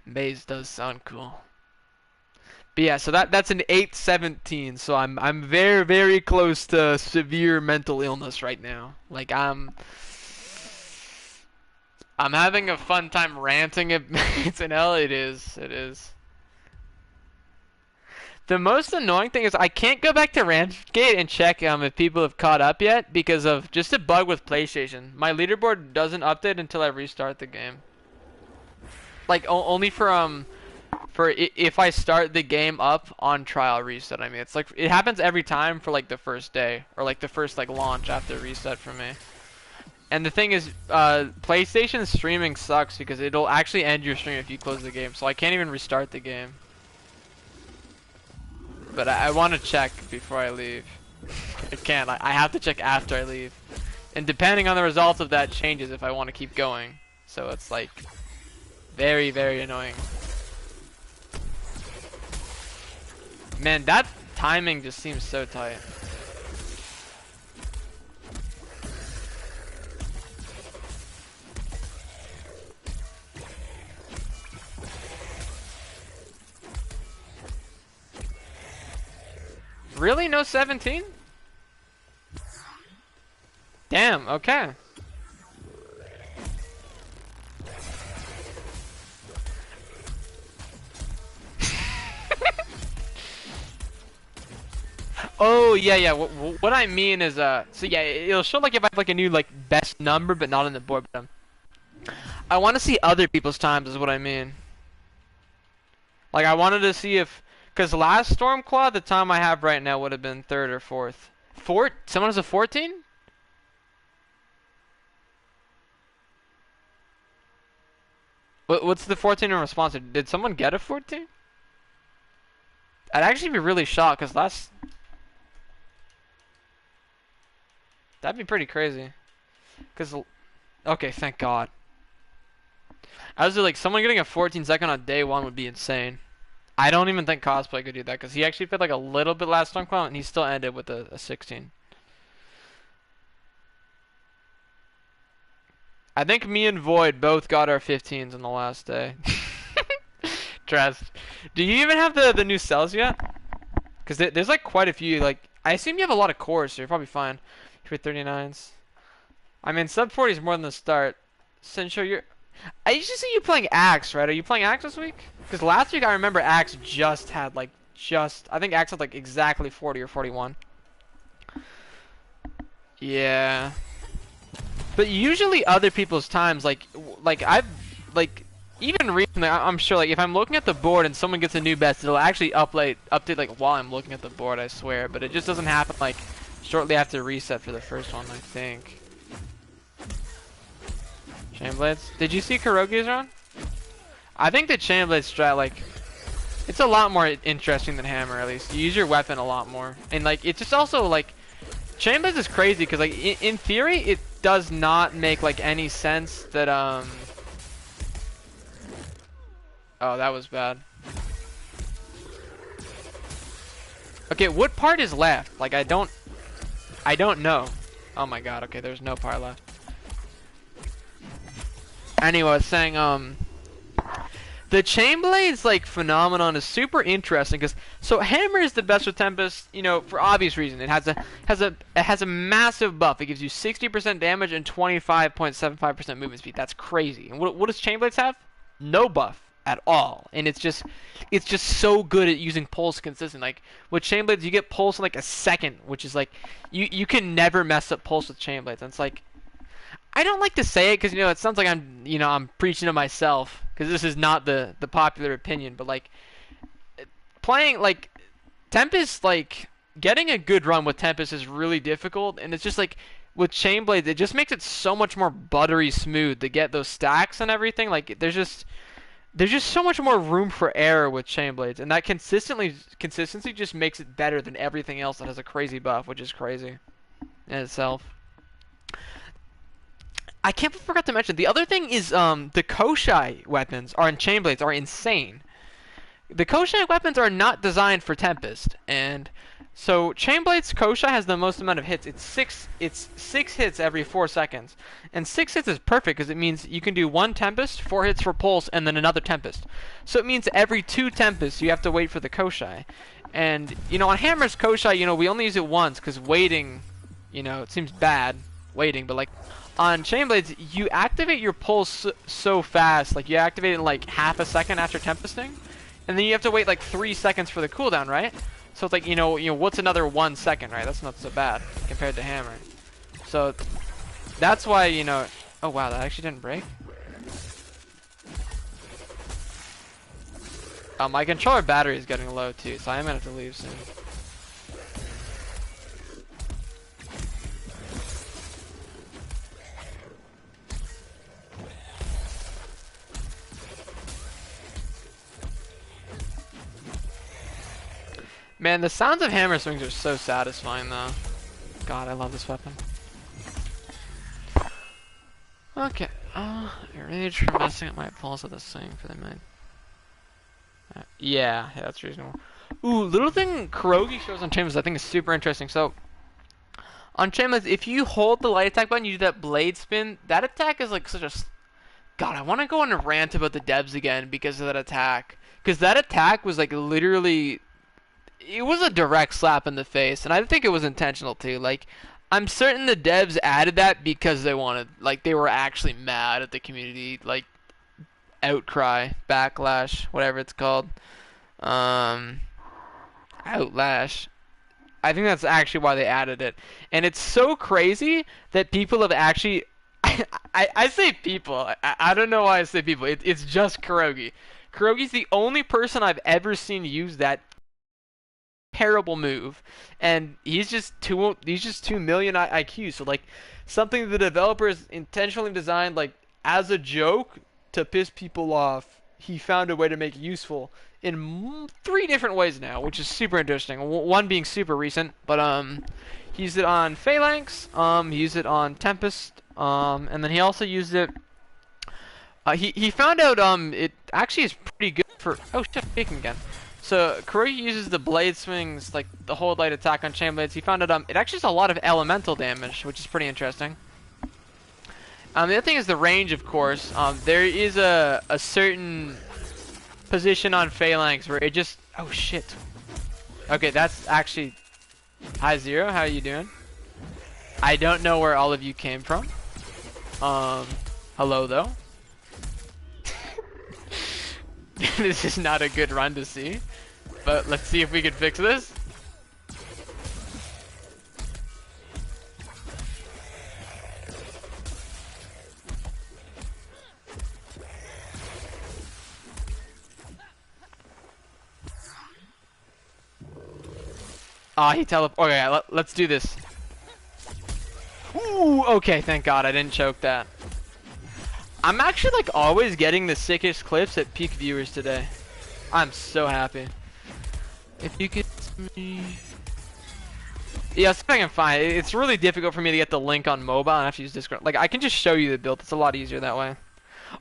Maze does sound cool. But yeah, so that's an 817, so I'm very, very close to severe mental illness right now. Like I'm having a fun time ranting at Maze and L. It is. It is. The most annoying thing is I can't go back to Rampgate and check if people have caught up yet because of just a bug with PlayStation. My leaderboard doesn't update until I restart the game. Like only for if I start the game up on trial reset. I mean, it's like it happens every time for like the first day or like the first like launch after reset for me. And the thing is, PlayStation streaming sucks because it'll actually end your stream if you close the game. So I can't even restart the game. But I want to check before I leave. I can't. I have to check after I leave. And depending on the results of that changes if I want to keep going. So it's like very, very annoying. Man, that timing just seems so tight. Really? No 17? Damn, okay. Oh yeah, yeah. What I mean is, so yeah, it'll show like if I have like a new like best number, but not on the board. But I want to see other people's times, is what I mean. Like I wanted to see if, cause last Stormclaw, the time I have right now would have been third or fourth. Someone has a 14? What's the 14 in response to? Did someone get a 14? I'd actually be really shocked, cause last. That'd be pretty crazy. Cause, okay, thank God. I was like, someone getting a 14-second on day one would be insane. I don't even think Cosplay could do that because he actually played like a little bit last Stormclaw and he still ended with a 16. I think me and Void both got our 15s on the last day. Trust. Do you even have the new cells yet? Because there's like quite a few. Like I assume you have a lot of cores, so you're probably fine. You're 39s. I mean, sub 40 is more than the start. Sincho, you're. I usually see you playing Axe, right? Are you playing Axe this week? Because last week I remember Axe just had like I think Axe had like exactly 40 or 41. Yeah. But usually other people's times, like I've like even recently, I'm sure like if I'm looking at the board and someone gets a new best, it'll actually update like while I'm looking at the board. I swear, but it just doesn't happen like shortly after reset for the first one, I think. Chainblades. Did you see Kurogi's run? I think the Chainblade strat, like, it's a lot more interesting than Hammer, at least. You use your weapon a lot more. And, like, it's just also, like, Chainblades is crazy, because, like, in theory, it does not make, like, any sense that, Oh, that was bad. Okay, what part is left? Like, I don't know. Oh my god, okay, there's no part left. Anyway, I was saying, the Chainblade's like phenomenon is super interesting because so Hammer is the best with Tempest, you know, for obvious reason. It has a massive buff. It gives you 60% damage and 25.75% movement speed. That's crazy. And what does Chainblades have? No buff at all. And it's just so good at using pulse consistent. Like with Chainblades, you get pulse in like a second, which is like you can never mess up pulse with Chainblades. And it's like I don't like to say it because, you know, it sounds like I'm preaching to myself because this is not the popular opinion, but like playing like Tempest, like getting a good run with Tempest is really difficult, and it's just like with Chainblades, it just makes it so much more buttery smooth to get those stacks and everything. Like there's just so much more room for error with Chainblades, and that consistency just makes it better than everything else that has a crazy buff, which is crazy in itself. I can't forgot to mention the other thing is the Koshai weapons are in Chainblades are insane. The Koshai weapons are not designed for Tempest, and so Chainblade's Koshai has the most amount of hits. It's six hits every 4 seconds, and 6 hits is perfect because it means you can do one Tempest, 4 hits for Pulse, and then another Tempest. So it means every 2 Tempests you have to wait for the Koshai, and on Hammer's Koshai, we only use it once because waiting, it seems bad waiting, but like on Chainblades you activate your Pulse so fast, like you activate it in like half a second after Tempesting. And then you have to wait like 3 seconds for the cooldown, right? So it's like, what's another 1 second, right? That's not so bad compared to Hammer. So that's why, oh wow, that actually didn't break. My controller battery is getting low too, so I'm gonna have to leave soon. Man, the sounds of hammer swings are so satisfying though. God, I love this weapon. Okay, rage for messing up my pulse with this thing for the mid. Yeah, that's reasonable. Ooh, little thing Kurogi shows on Chainless I think is super interesting. So, on Chainless, if you hold the light attack button, you do that blade spin, that attack is like such a... God, I want to go on a rant about the devs again because of that attack. Because that attack was like literally... It was a direct slap in the face, and I think it was intentional too. Like, I'm certain the devs added that because they wanted, like, they were actually mad at the community, like, outcry, backlash, whatever it's called, outlash. I think that's actually why they added it, and it's so crazy that people have actually, I say people, I don't know why I say people, it's just Kurogi. Kurogi's the only person I've ever seen use that terrible move, and he's just 2 million IQ. So like something the developers intentionally designed like as a joke to piss people off, he found a way to make it useful in 3 different ways now, which is super interesting. One being super recent, but he used it on Phalanx, he used it on Tempest, and then he also used it. He found out it actually is pretty good for speaking again. So Kurogi uses the blade swings, like the hold light attack on Chainblades. He found out it actually does a lot of elemental damage, which is pretty interesting. The other thing is the range, of course. There is a certain position on Phalanx where it just... Oh shit. Okay, that's actually... Hi Zero, how are you doing? I don't know where all of you came from. Hello though. This is not a good run to see. But let's see if we can fix this. Ah, he okay, let's do this. Ooh, okay, thank God I didn't choke that. I'm actually like always getting the sickest clips at peak viewers today. I'm so happy. If you could me... Yeah, see if I can find it. It's really difficult for me to get the link on mobile and I have to use Discord. Like, I can just show you the build. It's a lot easier that way.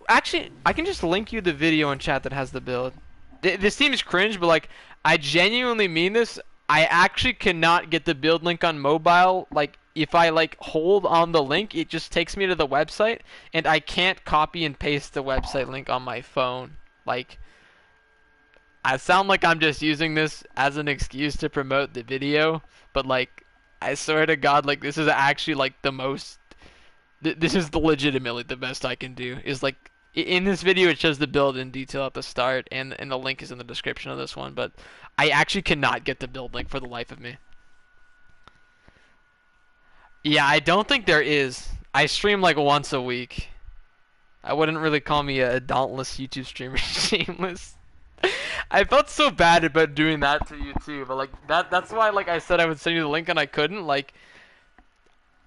Actually, I can just link you the video in chat that has the build. This seems cringe, but like, I genuinely mean this. I actually cannot get the build link on mobile. Like, if I like hold on the link, it just takes me to the website, and I can't copy and paste the website link on my phone. Like, I sound like I'm just using this as an excuse to promote the video, but like, I swear to God, like this is actually like the most. This is legitimately the best I can do. Is like in this video it shows the build in detail at the start, and the link is in the description of this one. But I actually cannot get the build link for the life of me. Yeah, I don't think there is. I stream like once a week. I wouldn't really call me a dauntless YouTube streamer, shameless. I felt so bad about doing that to you too, but like that's why like I said I would send you the link and I couldn't. Like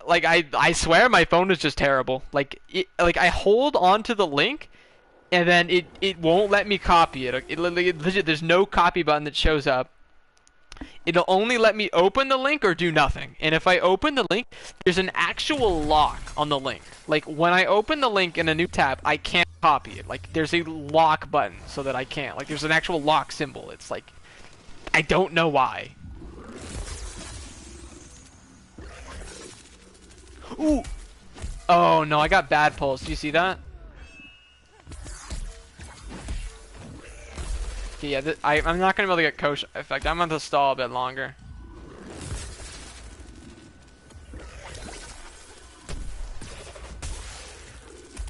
I swear my phone is just terrible. Like I hold on to the link and then it won't let me copy it. Legit, there's no copy button that shows up. it'll only let me open the link or do nothing. And if I open the link, there's an actual lock on the link. Like, when I open the link in a new tab, I can't copy it. Like, there's a lock button so that I can't. Like, there's an actual lock symbol. It's like, I don't know why. Ooh! Oh, no, I got bad pulls. Do you see that? Okay, yeah, I'm not going to be able to get coach effect. I'm going to stall a bit longer.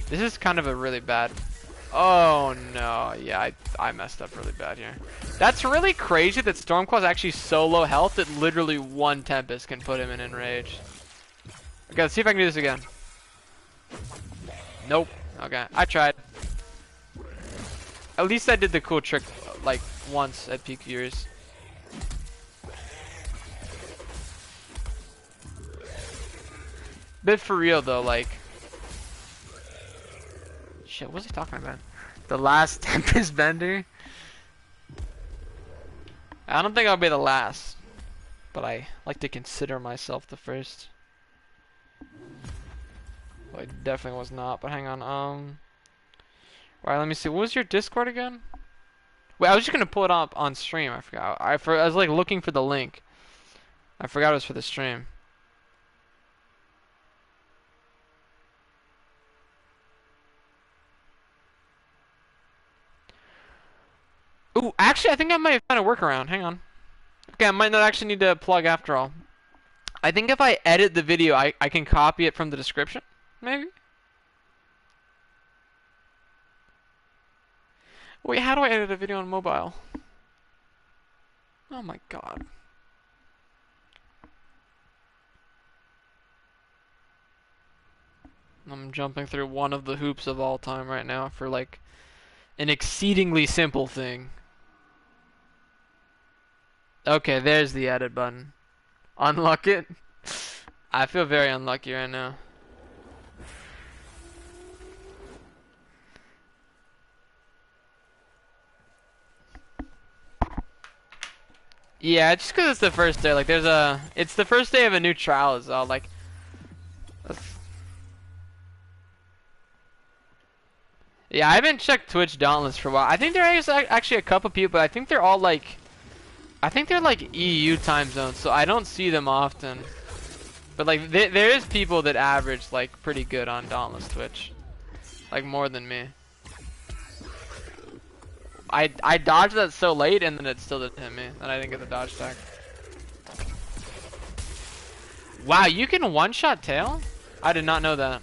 This is kind of a really bad... Oh, no. Yeah, I messed up really bad here. That's really crazy that Stormclaw's actually so low health that literally one Tempest can put him in enrage. Okay, let's see if I can do this again. Nope. Okay, I tried. At least I did the cool trick, like, once at peak viewers. But for real, though, like... Shit, what was he talking about? The last Tempest Bender? I don't think I'll be the last. But I like to consider myself the first. Well, I definitely was not, but hang on, Alright, let me see, what was your Discord again? Wait, I was just gonna pull it up on stream, I forgot. I was like looking for the link. I forgot it was for the stream. Ooh, actually, I think I might have found a workaround. Hang on. Okay, I might not actually need to plug after all. I think if I edit the video, I can copy it from the description, maybe? Wait, how do I edit a video on mobile? Oh my god. I'm jumping through one of the hoops of all time right now for like an exceedingly simple thing. Okay, there's the edit button. Unlock it? I feel very unlucky right now. Yeah, just because it's the first day. Like, it's the first day of a new trial as well. Like, yeah, I haven't checked Twitch Dauntless for a while. I think there is actually a couple people, but I think they're all like, I think they're like EU time zones, so I don't see them often. But like, there is people that average like pretty good on Dauntless Twitch, like more than me. I dodged that so late, and then it still didn't hit me, and I didn't get the dodge tag. Wow, you can one-shot tail? I did not know that.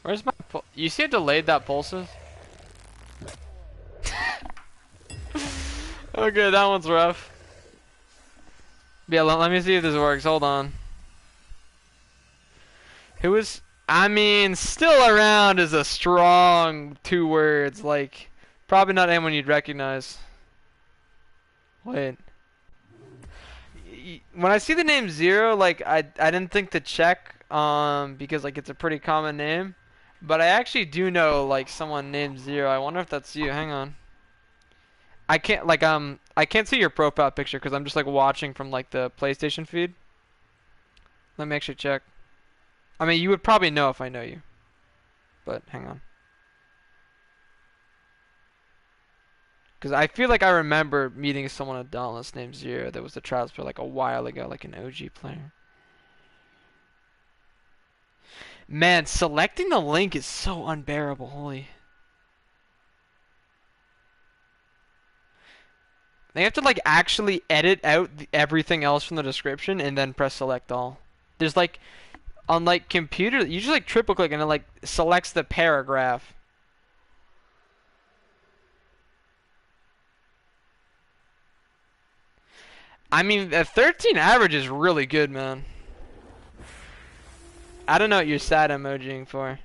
Where's my you see how delayed that pulse is? Okay, that one's rough. Yeah, let me see if this works. Hold on. Who is... I mean, still around is a strong 2 words. Like, probably not anyone you'd recognize. Wait. When I see the name Zero, like, I didn't think to check, because, like, it's a pretty common name. But I actually do know, like, someone named Zero. I wonder if that's you. Hang on. I can't, like, I can't see your profile picture because I'm just, like, watching from, like, the PlayStation feed. Let me actually check. I mean, you would probably know if I know you. But, hang on. Because I feel like I remember meeting someone at Dauntless named Zero that was the Trials for, like, a while ago, like an OG player. Man, selecting the link is so unbearable, holy. They have to like actually edit out everything else from the description and then press select all. There's like, on like computer, you just like triple click and it like selects the paragraph. I mean, a 13 average is really good, man. I don't know what you're sad emojiing for.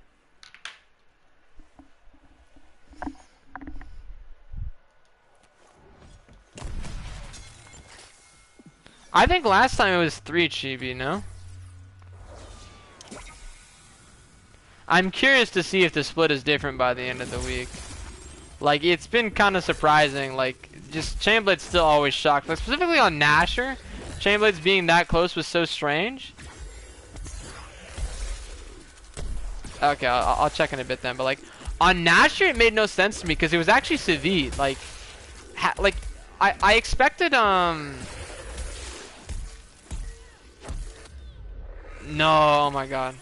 I think last time it was 3 chibi, no? I'm curious to see if the split is different by the end of the week. Like, it's been kind of surprising. Like, just Chainblade's still always shocked. Like, specifically on Nasher, Chainblade's being that close was so strange. Okay, I'll check in a bit then. But like, on Nasher, it made no sense to me because it was actually Savit. Like, I expected No, oh my god.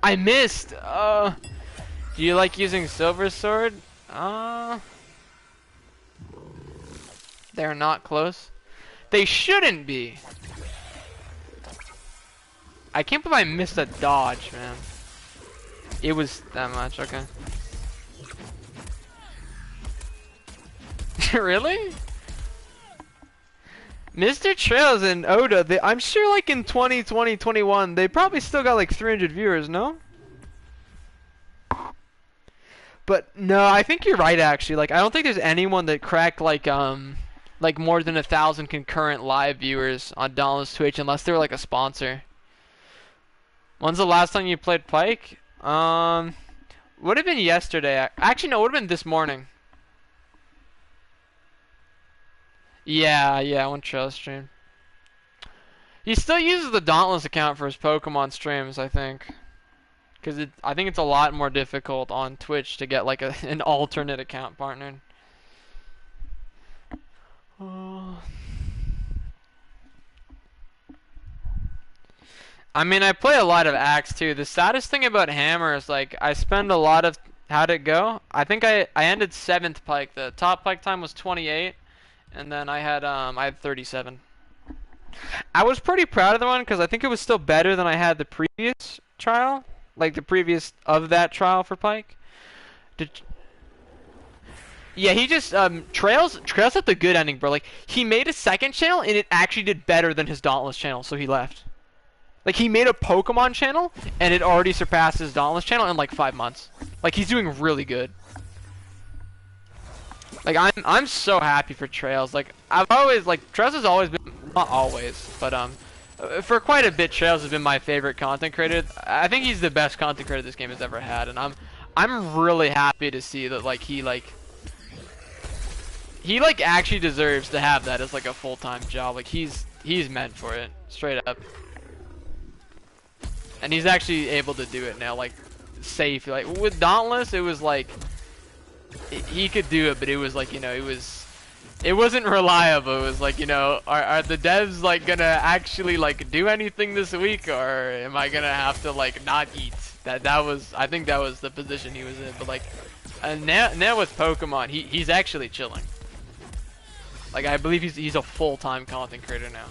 I missed! Do you like using Silver Sword? They're not close. They shouldn't be! I can't believe I missed a dodge, man. It was that much, okay. Really? Mr. Trails and Oda, I'm sure like in 2020, 21, they probably still got like 300 viewers, no? But no, I think you're right actually. Like I don't think there's anyone that cracked like more than 1,000 concurrent live viewers on Dauntless Twitch unless they were like a sponsor. When's the last time you played Pike? Would have been yesterday. Actually no, would have been this morning. Yeah, on Trail stream. He still uses the Dauntless account for his Pokemon streams, I think. Because I think it's a lot more difficult on Twitch to get like an alternate account partnered. I mean, I play a lot of Axe too. The saddest thing about Hammer is like I spend a lot of... How'd it go? I think I ended 7th Pike. The top Pike time was 28. And then I had 37. I was pretty proud of the one because I think it was still better than I had the previous trial, like the previous of that trial for Pike. Yeah, he just Trails had the good ending, bro. Like he made a second channel and it actually did better than his Dauntless channel, so he left. Like he made a Pokemon channel and it already surpassed his Dauntless channel in like 5 months. Like he's doing really good. Like I'm so happy for Trails. Like I've always Trails has always been, not always, but for quite a bit Trails has been my favorite content creator. I think he's the best content creator this game has ever had, and I'm really happy to see that he actually deserves to have that as like a full-time job. Like he's meant for it, straight up. And he's actually able to do it now, like safe. Like with Dauntless, it was like he could do it, but it was like, you know, it wasn't reliable. It was like, you know, are the devs like gonna actually like do anything this week, or am I gonna have to like not eat? That was, I think that was the position he was in. But like now with Pokemon, he's actually chilling. Like I believe he's a full-time content creator now.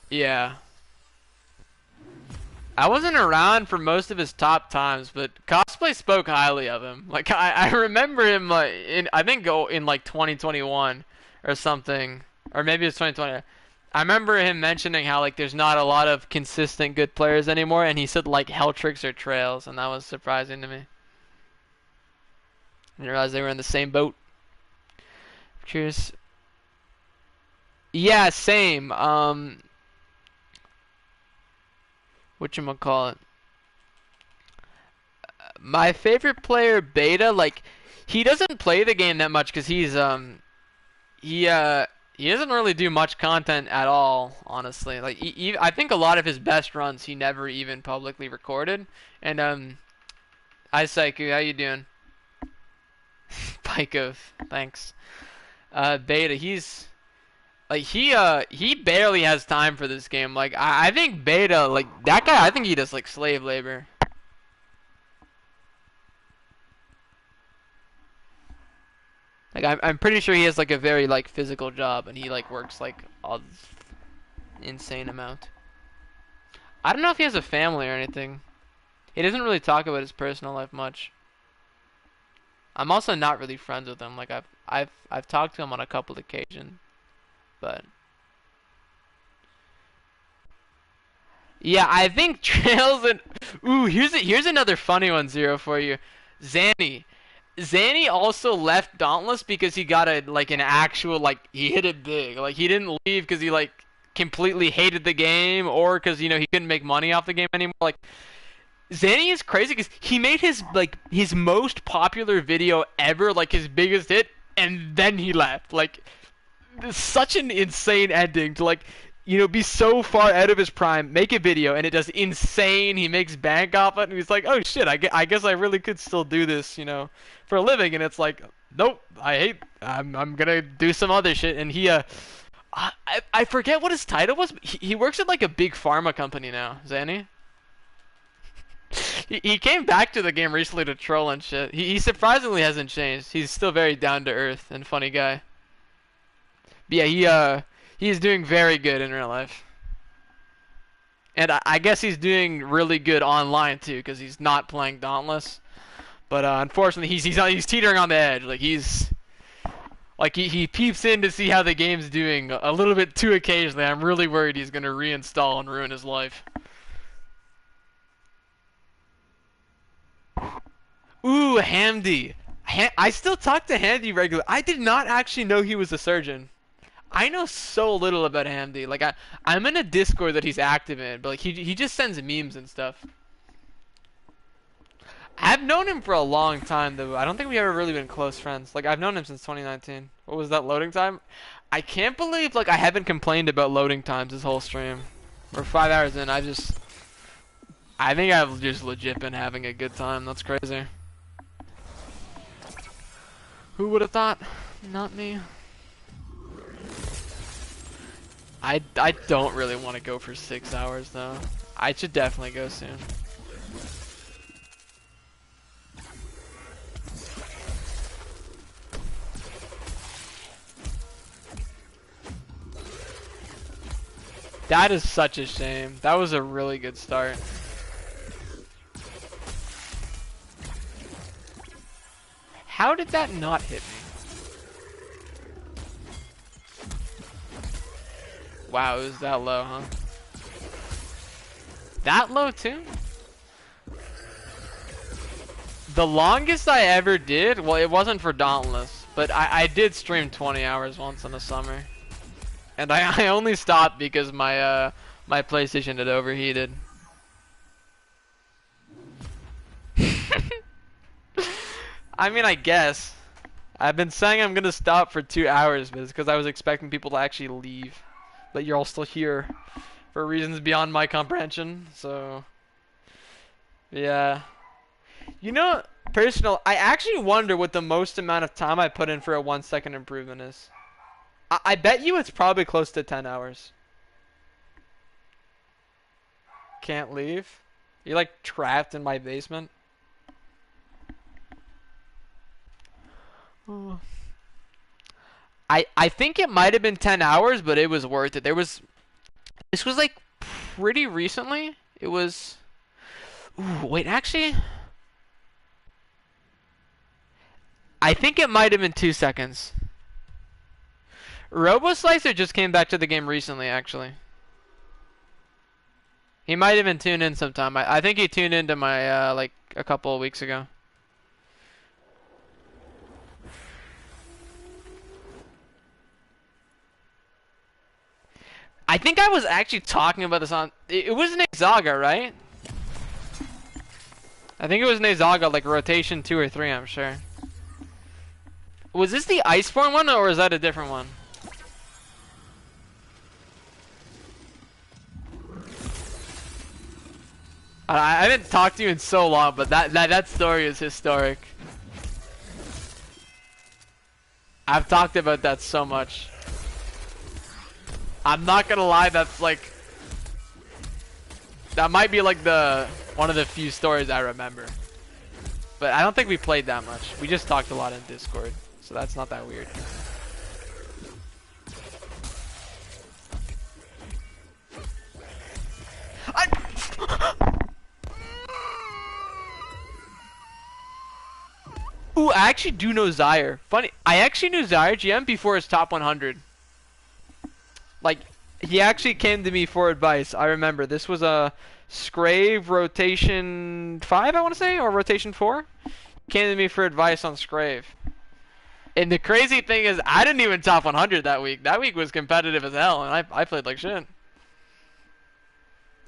Yeah. I wasn't around for most of his top times, but Cosplay spoke highly of him. Like I remember him like I think in like 2021 or something, or maybe it's 2020. I remember him mentioning how like there's not a lot of consistent good players anymore, and he said like Heltrix or Trails, and that was surprising to me. I didn't realize they were in the same boat. Cheers. Yeah, same. Whatchamacallit? My favorite player, Beta, like he doesn't play the game that much because he doesn't really do much content at all, honestly. Like I think a lot of his best runs he never even publicly recorded. And hi Saiku, how you doing? Pike thanks. Beta, he's like he barely has time for this game. Like I think Beta, like that guy, I think he does like slave labor. Like I'm pretty sure he has like a very like physical job, and he like works like an insane amount. I don't know if he has a family or anything. He doesn't really talk about his personal life much. I'm also not really friends with him. Like I've talked to him on a couple occasions, but yeah, I think Trails and ooh, here's another funny one, Zero, for you. Zanny. Zanny also left Dauntless because he got an actual, like, he hit it big. Like he didn't leave because he like completely hated the game or because you know he couldn't make money off the game anymore. Like Zanny is crazy because he made his most popular video ever, like his biggest hit, and then he left. Like it's such an insane ending to like you know be so far out of his prime, make a video and it does insane. He makes bank off it, and he's like, oh shit, I guess I really could still do this, you know, for a living. And it's like, nope, I'm gonna do some other shit. And I forget what his title was. He works at like a big pharma company now, Zanny. He came back to the game recently to troll and shit. He surprisingly hasn't changed. He's still very down to earth and funny guy. But yeah, he is doing very good in real life. And I guess he's doing really good online too, because he's not playing Dauntless. But unfortunately, he's teetering on the edge. Like he peeps in to see how the game's doing a little bit too occasionally. I'm really worried he's gonna reinstall and ruin his life. Ooh, Hamdi. I still talk to Hamdi regularly. I did not actually know he was a surgeon. I know so little about Hamdi. Like I'm in a Discord that he's active in, but like he just sends memes and stuff. I've known him for a long time though. I don't think we ever really been close friends. Like I've known him since 2019. What was that loading time? I can't believe like I haven't complained about loading times this whole stream. We're 5 hours in. I think I've just legit been having a good time. That's crazy. Who would have thought? Not me. I don't really want to go for 6 hours though. I should definitely go soon. That is such a shame. That was a really good start. How did that not hit me? Wow, it was that low, huh? That low too? The longest I ever did, well, it wasn't for Dauntless, but I did stream 20 hours once in the summer. And I only stopped because my PlayStation had overheated. I mean, I guess. I've been saying I'm gonna stop for 2 hours, but it's because I was expecting people to actually leave. But you're all still here for reasons beyond my comprehension, so... Yeah. You know, personal, I actually wonder what the most amount of time I put in for a 1 second improvement is. I bet you it's probably close to 10 hours. Can't leave? You're like trapped in my basement? Oh. I think it might have been 10 hours, but it was worth it. This was like pretty recently. It was, ooh, wait, actually, I think it might have been 2 seconds. RoboSlicer just came back to the game recently, actually. He might have been tuned in sometime. I think he tuned into my, like, a couple of weeks ago. I think I was actually talking about this on... It was Nazaga, right? I think it was Nazaga, like rotation 2 or 3, I'm sure. Was this the Iceborne one, or is that a different one? I haven't talked to you in so long, but that story is historic. I've talked about that so much. I'm not gonna lie, that's like... That might be like one of the few stories I remember. But I don't think we played that much. We just talked a lot in Discord, so that's not that weird. Ooh, I actually do know Zyre. Funny, I actually knew Zyre GM before his top 100. Like, he actually came to me for advice. I remember this was a Scrave rotation 5, I want to say, or rotation 4. Came to me for advice on Scrave. And the crazy thing is, I didn't even top 100 that week. That week was competitive as hell, and I played like shit.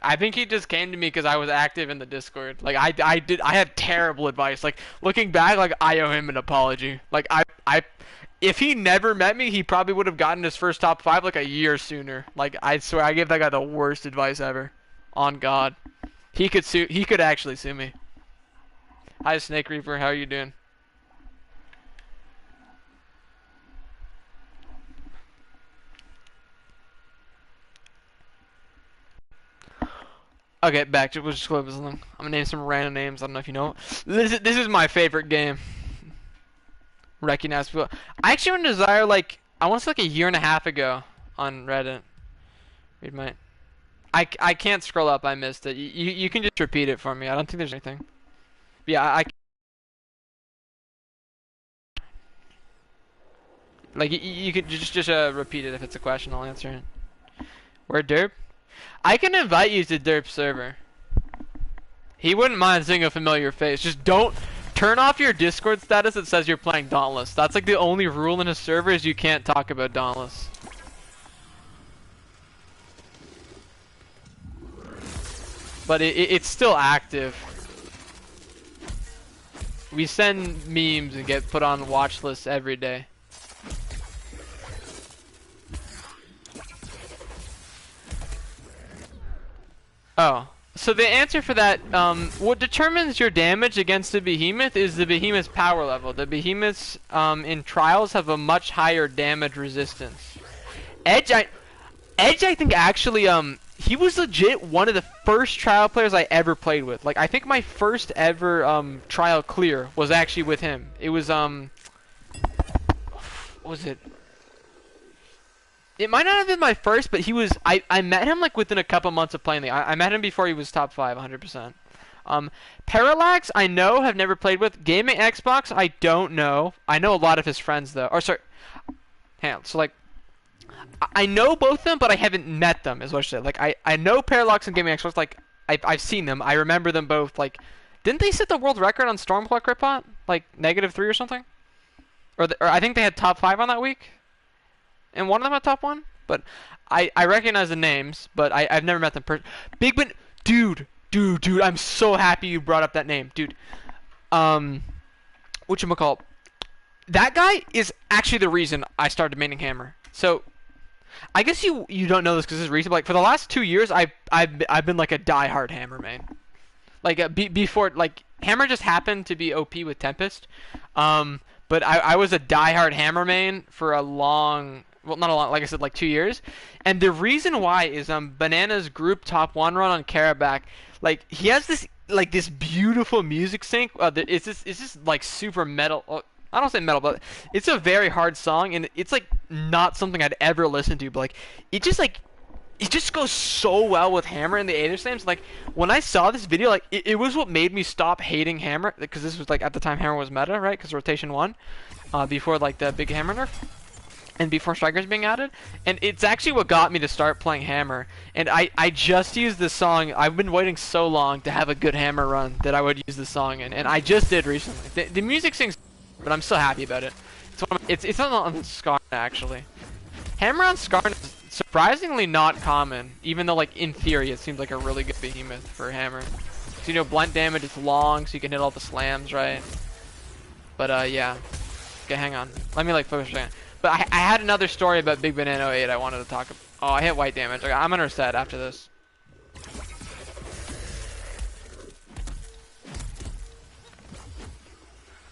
I think he just came to me because I was active in the Discord. Like I had terrible advice. Like looking back, like I owe him an apology. Like if he never met me, he probably would have gotten his first top 5 like a year sooner. Like I swear, I gave that guy the worst advice ever. On God, he could sue. He could actually sue me. Hi Snake Reaper, how are you doing? Okay, back to we'll just go over something. I'm gonna name some random names. I don't know if you know. This is my favorite game. Recognize people. I actually went to Desire like I want to say like a year and a half ago on Reddit. Read my. I can't scroll up. I missed it. You can just repeat it for me. I don't think there's anything. But yeah, like you could just repeat it if it's a question. I'll answer it. Where Derp? I can invite you to Derp's server. He wouldn't mind seeing a familiar face. Just don't turn off your Discord status that says you're playing Dauntless. That's like the only rule in his server is you can't talk about Dauntless. But it's still active. We send memes and get put on watch lists every day. Oh. So the answer for that, what determines your damage against the behemoth is the behemoth's power level. The behemoths in Trials have a much higher damage resistance. Edge I think actually he was legit one of the first trial players I ever played with. Like I think my first ever trial clear was actually with him. It was what was it? It might not have been my first, but he was. I met him like within a couple months of playing the. I met him before he was top 5, 100%. Parallax, I know, have never played with. Gaming Xbox, I don't know. I know a lot of his friends though. Or sorry, hang on. So like, I know both of them, but I haven't met them. Is what I said. Like I know Parallax and Gaming Xbox. Like I've seen them. I remember them both. Like, didn't they set the world record on Stormclaw Cripot? Like -3 or something? Or I think they had top 5 on that week. And one of them at top 1, but I recognize the names, but I've never met them. Big Ben, dude, I'm so happy you brought up that name, dude. Whatchamacallit? That guy is actually the reason I started maining Hammer. So, I guess you don't know this because this is recent. But like for the last 2 years, I've been like a diehard Hammer main. Like before, like Hammer just happened to be OP with Tempest. But I was a diehard Hammer main for a long. Well, not a lot, like I said, like 2 years. And the reason why is Banana's group top 1 run on Karabakh, like he has this beautiful music sync. It's this like super metal. I don't say metal, but it's a very hard song, and it's like not something I'd ever listen to. But like it just goes so well with Hammer and the Aether Slams. Like when I saw this video, like it was what made me stop hating Hammer, because this was like at the time Hammer was meta, right? Because rotation 1, before like the big Hammer nerf. And before Strikers being added, and it's actually what got me to start playing Hammer. And I just used this song. I've been waiting so long to have a good Hammer run that I would use this song in, and I just did recently. The music sings, but I'm so happy about it. It's not on Skarn actually. Hammer on Skarn is surprisingly not common, even though like in theory it seems like a really good behemoth for Hammer. So you know, blunt damage is long, so you can hit all the slams, right? But yeah. Okay, hang on. Let me like focus on. But I had another story about Big Banana 08 I wanted to talk about. Oh, I hit white damage. Okay, I'm gonna reset after this.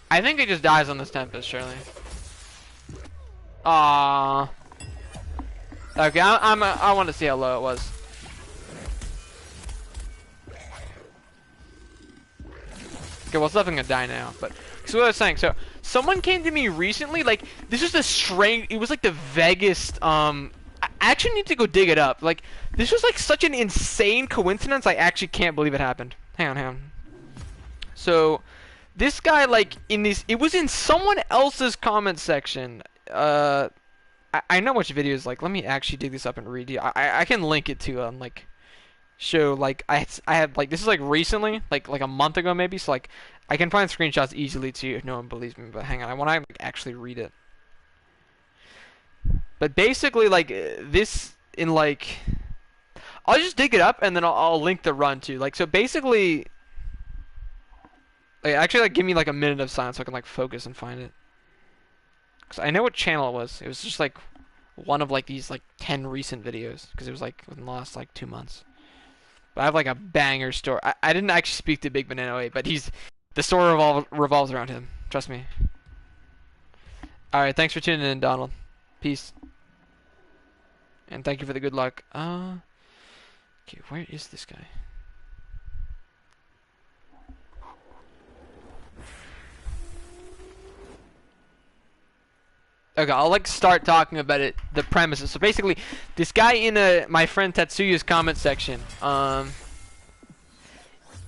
I think he just dies on this Tempest, surely. Aww. Okay, I want to see how low it was. Okay, well, it's definitely gonna die now. But so what I was saying, so someone came to me recently, like this was the strange. It was like the vaguest. I actually need to go dig it up. Like this was like such an insane coincidence. I actually can't believe it happened. Hang on. So this guy, like in this, it was in someone else's comment section. I know which video is like. Let me actually dig this up and read it. I can link it to like show like I have like this is like recently like a month ago maybe, so like I can find screenshots easily too if no one believes me. But hang on, I want to like, actually read it. But basically, like this in like, I'll just dig it up and then I'll link the run too. Like so, basically, like actually, like give me like a minute of silence so I can like focus and find it. Cause I know what channel it was. It was just like one of like these like 10 recent videos because it was like within the last like 2 months. But I have like a banger story. I didn't actually speak to Big Banana 08, but the story revolves around him. Trust me. All right, thanks for tuning in, Donald. Peace. And thank you for the good luck. Okay, where is this guy? Okay, I'll like start talking about it, the premises. So basically, this guy in my friend Tetsuya's comment section,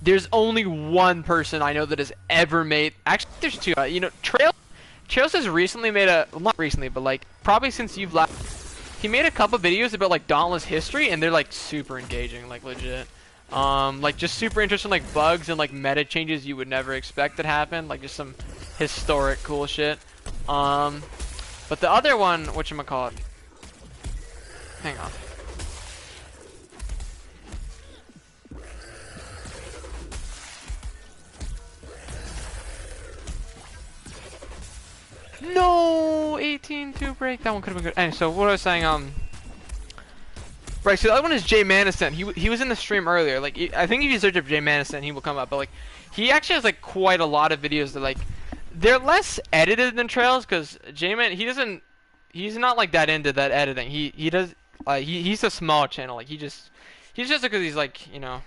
there's only one person I know that has ever made. Actually, there's two. You know, Trails has recently made well, not recently, but like probably since you've left, he made a couple videos about like Dauntless history, and they're like super engaging, like legit. Like just super interesting, like bugs and like meta changes you would never expect that happen, like just some historic cool shit. But the other one, whatchamacallit? Hang on. No, 18-2 break. That one could have been good. Anyway, so what I was saying, right. So the other one is Jay Manison. He was in the stream earlier. Like I think if you search up Jay Manison, he will come up. But like he actually has like quite a lot of videos that like they're less edited than Trails because J-Man he's not like that into that editing. He does he's a small channel. Like he's just because he's like, you know.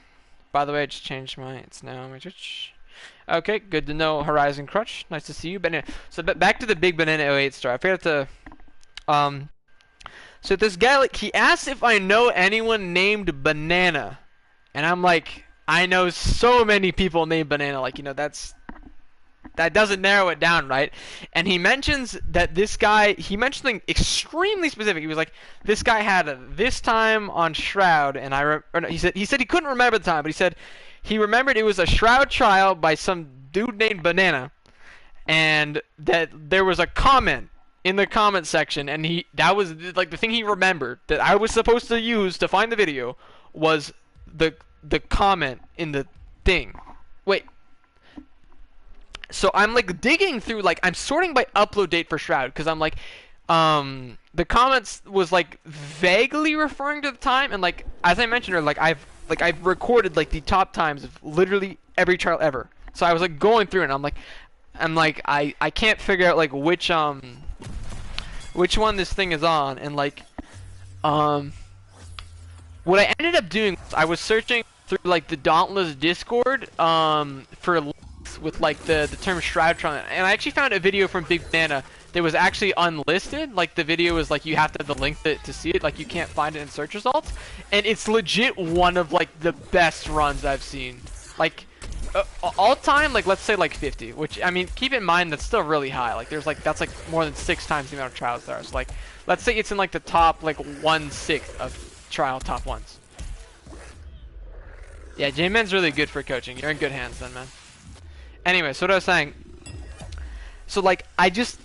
By the way, I just changed it's now my Twitch. Okay, good to know, Horizon Crutch. Nice to see you. But anyway, so back to the Big Banana 08 story. I forgot to so this guy, like, he asked if I know anyone named Banana, and I'm like, I know so many people named Banana. Like, you know, that doesn't narrow it down, right? And he mentions that this guy, he mentioned something extremely specific. He was like, this guy had this time on Shroud, and he said he couldn't remember the time, but he said he remembered it was a Shroud trial by some dude named Banana, and that there was a comment in the comment section, and that was like the thing he remembered that I was supposed to use to find the video was the comment in the thing. Wait. So I'm like digging through, like I'm sorting by upload date for Shroud because I'm like, the comments was like vaguely referring to the time, and like as I mentioned earlier, like I've recorded like the top times of literally every trial ever. So I was like going through it, and I'm like I can't figure out like which one this thing is on, and like what I ended up doing was I was searching through like the Dauntless Discord for links with like the term Shroud trial, and I actually found a video from Big Banana that was actually unlisted. Like the video was like you have to have the link to see it, like you can't find it in search results, and it's legit one of like the best runs I've seen. Like all time, like let's say like 50, which I mean keep in mind that's still really high. Like there's like that's like more than 6 times the amount of trials there are. So like let's say it's in like the top like 1/6 of trial top ones. Yeah, J-Man's really good for coaching. You're in good hands then, man. Anyway, so what I was saying, so like I just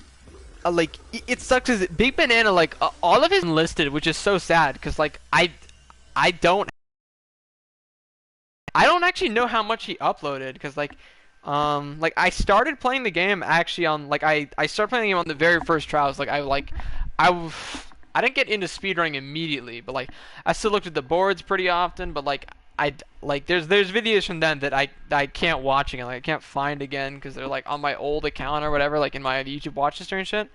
like it sucks because Big Banana, like all of his enlisted, which is so sad because like I don't actually know how much he uploaded because like I started playing the game actually on like I started playing the game on the very first trials. Like I didn't get into speedrunning immediately, but like I still looked at the boards pretty often. But like there's videos from then that I can't watch again. Like I can't find again because they're like on my old account or whatever, like in my YouTube watch history and shit.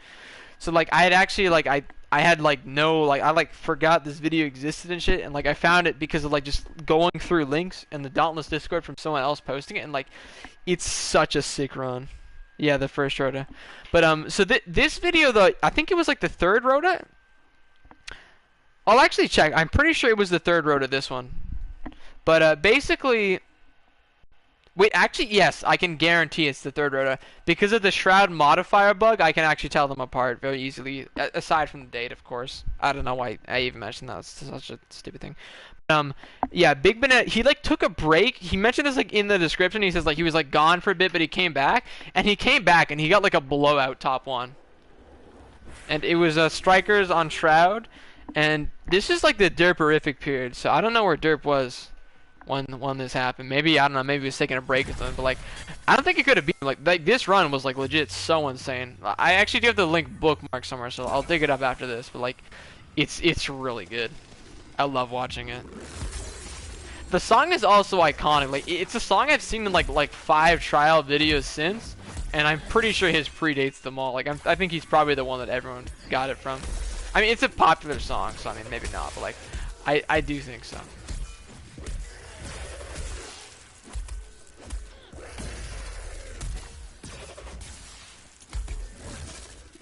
So like I had actually like I had like no like I like forgot this video existed and shit, and like I found it because of like just going through links in the Dauntless Discord from someone else posting it, and like it's such a sick run. Yeah, the first rota. But so this video though, I think it was like the third rota. I'll actually check. I'm pretty sure it was the third rota, this one. But basically, wait, actually, yes, I can guarantee it's the third rota. Because of the Shroud modifier bug, I can actually tell them apart very easily, aside from the date, of course. I don't know why I even mentioned that. It's such a stupid thing. Yeah, Big Banana, he like took a break. He mentioned this like in the description. He says like he was like gone for a bit, but he came back. And he came back and he got like a blowout top one. and it was Strikers on Shroud, and this is like the derperific period. So I don't know where derp was when this happened. Maybe I don't know. Maybe he was taking a break or something. But like, I don't think it could have been like this run was like legit so insane. I actually do have the link bookmark somewhere, so I'll dig it up after this. But like, it's really good. I love watching it. The song is also iconic. Like, it's a song I've seen in like 5 trial videos since, and I'm pretty sure his predates them all. Like, I think he's probably the one that everyone got it from. I mean, it's a popular song, so I mean, maybe not, but like, I do think so.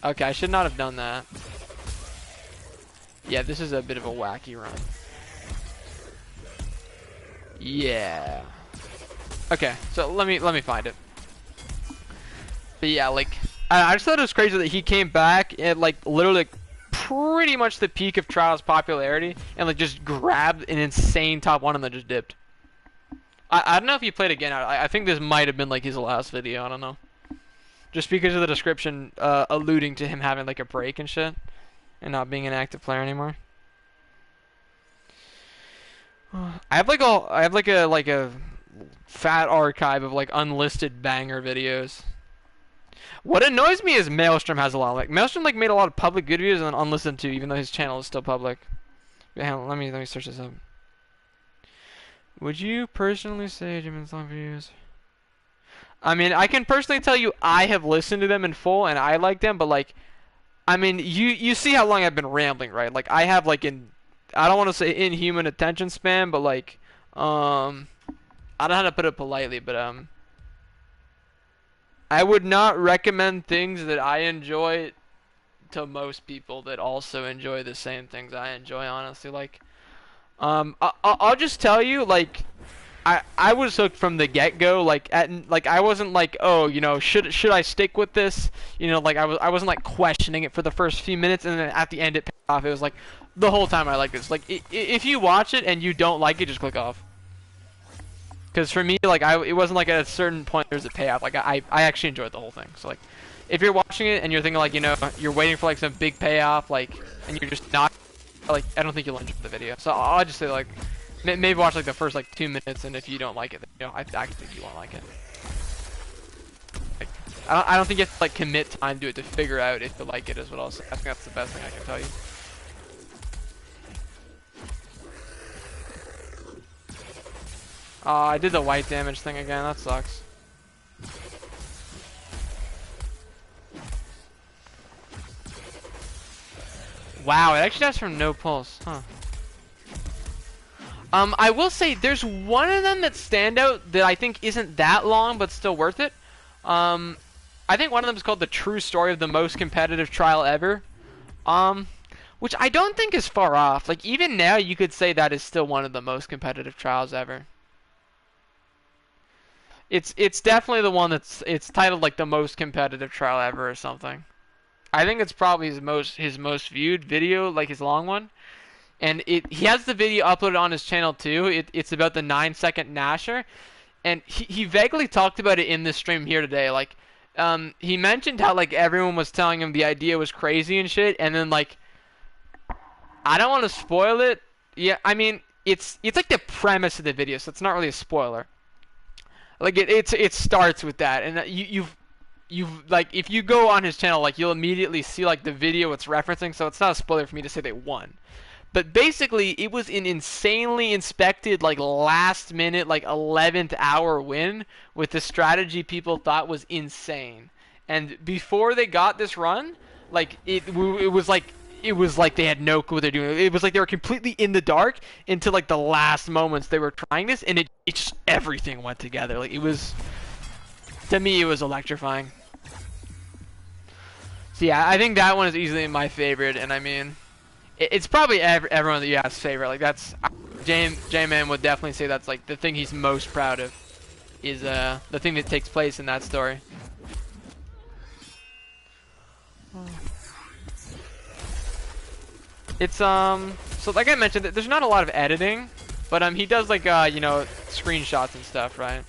Okay, I should not have done that. Yeah, this is a bit of a wacky run. Yeah. Okay, so let me find it. But yeah, like I just thought it was crazy that he came back at like literally like, pretty much the peak of Trials popularity and like just grabbed an insane top 1 and then just dipped. I don't know if he played again. I think this might have been like his last video. I don't know. Just because of the description alluding to him having like a break and shit and not being an active player anymore. I have like a fat archive of like unlisted banger videos. What annoys me is Maelstrom has a lot. Like Maelstrom like made a lot of public good videos and then unlistened to, even though his channel is still public. Yeah, let me search this up. Would you personally say Jimin's long videos? I mean, I can personally tell you I have listened to them in full and I like them, but like, I mean, you see how long I've been rambling, right? Like I have like I don't want to say inhuman attention span, but like, I don't know how to put it politely, but I would not recommend things that I enjoy to most people that also enjoy the same things I enjoy, honestly. Like, I'll just tell you, like, I was hooked from the get-go. Like, I wasn't like, oh, you know, should I stick with this? You know, like I wasn't like questioning it for the first few minutes, and then at the end it paid off. It was like the whole time I like this. Like, if you watch it and you don't like it, just click off. Because for me, like, it wasn't like at a certain point there's a payoff. Like, I actually enjoyed the whole thing. So like, if you're watching it and you're thinking like, you know, you're waiting for like some big payoff, like, and you're just not, like, I don't think you'll enjoy the video. So I'll just say like, maybe watch like the first like 2 minutes, and if you don't like it, then, you know, I think you won't like it. Like, I don't think you have to like commit time to it to figure out if you like it. Is what I'll say. I think that's the best thing I can tell you. I did the white damage thing again. That sucks. Wow, it actually does from no pulse, huh? I will say there's one of them that stand out that I think isn't that long but still worth it. I think one of them is called The True Story of the Most Competitive Trial Ever. Which I don't think is far off. Like, even now you could say that is still one of the most competitive trials ever. It's definitely the one it's titled like the most competitive trial ever or something. I think it's probably his most viewed video, like his long one. And he has the video uploaded on his channel too. It's about the 9-second Nasher, and he vaguely talked about it in this stream here today. Like, he mentioned how like everyone was telling him the idea was crazy and shit, and then like, I don't want to spoil it. Yeah, I mean it's like the premise of the video, so it's not really a spoiler. Like it starts with that, and you've like, if you go on his channel, like, you'll immediately see like the video it's referencing, so it's not a spoiler for me to say they won. But basically, it was an insanely inspected, like, last minute, like, 11th hour win with the strategy people thought was insane. And before they got this run, like, it was like they had no clue what they're doing. It was like they were completely in the dark until like the last moments they were trying this, and it just, everything went together. Like, it was, to me, it was electrifying. So yeah, I think that one is easily my favorite, and I mean, it's probably everyone that you ask's favorite. Like, that's, J-Man would definitely say that's like the thing he's most proud of, is the thing that takes place in that story. It's so like I mentioned, there's not a lot of editing, but he does like you know, screenshots and stuff, right?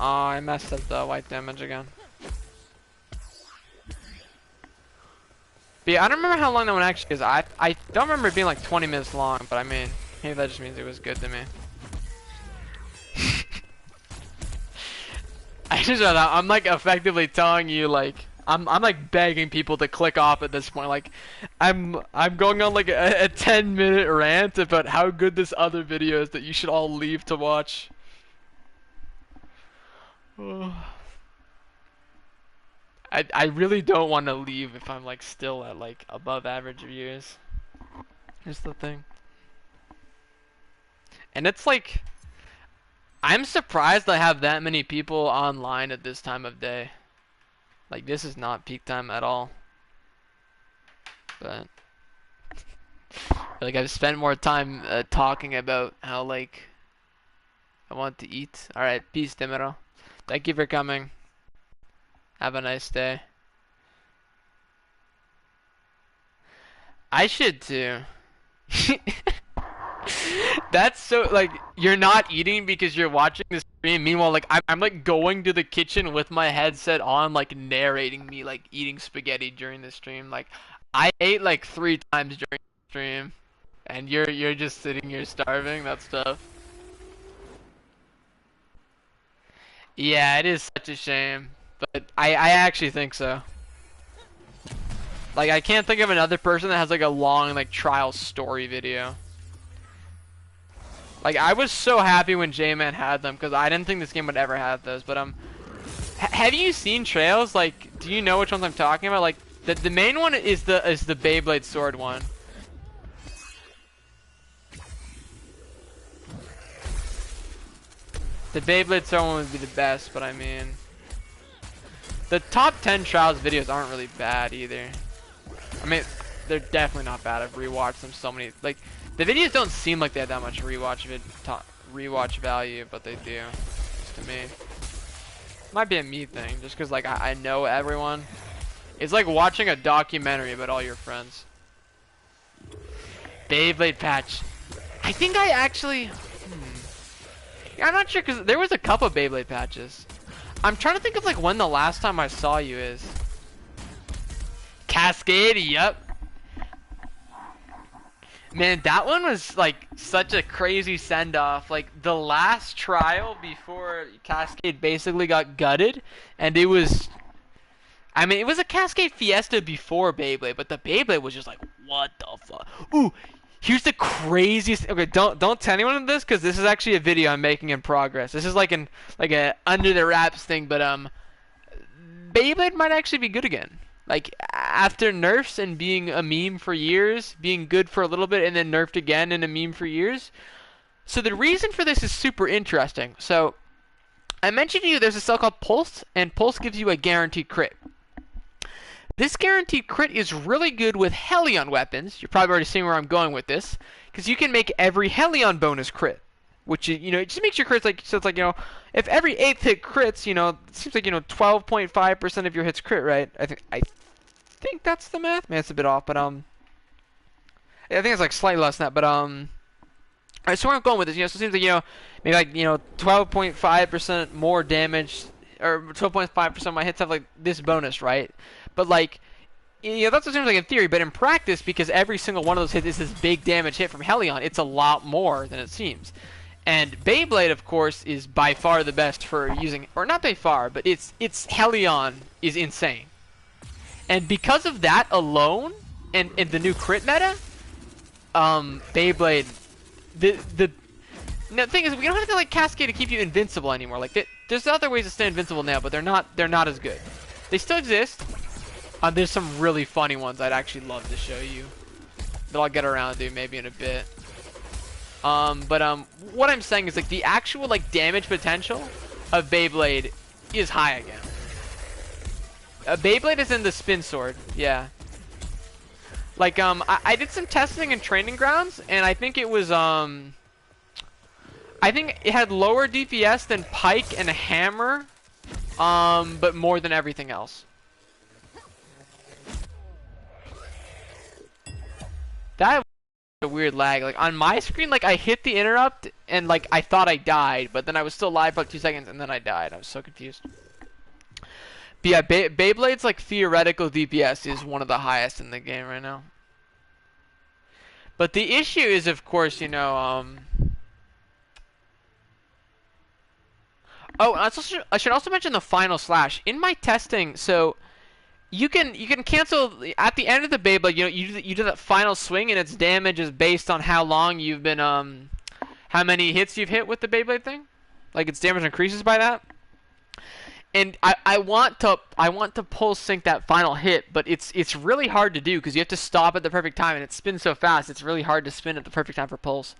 Oh, I messed up the white damage again. But yeah, I don't remember how long that one actually is. I don't remember it being like 20 minutes long, but I mean, maybe that just means it was good to me. I just I'm like effectively telling you like I'm like begging people to click off at this point. Like I'm going on like a 10-minute rant about how good this other video is that you should all leave to watch. I really don't want to leave if I'm like still at like above average views. Here's the thing. And it's like I'm surprised I have that many people online at this time of day. Like this is not peak time at all. But like I've spent more time talking about how like I want to eat. All right, peace, Dimiro. Thank you for coming. Have a nice day. I should too. That's so like you're not eating because you're watching the stream. Meanwhile, like I'm like going to the kitchen with my headset on, like narrating me like eating spaghetti during the stream. Like I ate like 3 times during the stream, and you're just sitting here starving. That's tough. Yeah, it is such a shame, but I actually think so. Like I can't think of another person that has like a long like trial story video. Like I was so happy when J-Man had them because I didn't think this game would ever have those. But have you seen Trails? Like, do you know which ones I'm talking about? Like the main one is the Beyblade sword one. The Beyblade sword one would be the best, but I mean, the top 10 Trials videos aren't really bad either. I mean, they're definitely not bad. I've rewatched them so many. Like, the videos don't seem like they have that much rewatch value, but they do. Just to me, might be a me thing, just because like I know everyone. It's like watching a documentary about all your friends. Beyblade patch. I think I actually. I'm not sure because there was a couple of Beyblade patches. I'm trying to think of like when the last time I saw you is. Cascade, yep. Man, that one was like such a crazy send-off. Like the last trial before Cascade basically got gutted, and it was, I mean, it was a Cascade Fiesta before Beyblade, but the Beyblade was just like, what the fuck? Ooh, here's the craziest. Okay, don't tell anyone this because this is actually a video I'm making in progress. This is like a under the wraps thing, but Beyblade might actually be good again. Like, after nerfs and being a meme for years, being good for a little bit, and then nerfed again and a meme for years. So the reason for this is super interesting. So, I mentioned to you there's a cell called Pulse, and Pulse gives you a guaranteed crit. This guaranteed crit is really good with Helion weapons. You're probably already seeing where I'm going with this. Because you can make every Helion bonus crit. Which, you know, it just makes your crits like, so it's like, you know, if every 8th hit crits, you know, it seems like, you know, 12.5% of your hits crit, right? I think that's the math. Man, it's a bit off, but I think it's like slightly less than that, but alright, so where I'm going with this, you know, so it seems like, you know, maybe like, you know, 12.5% more damage, or 12.5% of my hits have like this bonus, right? But like, you know, that's what it seems like in theory, but in practice, because every single one of those hits is this big damage hit from Helion, it's a lot more than it seems. And Beyblade, of course, is by far the best for using, or not by far, but its Helion is insane. And because of that alone, and the new crit meta, Beyblade, the thing is, we don't have to like Cascade to keep you invincible anymore. Like, there's other ways to stay invincible now, but they're not as good. They still exist. There's some really funny ones I'd actually love to show you that I'll get around to maybe in a bit. What I'm saying is like the actual like damage potential of Beyblade is high again. Beyblade is in the spin sword, yeah. Like I did some testing in training grounds, and I think it was I think it had lower DPS than Pike and Hammer, but more than everything else. That a weird lag. Like on my screen, like I hit the interrupt and like I thought I died, but then I was still live for like 2 seconds and then I died. I was so confused. But yeah, Beyblade's like theoretical DPS is one of the highest in the game right now. But the issue is, of course, you know, oh, I should also mention the final slash in my testing. So you can cancel at the end of the Beyblade. You know, you do that final swing, and its damage is based on how long you've been how many hits you've hit with the Beyblade thing. Like its damage increases by that. And I want to pulse sync that final hit, but it's really hard to do because you have to stop at the perfect time, and it spins so fast. It's really hard to spin at the perfect time for pulse.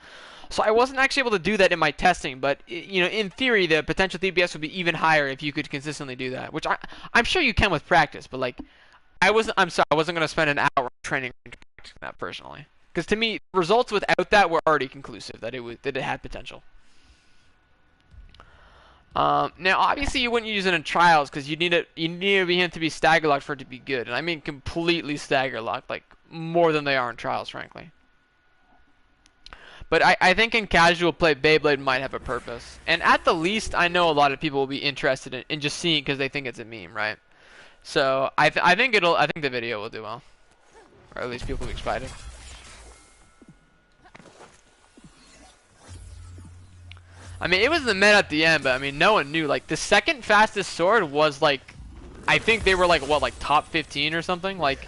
So I wasn't actually able to do that in my testing, but you know, in theory, the potential DPS would be even higher if you could consistently do that. Which I'm sure you can with practice, but like I'm sorry, I wasn't gonna spend an hour training that personally, because to me, results without that were already conclusive that it had potential. Now, obviously, you wouldn't use it in trials because you need him to be stagger locked for it to be good, and I mean completely stagger locked, like more than they are in trials, frankly. But I think in casual play, Beyblade might have a purpose, and at the least, I know a lot of people will be interested in just seeing it because they think it's a meme, right? So I think the video will do well, or at least people will be excited. I mean, it was the meta at the end, but I mean, no one knew. Like, the second fastest sword was like, I think they were like, what, like top 15 or something? Like,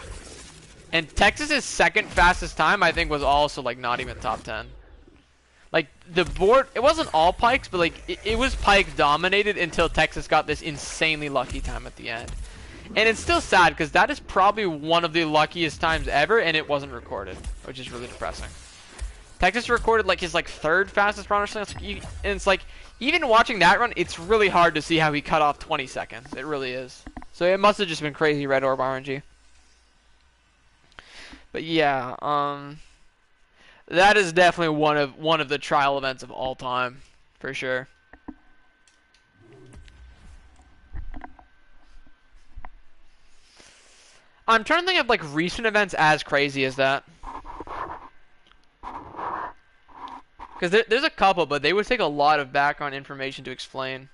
and Texas's second fastest time, I think, was also like not even top 10. Like, the board, it wasn't all pikes, but like, it was pike dominated until Texas got this insanely lucky time at the end. And it's still sad, because that is probably one of the luckiest times ever, and it wasn't recorded, which is really depressing. Texas recorded like his third fastest run or something, and it's like, even watching that run, it's really hard to see how he cut off 20 seconds. It really is. So it must have just been crazy red orb RNG. But yeah, that is definitely one of the trial events of all time, for sure. I'm trying to think of like recent events as crazy as that. Because there's a couple, but they would take a lot of background information to explain.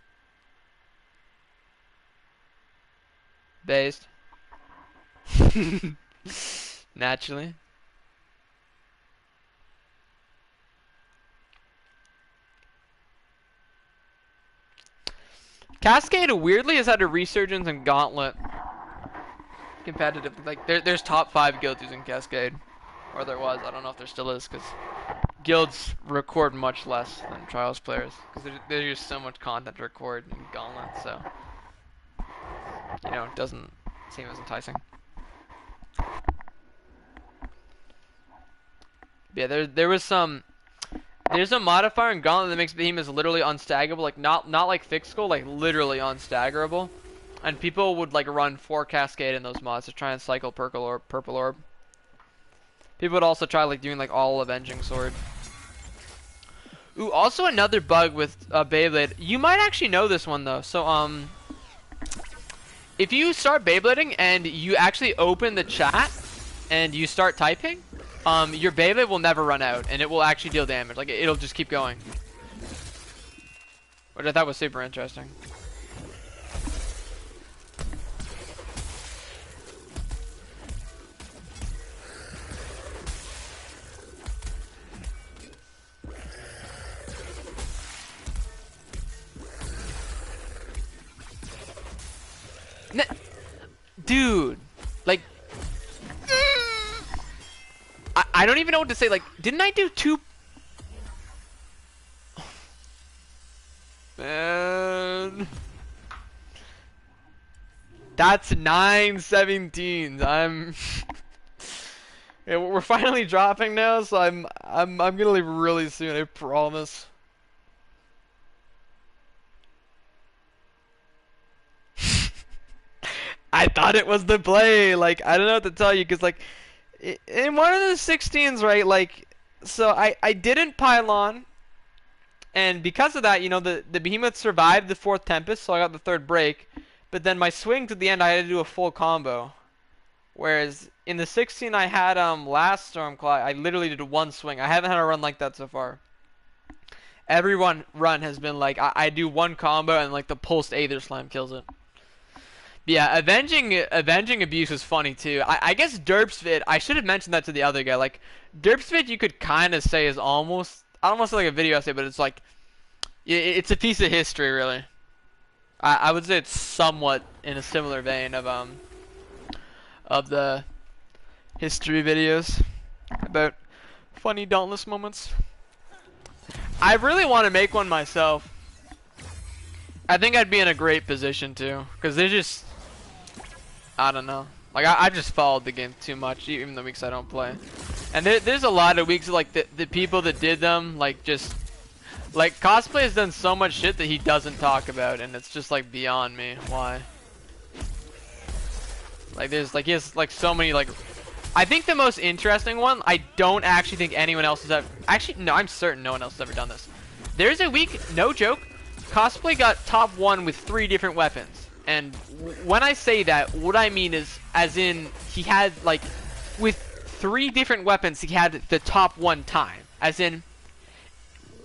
Based. Naturally. Cascade, weirdly, has had a resurgence in Gauntlet. Competitively. Like, there's top 5 guilds using Cascade. Or there was. I don't know if there still is, because guilds record much less than Trials players, because there's just so much content to record in Gauntlet, so you know, it doesn't seem as enticing. Yeah, there's a modifier in Gauntlet that makes behemoths literally unstaggerable, like not like thick skull, like literally unstaggerable, and people would like run 4 Cascade in those mods to try and cycle purple orb. People would also try like doing like all avenging sword. Ooh, also another bug with Beyblade. You might actually know this one though. So if you start Beyblading and you actually open the chat and you start typing, your Beyblade will never run out and it will actually deal damage. Like it'll just keep going, which I thought was super interesting. Dude, like, I don't even know what to say. Like, didn't I do 2? Man, that's 9/17. Yeah, we're finally dropping now, so I'm gonna leave really soon. I promise. I thought it was the play. Like, I don't know what to tell you, because, like, in one of the 16s, right, like, so I didn't pylon, and because of that, you know, the behemoth survived the 4th Tempest, so I got the 3rd break, but then my swings at the end, I had to do a full combo. Whereas in the 16 I had last Stormclaw, I literally did one swing. I haven't had a run like that so far. Every run has been like I do one combo and like the pulsed Aether Slam kills it. But yeah, avenging abuse is funny too. I guess Derpsvid, I should have mentioned that to the other guy. Like Derpsvid, you could kind of say is almost, I don't want to say like a video essay, but it's like it's a piece of history really. I would say it's somewhat in a similar vein of the history videos about funny Dauntless moments. I really want to make one myself. I think I'd be in a great position to, because they're just, I don't know. Like I just followed the game too much, even the weeks I don't play. And there's a lot of weeks like the people that did them, like just, like Cosplay has done so much shit that he doesn't talk about, and it's just like beyond me. Why? Like there's like he has like so many like. I think the most interesting one, I don't actually think anyone else has ever... Actually, no, I'm certain no one else has ever done this. There's a week, no joke, Cosplay got top 1 with 3 different weapons. And when I say that, what I mean is, as in, he had, like, with 3 different weapons, he had the top 1 time. As in,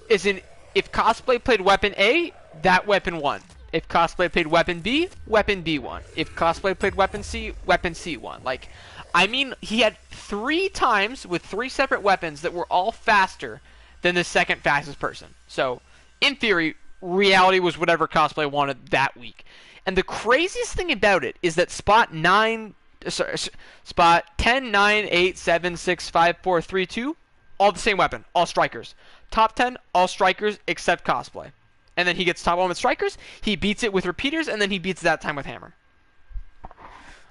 if Cosplay played weapon A, that weapon won. If Cosplay played weapon B won. If Cosplay played weapon C won. Like... I mean, he had 3 times with 3 separate weapons that were all faster than the second fastest person. So, in theory, reality was whatever Cosplay wanted that week. And the craziest thing about it is that spot 10, 9, 8, 7, 6, 5, 4, 3, 2, all the same weapon, all strikers. Top 10, all strikers except Cosplay. And then he gets top 1 with strikers, he beats it with repeaters, and then he beats that time with hammer.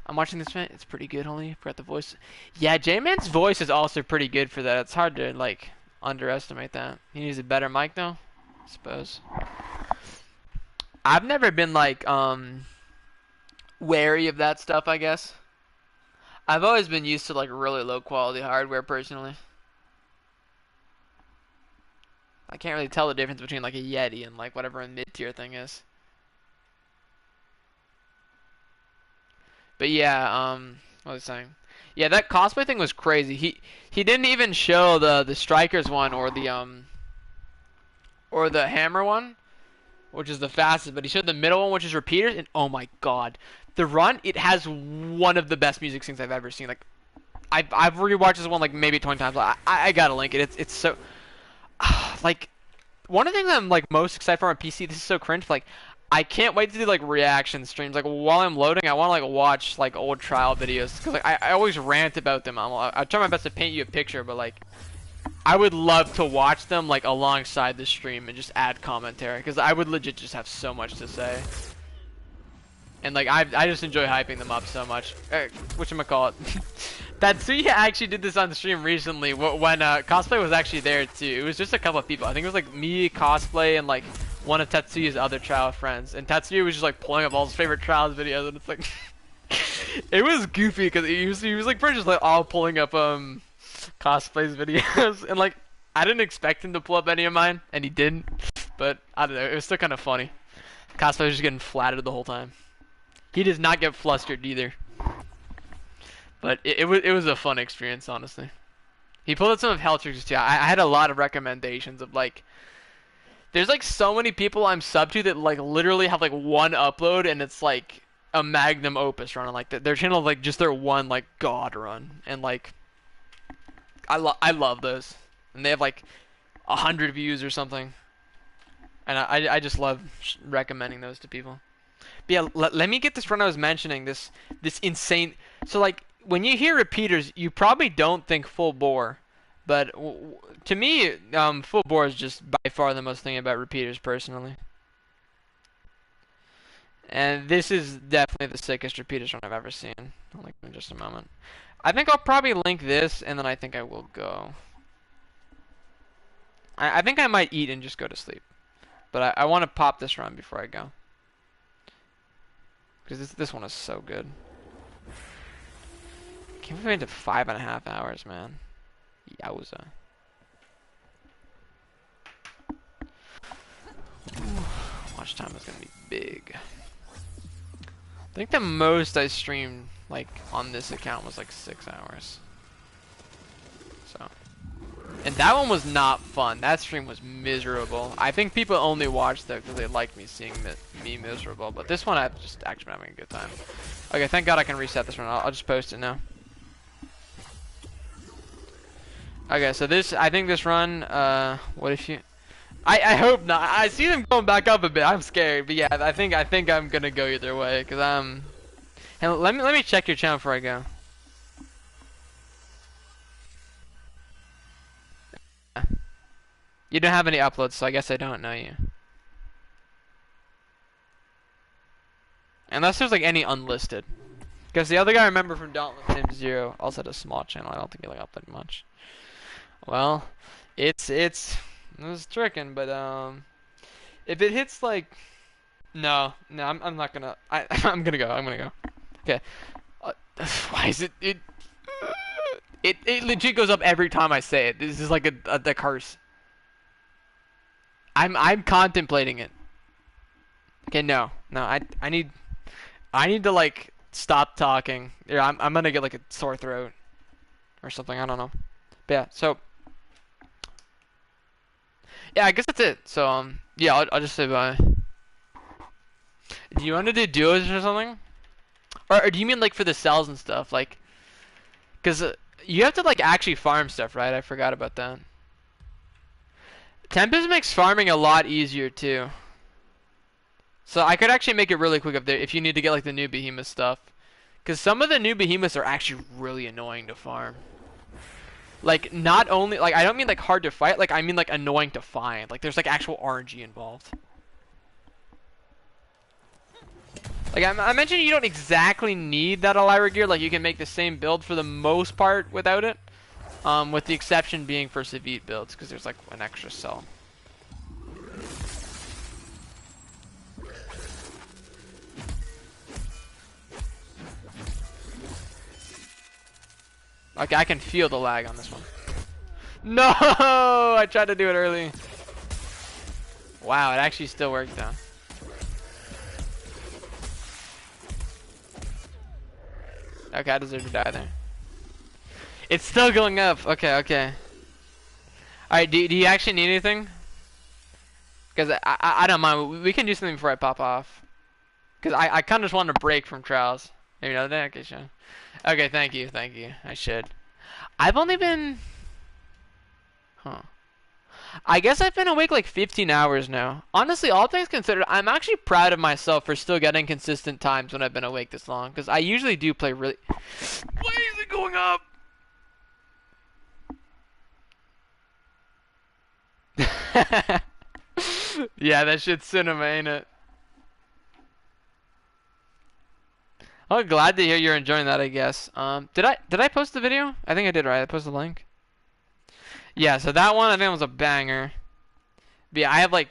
I'm watching this man. It's pretty good, only forgot the voice. Yeah, J-Man's voice is also pretty good for that. It's hard to like underestimate that. He needs a better mic though, I suppose. I've never been like wary of that stuff, I guess. I've always been used to like really low quality hardware personally. I can't really tell the difference between like a Yeti and like whatever a mid-tier thing is. But yeah, what was I saying? Yeah, that cosplay thing was crazy. He didn't even show the strikers one or the hammer one, which is the fastest, but he showed the middle one, which is repeaters, and oh my god. The run, it has one of the best music syncs I've ever seen. Like I've rewatched this one like maybe 20 times. I gotta link it. It's so like one of the things I'm like most excited for on PC, this is so cringe, but, like I can't wait to do like reaction streams. Like while I'm loading, I want to like watch like old trial videos because like I always rant about them. I try my best to paint you a picture, but like I would love to watch them like alongside the stream and just add commentary because I would legit just have so much to say. And like I just enjoy hyping them up so much. Whatchamacallit. Tatsuya actually did this on the stream recently when Cosplay was actually there too. It was just a couple of people. I think it was like me, Cosplay, and like one of Tatsuya's other trial friends. And Tatsuya was just like pulling up all his favorite trials videos, and it's like it was goofy because he was like first just like all pulling up Cosplay's videos, and like I didn't expect him to pull up any of mine, and he didn't. But I don't know, it was still kind of funny. Cosplay was just getting flattered the whole time. He does not get flustered either. But it was a fun experience, honestly. He pulled out some of Heltrix too. I had a lot of recommendations of like, there's like so many people I'm sub to that like literally have like one upload and it's like a magnum opus run. Like their channel is like just their one like god run, and like I love those, and they have like 100 views or something, and I just love recommending those to people. But yeah, let me get this run I was mentioning. This insane. So like when you hear repeaters, you probably don't think full bore, but to me, full bore is just by far the most thing about repeaters personally. And this is definitely the sickest repeaters run I've ever seen. I'll link in just a moment. I think I'll probably link this, and then I think I will go. I think I might eat and just go to sleep, but I want to pop this run before I go. Because this one is so good. Can't believe we made it 5.5 hours, man. Yowza. Watch time is gonna be big. I think the most I streamed like on this account was like 6 hours. So, and that one was not fun. That stream was miserable. I think people only watched that because they liked me seeing me miserable. But this one, I've just actually been having a good time. Okay, thank God I can reset this one. I'll just post it now. Okay, so this, I think this run, what if you... I hope not. I see them going back up a bit. I'm scared, but yeah, I think I'm gonna go either way, cause I'm. And let me check your channel before I go. You don't have any uploads, so I guess I don't know you. Unless there's like any unlisted, because the other guy I remember from Dauntless named Zero also had a small channel. I don't think he like uploaded much. Well, it was tricking, but if it hits like, no, I'm not gonna. I'm gonna go. Okay. Why is it legit goes up every time I say it. This is like a curse. I'm contemplating it. Okay, no, I need to like stop talking. Yeah, I'm gonna get like a sore throat or something. I don't know. But yeah, so. Yeah, I guess that's it. So, yeah, I'll just say bye. Do you want to do duos or something? Or do you mean, like, for the cells and stuff? Like, because you have to, like, actually farm stuff, right? I forgot about that. Tempest makes farming a lot easier, too. So I could actually make it really quick up there if you need to get, like, the new behemoth stuff. Because some of the new behemoths are actually really annoying to farm. Like, not only, like, I don't mean, like, hard to fight, like, I mean, like, annoying to find. Like, there's, like, actual RNG involved. Like, I mentioned you don't exactly need that Elira gear. Like, you can make the same build for the most part without it. With the exception being for Savit builds, because there's, like, an extra cell. Okay, I can feel the lag on this one. No! I tried to do it early. Wow, it actually still worked though. Okay, I deserve to die there. It's still going up. Okay, okay. Alright, do you actually need anything? Because I don't mind. We can do something before I pop off. Because I kind of just want to break from Trials. Maybe another day? Okay, sure. Okay, thank you. I should. I've only been... Huh. I guess I've been awake like 15 hours now. Honestly, all things considered, I'm actually proud of myself for still getting consistent times when I've been awake this long. Because I usually do play really... Why is it going up? Yeah, that shit's cinema, ain't it? Oh, glad to hear you're enjoying that, I guess. Did I post the video? I think I did, right? I posted the link. Yeah, so that one I think was a banger. But yeah, I have like,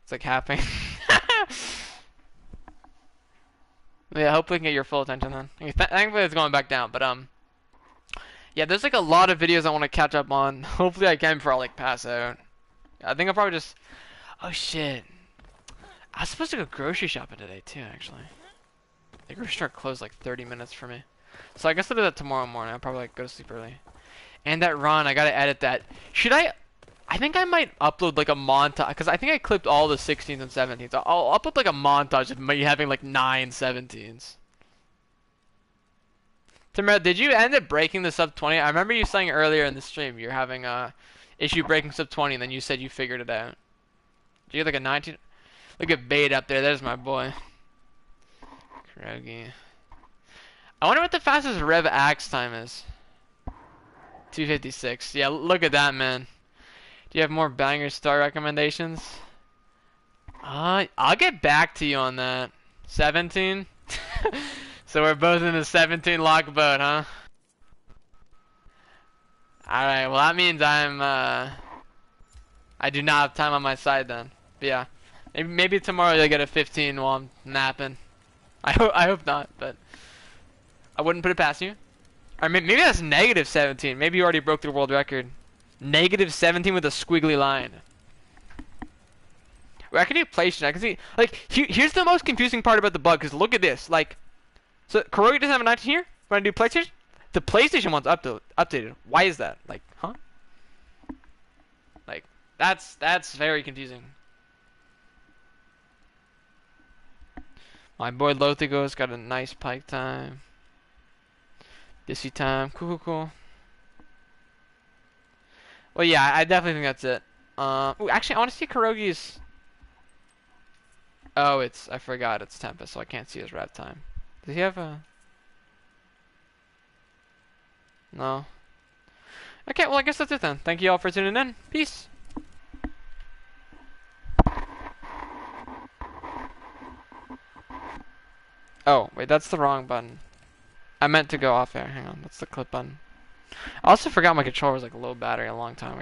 it's like happening. Yeah, hopefully we can get your full attention then. Thankfully it's going back down, but yeah, there's like a lot of videos I want to catch up on. Hopefully I can before I like pass out. I think I'll probably just, oh shit. I was supposed to go grocery shopping today too, actually. The grocery store closed like 30 minutes for me. So I guess I'll do that tomorrow morning. I'll probably like go to sleep early. And that run, I gotta edit that. Should I think I might upload like a montage, because I think I clipped all the 16s and 17s. I'll upload like a montage of me having like 9 17s. Tamara, did you end up breaking the sub 20? I remember you saying earlier in the stream you're having a issue breaking sub 20, and then you said you figured it out. Did you get like a 19? Look at Bait up there. There's my boy. Krogi. I wonder what the fastest rev axe time is. 256. Yeah, look at that, man. Do you have more banger star recommendations? I'll get back to you on that. 17? So we're both in the 17 lock boat, huh? Alright, well that means I do not have time on my side then. But yeah. Maybe tomorrow you'll get a 15 while I'm napping. I hope not, but I wouldn't put it past you. Or maybe that's negative 17. Maybe you already broke the world record. Negative 17 with a squiggly line. Wait, I can do PlayStation. I can see. Like, here's the most confusing part about the bug. Cause look at this. Like, So Kurogi doesn't have a 19 here? When I do PlayStation? The PlayStation one's updated. Why is that? Like, huh? Like, that's very confusing. My boy Lothigo's got a nice pike time. Dissy time. Cool. Well, yeah, I definitely think that's it. Ooh, actually, I want to see Kurogi's. Oh, I forgot it's Tempest, so I can't see his rep time. Does he have a? No. Okay, well, I guess that's it then. Thank you all for tuning in. Peace. Oh, wait, that's the wrong button. I meant to go off air. Hang on, that's the clip button. I also forgot my controller was like low battery a long time ago.